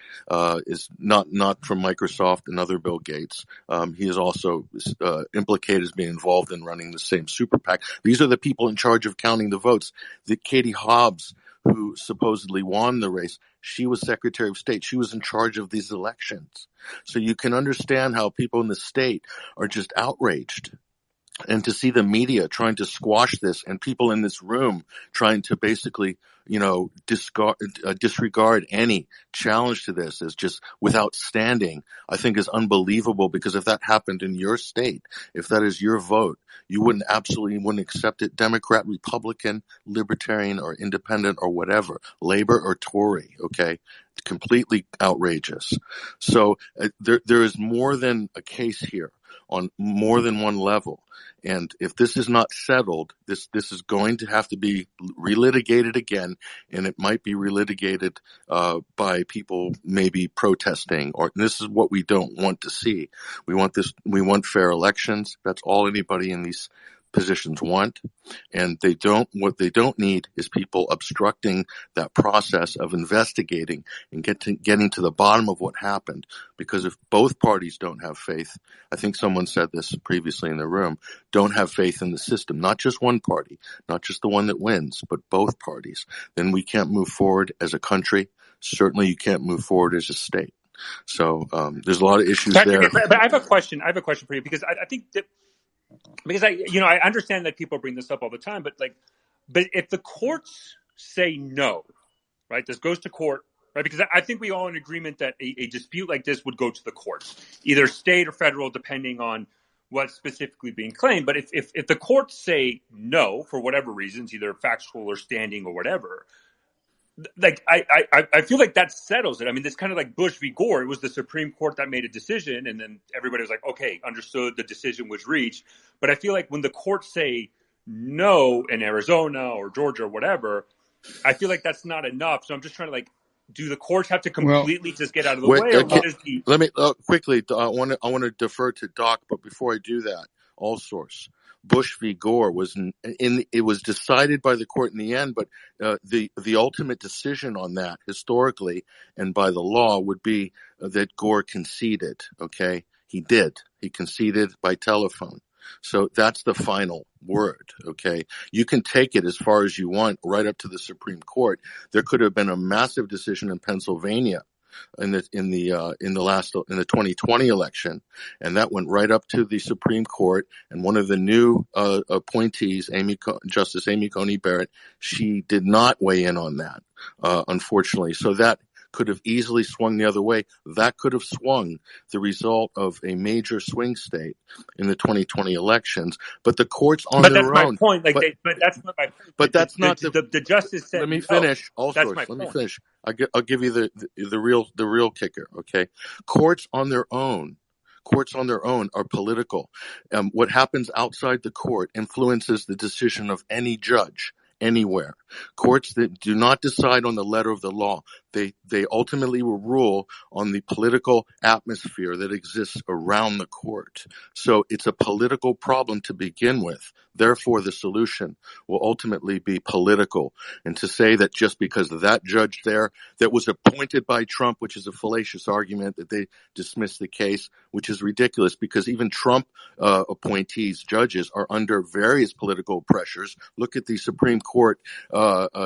is not from Microsoft, another Bill Gates. He is also implicated as being involved in running the same super PAC. These are the people in charge of counting the votes. Katie Hobbs, who supposedly won the race, she was Secretary of State. She was in charge of these elections. So you can understand how people in the state are just outraged. And to see the media trying to squash this and people in this room trying to basically, disregard any challenge to this as just without standing, I think is unbelievable, because if that happened in your state, if that is your vote, you wouldn't accept it, Democrat, Republican, Libertarian, or Independent, or whatever, Labor or Tory, okay? Completely outrageous. So there is more than a case here on more than one level. And if this is not settled, this is going to have to be relitigated again, and it might be relitigated by people maybe protesting, or this is what we don't want to see. We want fair elections. That's all anybody in these positions want. And what they don't need is people obstructing that process of investigating and getting to the bottom of what happened. Because if both parties don't have faith, I think someone said this previously in the room, don't have faith in the system, not just one party, not just the one that wins, but both parties, then we can't move forward as a country. Certainly you can't move forward as a state. So there's a lot of issues there. But I have a question for you, because I think that, because I understand that people bring this up all the time, but if the courts say no, right, this goes to court, right? Because I think we all in agreement that a dispute like this would go to the courts, either state or federal, depending on what's specifically being claimed. But if the courts say no for whatever reasons, either factual or standing or whatever, I feel like that settles it. I mean, it's kind of like Bush v. Gore. It was the Supreme Court that made a decision, and then everybody was like, okay, understood, the decision was reached. But I feel like when the courts say no in Arizona or Georgia or whatever, I feel like that's not enough. So I'm just trying to do the courts have to completely just get out of the way? Or what is the... Let me quickly, I want to defer to Doc, but before I do that, all source. Bush v. Gore it was decided by the court in the end, but the ultimate decision on that historically and by the law would be that Gore conceded. Okay, he did. He conceded by telephone. So that's the final word. Okay, you can take it as far as you want, right up to the Supreme Court. There could have been a massive decision in Pennsylvania in the 2020 election, and that went right up to the Supreme Court. And one of the new appointees, Justice Amy Coney Barrett, she did not weigh in on that, unfortunately. So that could have easily swung the other way. That could have swung the result of a major swing state in the 2020 elections. But the courts on But their that's my own. point. But that's not my point. But that's not the justice said. Let me no. finish. That's my Let me point. finish. I'll give you the real kicker. Okay, courts on their own are political. What happens outside the court influences the decision of any judge anywhere. Courts that do not decide on the letter of the law, they ultimately will rule on the political atmosphere that exists around the court. So it's a political problem to begin with. Therefore, the solution will ultimately be political. And to say that just because that judge there that was appointed by Trump, which is a fallacious argument, that they dismiss the case, which is ridiculous, because even Trump appointees, judges, are under various political pressures. Look at the Supreme Court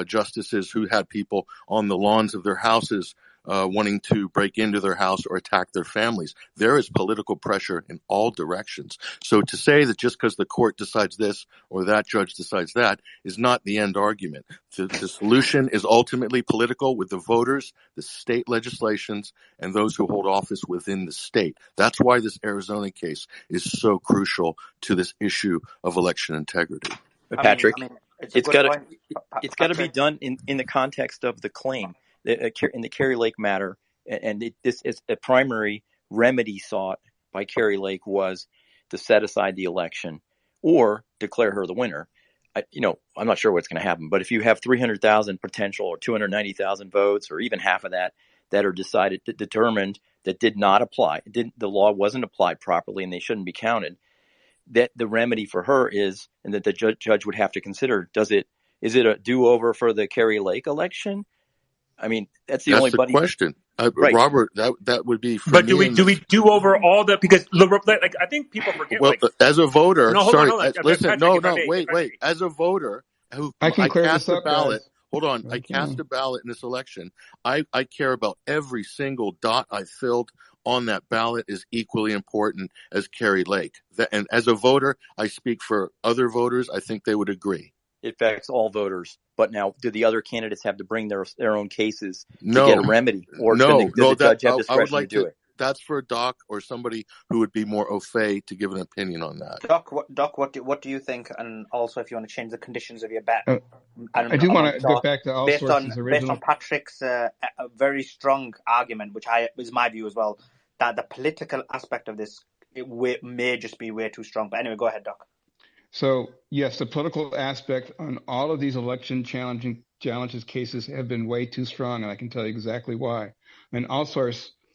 justices who had people on the lawns of their houses wanting to break into their house or attack their families. There is political pressure in all directions. So to say that just because the court decides this or that judge decides that is not the end argument. The solution is ultimately political with the voters, the state legislations, and those who hold office within the state. That's why this Arizona case is so crucial to this issue of election integrity. But Patrick, it's got to be done in the context of the claim in the Kari Lake matter, and this is a primary remedy sought by Kari Lake was to set aside the election or declare her the winner. I'm not sure what's going to happen, but if you have 300,000 potential or 290,000 votes, or even half of that are determined that did not apply, the law wasn't applied properly, and they shouldn't be counted, that the remedy for her is, and that the judge would have to consider, is it a do-over for the Kari Lake election? I mean, that's the question. Right. Robert, that would be for but me. Do we do over all the, because like, I think people forget. Well, as a voter, hold on. Listen, Patrick, wait. As a voter who I cast a ballot. Guys. Hold on. I cast a ballot in this election. I care about every single dot I filled on that ballot is equally important as Kari Lake. And as a voter, I speak for other voters. I think they would agree. It affects all voters. But now, do the other candidates have to bring their own cases to get a remedy? Or does the judge have discretion to do it? That's for Doc or somebody who would be more au fait to give an opinion on that. Doc, what do you think? And also, if you want to change the conditions of your bet. I do want to get back to all sources original. Based on Patrick's a very strong argument, which is my view as well, that the political aspect of this may just be way too strong. But anyway, go ahead, Doc. So, yes, the political aspect on all of these election challenges cases have been way too strong, and I can tell you exactly why. And also,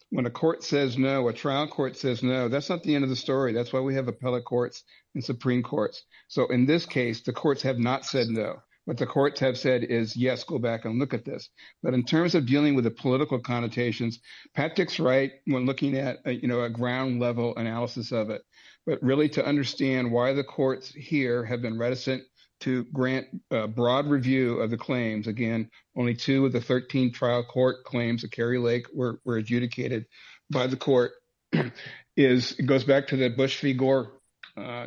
when a court says no, a trial court says no, that's not the end of the story. That's why we have appellate courts and Supreme Courts. So in this case, the courts have not said no. What the courts have said is, yes, go back and look at this. But in terms of dealing with the political connotations, Patrick's right when looking at a ground level analysis of it. But really to understand why the courts here have been reticent to grant a broad review of the claims. Again, only 2 of the 13 trial court claims of Kari Lake were adjudicated by the court. It goes back to the Bush v. Gore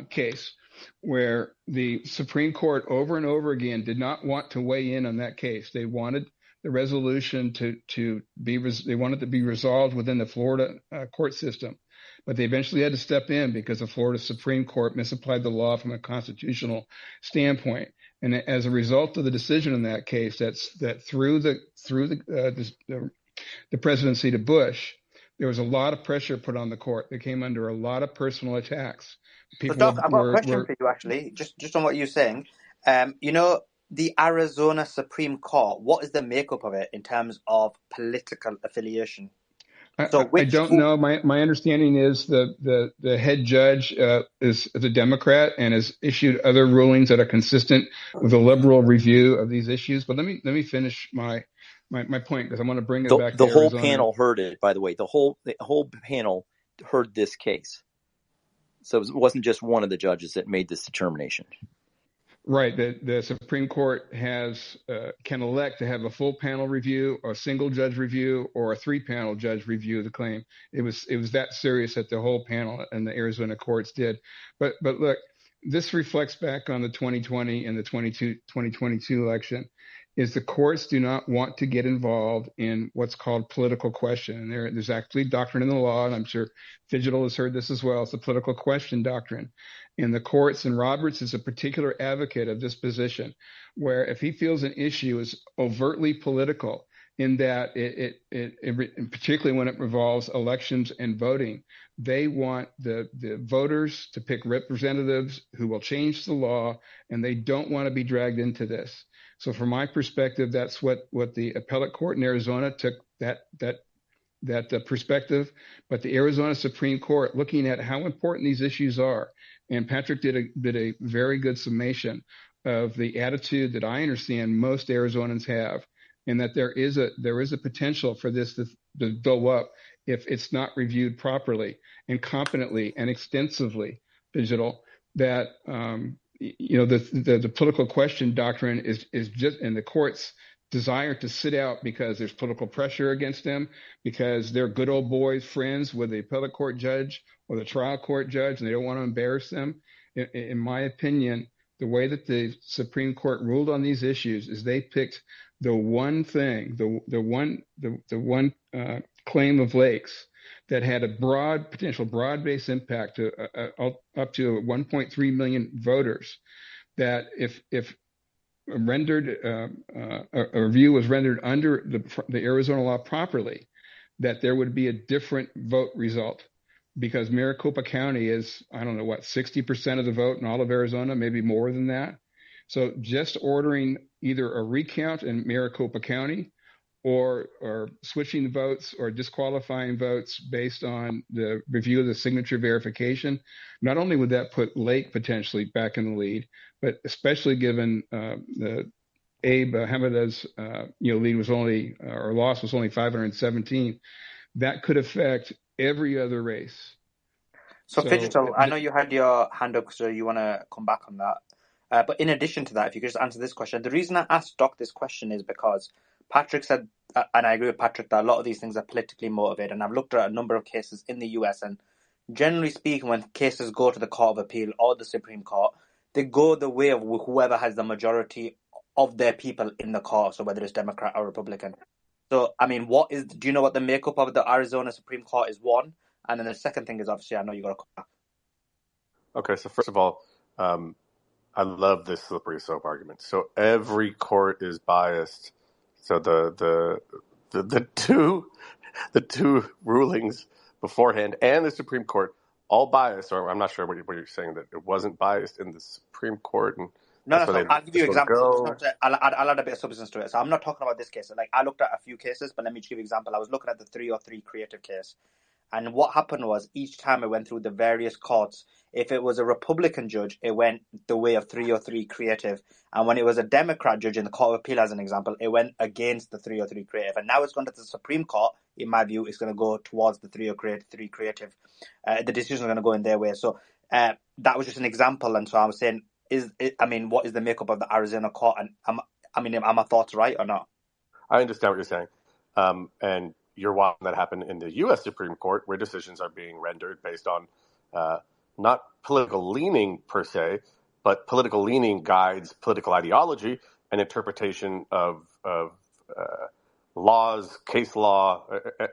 case, where the Supreme Court over and over again did not want to weigh in on that case. They wanted the resolution to be resolved within the Florida court system. But they eventually had to step in because the Florida Supreme Court misapplied the law from a constitutional standpoint. And as a result of the decision in that case, that through the presidency to Bush, there was a lot of pressure put on the court. They came under a lot of personal attacks. Doc, I've got a question for you, actually, just on what you're saying. The Arizona Supreme Court, what is the makeup of it in terms of political affiliation? I don't know. My understanding is the head judge is a Democrat and has issued other rulings that are consistent with a liberal review of these issues. But let me finish my point, because I want to bring it back to Arizona. The whole panel heard it, by the way. The whole panel heard this case. So it wasn't just one of the judges that made this determination. Right. The Supreme Court can elect to have a full panel review, or a single judge review, or a 3-panel judge review of the claim. It was that serious that the whole panel and the Arizona courts did. But look, this reflects back on the 2020 and the 2022 election. Is the courts do not want to get involved in what's called political question. And there's actually doctrine in the law, and I'm sure Digital has heard this as well. It's the political question doctrine. In the courts, and Roberts is a particular advocate of this position, where if he feels an issue is overtly political, in that particularly when it involves elections and voting, they want the voters to pick representatives who will change the law, and they don't want to be dragged into this. So from my perspective, that's what the appellate court in Arizona took that perspective. But the Arizona Supreme Court, looking at how important these issues are, and Patrick did a very good summation of the attitude that I understand most Arizonans have, and that there is a potential for this to go up if it's not reviewed properly and competently and extensively. Digital, that the political question doctrine is just, and the court's desire to sit out because there's political pressure against them, because they're good old boys friends with the appellate court judge or the trial court judge, and they don't want to embarrass them. In my opinion, the way that the Supreme Court ruled on these issues is they picked the one thing, the one claim of Lake's that had a potential broad-based impact to up to 1.3 million voters, that if a review was rendered under the Arizona law properly, that there would be a different vote result, because Maricopa County is, 60% of the vote in all of Arizona, maybe more than that. So just ordering either a recount in Maricopa County, or switching votes or disqualifying votes based on the review of the signature verification, not only would that put Lake potentially back in the lead, but especially given the Abe Hamada's lead was only, or loss was only 517, that could affect every other race. So Digital, I know you had your hand up, so you want to come back on that. But in addition to that, if you could just answer this question. The reason I asked Doc this question is because Patrick said, and I agree with Patrick, that a lot of these things are politically motivated. And I've looked at a number of cases in the US, and generally speaking, when cases go to the Court of Appeal or the Supreme Court, they go the way of whoever has the majority of their people in the court, so whether it's Democrat or Republican. So, I mean, do you know what the makeup of the Arizona Supreme Court is, one? And then the second thing is, obviously, I know you got to come back. Okay, so first of all, I love this slippery slope argument. So every court is biased. So the two rulings beforehand and the Supreme Court all biased, or I'm not sure what you're saying, that it wasn't biased in the Supreme Court, and No, so I'll give you examples. I'll add a bit of substance to it. So I'm not talking about this case. Like, I looked at a few cases, but let me give you an example. I was looking at the 303 creative case. And what happened was, each time it went through the various courts, if it was a Republican judge, it went the way of 303 creative. And when it was a Democrat judge in the Court of Appeal, as an example, it went against the 303 creative. And now it's gone to the Supreme Court. In my view, it's going to go towards the 303 creative. The decision is going to go in their way. So that was just an example. And so I was saying, what is the makeup of the Arizona court? And are my thoughts right or not? I understand what you're saying. And you're watching that happen in the U.S. Supreme Court, where decisions are being rendered based on not political leaning per se, but political leaning guides political ideology and interpretation of laws, case law,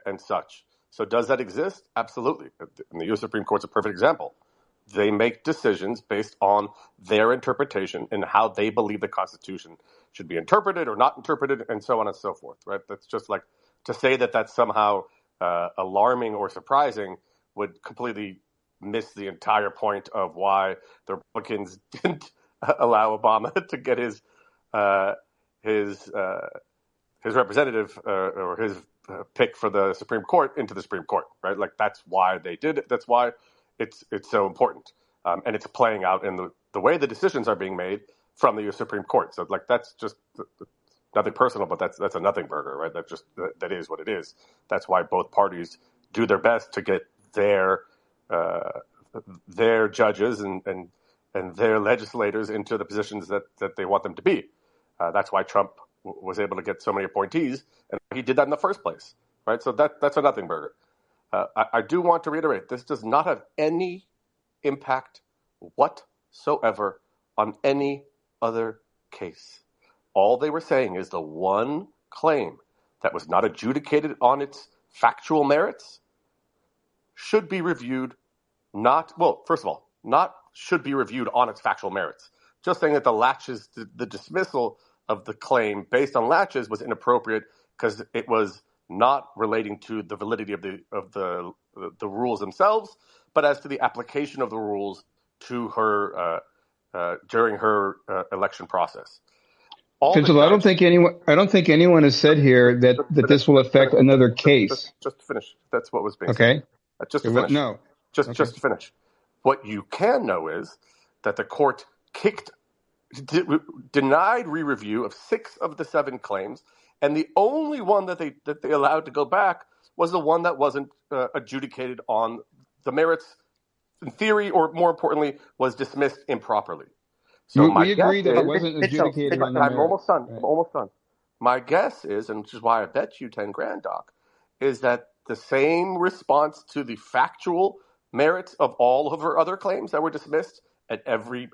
and such. So does that exist? Absolutely. And the U.S. Supreme Court's a perfect example. They make decisions based on their interpretation and how they believe the Constitution should be interpreted or not interpreted, and so on and so forth, right? That's just like, to say that that's somehow alarming or surprising would completely miss the entire point of why the Republicans didn't allow Obama to get his representative or his pick for the Supreme Court into the Supreme Court, right? Like, that's why they did it. That's why it's so important, and it's playing out in the way the decisions are being made from the U.S. Supreme Court. So, like, that's just nothing personal, but that's a nothing burger, right? That is what it is. That's why both parties do their best to get their judges and and their legislators into the positions that they want them to be. That's why Trump was able to get so many appointees, and he did that in the first place, right? So that's a nothing burger. I do want to reiterate, this does not have any impact whatsoever on any other case. All they were saying is the one claim that was not adjudicated on its factual merits should be reviewed not should be reviewed on its factual merits. Just saying that the dismissal of the claim based on laches was inappropriate because it was not relating to the validity of the rules themselves, but as to the application of the rules to her during her election process. Angela, I don't think anyone has said here that this will affect another case. Just to finish. That's what was being said. Okay. Just to finish. No. Just to finish. What you can know is that the court denied re-review of 6 of the 7 claims, and the only one that they allowed to go back was the one that wasn't adjudicated on the merits in theory, or more importantly, was dismissed improperly. So we agree that it wasn't adjudicated on the merits. I'm almost done. My guess is, and which is why I bet you 10 grand, Doc, is that the same response to the factual merits of all of her other claims that were dismissed at every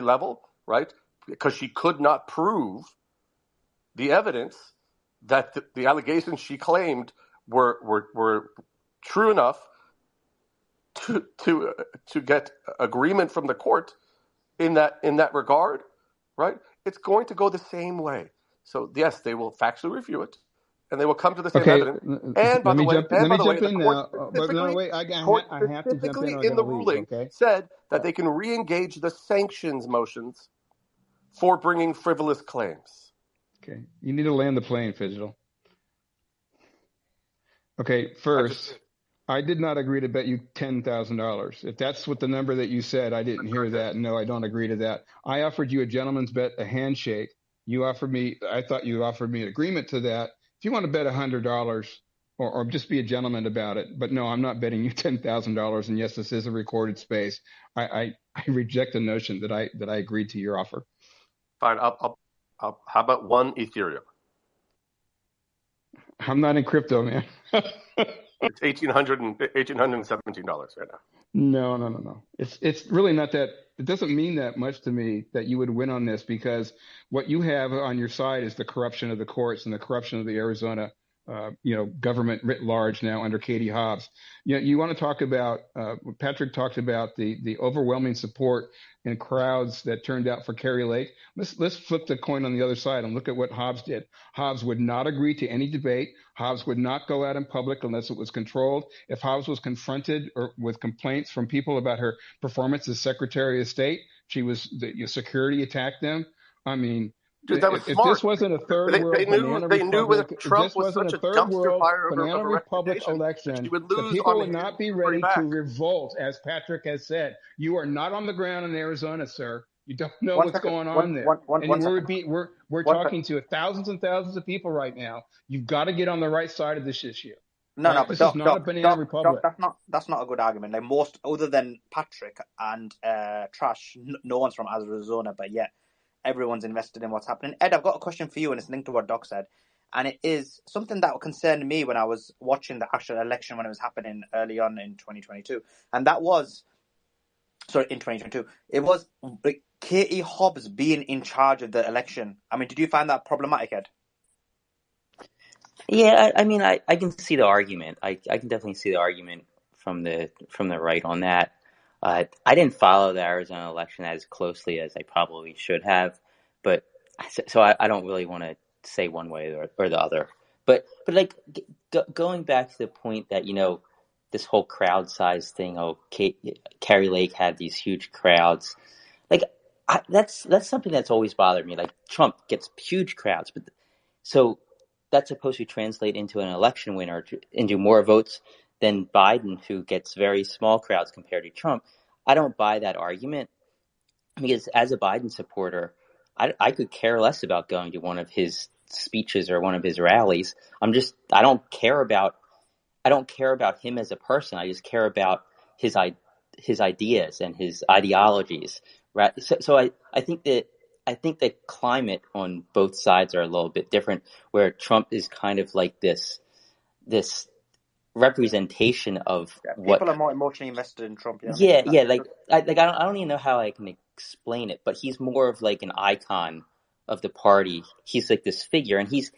level, right? Because she could not prove the evidence that the allegations she claimed were true enough to get agreement from the court in that regard, right? It's going to go the same way. So yes, they will factually review it, and they will come to the same evidence. And by the way, the court specifically in the ruling said that they can re-engage the sanctions motions for bringing frivolous claims. Okay, you need to land the plane, Fidgetal. Okay, first, I did not agree to bet you $10,000. If that's what the number that you said, I didn't hear that. No, I don't agree to that. I offered you a gentleman's bet, a handshake. I thought you offered me an agreement to that. If you want to bet $100 or just be a gentleman about it, but no, I'm not betting you $10,000. And yes, this is a recorded space. I reject the notion that I agreed to your offer. Fine. How about 1 Ethereum? I'm not in crypto, man. It's $1,817 right now. No. It's really not that. It doesn't mean that much to me that you would win on this, because what you have on your side is the corruption of the courts and the corruption of the Arizona, government writ large now under Katie Hobbs. You want to talk about, Patrick talked about the overwhelming support in crowds that turned out for Kari Lake. Let's flip the coin on the other side and look at what Hobbs did. Hobbs would not agree to any debate. Hobbs would not go out in public unless it was controlled. If Hobbs was confronted with complaints from people about her performance as Secretary of State, the security attacked them. I mean, dude, that was if smart. This wasn't a third world banana republic, if this wasn't a third world banana republic election, the people would not be ready to revolt, as Patrick has said. You are not on the ground in Arizona, sir. You don't know what's going on there. We're talking to thousands and thousands of people right now. You've got to get on the right side of this issue. No, this is not a banana republic. That's not a good argument. Like, most, other than Patrick and Trash, no one's from Arizona, but yet everyone's invested in what's happening. Ed, I've got a question for you, and it's linked to what Doc said. And it is something that concerned me when I was watching the actual election when it was happening early on in 2022. And that was, in 2022. It was Katie Hobbs being in charge of the election. I mean, did you find that problematic, Ed? Yeah, I mean, I can see the argument. I can definitely see the argument from the right on that. I didn't follow the Arizona election as closely as I probably should have, but so I don't really want to say one way or the other. But like going back to the point that, this whole crowd size thing. Kari Lake had these huge crowds. Like that's something that's always bothered me. Like Trump gets huge crowds, but so that's supposed to translate into an election winner, into more votes than Biden, who gets very small crowds compared to Trump. I don't buy that argument, because as a Biden supporter, I could care less about going to one of his speeches or one of his rallies. I don't care about him as a person. I just care about his his ideas and his ideologies, right? So I think the climate on both sides are a little bit different, where Trump is kind of like this representation of what People are more emotionally invested in Trump. yeah, like I don't even know how I can explain it, but he's more of like an icon of the party. He's like this figure, and he's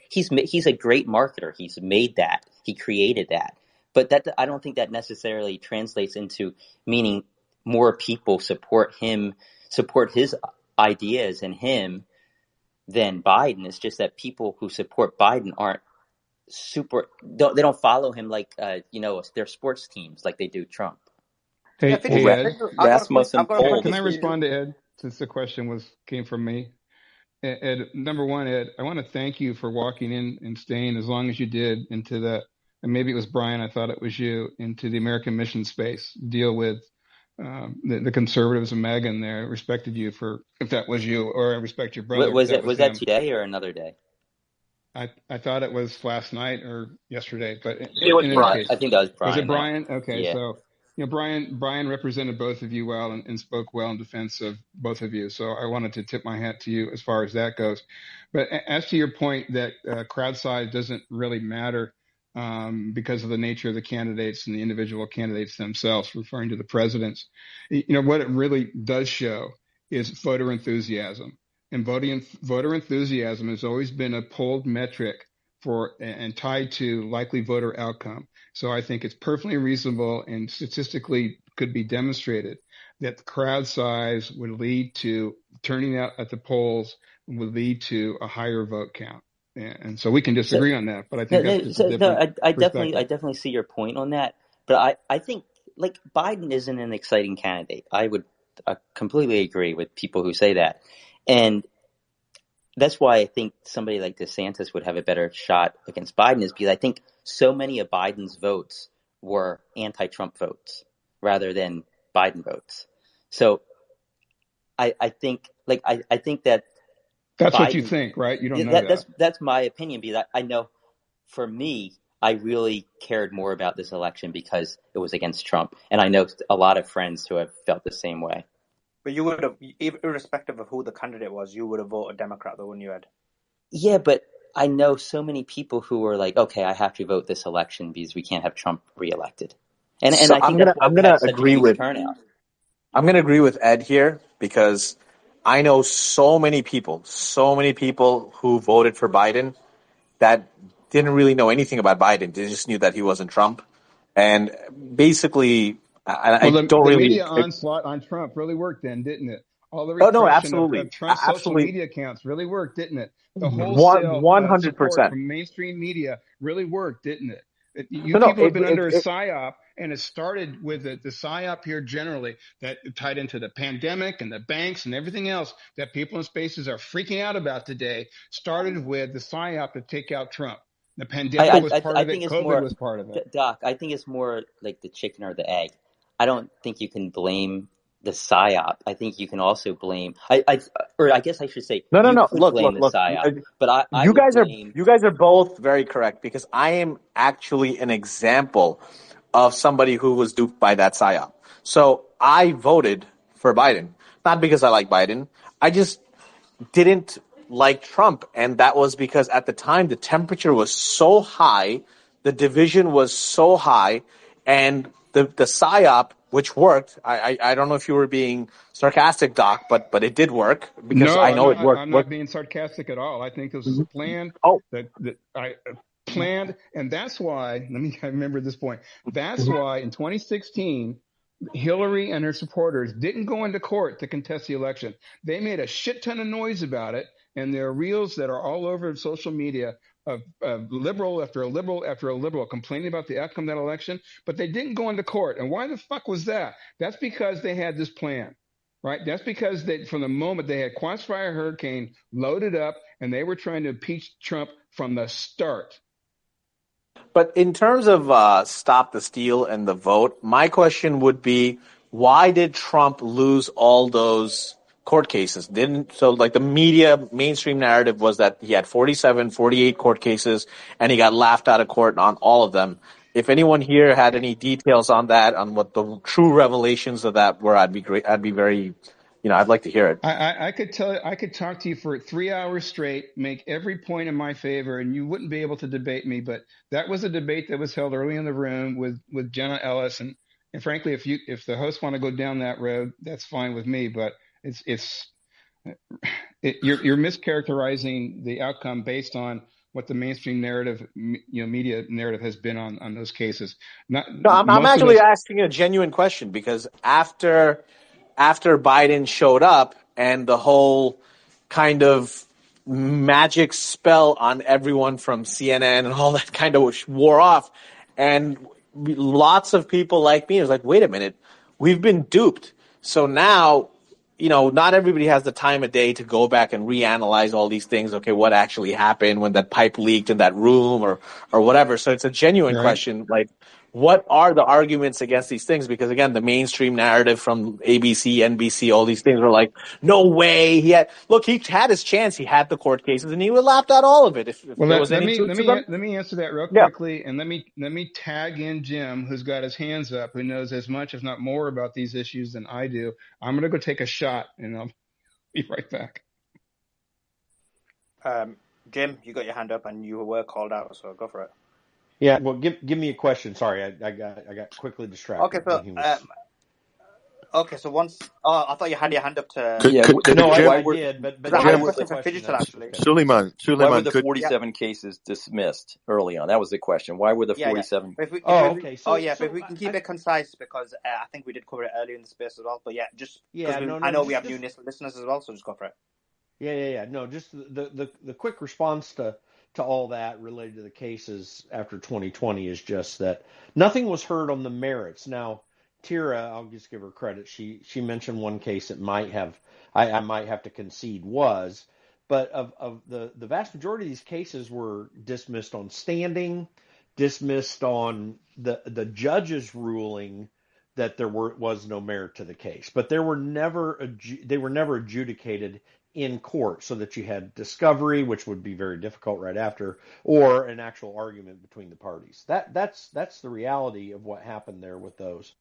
a great marketer. He's made that. He created that. But that, I don't think that necessarily translates into meaning more people support him, support his ideas and him than Biden. It's just that people who support Biden aren't they don't follow him like their sports teams like they do Trump. Hey, Ed. Rasmussen Can I respond to Ed, since the question came from me? Ed, number one, Ed, I want to thank you for walking in and staying as long as you did into that, and maybe it was Brian, I thought it was you, into the American mission space, deal with the conservatives and MAGA in there. I respected you for, if that was you, or I respect your brother. Was that today or another day? I thought it was last night or yesterday, but it was Brian. I think that was Brian. Was it Brian? Okay, yeah. So Brian represented both of you well and spoke well in defense of both of you. So I wanted to tip my hat to you as far as that goes. But as to your point that crowd size doesn't really matter because of the nature of the candidates and the individual candidates themselves, referring to the presidents, what it really does show is voter enthusiasm. And voter enthusiasm has always been a polled metric and tied to likely voter outcome. So I think it's perfectly reasonable and statistically could be demonstrated that the crowd size would lead to turning out at the polls, would lead to a higher vote count. And so we can disagree on that, but I think that's just a different I definitely see your point on that. But I think like Biden isn't an exciting candidate. I would completely agree with people who say that. And that's why I think somebody like DeSantis would have a better shot against Biden, is because I think so many of Biden's votes were anti-Trump votes rather than Biden votes. So I think that that's Biden, what you think, right? You don't know that. That's my opinion, because I know for me, I really cared more about this election because it was against Trump. And I know a lot of friends who have felt the same way. But you would have, irrespective of who the candidate was, you would have voted Democrat, though, wouldn't you, Ed? Yeah, but I know so many people who were like, okay, I have to vote this election because we can't have Trump reelected. And so I think I'm going to agree with turnout. I'm going to agree with Ed here, because I know so many people who voted for Biden that didn't really know anything about Biden. They just knew that he wasn't Trump. And basically, the media onslaught on Trump really worked then, didn't it? All the repression of Trump's social media accounts really worked, didn't it? The wholesale 100% support from mainstream media really worked, didn't it? People have been under a psyop, and it started with the psyop here generally that tied into the pandemic and the banks and everything else that people in spaces are freaking out about today, started with the psyop to take out Trump. The pandemic was part of it. COVID was part of it. Doc, I think it's more like the chicken or the egg. I don't think you can blame the psyop. I think you can also blame. I guess I should say. No. Look. The psyop, but you guys are both very correct, because I am actually an example of somebody who was duped by that psyop. So I voted for Biden, not because I like Biden. I just didn't like Trump, and that was because at the time the temperature was so high, the division was so high, and the psyop, which worked. I don't know if you were being sarcastic, Doc, but it did work, because I know it worked. I'm not being sarcastic at all. I think this was a plan that I planned, and that's why. I remember this point. That's why in 2016, Hillary and her supporters didn't go into court to contest the election. They made a shit ton of noise about it, and there are reels that are all over social media of liberal after a liberal after a liberal complaining about the outcome of that election, but they didn't go into court. And why the fuck was that? That's because they had this plan, right? That's because from the moment they had Crossfire Hurricane loaded up, and they were trying to impeach Trump from the start. But in terms of stop the steal and the vote, my question would be, why did Trump lose all those court cases? The media mainstream narrative was that he had 47, 48 court cases, and he got laughed out of court on all of them. if anyone here had any details on that, on what the true revelations of that were, I'd be great. I'd be very, I'd like to hear it. I could tell you, I could talk to you for 3 hours straight, make every point in my favor, and you wouldn't be able to debate me. But that was a debate that was held early in the room with Jenna Ellis, and frankly, if the hosts want to go down that road, that's fine with me. But you're mischaracterizing the outcome based on what the mainstream narrative, media narrative has been on those cases. No, I'm actually asking a genuine question, because after Biden showed up and the whole kind of magic spell on everyone from CNN and all that kind of wore off, and lots of people like me was like, wait a minute, we've been duped. So now, not everybody has the time of day to go back and reanalyze all these things. Okay, what actually happened when that pipe leaked in that room or whatever. So it's a genuine question. Like, what are the arguments against these things? Because again, the mainstream narrative from ABC, NBC, all these things were like, no way. He had his chance. He had the court cases, and he would laughed out all of it. If there was any truth to them. Let me answer that real quickly, and let me tag in Jim, who's got his hands up, who knows as much, if not more, about these issues than I do. I'm going to go take a shot, and I'll be right back. Jim, you got your hand up, and you were called out, so go for it. Yeah, well, give me a question. Sorry, I got quickly distracted. Okay, so once I thought you had your hand up to. I did, but I have a question for Digital actually. Suleiman, why were the 47 cases dismissed early on? That was the question. Why were the 47? But if we can keep it concise, because I think we did cover it earlier in the space as well. But I know we have new listeners as well, so just go for it. Yeah. No, just the quick response to all that related to the cases after 2020 is just that nothing was heard on the merits. Now, Tira, I'll just give her credit. She mentioned one case that I might have to concede was, but of the vast majority of these cases were dismissed on standing, dismissed on the judge's ruling that there was no merit to the case, but they were never adjudicated in court, so that you had discovery, which would be very difficult right after, or an actual argument between the parties. That's the reality of what happened there with those.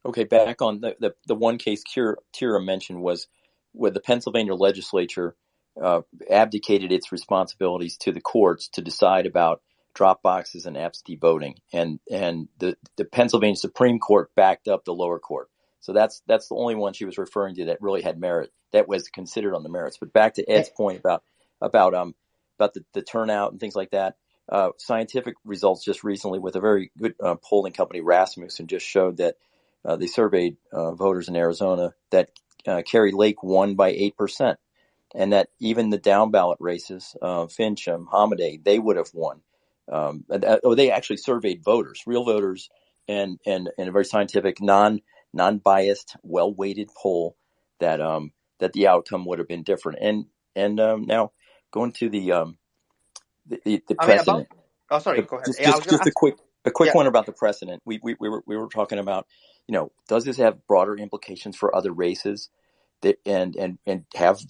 Okay, back on the one case Tira mentioned was where the Pennsylvania legislature abdicated its responsibilities to the courts to decide about drop boxes and absentee voting, and the Pennsylvania Supreme Court backed up the lower court. So that's the only one she was referring to that really had merit, that was considered on the merits. But back to Ed's point about the turnout and things like that. Scientific results just recently with a very good polling company, Rasmussen, just showed that they surveyed voters in Arizona that Kari Lake won by 8%, and that even the down ballot races, Fincham, Hamadeh, they would have won. They actually surveyed voters, real voters, and in a very scientific, non-biased, well-weighted poll that the outcome would have been different. And now going to the precedent. Sorry, go ahead. Just a quick one about the precedent. We were talking about, does this have broader implications for other races, that and have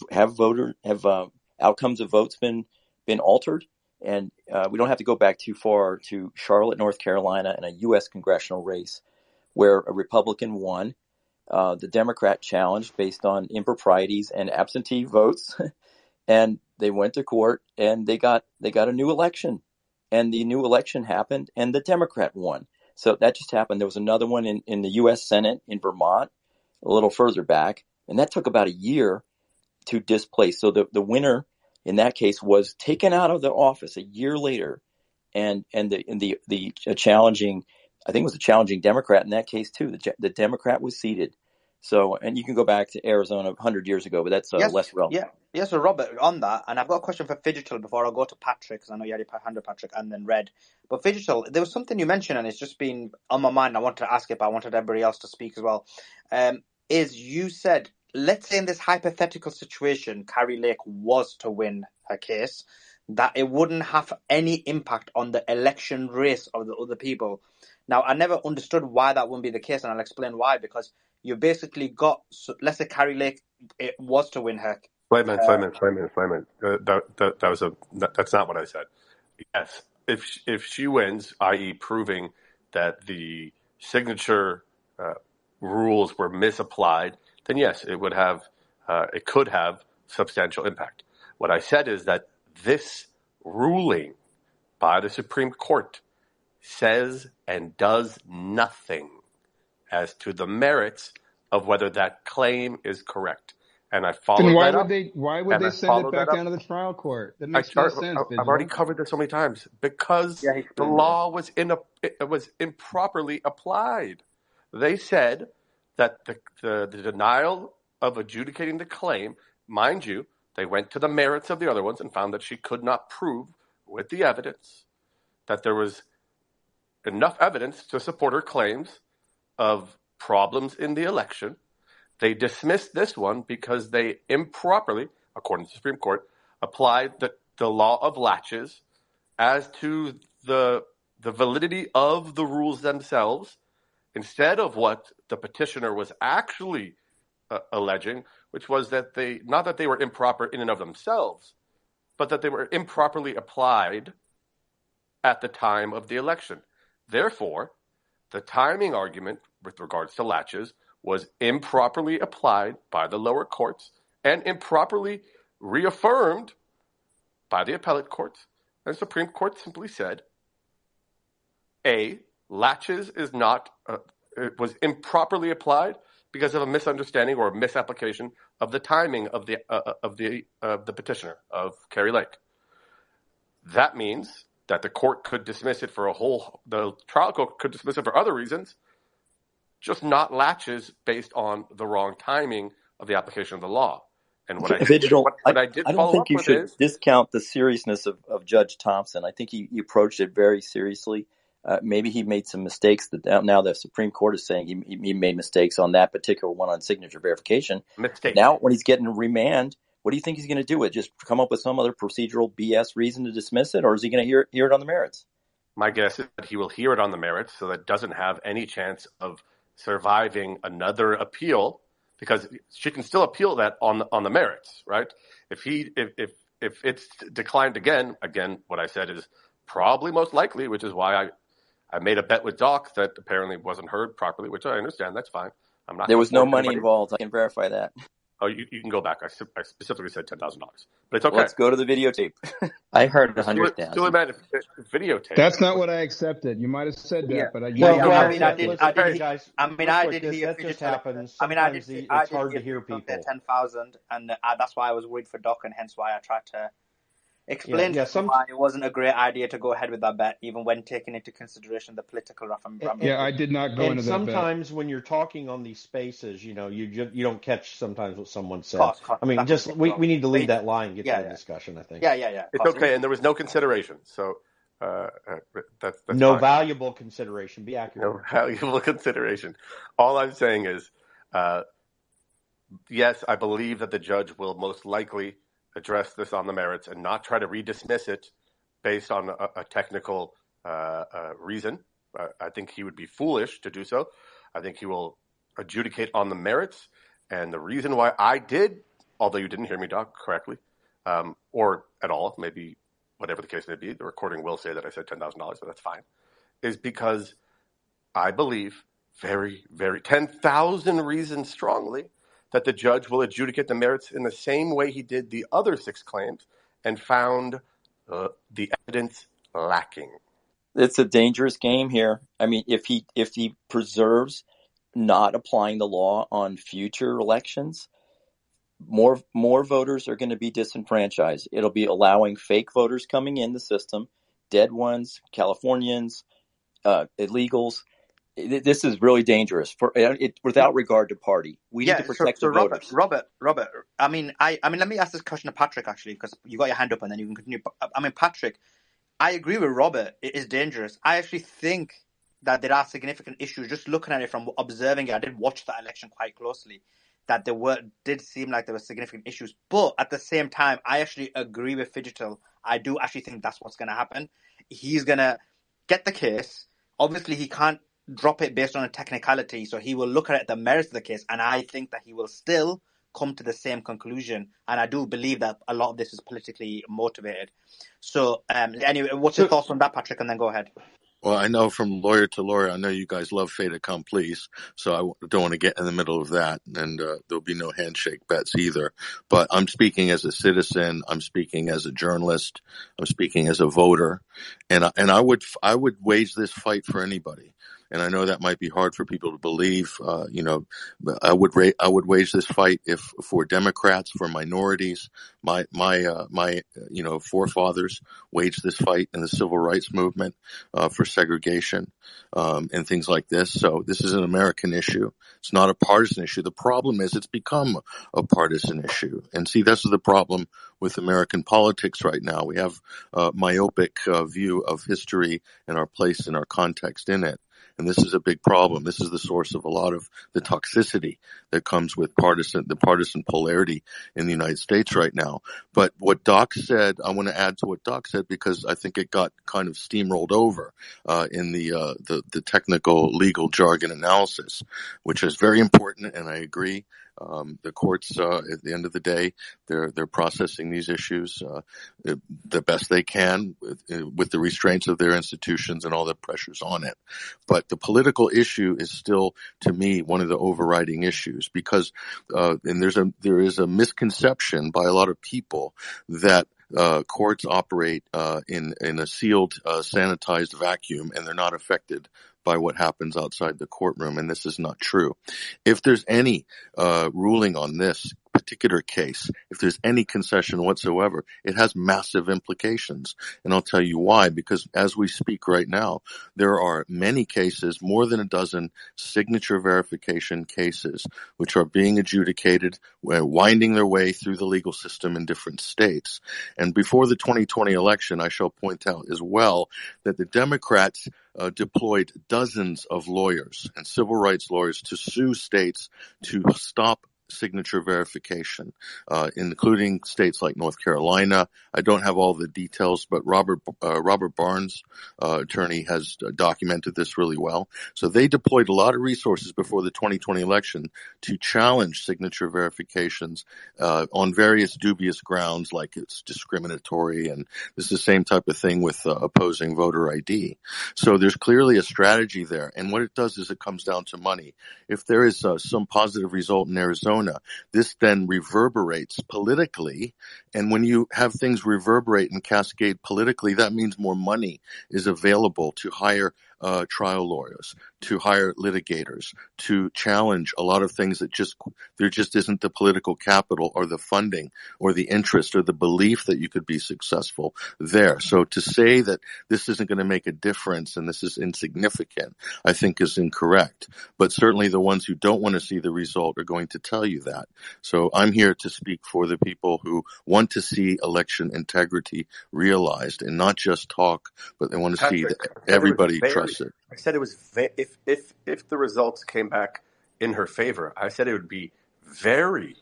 outcomes of votes been altered? And we don't have to go back too far to Charlotte, North Carolina, in a U.S. congressional race where a Republican won. The Democrat challenged based on improprieties and absentee votes, and they went to court and they got a new election, and the new election happened and the Democrat won. So that just happened. There was another one in the U.S. Senate in Vermont, a little further back, and that took about a year to displace. So the winner in that case was taken out of the office a year later, and the challenging, I think it was a challenging Democrat in that case too. The Democrat was seated. So, and you can go back to Arizona 100 years ago, but that's less relevant. Yeah. So Robert, on that, and I've got a question for Fidgetal before I go to Patrick, because I know you had your hand up, Patrick, and then Red. But Fidgetal, there was something you mentioned, and it's just been on my mind. I wanted to ask it, but I wanted everybody else to speak as well. Is you said, let's say in this hypothetical situation, Kari Lake was to win her case, that it wouldn't have any impact on the election race of the other people. Now, I never understood why that wouldn't be the case, and I'll explain why. Because you basically got, let's say Kari Lake it was to win her. Wait a minute. That's not what I said. Yes, if she wins, i.e., proving that the signature rules were misapplied, then yes, it could have substantial impact. What I said is that this ruling by the Supreme Court says and does nothing as to the merits of whether that claim is correct. And I followed Then that up. Why would they send it back down to the trial court? That makes no sense. I've already covered this so many times. Because the law was improperly applied. They said that the denial of adjudicating the claim, mind you, they went to the merits of the other ones and found that she could not prove with the evidence that there was enough evidence to support her claims of problems in the election. They dismissed this one because they improperly, according to the Supreme Court, applied the law of latches as to the validity of the rules themselves instead of what the petitioner was actually alleging, which was that not that they were improper in and of themselves, but that they were improperly applied at the time of the election. Therefore, the timing argument with regards to latches was improperly applied by the lower courts and improperly reaffirmed by the appellate courts. And the Supreme Court simply said, latches was improperly applied because of a misunderstanding or a misapplication of the timing of the petitioner, of Kari Lake. That means that the court could dismiss it the trial court could dismiss it for other reasons, just not latches based on the wrong timing of the application of the law. And what I don't think you should discount the seriousness of Judge Thompson. I think he approached it very seriously. Maybe he made some mistakes that now the Supreme Court is saying he made mistakes on that particular one on signature verification. Now, when he's getting a remand, what do you think he's going to do? Just come up with some other procedural BS reason to dismiss it, or is he going to hear it on the merits? My guess is that he will hear it on the merits, so that it doesn't have any chance of surviving another appeal, because she can still appeal that on the merits, right? If it's declined again, what I said is probably most likely, which is why I made a bet with Doc that apparently wasn't heard properly, which I understand. That's fine. There was no money involved. I can verify that. Oh, you can go back. I specifically said $10,000, but it's okay. Let's go to the videotape. I heard 100,000. Still a bad videotape. That's not what I accepted. You might have said that, but I did. I did hear. That just happens. It's hard to hear people. 10,000, and that's why I was worried for Doc, and hence why I tried to explain why it wasn't a great idea to go ahead with that bet, even when taking into consideration the political referendum. Yeah, I did not go into that bet. And sometimes when you're talking on these spaces, you don't catch sometimes what someone says. We need to leave that line and get to the discussion, I think. Yeah. It's okay, and there was no consideration, so that's no fine. Valuable consideration. Be accurate. No valuable consideration. All I'm saying is, yes, I believe that the judge will most likely address this on the merits and not try to redismiss it based on a technical reason. I think he would be foolish to do so. I think he will adjudicate on the merits. And the reason why I did, although you didn't hear me, Doc, correctly, or at all, maybe whatever the case may be, the recording will say that I said $10,000, but that's fine, is because I believe very, very 10,000 reasons strongly that the judge will adjudicate the merits in the same way he did the other 6 claims and found the evidence lacking. It's a dangerous game here. I mean, if he preserves not applying the law on future elections, more voters are going to be disenfranchised. It'll be allowing fake voters coming in the system, dead ones, Californians, illegals. This is really dangerous without regard to party. We need to protect the voters. Robert. I mean, let me ask this question to Patrick, actually, because you got your hand up and then you can continue. I mean, Patrick, I agree with Robert. It is dangerous. I actually think that there are significant issues. Just looking at it from observing it, I did watch that election quite closely. That did seem like there were significant issues. But at the same time, I actually agree with Fidgetal. I do actually think that's what's going to happen. He's going to get the case. Obviously, he can't drop it based on a technicality. So he will look at it, the merits of the case. And I think that he will still come to the same conclusion. And I do believe that a lot of this is politically motivated. So anyway, what's your thoughts on that, Patrick? And then go ahead. Well, I know from lawyer to lawyer, I know you guys love fait accomplis, so I don't want to get in the middle of that, and there'll be no handshake bets either. But I'm speaking as a citizen, I'm speaking as a journalist, I'm speaking as a voter, and I would wage this fight for anybody. And I know that might be hard for people to believe, but I would wage this fight for Democrats, for minorities. My forefathers waged this fight in the civil rights movement, for segregation, and things like this. So this is an American issue. It's not a partisan issue. The problem is it's become a partisan issue. And see, this is the problem with American politics right now. We have a myopic view of history and our place and our context in it. And this is a big problem. This is the source of a lot of the toxicity that comes with the partisan polarity in the United States right now. But what Doc said, I want to add to what Doc said because I think it got kind of steamrolled over in the technical legal jargon analysis, which is very important, and I agree. The courts, at the end of the day, they're processing these issues the best they can with the restraints of their institutions and all the pressures on it. But the political issue is still, to me, one of the overriding issues because and there is a misconception by a lot of people that courts operate in a sealed, sanitized vacuum, and they're not affected by what happens outside the courtroom, and this is not true. If there's any ruling on this particular case, if there's any concession whatsoever, it has massive implications. And I'll tell you why, because as we speak right now, there are many cases, more than a dozen signature verification cases, which are being adjudicated, winding their way through the legal system in different states. And before the 2020 election, I shall point out as well that the Democrats deployed dozens of lawyers and civil rights lawyers to sue states to stop signature verification, including states like North Carolina. I don't have all the details, but Robert Barnes, attorney, has documented this really well. So they deployed a lot of resources before the 2020 election to challenge signature verifications on various dubious grounds, like it's discriminatory, and this is the same type of thing with opposing voter ID. So there's clearly a strategy there, and what it does is it comes down to money. If there is some positive result in Arizona, this then reverberates politically, and when you have things reverberate and cascade politically, that means more money is available to hire trial lawyers, to hire litigators, to challenge a lot of things that there just isn't the political capital or the funding or the interest or the belief that you could be successful there. So to say that this isn't going to make a difference and this is insignificant, I think is incorrect. But certainly the ones who don't want to see the result are going to tell you that. So I'm here to speak for the people who want to see election integrity realized and not just talk, but they want to see that everybody trusts it. I said it was if the results came back in her favor, I said it would be very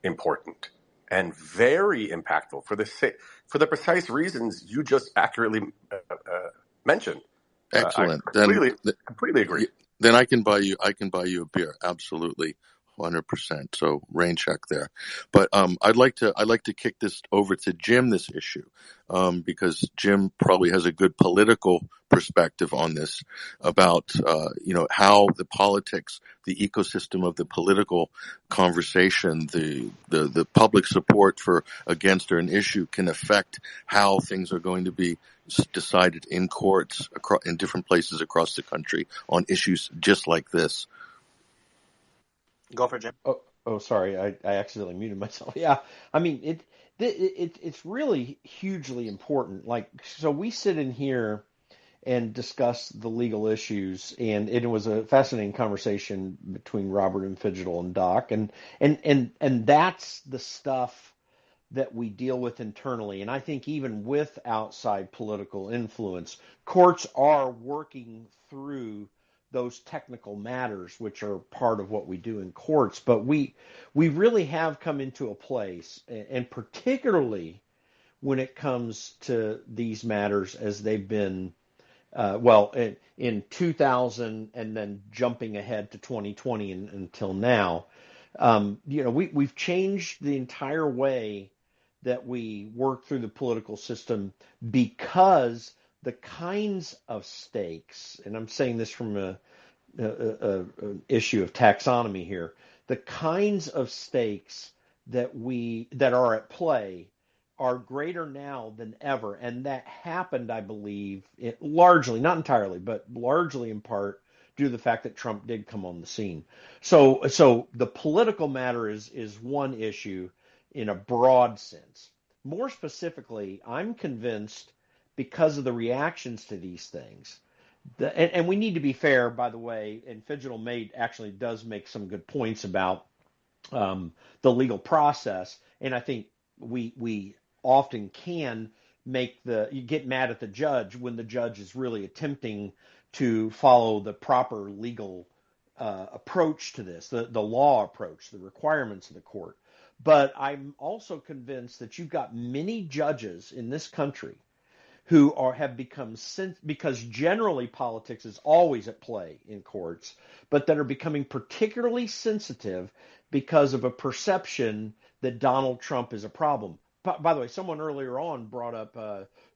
important and very impactful for the precise reasons you just accurately mentioned. Excellent. I completely agree. Then I can buy you a beer. Absolutely. 100%. So rain check there. But I'd like to kick this over to Jim, this issue, because Jim probably has a good political perspective on this about how the politics, the ecosystem of the political conversation, the public support for against or an issue can affect how things are going to be decided in courts in different places across the country on issues just like this. Go for it, Jim. Oh, sorry, I accidentally muted myself. Yeah, I mean it's really hugely important. Like, so we sit in here and discuss the legal issues, and it was a fascinating conversation between Robert and Fidgetal and Doc, and that's the stuff that we deal with internally. And I think even with outside political influence, courts are working through those technical matters, which are part of what we do in courts. But we really have come into a place, and particularly when it comes to these matters as they've been, in 2000 and then jumping ahead to 2020 and until now, We've changed the entire way that we work through the political system because the kinds of stakes, and I'm saying this from an issue of taxonomy here, the kinds of stakes that are at play are greater now than ever, and that happened, I believe, largely, not entirely, but largely in part due to the fact that Trump did come on the scene. So the political matter is one issue in a broad sense. More specifically, I'm convinced because of the reactions to these things. And we need to be fair, by the way, and Fidgetal Mate actually does make some good points about the legal process. And I think we often can you get mad at the judge when the judge is really attempting to follow the proper legal approach to this, the law approach, the requirements of the court. But I'm also convinced that you've got many judges in this country who have become, because generally politics is always at play in courts, but that are becoming particularly sensitive because of a perception that Donald Trump is a problem. By the way, someone earlier on brought up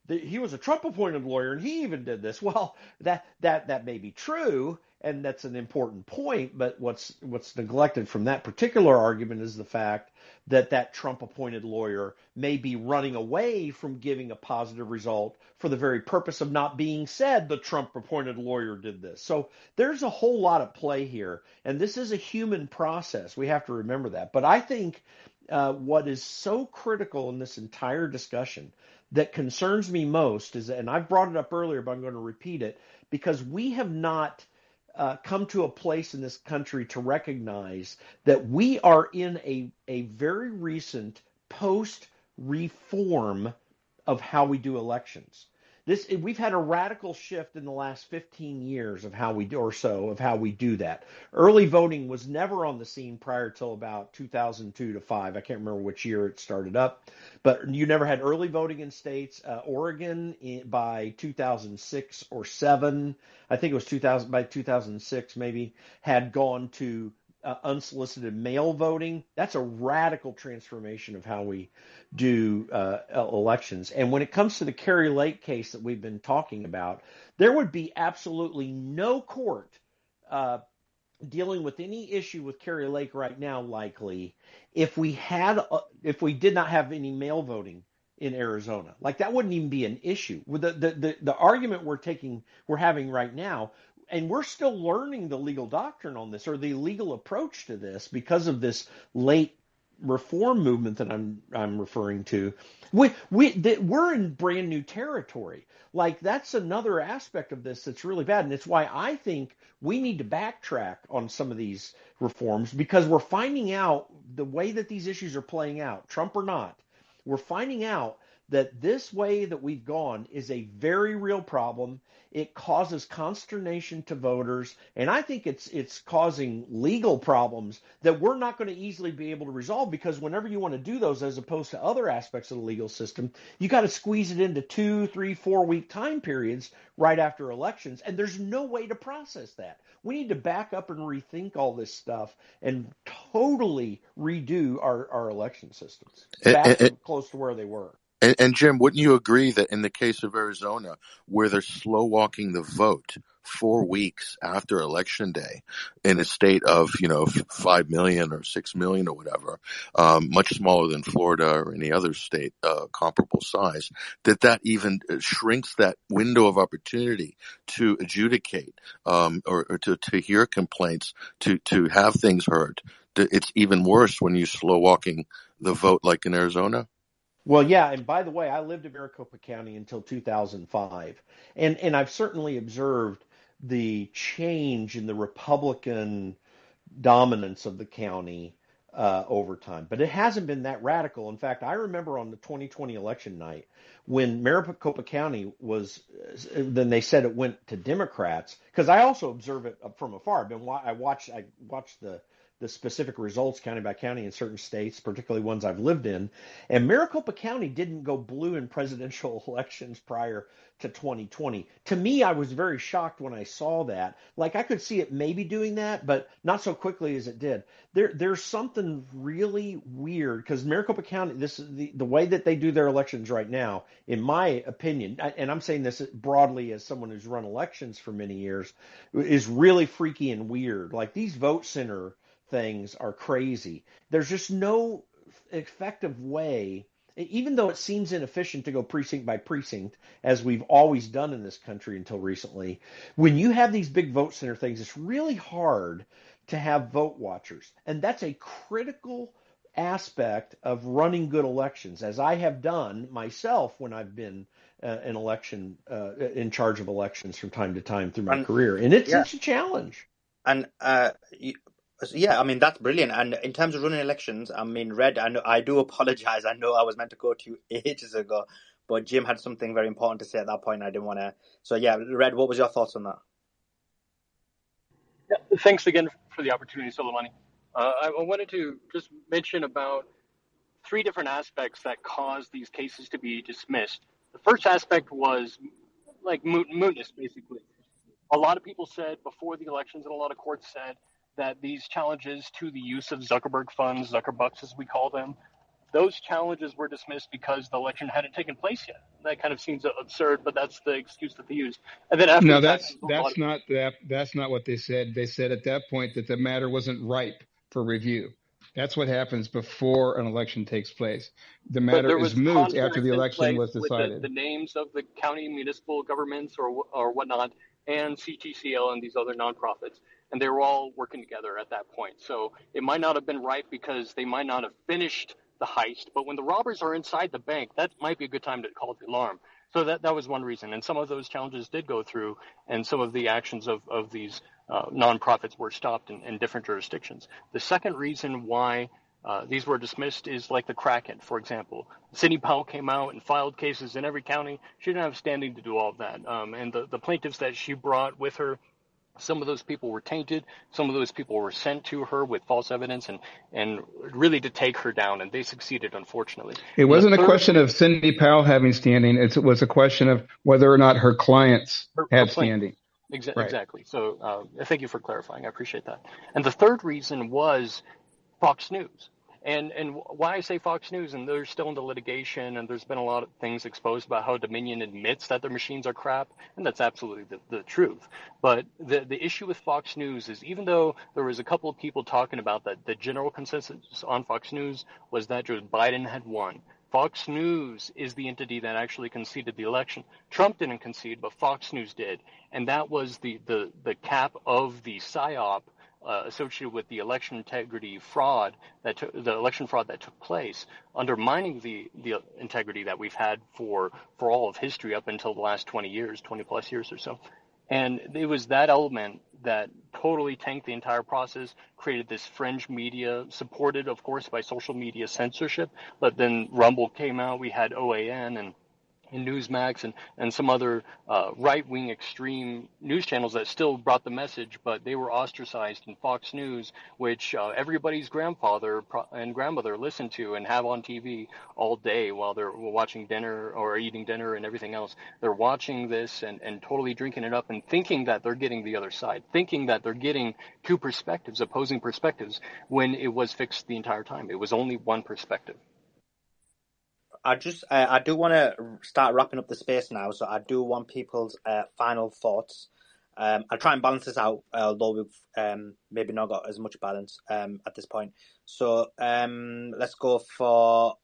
he was a Trump-appointed lawyer and he even did this. Well, that may be true, and that's an important point. But what's neglected from that particular argument is the fact that Trump-appointed lawyer may be running away from giving a positive result for the very purpose of not being said the Trump-appointed lawyer did this. So there's a whole lot at play here, and this is a human process. We have to remember that. But I think what is so critical in this entire discussion that concerns me most is, and I've brought it up earlier, but I'm going to repeat it, because we have not come to a place in this country to recognize that we are in a very recent post-reform of how we do elections. We've had a radical shift in the last 15 years of how we do that. Early voting was never on the scene prior till about 2002 to 5. I can't remember which year it started up, but you never had early voting in states. Oregon by 2006 or 7, I think it was by 2006 maybe, had gone to unsolicited mail voting. That's a radical transformation of how we do elections. And when it comes to the Kari Lake case that we've been talking about, there would be absolutely no court dealing with any issue with Kari Lake right now, likely, if we did not have any mail voting in Arizona. Like, that wouldn't even be an issue. With the argument we're having right now, and we're still learning the legal doctrine on this, or the legal approach to this, because of this late reform movement that I'm referring to. We're in brand new territory. Like, that's another aspect of this that's really bad, and it's why I think we need to backtrack on some of these reforms, because we're finding out the way that these issues are playing out, Trump or not. We're finding out that this way that we've gone is a very real problem. It causes consternation to voters, and I think it's causing legal problems that we're not going to easily be able to resolve, because whenever you want to do those, as opposed to other aspects of the legal system, you got to squeeze it into 2, 3, 4 week time periods right after elections, and there's no way to process that. We need to back up and rethink all this stuff and totally redo our election systems back to close to where they were. And Jim, wouldn't you agree that in the case of Arizona, where they're slow walking the vote 4 weeks after election day in a state of, 5 million or 6 million or whatever, much smaller than Florida or any other state comparable size, that even shrinks that window of opportunity to adjudicate or to hear complaints, to have things heard? It's even worse when you're slow walking the vote like in Arizona? Well, yeah, and by the way, I lived in Maricopa County until 2005, and I've certainly observed the change in the Republican dominance of the county over time, but it hasn't been that radical. In fact, I remember on the 2020 election night when Maricopa County then they said it went to Democrats, because I also observe it from afar. I watched the specific results county by county in certain states, particularly ones I've lived in. And Maricopa County didn't go blue in presidential elections prior to 2020. To me, I was very shocked when I saw that. Like, I could see it maybe doing that, but not so quickly as it did. There's something really weird because Maricopa County, this is the way that they do their elections right now, in my opinion, and I'm saying this broadly as someone who's run elections for many years, is really freaky and weird. Like, these vote center things are crazy. There's just no effective way, even though it seems inefficient to go precinct by precinct, as we've always done in this country until recently. When you have these big vote center things, it's really hard to have vote watchers. And that's a critical aspect of running good elections, as I have done myself when I've been an election in charge of elections from time to time through my And career. And it's yeah, a challenge. and yeah, I mean, that's brilliant. And in terms of running elections, I mean, Red, I do apologize. I know I was meant to go to you ages ago, but Jim had something very important to say at that point. I didn't want to. So yeah, Red, what was your thoughts on that? Yeah, thanks again for the opportunity, Soleimani. I wanted to just mention about three different aspects that caused these cases to be dismissed. The first aspect was like mootness, basically. A lot of people said before the elections, and a lot of courts said that these challenges to the use of Zuckerberg funds, Zuckerbucks as we call them, those challenges were dismissed because the election hadn't taken place yet. That kind of seems absurd, but that's the excuse that they used. And then after No, the fact, that's not what they said. They said at that point that the matter wasn't ripe for review. That's what happens before an election takes place. The but matter there is was moot after contracts the in election place was with decided. the names of the county municipal governments or whatnot, and CTCL and these other nonprofits, and they were all working together at that point. So it might not have been right because they might not have finished the heist, but when the robbers are inside the bank, that might be a good time to call the alarm. So that was one reason, and some of those challenges did go through, and some of the actions of these nonprofits were stopped in different jurisdictions. The second reason why these were dismissed is like the Kraken, for example. Sidney Powell came out and filed cases in every county. She didn't have standing to do all of that. And the plaintiffs that she brought with her, some of those people were tainted. Some of those people were sent to her with false evidence and really to take her down. And they succeeded, unfortunately. It And the wasn't a third, question of Cindy Powell having standing. It was a question of whether or not her clients her had plaintiff. standing. Right. Exactly. So thank you for clarifying. I appreciate that. And the third reason was Fox News. And why I say Fox News, and they're still in the litigation, and there's been a lot of things exposed about how Dominion admits that their machines are crap, and that's absolutely the truth. But the issue with Fox News is, even though there was a couple of people talking about that, the general consensus on Fox News was that Joe Biden had won. Fox News is the entity that actually conceded the election. Trump didn't concede, but Fox News did, and that was the cap of the PSYOP associated with the election integrity fraud the election fraud that took place, undermining the integrity that we've had for all of history up until the last 20 plus years or so. And it was that element that totally tanked the entire process, created this fringe media, supported, of course, by social media censorship. But then Rumble came out, we had OAN and Newsmax and some other right-wing extreme news channels that still brought the message, but they were ostracized in Fox News, which everybody's grandfather and grandmother listen to and have on TV all day while they're watching dinner or eating dinner and everything else. They're watching this and totally drinking it up and thinking that they're getting the other side, thinking that they're getting two perspectives, opposing perspectives, when it was fixed the entire time. It was only one perspective. I do want to start wrapping up the space now, so I do want people's final thoughts. I'll try and balance this out, although we've maybe not got as much balance at this point. So let's go for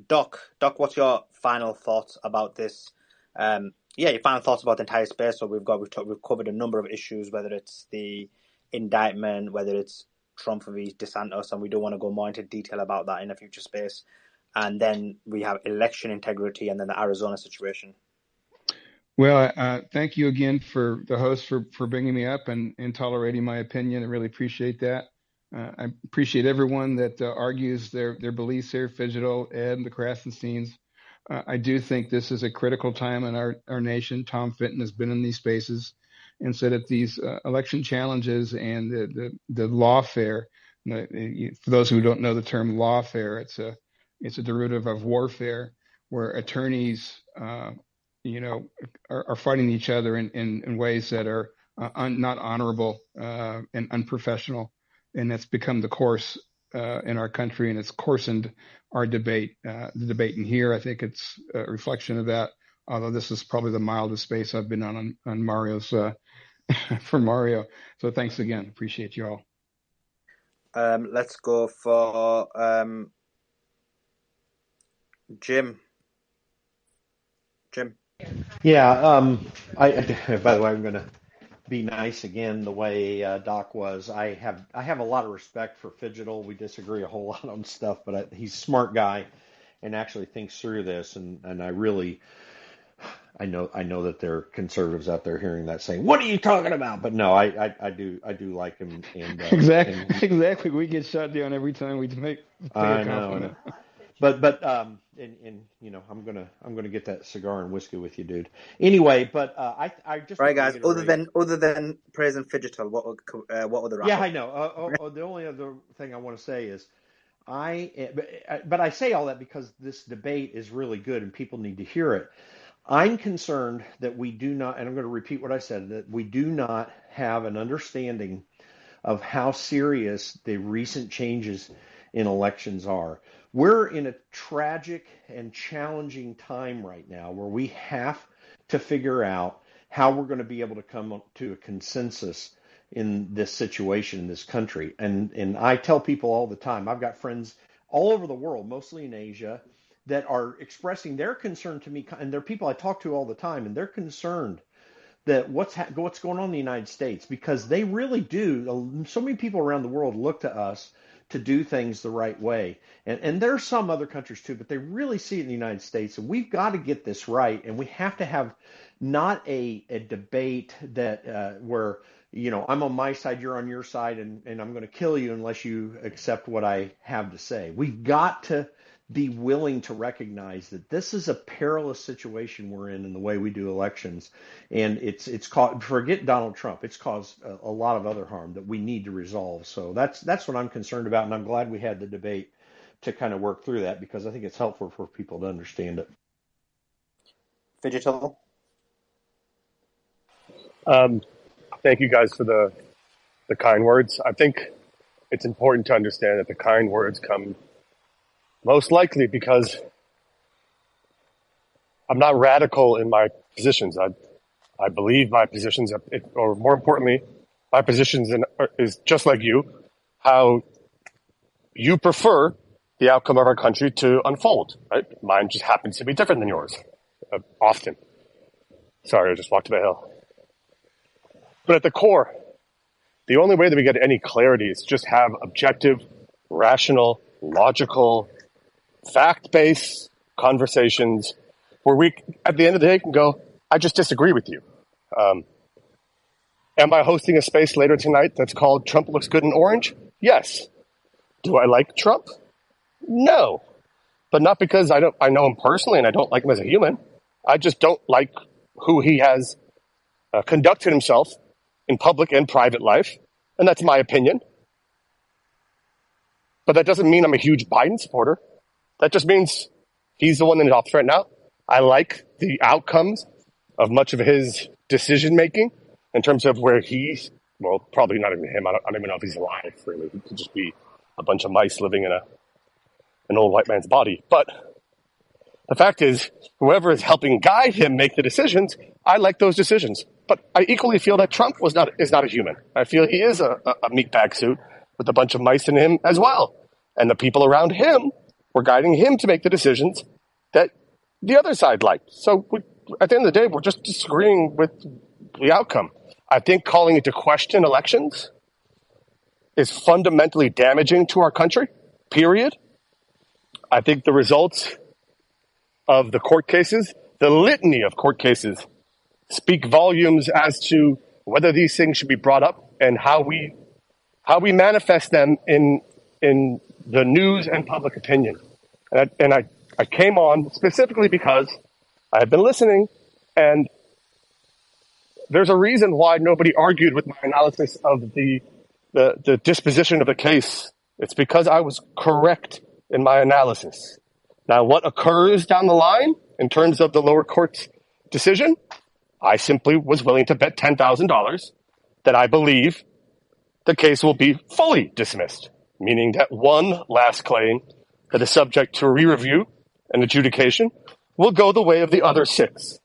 Doc. Doc, what's your final thoughts about this? Your final thoughts about the entire space. So we've covered a number of issues, whether it's the indictment, whether it's Trump v. DeSantis, and we do want to go more into detail about that in a future space. And then we have election integrity, and then the Arizona situation. Well, thank you again for the host for bringing me up and tolerating my opinion. I really appreciate that. I appreciate everyone that argues their beliefs here, Fidgetal, Ed, the Krasensteins. I do think this is a critical time in our nation. Tom Fenton has been in these spaces and said that these election challenges and the lawfare For those who don't know the term lawfare, it's a derivative of warfare, where attorneys, are fighting each other in ways that are not honorable and unprofessional, and that's become the course in our country, and it's coarsened our debate. The debate in here, I think it's a reflection of that. Although this is probably the mildest space I've been on Mario's for Mario. So thanks again. Appreciate you all. Let's go for Jim. Yeah. By the way, I'm going to be nice again, the way Doc was. I have a lot of respect for Fidgetal. We disagree a whole lot on stuff, but he's a smart guy and actually thinks through this. And I know that there are conservatives out there hearing that saying, "What are you talking about?" But no, I do like him. And exactly. We get shut down every time we make a compliment. But I'm gonna get that cigar and whiskey with you, dude. Anyway, but I just right, guys. Other than praising Fidgetal, what other? Yeah, I know. The only other thing I want to say is but I say all that because this debate is really good and people need to hear it. I'm concerned that we do not, and I'm going to repeat what I said, that we do not have an understanding of how serious the recent changes in elections are. We're in a tragic and challenging time right now where we have to figure out how we're going to be able to come to a consensus in this situation in this country. And I tell people all the time, I've got friends all over the world, mostly in Asia, that are expressing their concern to me, and they're people I talk to all the time, and they're concerned that what's going on in the United States, because they really do. So many people around the world look to us to do things the right way. And there are some other countries too, but they really see it in the United States. And we've got to get this right. And we have to have not a debate that where, I'm on my side, you're on your side, and I'm going to kill you unless you accept what I have to say. We've got to be willing to recognize that this is a perilous situation we're in the way we do elections. And it's caused, forget Donald Trump, it's caused a lot of other harm that we need to resolve. So that's what I'm concerned about. And I'm glad we had the debate to kind of work through that, because I think it's helpful for people to understand it. Fidgetal. Thank you guys for the kind words. I think it's important to understand that the kind words come most likely because I'm not radical in my positions. I believe my positions, or more importantly, my positions is just like you, how you prefer the outcome of our country to unfold, right? Mine just happens to be different than yours, often. Sorry, I just walked to the hill. But at the core, the only way that we get any clarity is just have objective, rational, logical, fact-based conversations where we, at the end of the day, can go, I just disagree with you. Am I hosting a space later tonight that's called Trump Looks Good in Orange? Yes. Do I like Trump? No. But not because I know him personally and I don't like him as a human. I just don't like who he has conducted himself in public and private life. And that's my opinion. But that doesn't mean I'm a huge Biden supporter. That just means he's the one in office right now. I like the outcomes of much of his decision-making in terms of where he's, well, probably not even him. I don't even know if he's alive, really. He could just be a bunch of mice living in an old white man's body. But the fact is, whoever is helping guide him make the decisions, I like those decisions. But I equally feel that Trump is not a human. I feel he is a meatbag suit with a bunch of mice in him as well. And the people around him were guiding him to make the decisions that the other side liked. So at the end of the day, we're just disagreeing with the outcome. I think calling into question elections is fundamentally damaging to our country, period. I think the results of the court cases, the litany of court cases, speak volumes as to whether these things should be brought up and how we manifest them in the news and public opinion. And I came on specifically because I have been listening, and there's a reason why nobody argued with my analysis of the disposition of the case It's because I was correct in my analysis. Now, what occurs down the line in terms of the lower court's decision? I simply was willing to bet $10,000 that I believe the case will be fully dismissed, meaning that one last claim that is subject to re-review and adjudication will go the way of the other 6.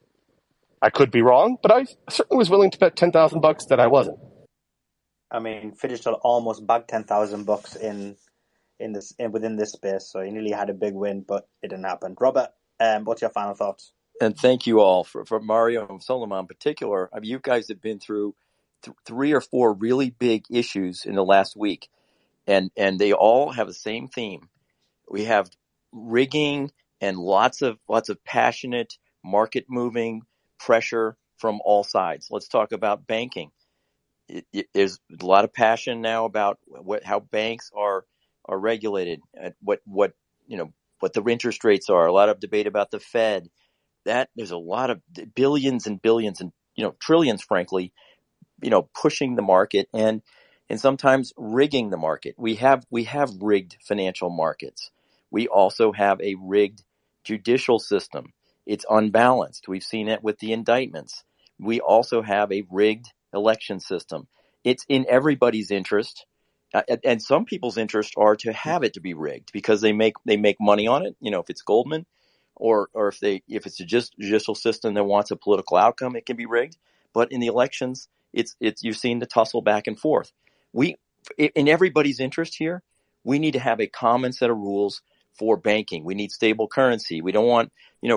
I could be wrong, but I certainly was willing to bet $10,000 that I wasn't. I mean, Fittishall almost bagged $10,000 within this space, so he nearly had a big win, but it didn't happen. Robert, what's your final thoughts? And thank you all for Mario and Solomon in particular. I mean, you guys have been through 3 or 4 really big issues in the last week, and they all have the same theme. We have rigging and lots of passionate market moving pressure from all sides. Let's talk about banking. There's a lot of passion now about how banks are regulated, what the interest rates are. A lot of debate about the Fed. That there's a lot of billions and billions and trillions, frankly, pushing the market and sometimes rigging the market. We have rigged financial markets. We also have a rigged judicial system. It's unbalanced. We've seen it with the indictments. We also have a rigged election system. It's in everybody's interest, and some people's interests are to have it to be rigged because they make money on it. If it's Goldman, or if it's a judicial system that wants a political outcome, it can be rigged. But in the elections, it's you've seen the tussle back and forth. In everybody's interest here, we need to have a common set of rules for banking. We need stable currency. We don't want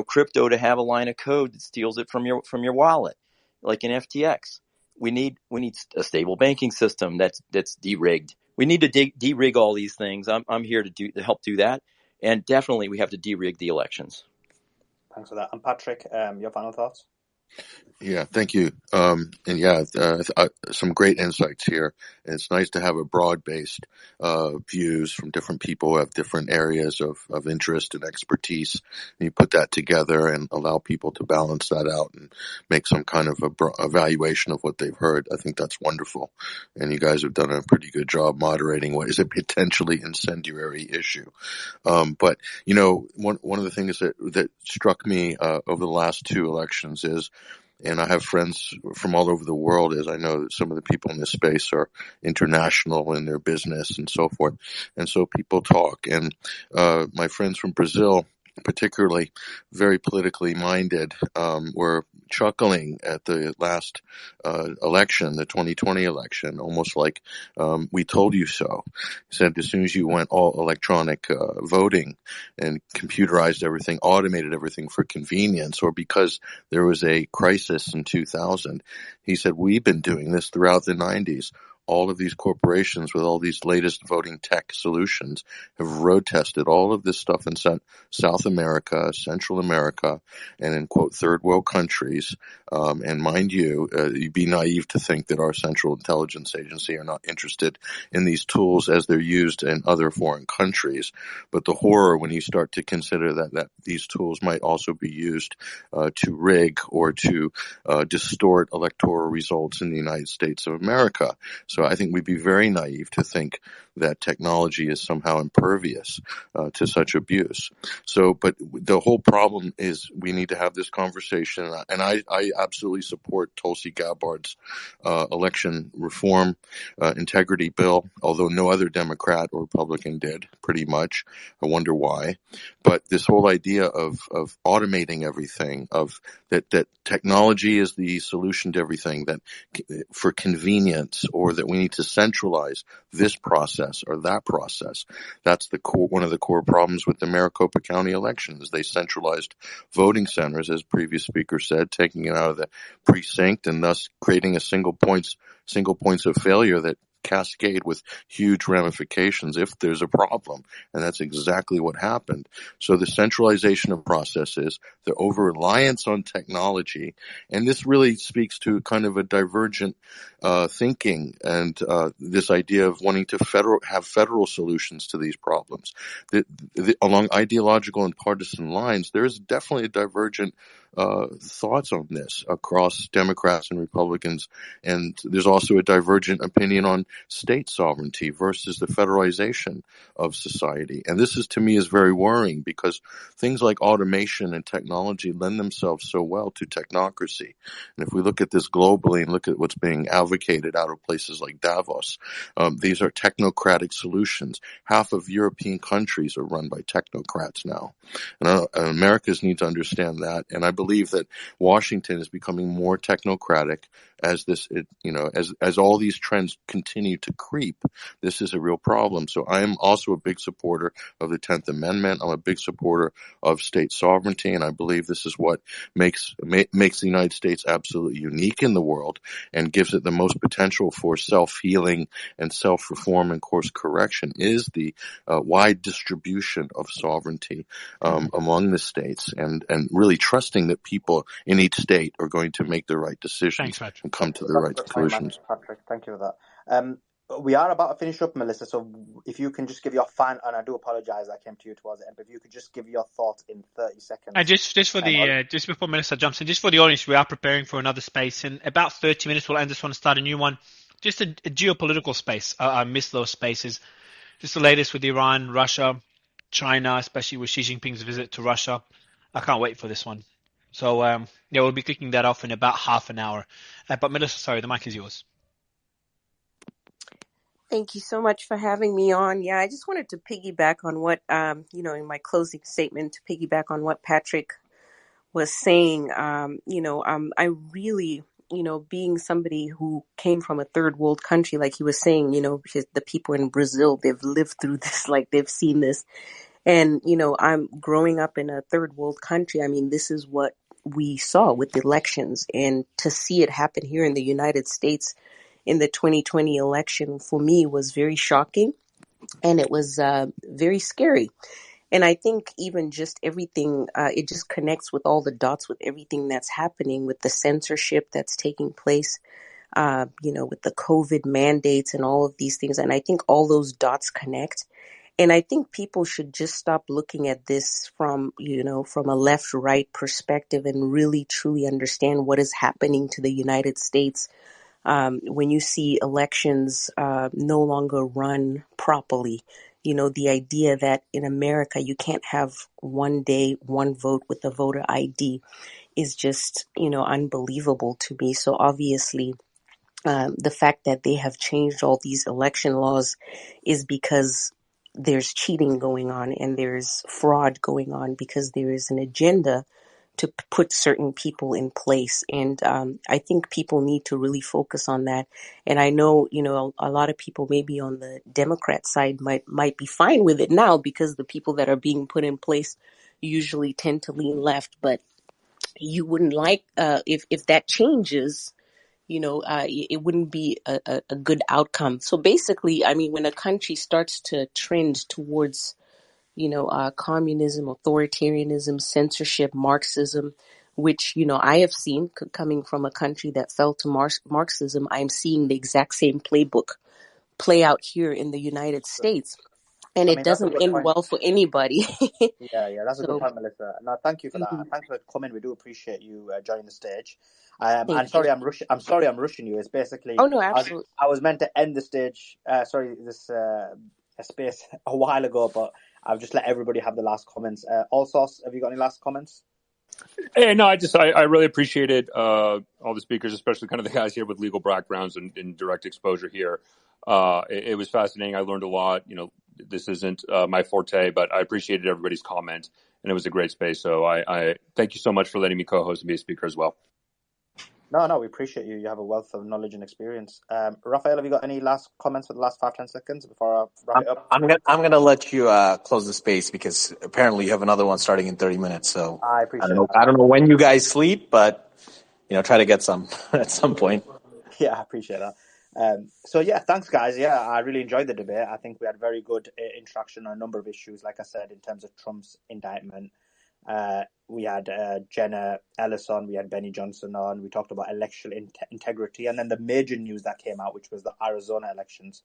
crypto to have a line of code that steals it from your wallet, like in FTX. We need a stable banking system that's de-rigged. We need to de-rig all these things. I'm here to help do that, and definitely we have to de-rig the elections. Thanks for that. And Patrick, your final thoughts? Yeah, thank you. Some great insights here. And it's nice to have a broad-based views from different people who have different areas of interest and expertise. And you put that together and allow people to balance that out and make some kind of evaluation of what they've heard. I think that's wonderful. And you guys have done a pretty good job moderating what is a potentially incendiary issue. But one of the things that struck me over the last 2 elections is, and I have friends from all over the world, as I know that some of the people in this space are international in their business and so forth. And so people talk. And my friends from Brazil, particularly very politically minded, were chuckling at the last election, the 2020 election, almost like we told you so. He said as soon as you went all electronic voting and computerized everything, automated everything for convenience, or because there was a crisis in 2000, he said, we've been doing this throughout the 90s. All of these corporations with all these latest voting tech solutions have road tested all of this stuff in South America, Central America, and in, quote, third world countries. And mind you, you'd be naive to think that our Central Intelligence Agency are not interested in these tools as they're used in other foreign countries. But the horror when you start to consider that these tools might also be used to rig or to distort electoral results in the United States of America. So I think we'd be very naive to think that technology is somehow impervious to such abuse. So, but the whole problem is we need to have this conversation, and I absolutely support Tulsi Gabbard's election reform integrity bill, although no other Democrat or Republican did, pretty much. I wonder why. But this whole idea of automating everything, of that technology is the solution to everything, that for convenience, or that we need to centralize this process or that process. That's one of the core problems with the Maricopa County elections. They centralized voting centers, as previous speaker said, taking it out of the precinct and thus creating a single points of failure that cascade with huge ramifications if there's a problem. And that's exactly what happened. So the centralization of processes, the over-reliance on technology, and this really speaks to kind of a divergent thinking and this idea of wanting to have federal solutions to these problems. Along ideological and partisan lines, there is definitely a divergent thoughts on this across Democrats and Republicans. And there's also a divergent opinion on state sovereignty versus the federalization of society. And this is, to me, is very worrying because things like automation and technology lend themselves so well to technocracy. And if we look at this globally and look at what's being advocated out of places like Davos, these are technocratic solutions. Half of European countries are run by technocrats now. And Americans need to understand that. And I believe that Washington is becoming more technocratic as as all these trends continue to creep. This is a real problem. So I am also a big supporter of the 10th Amendment. I'm a big supporter of state sovereignty, and I believe this is what makes the United States absolutely unique in the world and gives it the most potential for self-healing and self-reform and course correction is the wide distribution of sovereignty among the states, and really trusting that people in each state are going to make the right decisions and come to the right conclusions. Patrick, thank you for that. We are about to finish up, Melissa, so if you can just give your and I do apologize, I came to you towards the end, but if you could just give your thoughts in 30 seconds. And just for the just before Melissa jumps in, just for the audience, we are preparing for another space. In about 30 minutes, we'll end this one and start a new one. Just a geopolitical space. I miss those spaces. Just the latest with Iran, Russia, China, especially with Xi Jinping's visit to Russia. I can't wait for this one. So, we'll be kicking that off in about half an hour. But Melissa, sorry, the mic is yours. Thank you so much for having me on. Yeah, I just wanted to piggyback on what, in my closing statement, to piggyback on what Patrick was saying. I really, being somebody who came from a third world country, like he was saying, the people in Brazil, they've lived through this, like they've seen this. And, I'm growing up in a third world country. I mean, this is what we saw with the elections, and to see it happen here in the United States in the 2020 election for me was very shocking, and it was very scary. And I think even just everything, it just connects with all the dots with everything that's happening with the censorship that's taking place, with the COVID mandates and all of these things. And I think all those dots connect. And I think people should just stop looking at this from a left-right perspective and really truly understand what is happening to the United States. When you see elections no longer run properly, the idea that in America you can't have one day, one vote with a voter ID is just, unbelievable to me. So obviously, the fact that they have changed all these election laws is because there's cheating going on and there's fraud going on because there is an agenda to put certain people in place. And I think people need to really focus on that. And I know, a lot of people maybe on the Democrat side might be fine with it now because the people that are being put in place usually tend to lean left. But you wouldn't like, if that changes, it wouldn't be a good outcome. So basically, I mean, when a country starts to trend towards communism, authoritarianism, censorship, Marxism, which, I have seen coming from a country that fell to Marxism. I'm seeing the exact same playbook play out here in the United States. And it doesn't end well for anybody. Yeah, that's a good point, Melissa. No, thank you for that. Thanks for coming. We do appreciate you joining the stage. I'm sorry I'm rushing you. It's basically. Oh no, absolutely. I was meant to end the stage. This space a while ago, but I've just let everybody have the last comments. Allsauce, have you got any last comments? Hey, no, I really appreciated all the speakers, especially kind of the guys here with legal backgrounds and direct exposure here. It was fascinating. I learned a lot. This isn't my forte, but I appreciated everybody's comment, and it was a great space. So I thank you so much for letting me co-host and be a speaker as well. No, we appreciate you. You have a wealth of knowledge and experience. Raphael, have you got any last comments for the last 5-10 seconds before I wrap it up? I'm gonna let you close the space because apparently you have another one starting in 30 minutes. So I appreciate I don't know when you guys sleep, but try to get some at some point. Yeah, I appreciate that. Thanks guys. Yeah, I really enjoyed the debate. I think we had very good interaction on a number of issues. Like I said, in terms of Trump's indictment, we had Jenna, Ellis on, we had Benny Johnson on. We talked about election integrity, and then the major news that came out, which was the Arizona elections.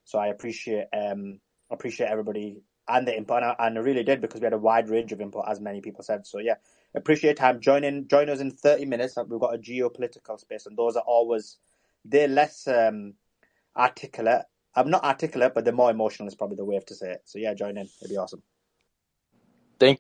So I appreciate everybody and the input, and I really did, because we had a wide range of input, as many people said. So yeah, appreciate time. Join us in 30 minutes. We've got a geopolitical space, and those are always, they're less articulate. I'm not articulate, but they're more emotional is probably the way to say it. So yeah, join in. It'd be awesome. Thank